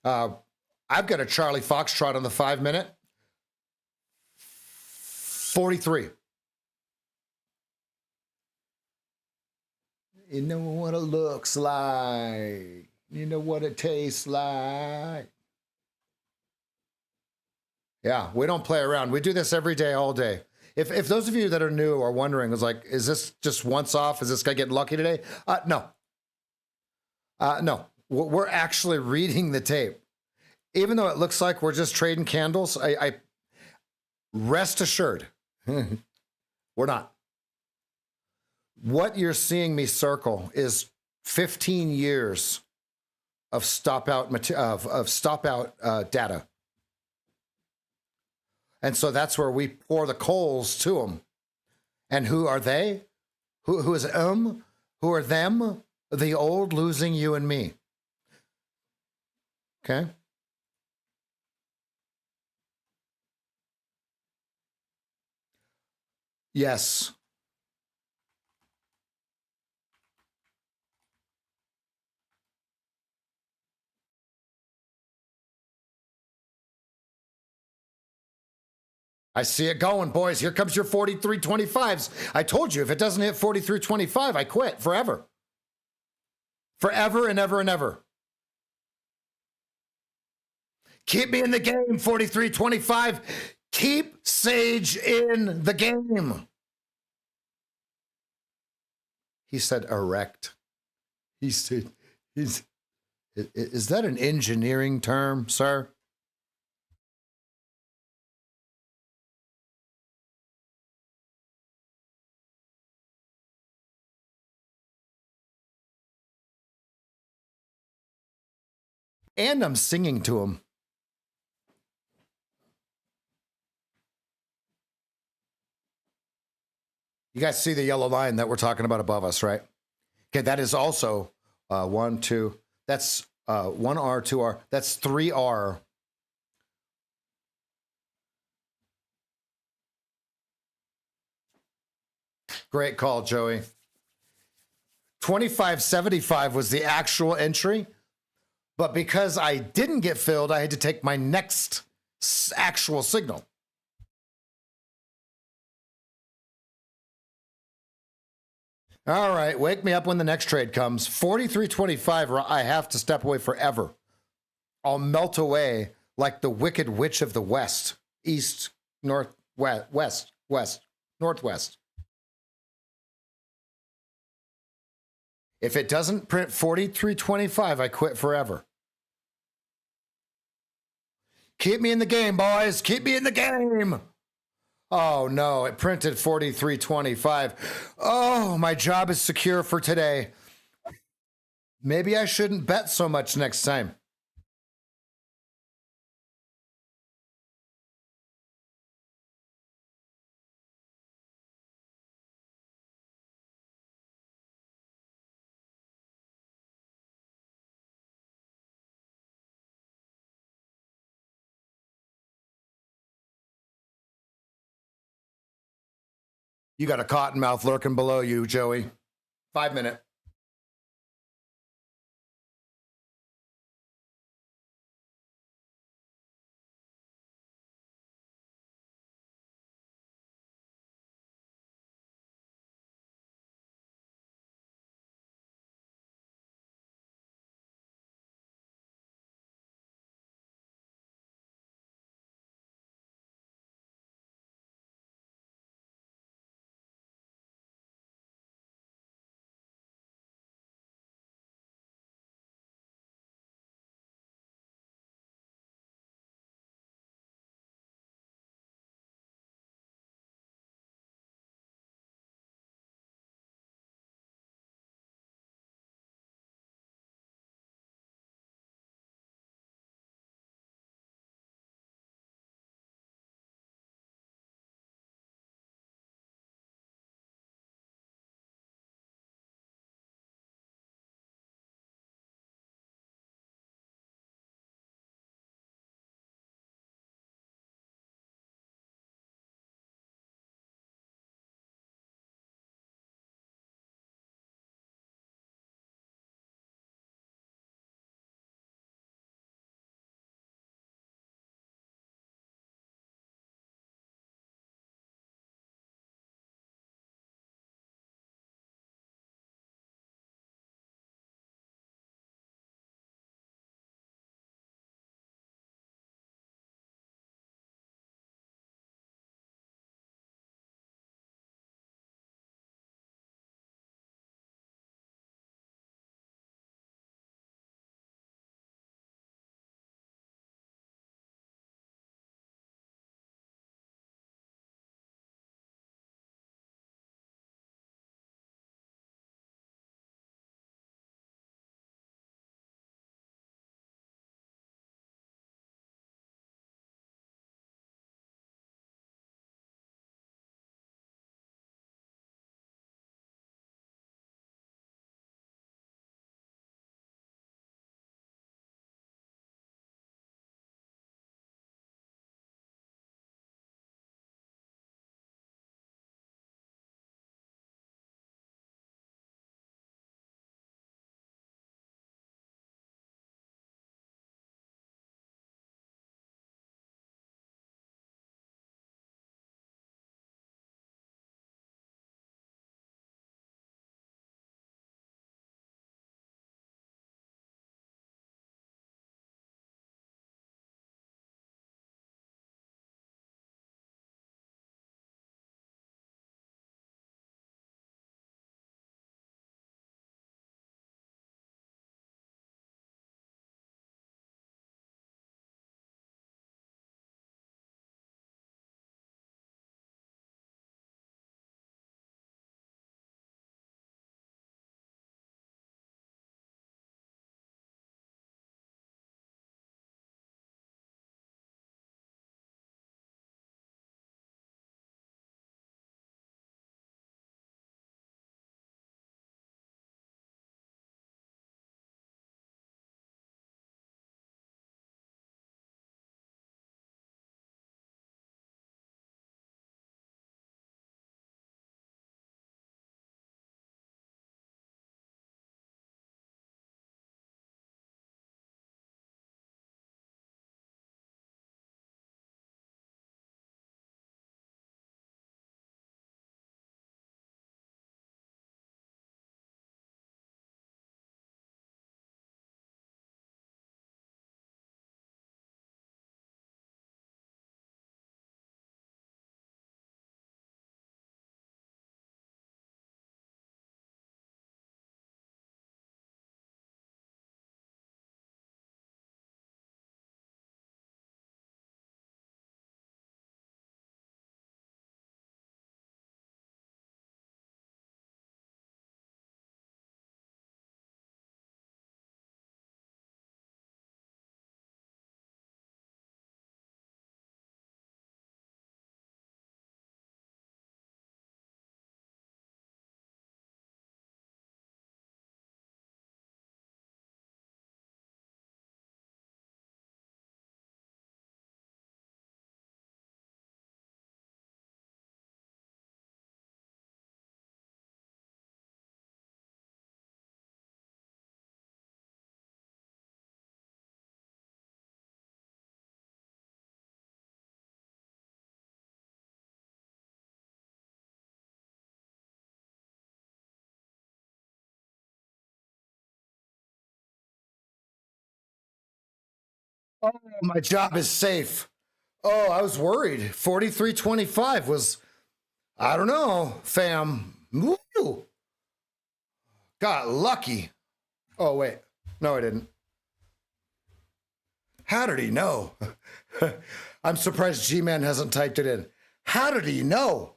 Speaker 2: I've got a Charlie Foxtrot on the 5 minute. 43. You know what it looks like. You know what it tastes like. Yeah, we don't play around. We do this every day, all day. If those of you that are new are wondering, it's like, is this just once off? Is this guy getting lucky today? No. No. We're actually reading the tape. Even though it looks like we're just trading candles, I rest assured, we're not. What you're seeing me circle is 15 years of stop out data. And so that's where we pour the coals to them. And who are they? Who is them? Who are them? The old losing you and me. Okay? Yes. I see it going, boys. Here comes your 43.25s. I told you, if it doesn't hit 43.25, I quit forever. Forever and ever and ever. Keep me in the game, 43.25. Keep Sage in the game. He said erect. He said, is that an engineering term, sir? And I'm singing to him. You guys see the yellow line that we're talking about above us, right? Okay, that is also 1, 2. That's 1R, 2R. That's 3R. Great call, Joey. 25.75 was the actual entry, but because I didn't get filled, I had to take my next actual signal. All right, wake me up when the next trade comes. 43.25, I have to step away forever. I'll melt away like the wicked witch of the west, east, north, west, northwest. If it doesn't print 43.25, I quit forever. Keep me in the game, boys. Keep me in the game. Oh, no, it printed 43.25. Oh, my job is secure for today. Maybe I shouldn't bet so much next time. You got a cottonmouth lurking below you, Joey. 5 minute. Oh, my job is safe. Oh, I was worried. 43.25 was, I don't know, fam. Woo! Got lucky. Oh, wait. No, I didn't. How did he know? I'm surprised G-Man hasn't typed it in. How did he know?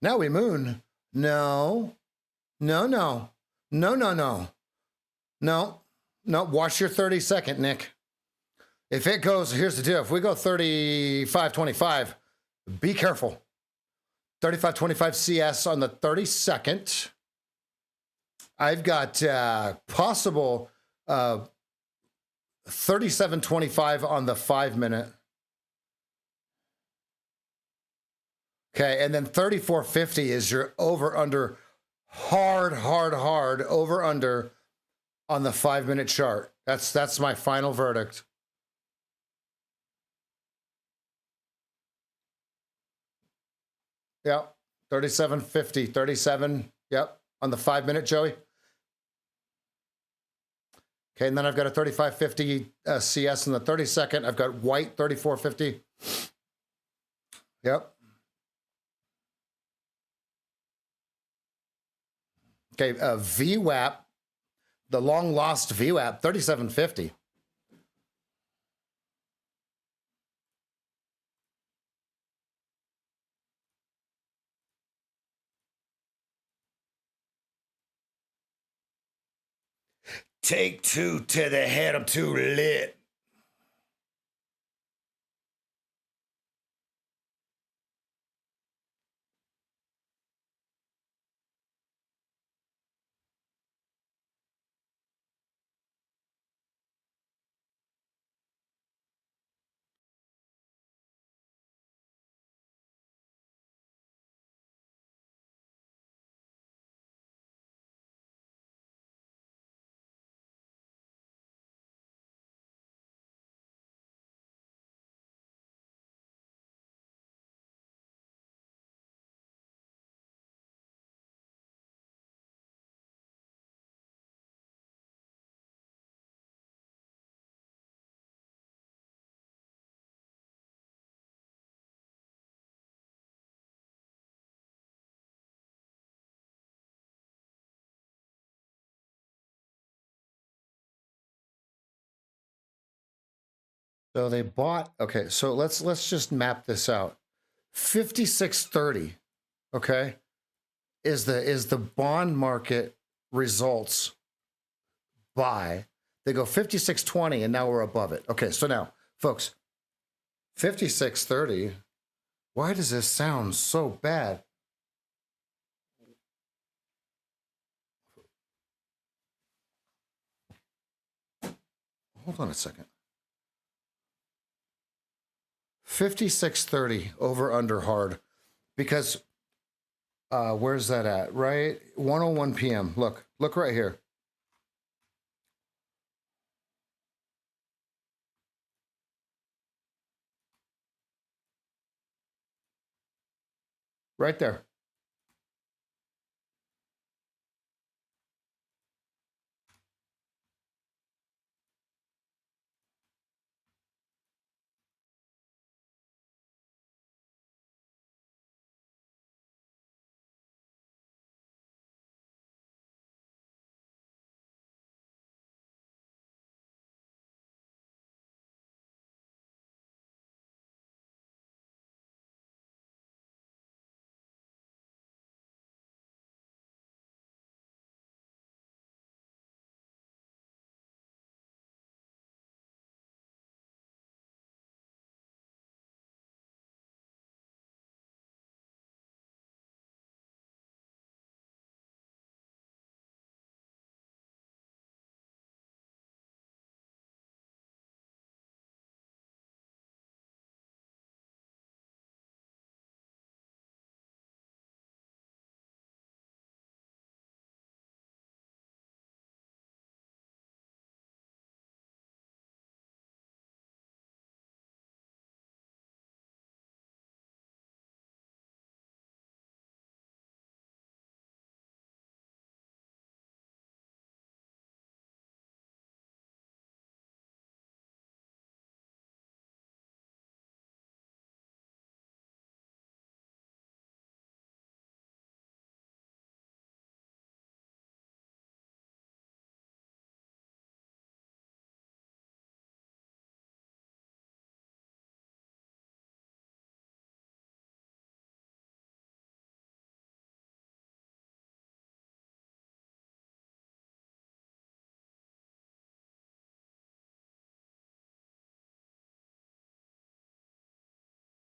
Speaker 2: Now we moon. No. No, no. No, no, no. No. No, watch your 30-second, Nick. If it goes, here's the deal. If we go 35.25, be careful. 35.25 CS on the 32nd. I've got possible 37.25 on the 5-minute. Okay, and then 34.50 is your over under hard over under on the 5-minute chart. That's my final verdict. Yep. 37.50, 37. Yep. On the 5-minute, Joey. Okay, and then I've got a 35.50 CS in the 32nd. I've got white 34.50. Yep. Okay, VWAP, the long lost VWAP, 37.50. Take two to the head. I'm too lit. So they bought, okay, so let's just map this out. 56.30, okay, is the bond market results buy. They go 56.20 and now we're above it. Okay, so now, folks, 56.30, why does this sound so bad? Hold on a second. 56.30 over under hard, because where's that at? Right, 1:01 p.m. Look right here. Right there.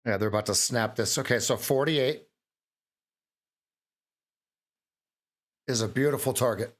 Speaker 2: Yeah, they're about to snap this. Okay, so 48 is a beautiful target.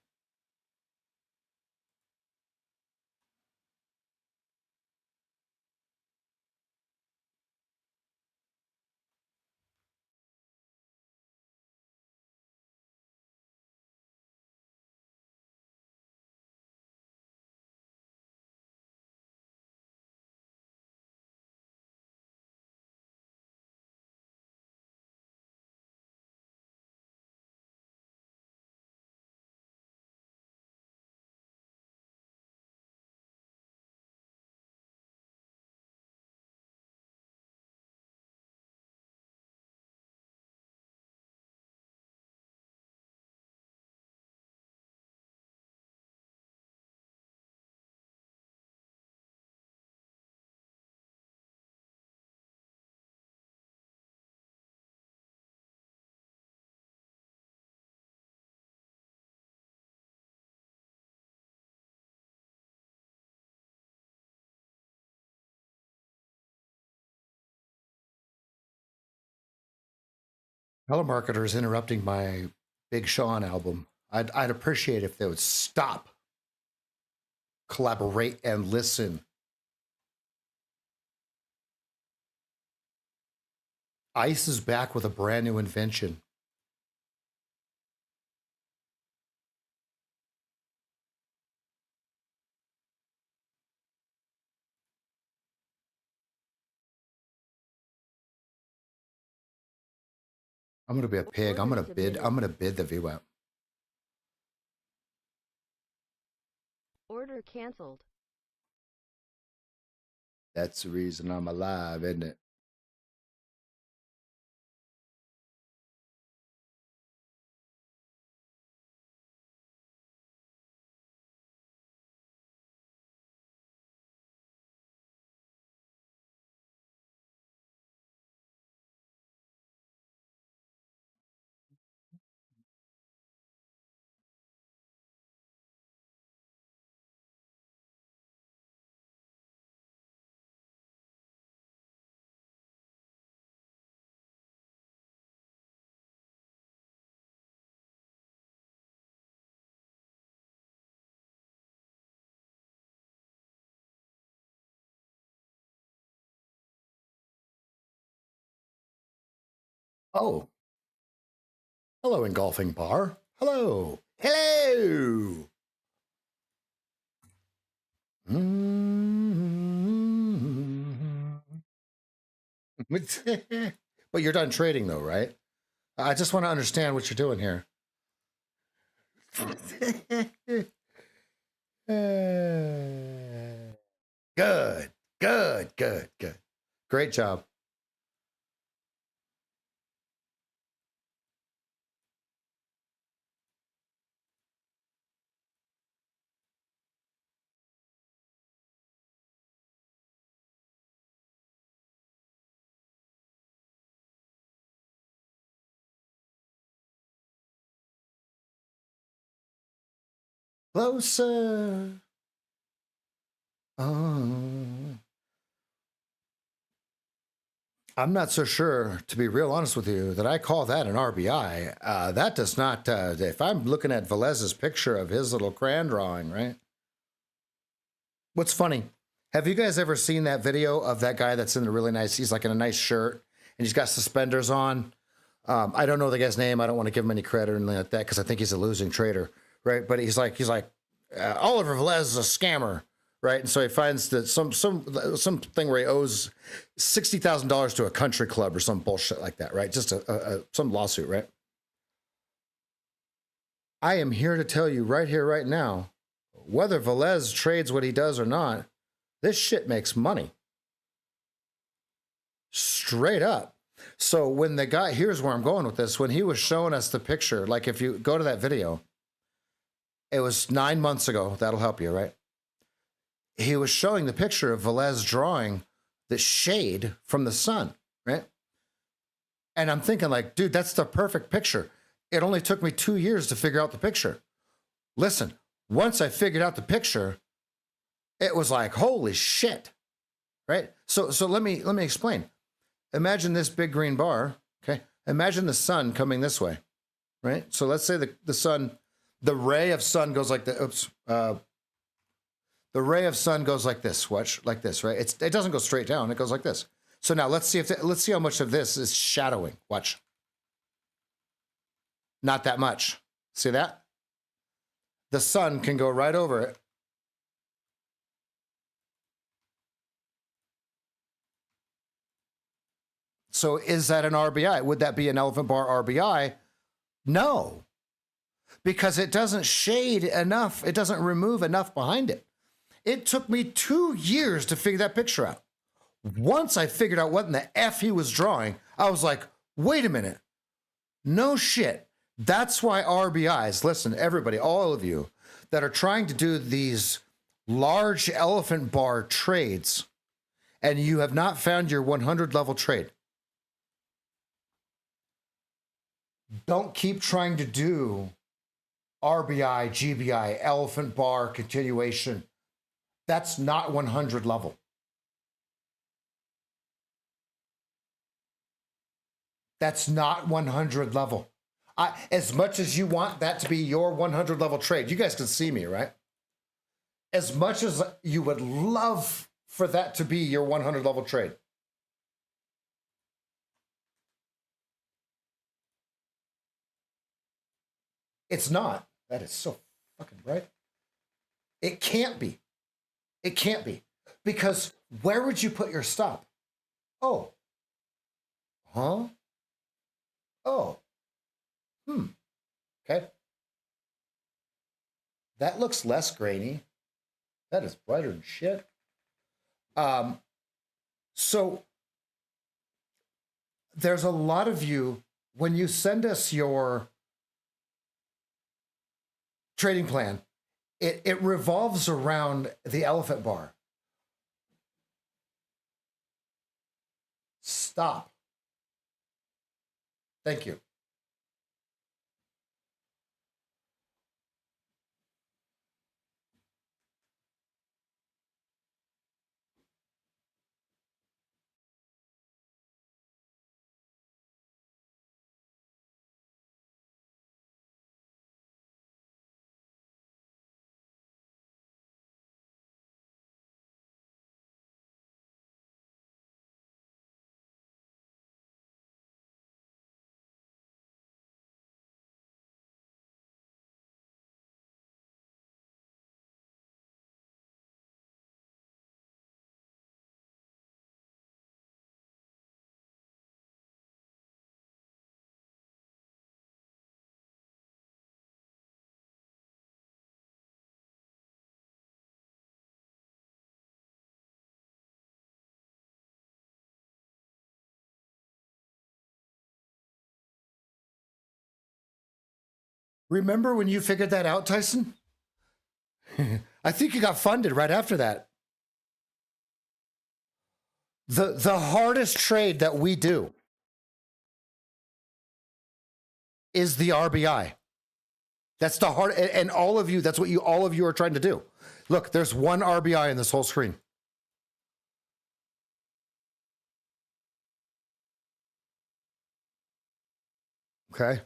Speaker 2: Telemarketers interrupting my Big Sean album. I'd appreciate if they would stop, collaborate, and listen. ICE is back with a brand new invention. I'm gonna be a pig. I'm gonna bid the VWAP.
Speaker 3: Order canceled.
Speaker 2: That's the reason I'm alive, isn't it? Oh, hello, engulfing bar. Hello. Hello. But you're done trading, though, right? I just want to understand what you're doing here. Good, good, good, good. Great job. Closer. Oh. I'm not so sure, to be real honest with you, that I call that an RBI. That does not, if I'm looking at Velez's picture of his little crayon drawing, right? What's funny, have you guys ever seen that video of that guy that's in the really nice, he's like in a nice shirt and he's got suspenders on? I don't know the guy's name. I don't want to give him any credit or anything like that because I think he's a losing trader, right? But he's like, Oliver Velez is a scammer. Right, and so he finds that something where he owes $60,000 to a country club or some bullshit like that, right? Just some lawsuit, right? I am here to tell you right here, right now, whether Velez trades what he does or not, this shit makes money. Straight up. So when the guy, here's where I'm going with this. When he was showing us the picture, like if you go to that video, it was 9 months ago. That'll help you, right? He was showing the picture of Velez drawing the shade from the sun, right? And I'm thinking like, dude, that's the perfect picture. It only took me 2 years to figure out the picture. Listen, once I figured out the picture, it was like, holy shit, right? So let me explain. imagine this big green bar, okay? Imagine the sun coming this way, right? So let's say the sun, the ray of sun goes like the, the ray of sun goes like this, watch, like this, right? It doesn't go straight down, it goes like this. So now let's see how much of this is shadowing, watch. Not that much, see that? The sun can go right over it. So is that an RBI? Would that be an elephant bar RBI? No, because it doesn't shade enough. It doesn't remove enough behind it. It took me 2 years to figure that picture out. Once I figured out what in the F he was drawing, I was like, wait a minute. No shit. That's why RBIs, listen, everybody, all of you that are trying to do these large elephant bar trades and you have not found your 100 level trade, don't keep trying to do RBI, GBI, elephant bar continuation. That's not 100 level. That's not 100 level. As much as you want that to be your 100 level trade, you guys can see me, right? As much as you would love for that to be your 100 level trade, it's not. That is so fucking right. It can't be. It can't be. Because where would you put your stop? Oh. Huh? Oh. Okay. That looks less grainy. That is brighter than shit. So there's a lot of you, when you send us your trading plan, it revolves around the elephant bar. Stop. Thank you. Remember when you figured that out, Tyson? I think you got funded right after that. The hardest trade that we do is the RBI. That's the hard, and all of you, that's what all of you are trying to do. Look, there's one RBI in this whole screen. Okay.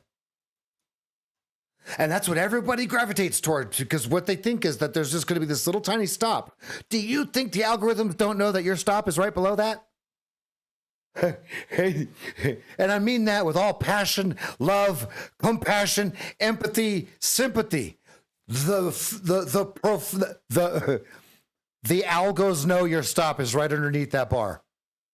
Speaker 2: And that's what everybody gravitates towards, because what they think is that there's just going to be this little tiny stop. Do you think the algorithms don't know that your stop is right below that? Hey, and I mean that with all passion, love, compassion, empathy, sympathy. The algos know your stop is right underneath that bar.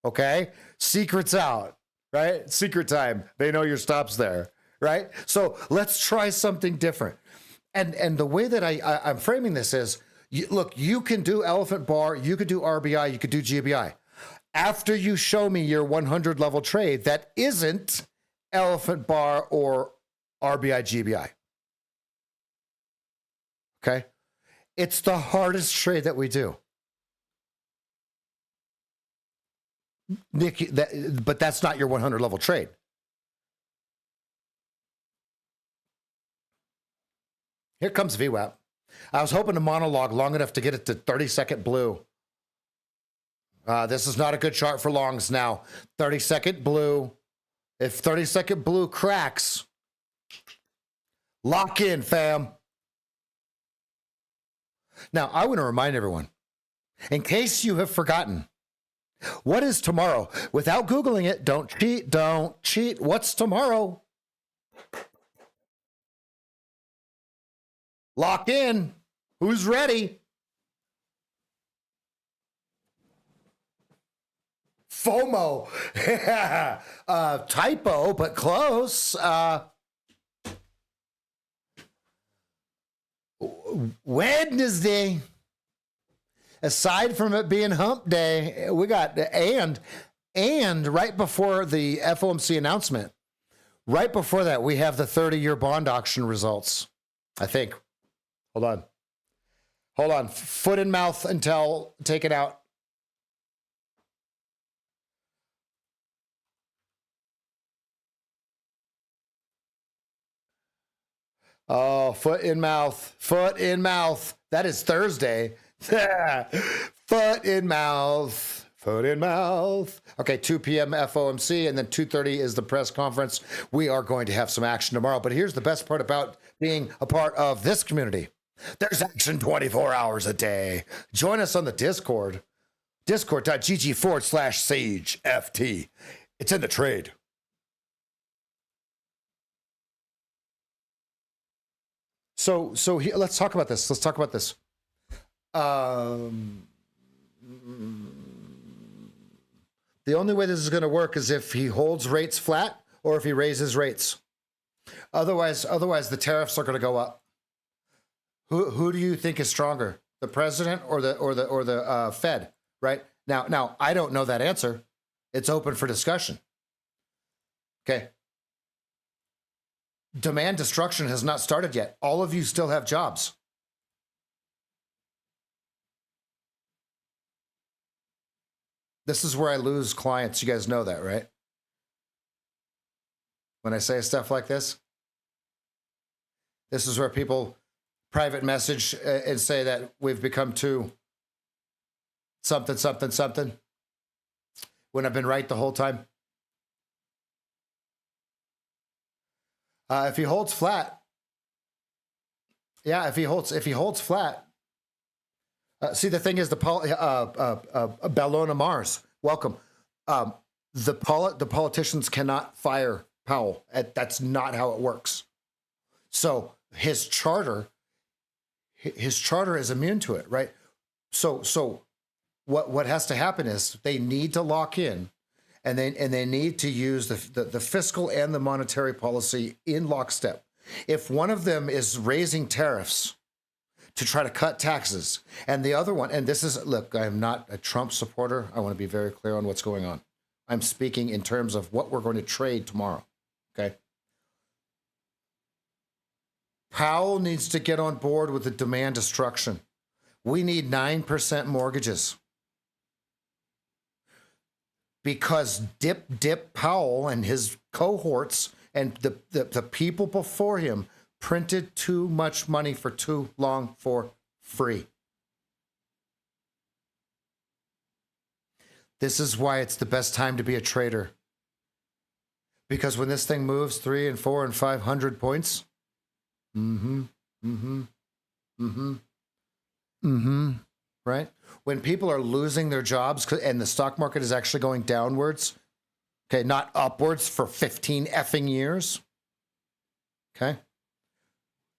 Speaker 2: Okay? Secret's out, right? Secret time. They know your stop's there. Right? So let's try something different. And the way that I'm framing this is, look, you can do elephant bar, you could do RBI, you could do GBI. After you show me your 100 level trade that isn't elephant bar or RBI, GBI. Okay? It's the hardest trade that we do. Nick, but that's not your 100 level trade. Here comes VWAP. I was hoping to monologue long enough to get it to 30-second blue. This is not a good chart for longs now. 30-second blue. If 30-second blue cracks, lock in, fam. Now, I want to remind everyone, in case you have forgotten, what is tomorrow? Without Googling it, don't cheat, don't cheat. What's tomorrow? Lock in. Who's ready? FOMO. Typo, but close. Wednesday. Aside from it being hump day, we got and right before the FOMC announcement, right before that, we have the 30-year bond auction results. I think. Hold on. Foot in mouth until take it out. Oh, foot in mouth. That is Thursday. Foot in mouth. Okay, 2 p.m. FOMC, and then 2:30 is the press conference. We are going to have some action tomorrow. But here's the best part about being a part of this community. There's action 24 hours a day. Join us on the Discord. Discord.gg/SageFT. It's in the trade. So let's talk about this. The only way this is going to work is if he holds rates flat or if he raises rates. Otherwise, the tariffs are going to go up. Who do you think is stronger, the president or the Fed? Right now, I don't know that answer. It's open for discussion. Okay. Demand destruction has not started yet. All of you still have jobs. This is where I lose clients. You guys know that, right? When I say stuff like this, this is where people private message and say that we've become too something, when I've been right the whole time. If he holds flat, if he holds flat. See, the thing is, Bellona Mars, welcome. The politicians cannot fire Powell. That's not how it works. So his charter is immune to it, right? So what has to happen is they need to lock in, and they need to use the fiscal and the monetary policy in lockstep. If one of them is raising tariffs to try to cut taxes, and the other one, and this is, look, I am not a Trump supporter. I want to be very clear on what's going on. I'm speaking in terms of what we're going to trade tomorrow, okay? Powell needs to get on board with the demand destruction. We need 9% mortgages. Because Dip Powell and his cohorts and the people before him printed too much money for too long for free. This is why it's the best time to be a trader. Because when this thing moves 3 and 4 and 500 points, right? When people are losing their jobs and the stock market is actually going downwards, okay, not upwards for 15 effing years, okay?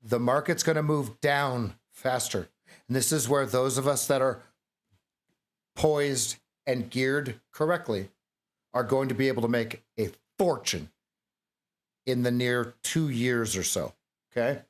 Speaker 2: The market's going to move down faster. And this is where those of us that are poised and geared correctly are going to be able to make a fortune in the near 2 years or so, okay?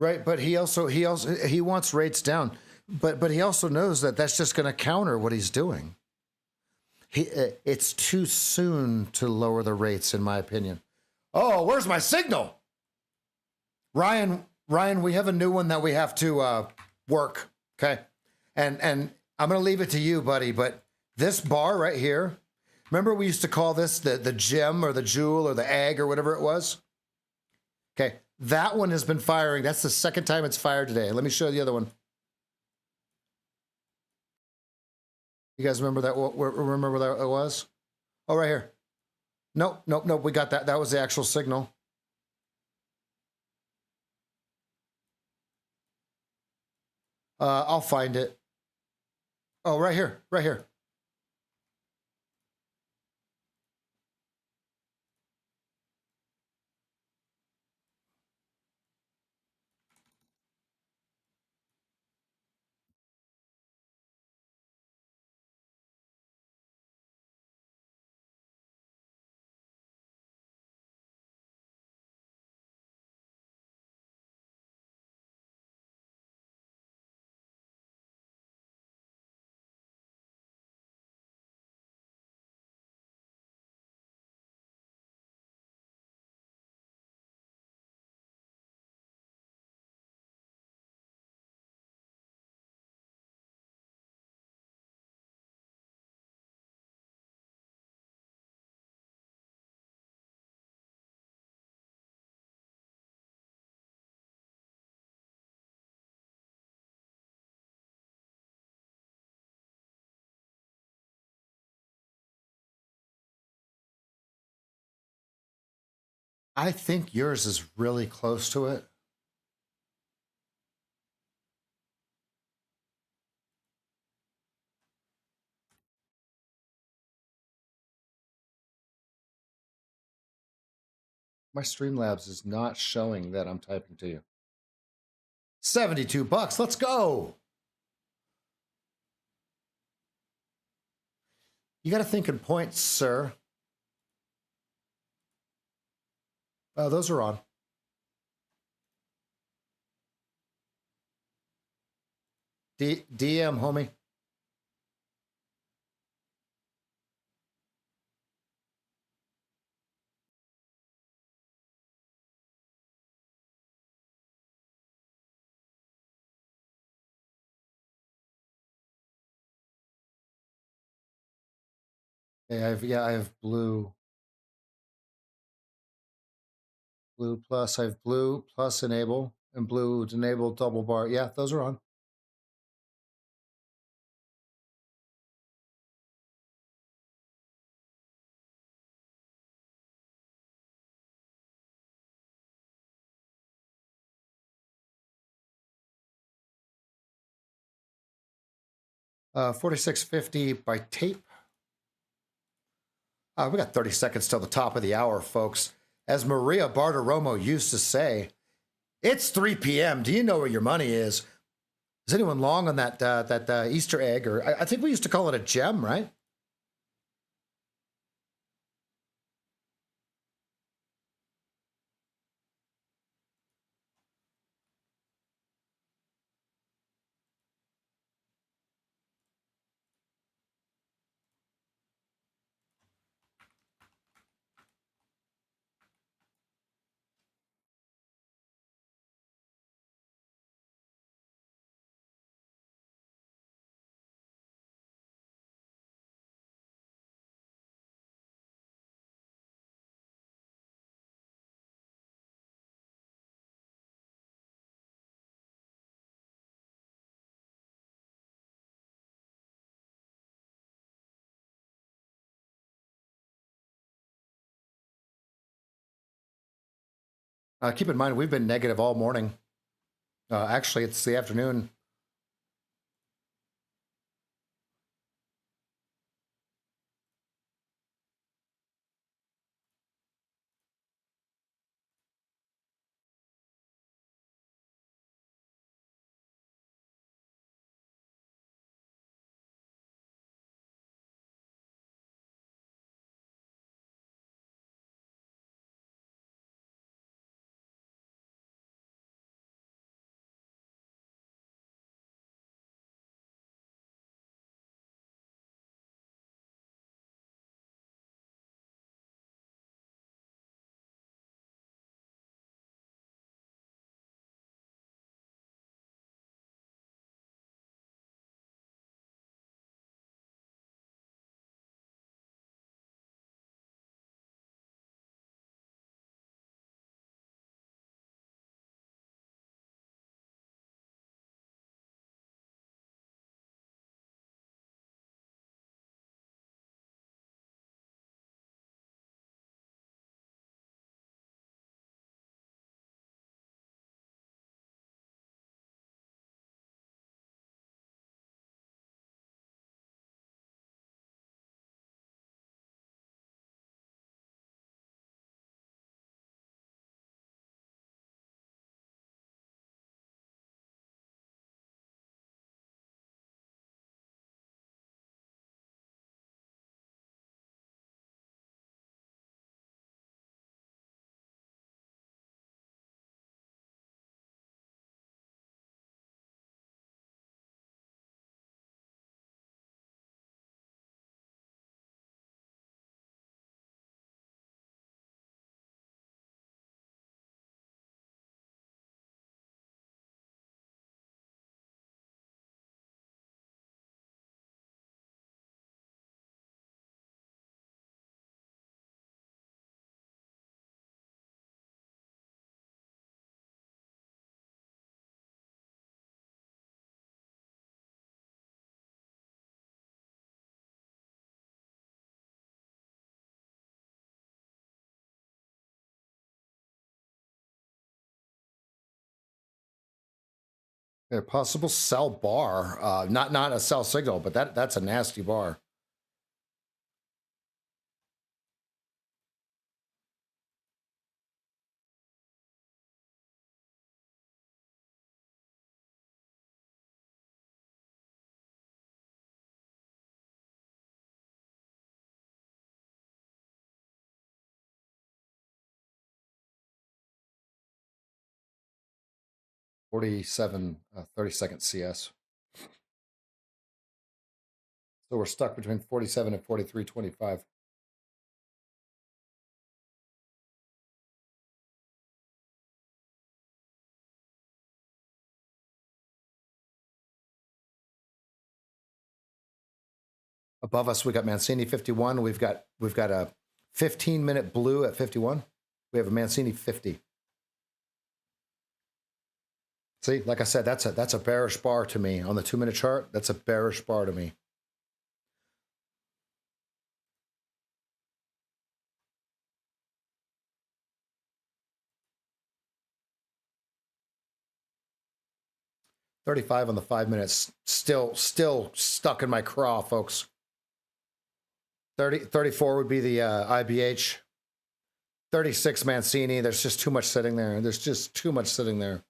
Speaker 2: Right, but he wants rates down, but he also knows that that's just going to counter what he's doing. It's too soon to lower the rates, in my opinion. Oh, where's my signal? Ryan, we have a new one that we have to work. Okay, and I'm going to leave it to you, buddy. But this bar right here, Remember we used to call this the gem or the jewel or the egg or whatever it was? Okay, that one has been firing. That's the second time it's fired today. Let me show you the other one. You guys remember that? Remember where that was? Oh, right here. Nope, nope, nope. We got that. That was the actual signal. I'll find it. Oh, right here, right here. I think yours is really close to it. My Streamlabs is not showing that I'm typing to you. 72 bucks. Let's go. You got to think in points, sir. Those are on. DM, homie. Hey, I have blue. Blue plus. I have blue plus enable and blue to enable double bar. Yeah, those are on. $46.50 by tape. We got 30 seconds till the top of the hour, folks. As Maria Bartiromo used to say, it's 3 p.m. Do you know where your money is? Is anyone long on that Easter egg? Or I think we used to call it a gem, right? Keep in mind, we've been negative all morning. Actually, it's the afternoon. A possible sell bar. Not a sell signal, but that's a nasty bar. $47, 30-second CS. So we're stuck between 47 and 43.25. Above us, we got Mancini 51. We've got a 15-minute blue at 51. We have a Mancini 50. See, like I said, that's a bearish bar to me on the 2-minute chart. That's a bearish bar to me. $35 on the 5 minutes. Still stuck in my craw, folks. 34 would be the IBH. 36 Mancini. There's just too much sitting there. There's just too much sitting there.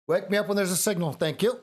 Speaker 2: Wake me up when there's a signal. Thank you.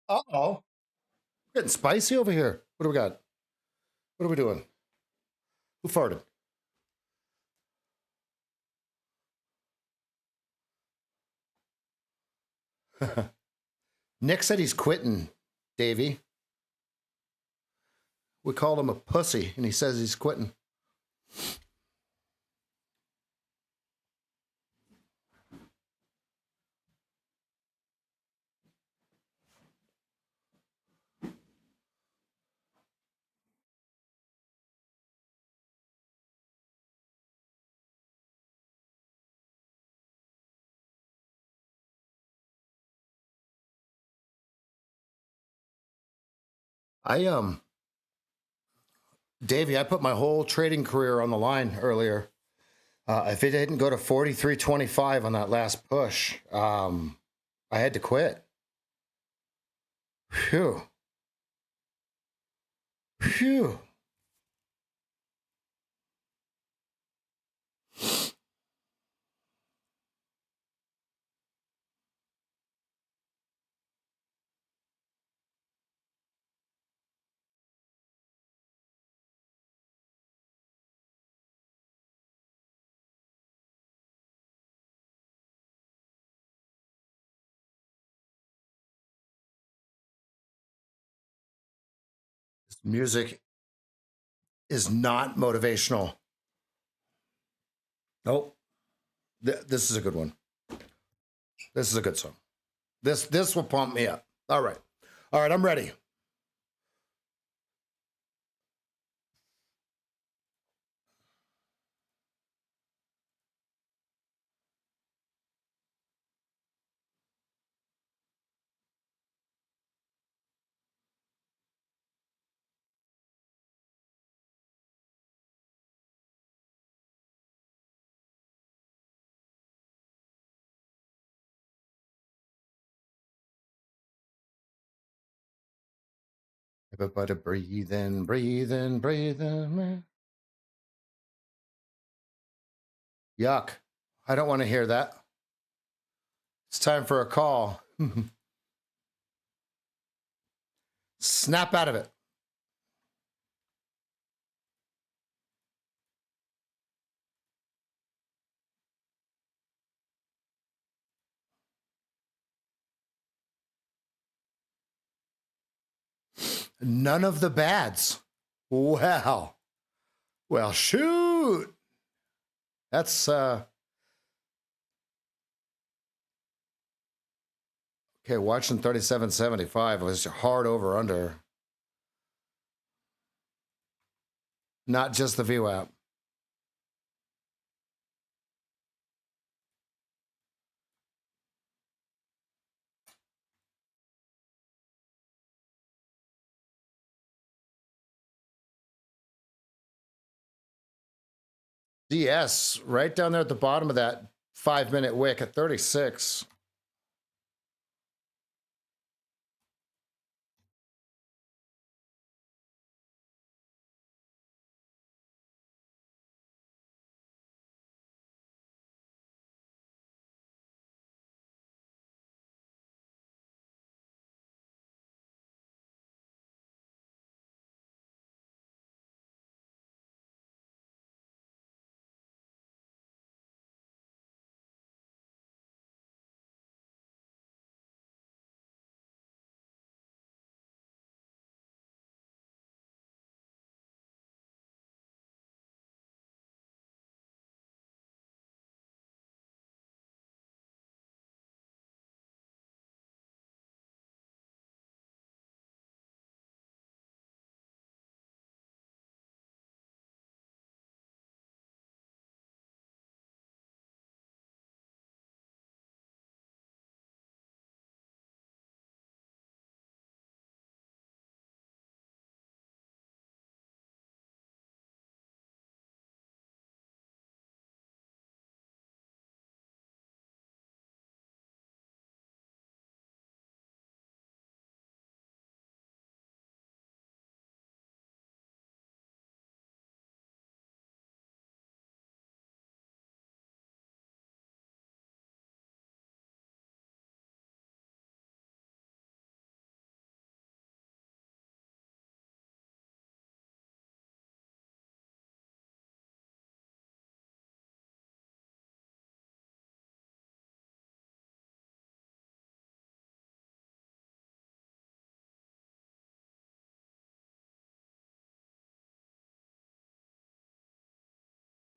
Speaker 2: Uh-oh. Getting spicy over here. What do we got? What are we doing? Who farted? Nick said he's quitting, Davey. We called him a pussy, and he says he's quitting. Davey, I put my whole trading career on the line earlier. If it didn't go to 43.25 on that last push, I had to quit. Phew. Phew. Music is not motivational. Nope. This is a good one. This is a good song. This will pump me up. All right. All right, I'm ready. Everybody breathe in, breathe in, breathe in. Yuck. I don't want to hear that. It's time for a call. Snap out of it. None of the bads. Wow. Well, shoot. That's okay, watching 37.75 was hard over under. Not just the VWAP. DS right down there at the bottom of that 5-minute wick at 36.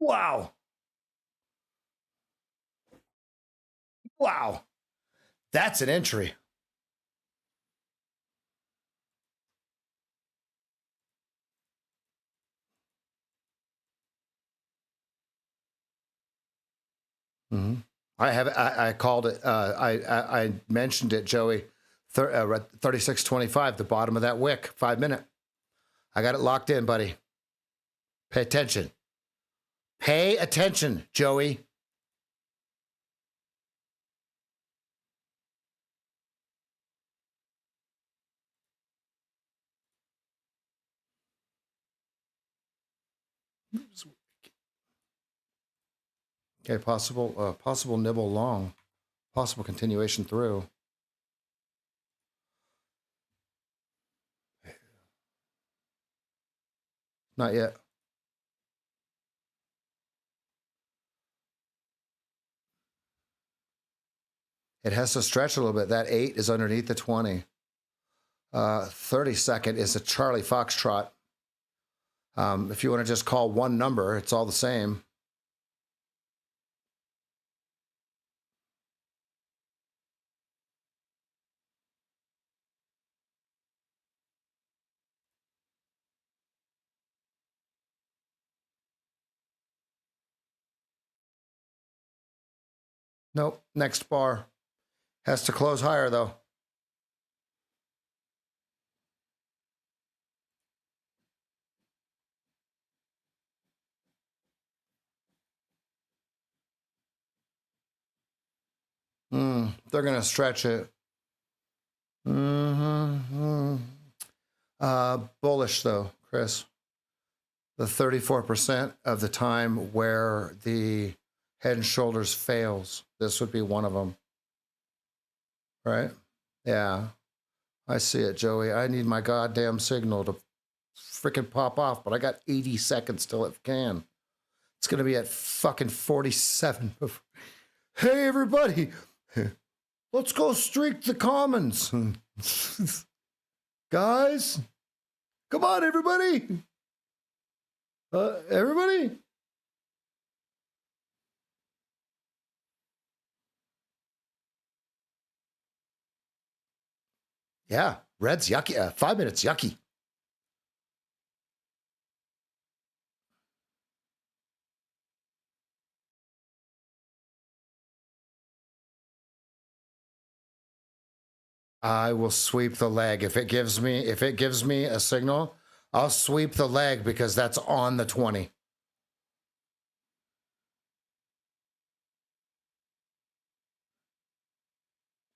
Speaker 2: Wow. Wow. That's an entry. Mm-hmm. I called it. I mentioned it, Joey. 36.25, the bottom of that wick, 5 minute. I got it locked in, buddy. Pay attention. Pay attention, Joey. Okay, possible nibble long, possible continuation through. Not yet. It has to stretch a little bit. That 8 is underneath the 20. 32nd is a Charlie Foxtrot. If you want to just call one number, it's all the same. Nope. Next bar has to close higher, though. They're going to stretch it. Bullish, though, Chris. The 34% of the time where the Head and Shoulders fails. This would be one of them. Right? Yeah. I see it, Joey. I need my goddamn signal to freaking pop off, but I got 80 seconds till it can. It's going to be at fucking 47. Hey, everybody. Let's go streak the commons. Guys. Come on, everybody. Everybody. Yeah, red's yucky. 5 minutes, yucky. I will sweep the leg. If it gives me a signal, I'll sweep the leg because that's on the 20.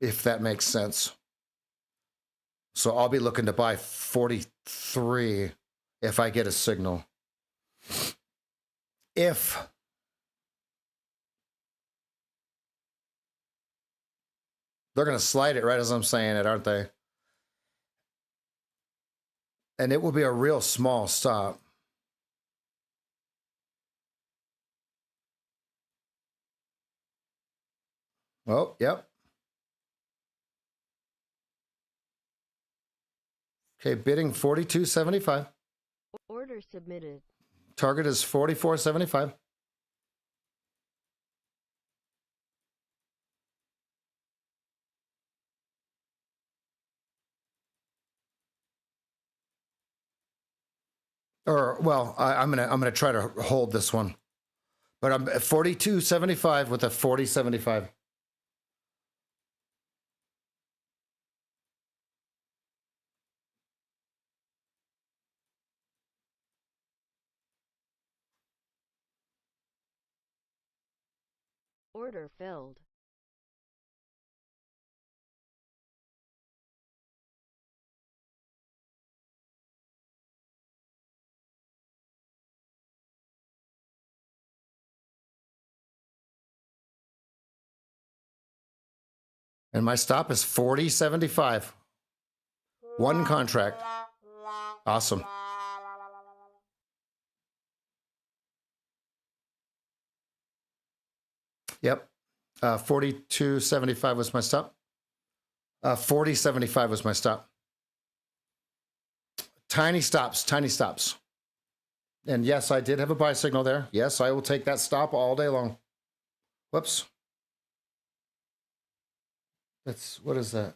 Speaker 2: If that makes sense. So I'll be looking to buy 43 if I get a signal. If they're going to slide it right as I'm saying it, aren't they? And it will be a real small stop. Oh, yep. Okay, bidding 42.75.
Speaker 3: Order submitted.
Speaker 2: Target is 44.75. Or well, I'm gonna try to hold this one, but I'm at 42.75 with a 40.75.
Speaker 3: Order filled.
Speaker 2: And my stop is 40.75. One contract. Awesome. Yep. 42.75 was my stop. 40.75 was my stop. Tiny stops, tiny stops. And yes, I did have a buy signal there. Yes, I will take that stop all day long. Whoops. That's, what is that?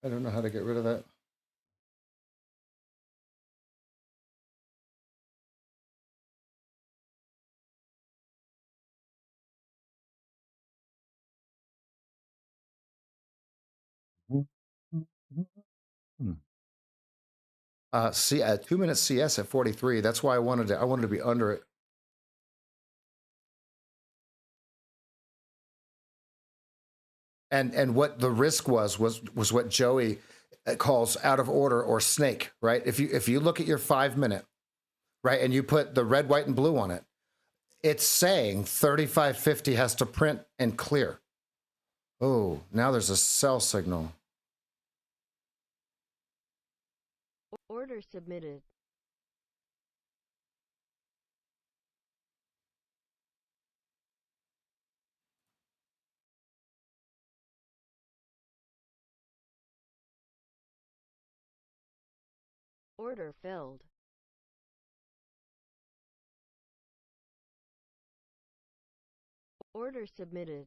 Speaker 2: I don't know how to get rid of that. See, a 2-minute CS at 43. That's why I wanted to be under it. And what the risk was what Joey calls out of order or snake, right? If you look at your 5-minute, right, and you put the red, white, and blue on it, it's saying 3550 has to print and clear. Oh, now there's a sell signal.
Speaker 3: Order submitted. Order filled. Order submitted.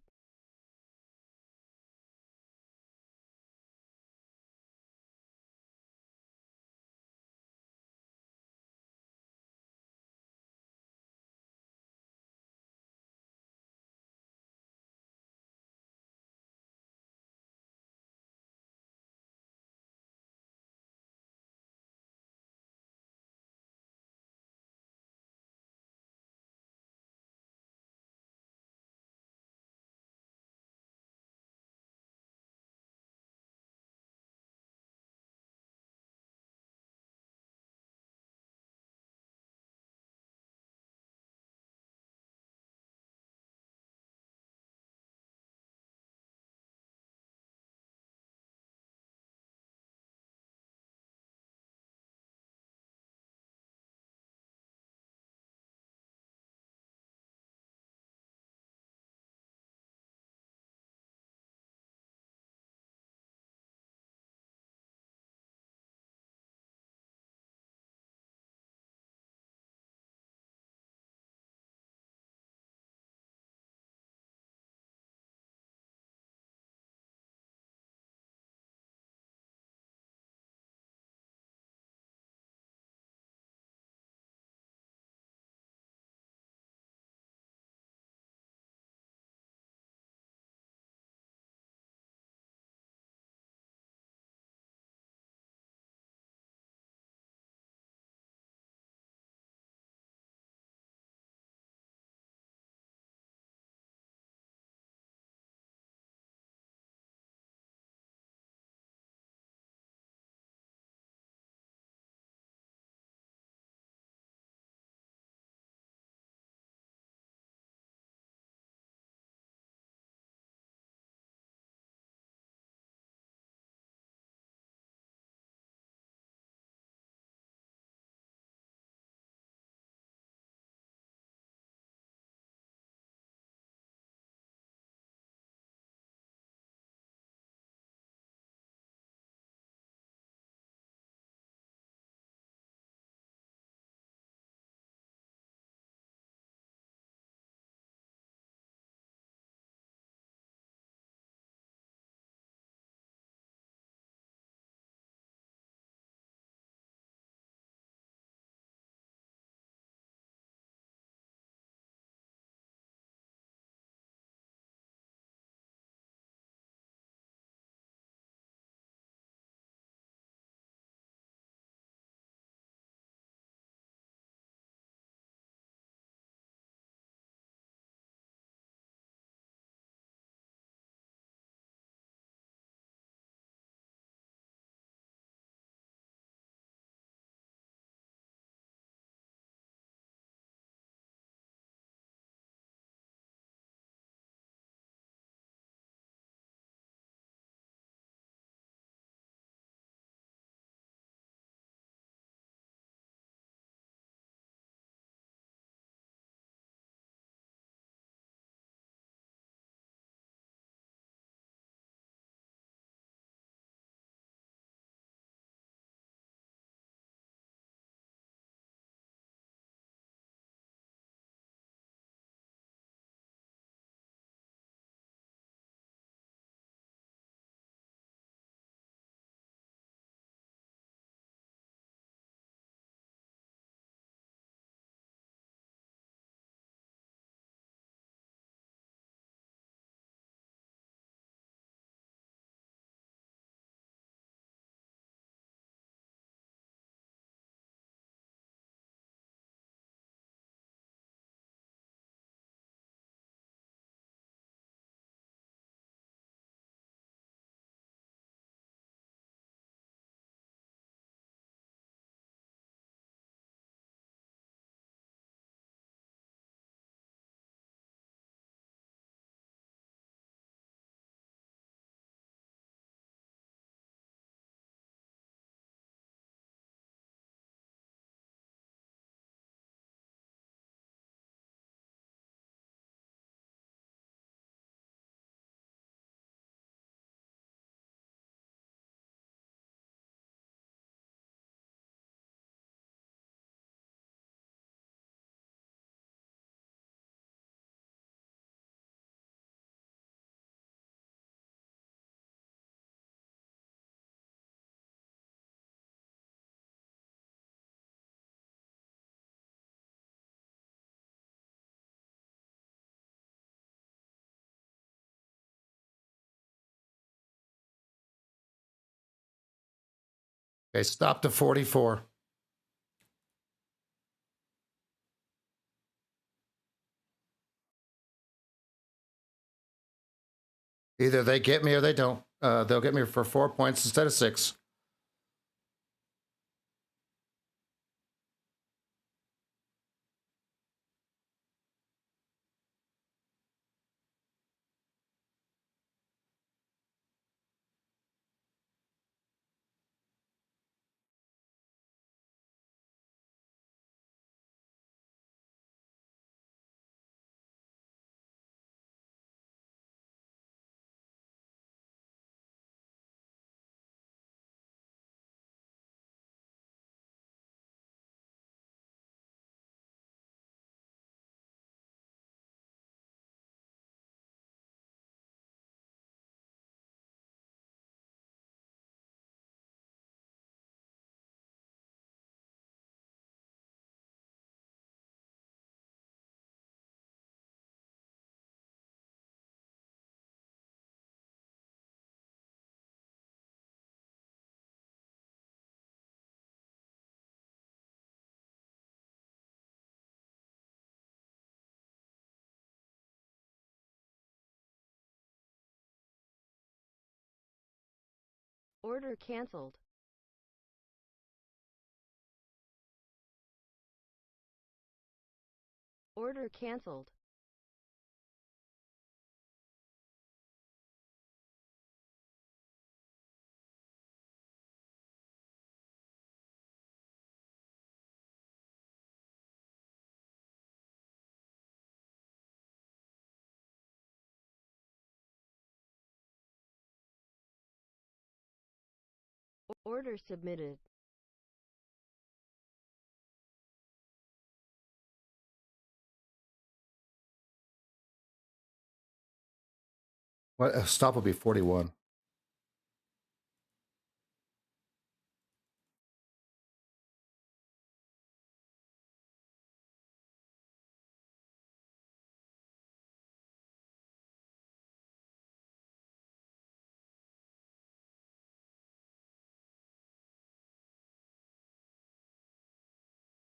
Speaker 2: Okay, stop to 44. Either they get me or they don't. They'll get me for 4 points instead of 6.
Speaker 3: Order canceled. Order canceled. Order submitted.
Speaker 2: What stop will be 41.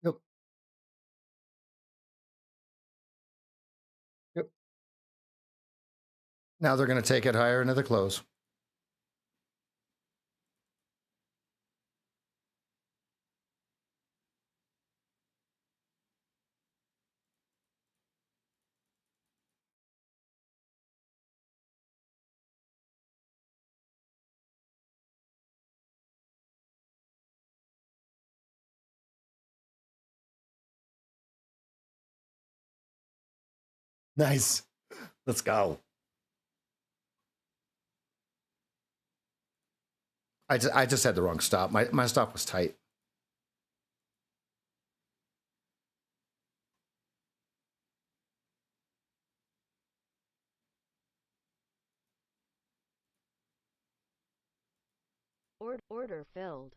Speaker 2: Yep. Yep. Now they're going to take it higher into the close. Nice. Let's go. I just had the wrong stop. My stop was tight.
Speaker 3: Order filled.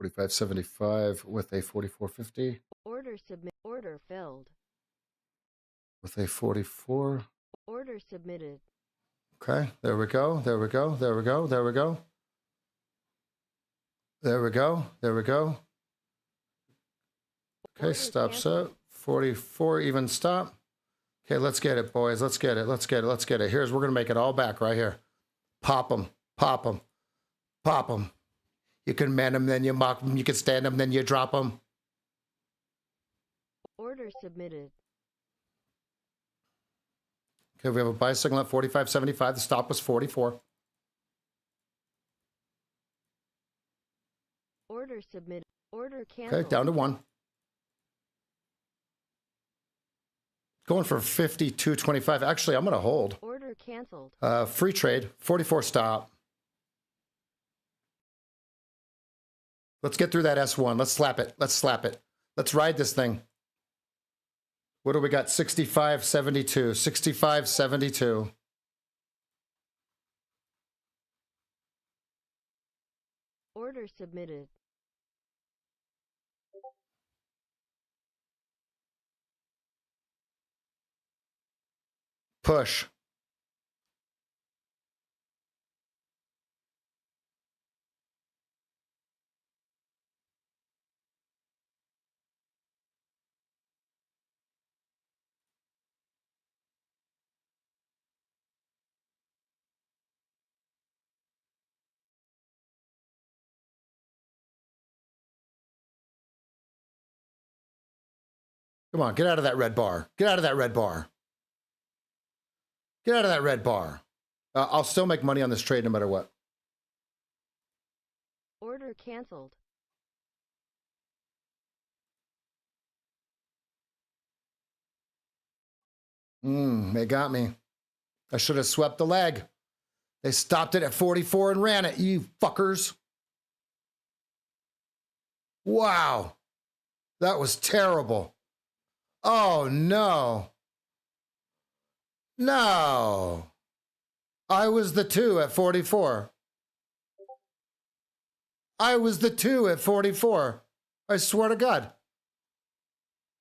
Speaker 2: $45.75 with a $44.50.
Speaker 3: Order submit. Order filled.
Speaker 2: With a 44.
Speaker 3: Order submitted.
Speaker 2: Okay, there we go. There we go. There we go. There we go. There we go. There we go. Okay,
Speaker 3: Order
Speaker 2: stops
Speaker 3: canceled.
Speaker 2: up. 44 even stop. Okay, let's get it, boys. Let's get it. Let's get it. Let's get it. Here's, we're going to make it all back right here. Pop them. Pop them. Pop them. You can man them, then you mock them. You can stand them, then you drop them.
Speaker 3: Order submitted.
Speaker 2: Okay, we have a buy signal at 45.75. The stop was 44.
Speaker 3: Order submitted. Order canceled.
Speaker 2: Okay, down to 1. Going for 52.25. Actually, I'm going to hold.
Speaker 3: Order canceled.
Speaker 2: Free trade, 44 stop. Let's get through that S1. Let's slap it. Let's slap it. Let's ride this thing. What do we got? 65.72. 65.72.
Speaker 3: Order submitted.
Speaker 2: Push. Come on, get out of that red bar. Get out of that red bar. Get out of that red bar. I'll still make money on this trade no matter what.
Speaker 3: Order canceled.
Speaker 2: They got me. I should have swept the leg. They stopped it at 44 and ran it, you fuckers. Wow. That was terrible. Oh, no. No. I was the 2 at 44. I was the 2 at 44. I swear to God.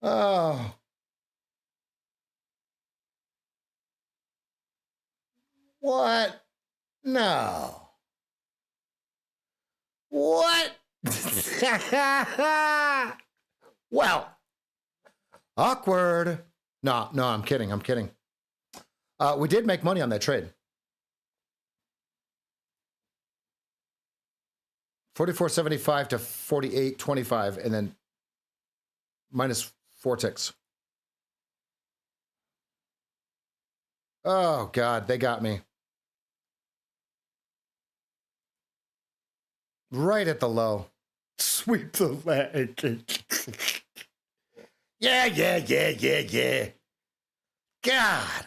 Speaker 2: Oh. What? No. What? Well, awkward. No, I'm kidding. I'm kidding. We did make money on that trade. 44.75 to 48.25, and then minus 4 ticks. Oh, God, they got me. Right at the low. Sweep the leg. Yeah. God.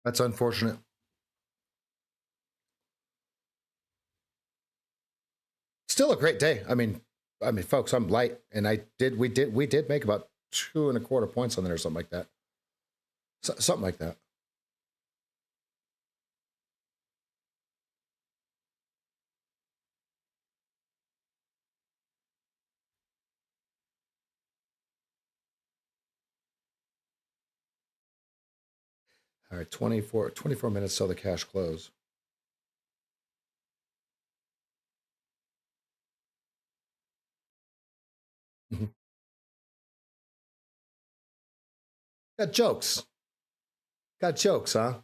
Speaker 2: That's unfortunate. Still a great day. I mean, folks, I'm light, and we did make about 2.25 points on there or something like that. Something like that. All right, 24 minutes till the cash close. Got jokes. Got jokes, huh?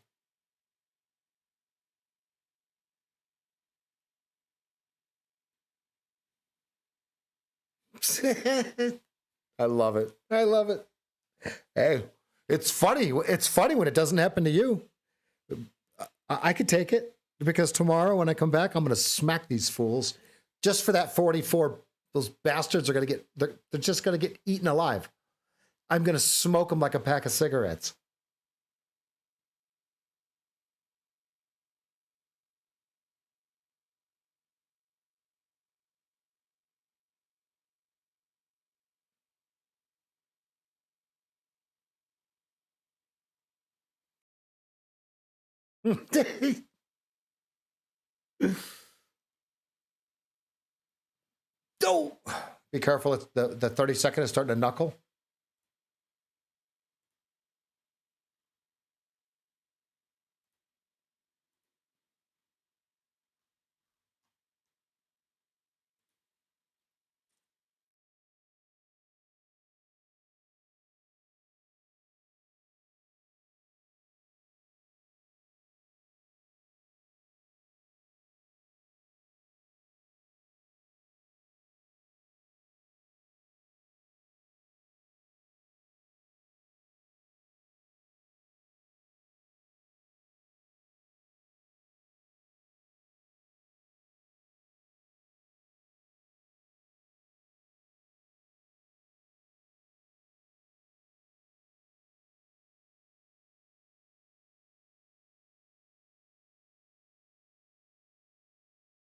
Speaker 2: I love it. I love it. Hey, it's funny. It's funny when it doesn't happen to you. I could take it because tomorrow when I come back, I'm going to smack these fools just for that 44. Those bastards are going to get, they're just going to get eaten alive. I'm going to smoke them like a pack of cigarettes. Don't be careful. It's the 30-second is starting to knuckle.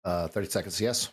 Speaker 2: Uh, 30 seconds, yes.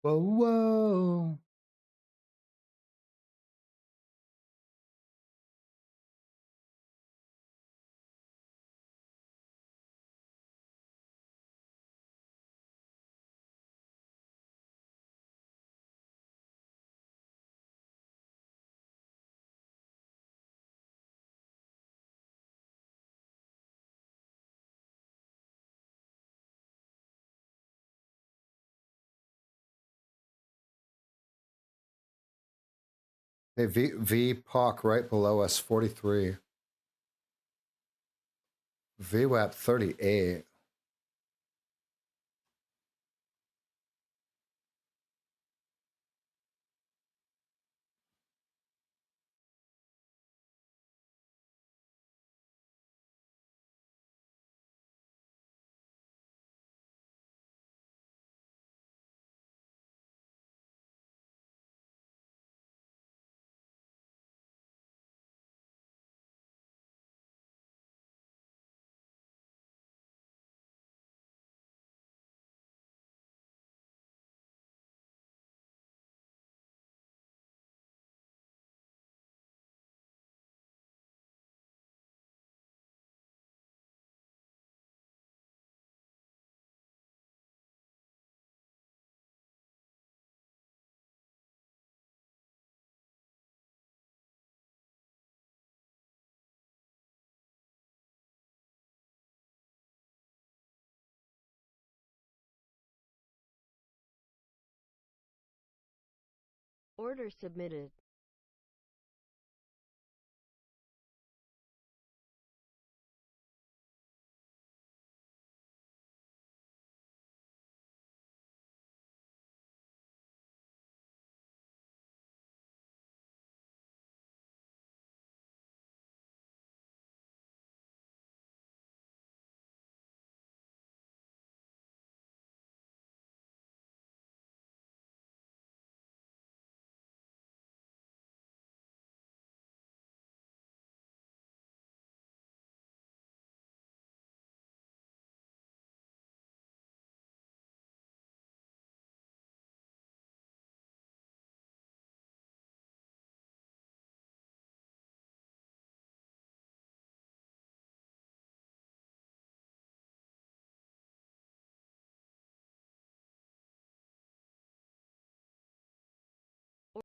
Speaker 2: Whoa, whoa. Hey, V POC right below us, 43. VWAP 38.
Speaker 3: Order submitted.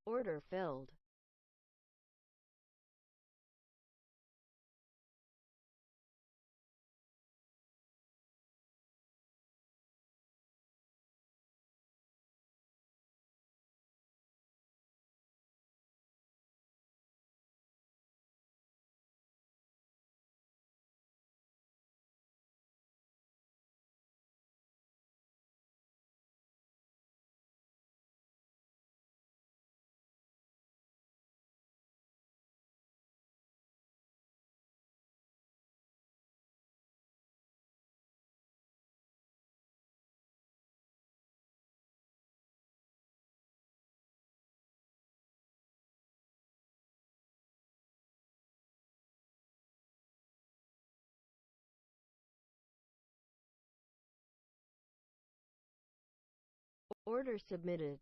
Speaker 3: Order filled. Order submitted.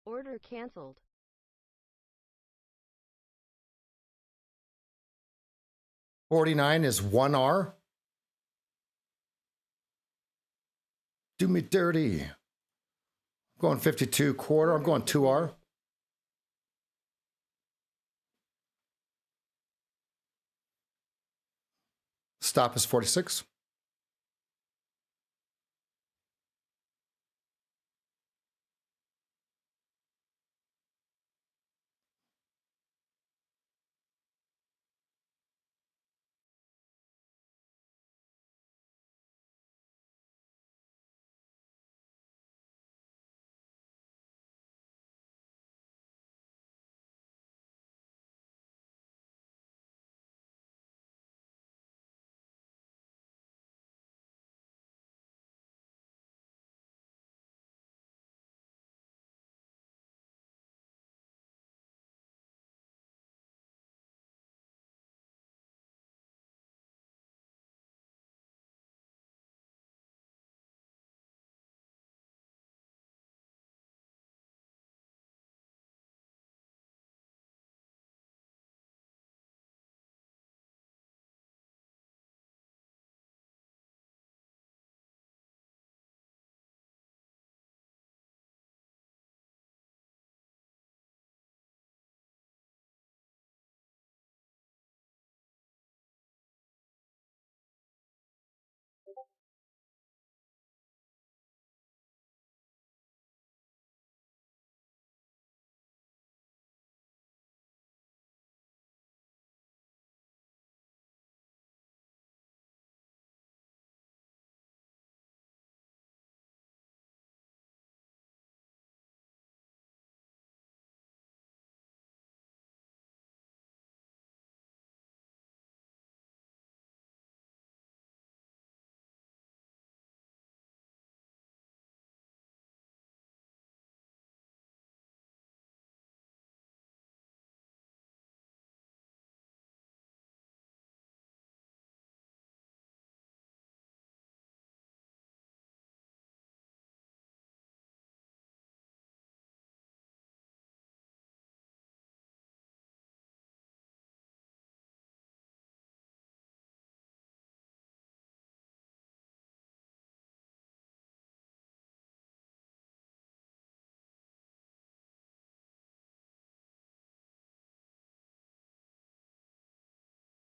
Speaker 3: Order canceled.
Speaker 2: $49 is 1R. Do me dirty. I'm going 52 quarter. I'm going 2R. Stop is 46.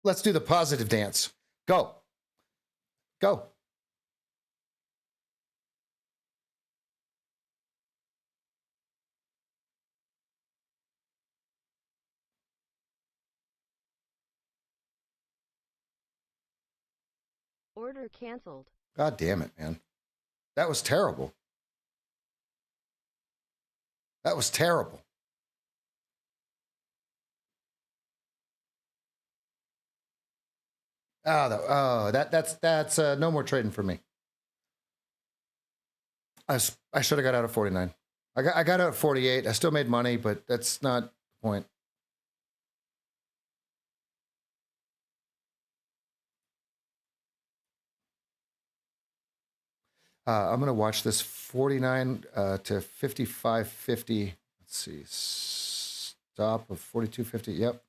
Speaker 2: Let's do the positive dance. Go. Go.
Speaker 3: Order canceled.
Speaker 2: God damn it, man. That was terrible. That was terrible. That's no more trading for me. I should have got out at 49. I got out at 48. I still made money, but that's not the point. I'm gonna watch this 49 to 55.50. Let's see, stop of 42.50. Yep.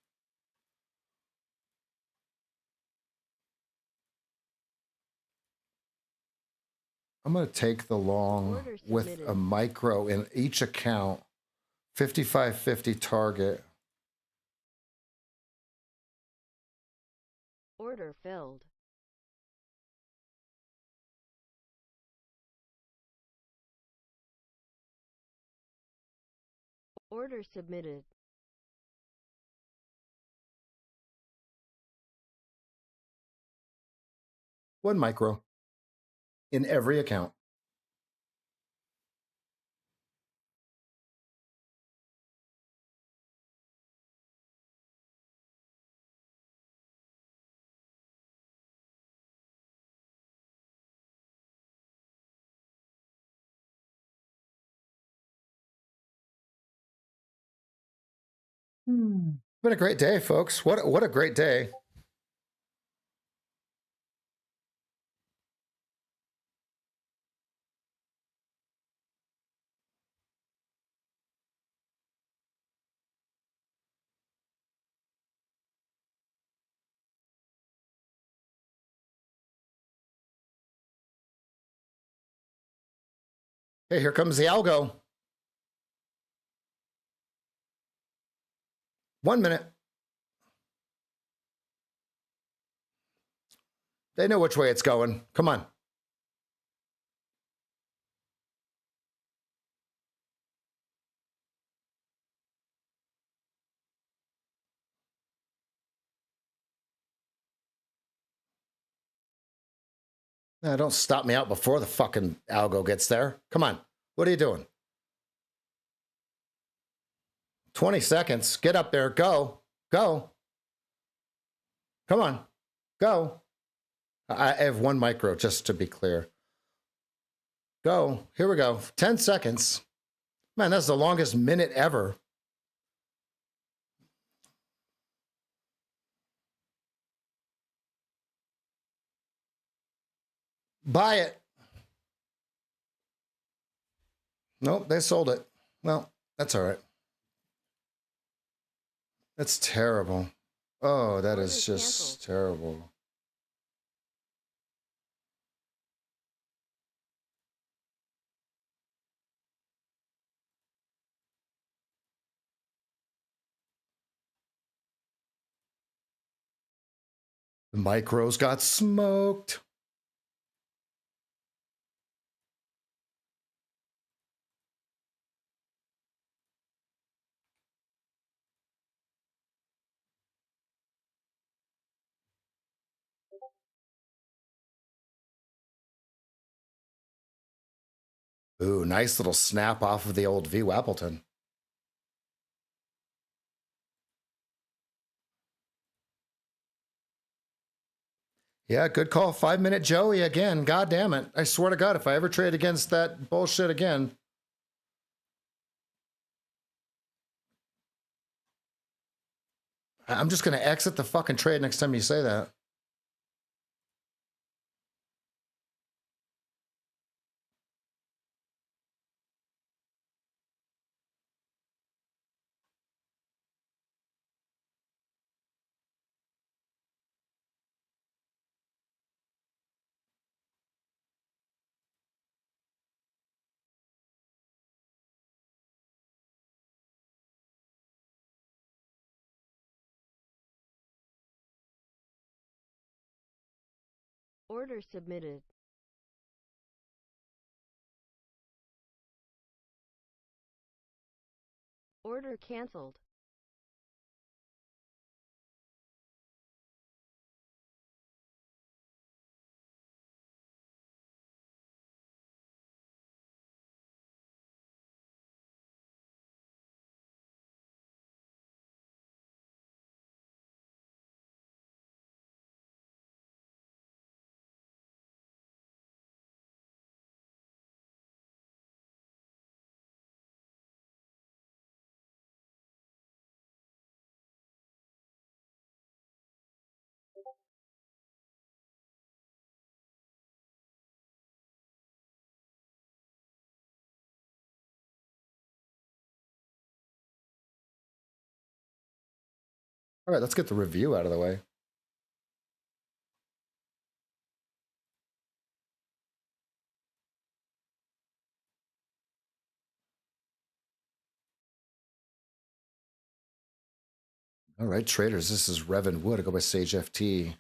Speaker 2: I'm going to take the long
Speaker 3: Order
Speaker 2: with
Speaker 3: submitted.
Speaker 2: a micro in each account, 55.50 target.
Speaker 3: Order filled. Order submitted.
Speaker 2: One micro in every account. Been a great day, folks. What a great day. Hey, here comes the algo. 1 minute. They know which way it's going. Come on. Don't stop me out before the fucking algo gets there. Come on. What are you doing? 20 seconds. Get up there. Go. Go. Come on. Go. I have one micro, just to be clear. Go. Here we go. 10 seconds. Man, that's the longest minute ever. Buy it. Nope, they sold it. Well, that's all right. That's terrible. Oh, that is just terrible. The micros got smoked. Ooh, nice little snap off of the old V. Appleton. Yeah, good call. 5-minute Joey again. God damn it. I swear to God, if I ever trade against that bullshit again. I'm just going to exit the fucking trade next time you say that.
Speaker 3: Order submitted. Order canceled.
Speaker 2: All right, let's get the review out of the way. All right, traders, this is Revan Wood. I go by Sage FT,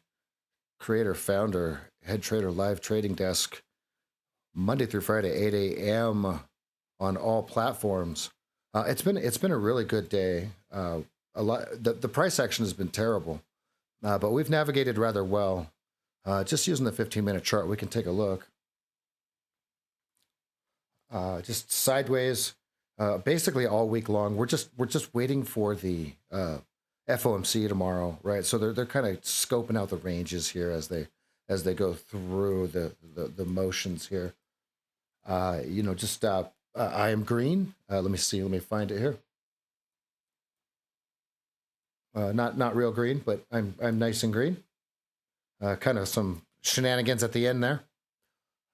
Speaker 2: creator, founder, head trader, live trading desk, Monday through Friday, 8 a.m. on all platforms. It's been a really good day. A lot the price action has been terrible, but we've navigated rather well. Just using the 15-minute chart, we can take a look. Just sideways, basically all week long. We're just waiting for the FOMC tomorrow, right? So they're kind of scoping out the ranges here as they go through the motions here. I am green. Let me see. Let me find it here. Not real green, but I'm nice and green. Kind of some shenanigans at the end there.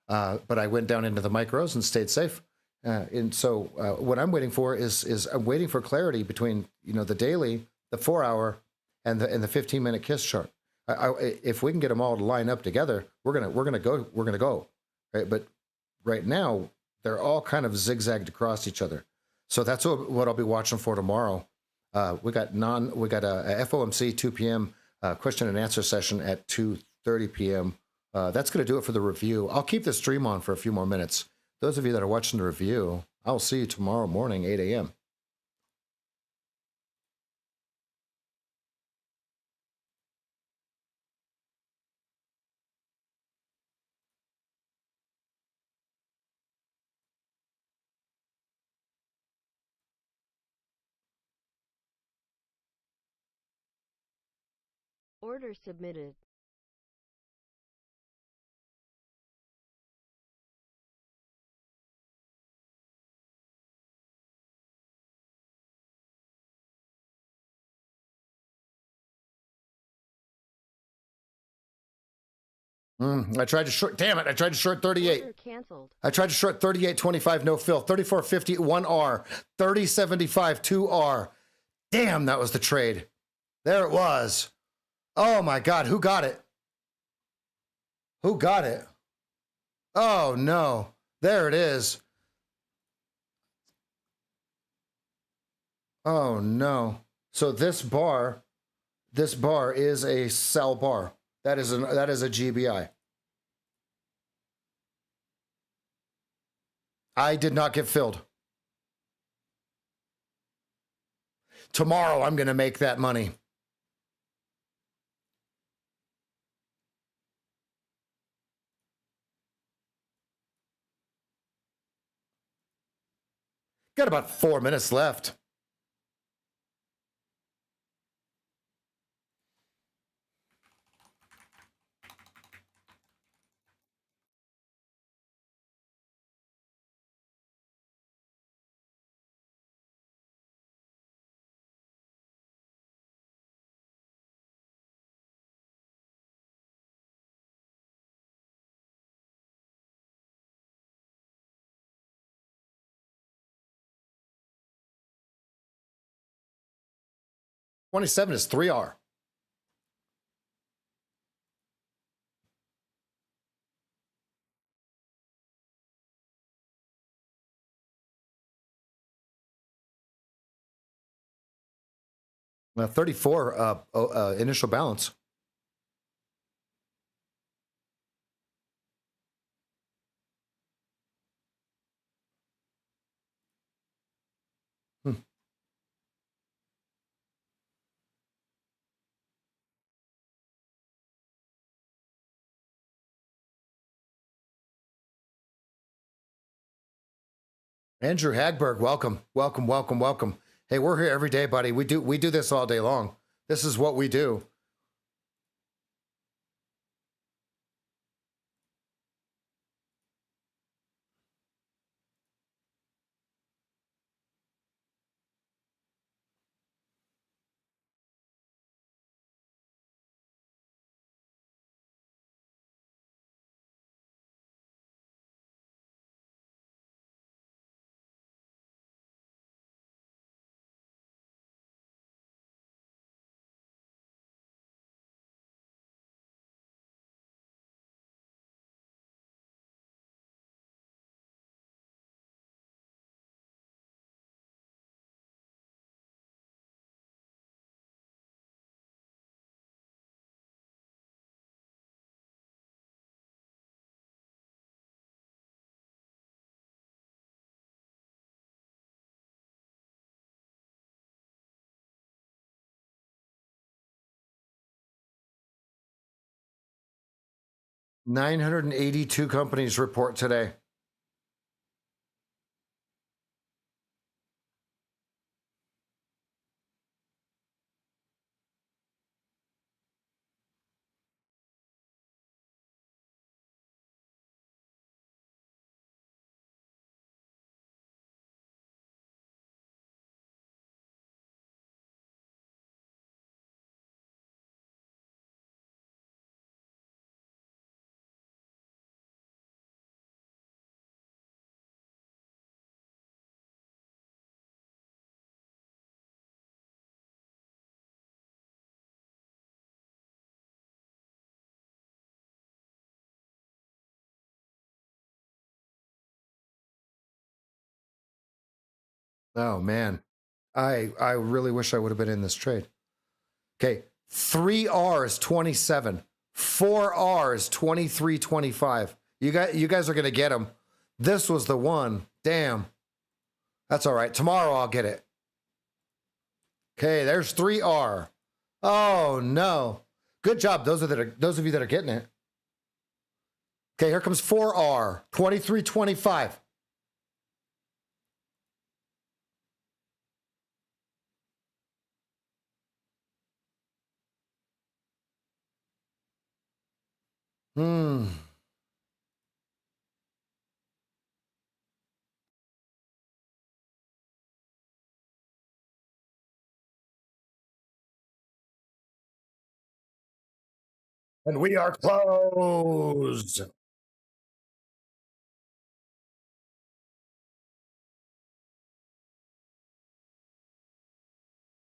Speaker 2: But I went down into the micros and stayed safe. And so what I'm waiting for is I'm waiting for clarity between the daily, the 4-hour, and the 15-minute kiss chart. If we can get them all to line up together, we're gonna go, right? But right now they're all kind of zigzagged across each other. So that's what I'll be watching for tomorrow. We got a FOMC 2 p.m. Question and answer session at 2:30 p.m. That's going to do it for the review. I'll keep the stream on for a few more minutes. Those of you that are watching the review, I'll see you tomorrow morning, 8 a.m.
Speaker 3: Order submitted.
Speaker 2: I tried to short. Damn it! I tried to short 38.
Speaker 3: Order canceled.
Speaker 2: I tried to short 38.25, no fill. 34.50, 1R. 30.75, 2R. Damn, that was the trade. There it was. Oh my God, who got it? Who got it? Oh no, there it is. Oh no. So this bar is a sell bar. That is a GBI. I did not get filled. Tomorrow I'm going to make that money. Got about 4 minutes left. $27 is 3R. Well, 34 initial balance. Andrew Hagberg, welcome, welcome, welcome, welcome. Hey, we're here every day, buddy. We do this all day long. This is what we do. $982 companies report today. Oh man, I really wish I would have been in this trade. Okay, 3R is 27, 4R is 23.25. You guys are gonna get them. This was the one. Damn, that's all right. Tomorrow I'll get it. Okay, there's 3R. Oh no, good job. Those of you that are getting it. Okay, here comes 4R, 23.25. Hmm. And we are closed.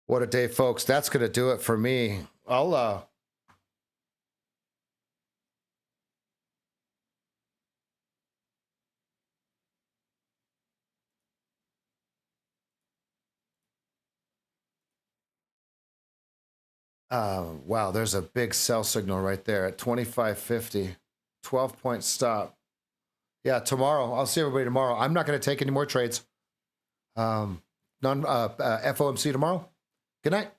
Speaker 2: What a day, folks. That's going to do it for me. Wow, there's a big sell signal right there at 25.50. 12-point stop. Yeah, tomorrow. I'll see everybody tomorrow. I'm not going to take any more trades. FOMC tomorrow. Good night.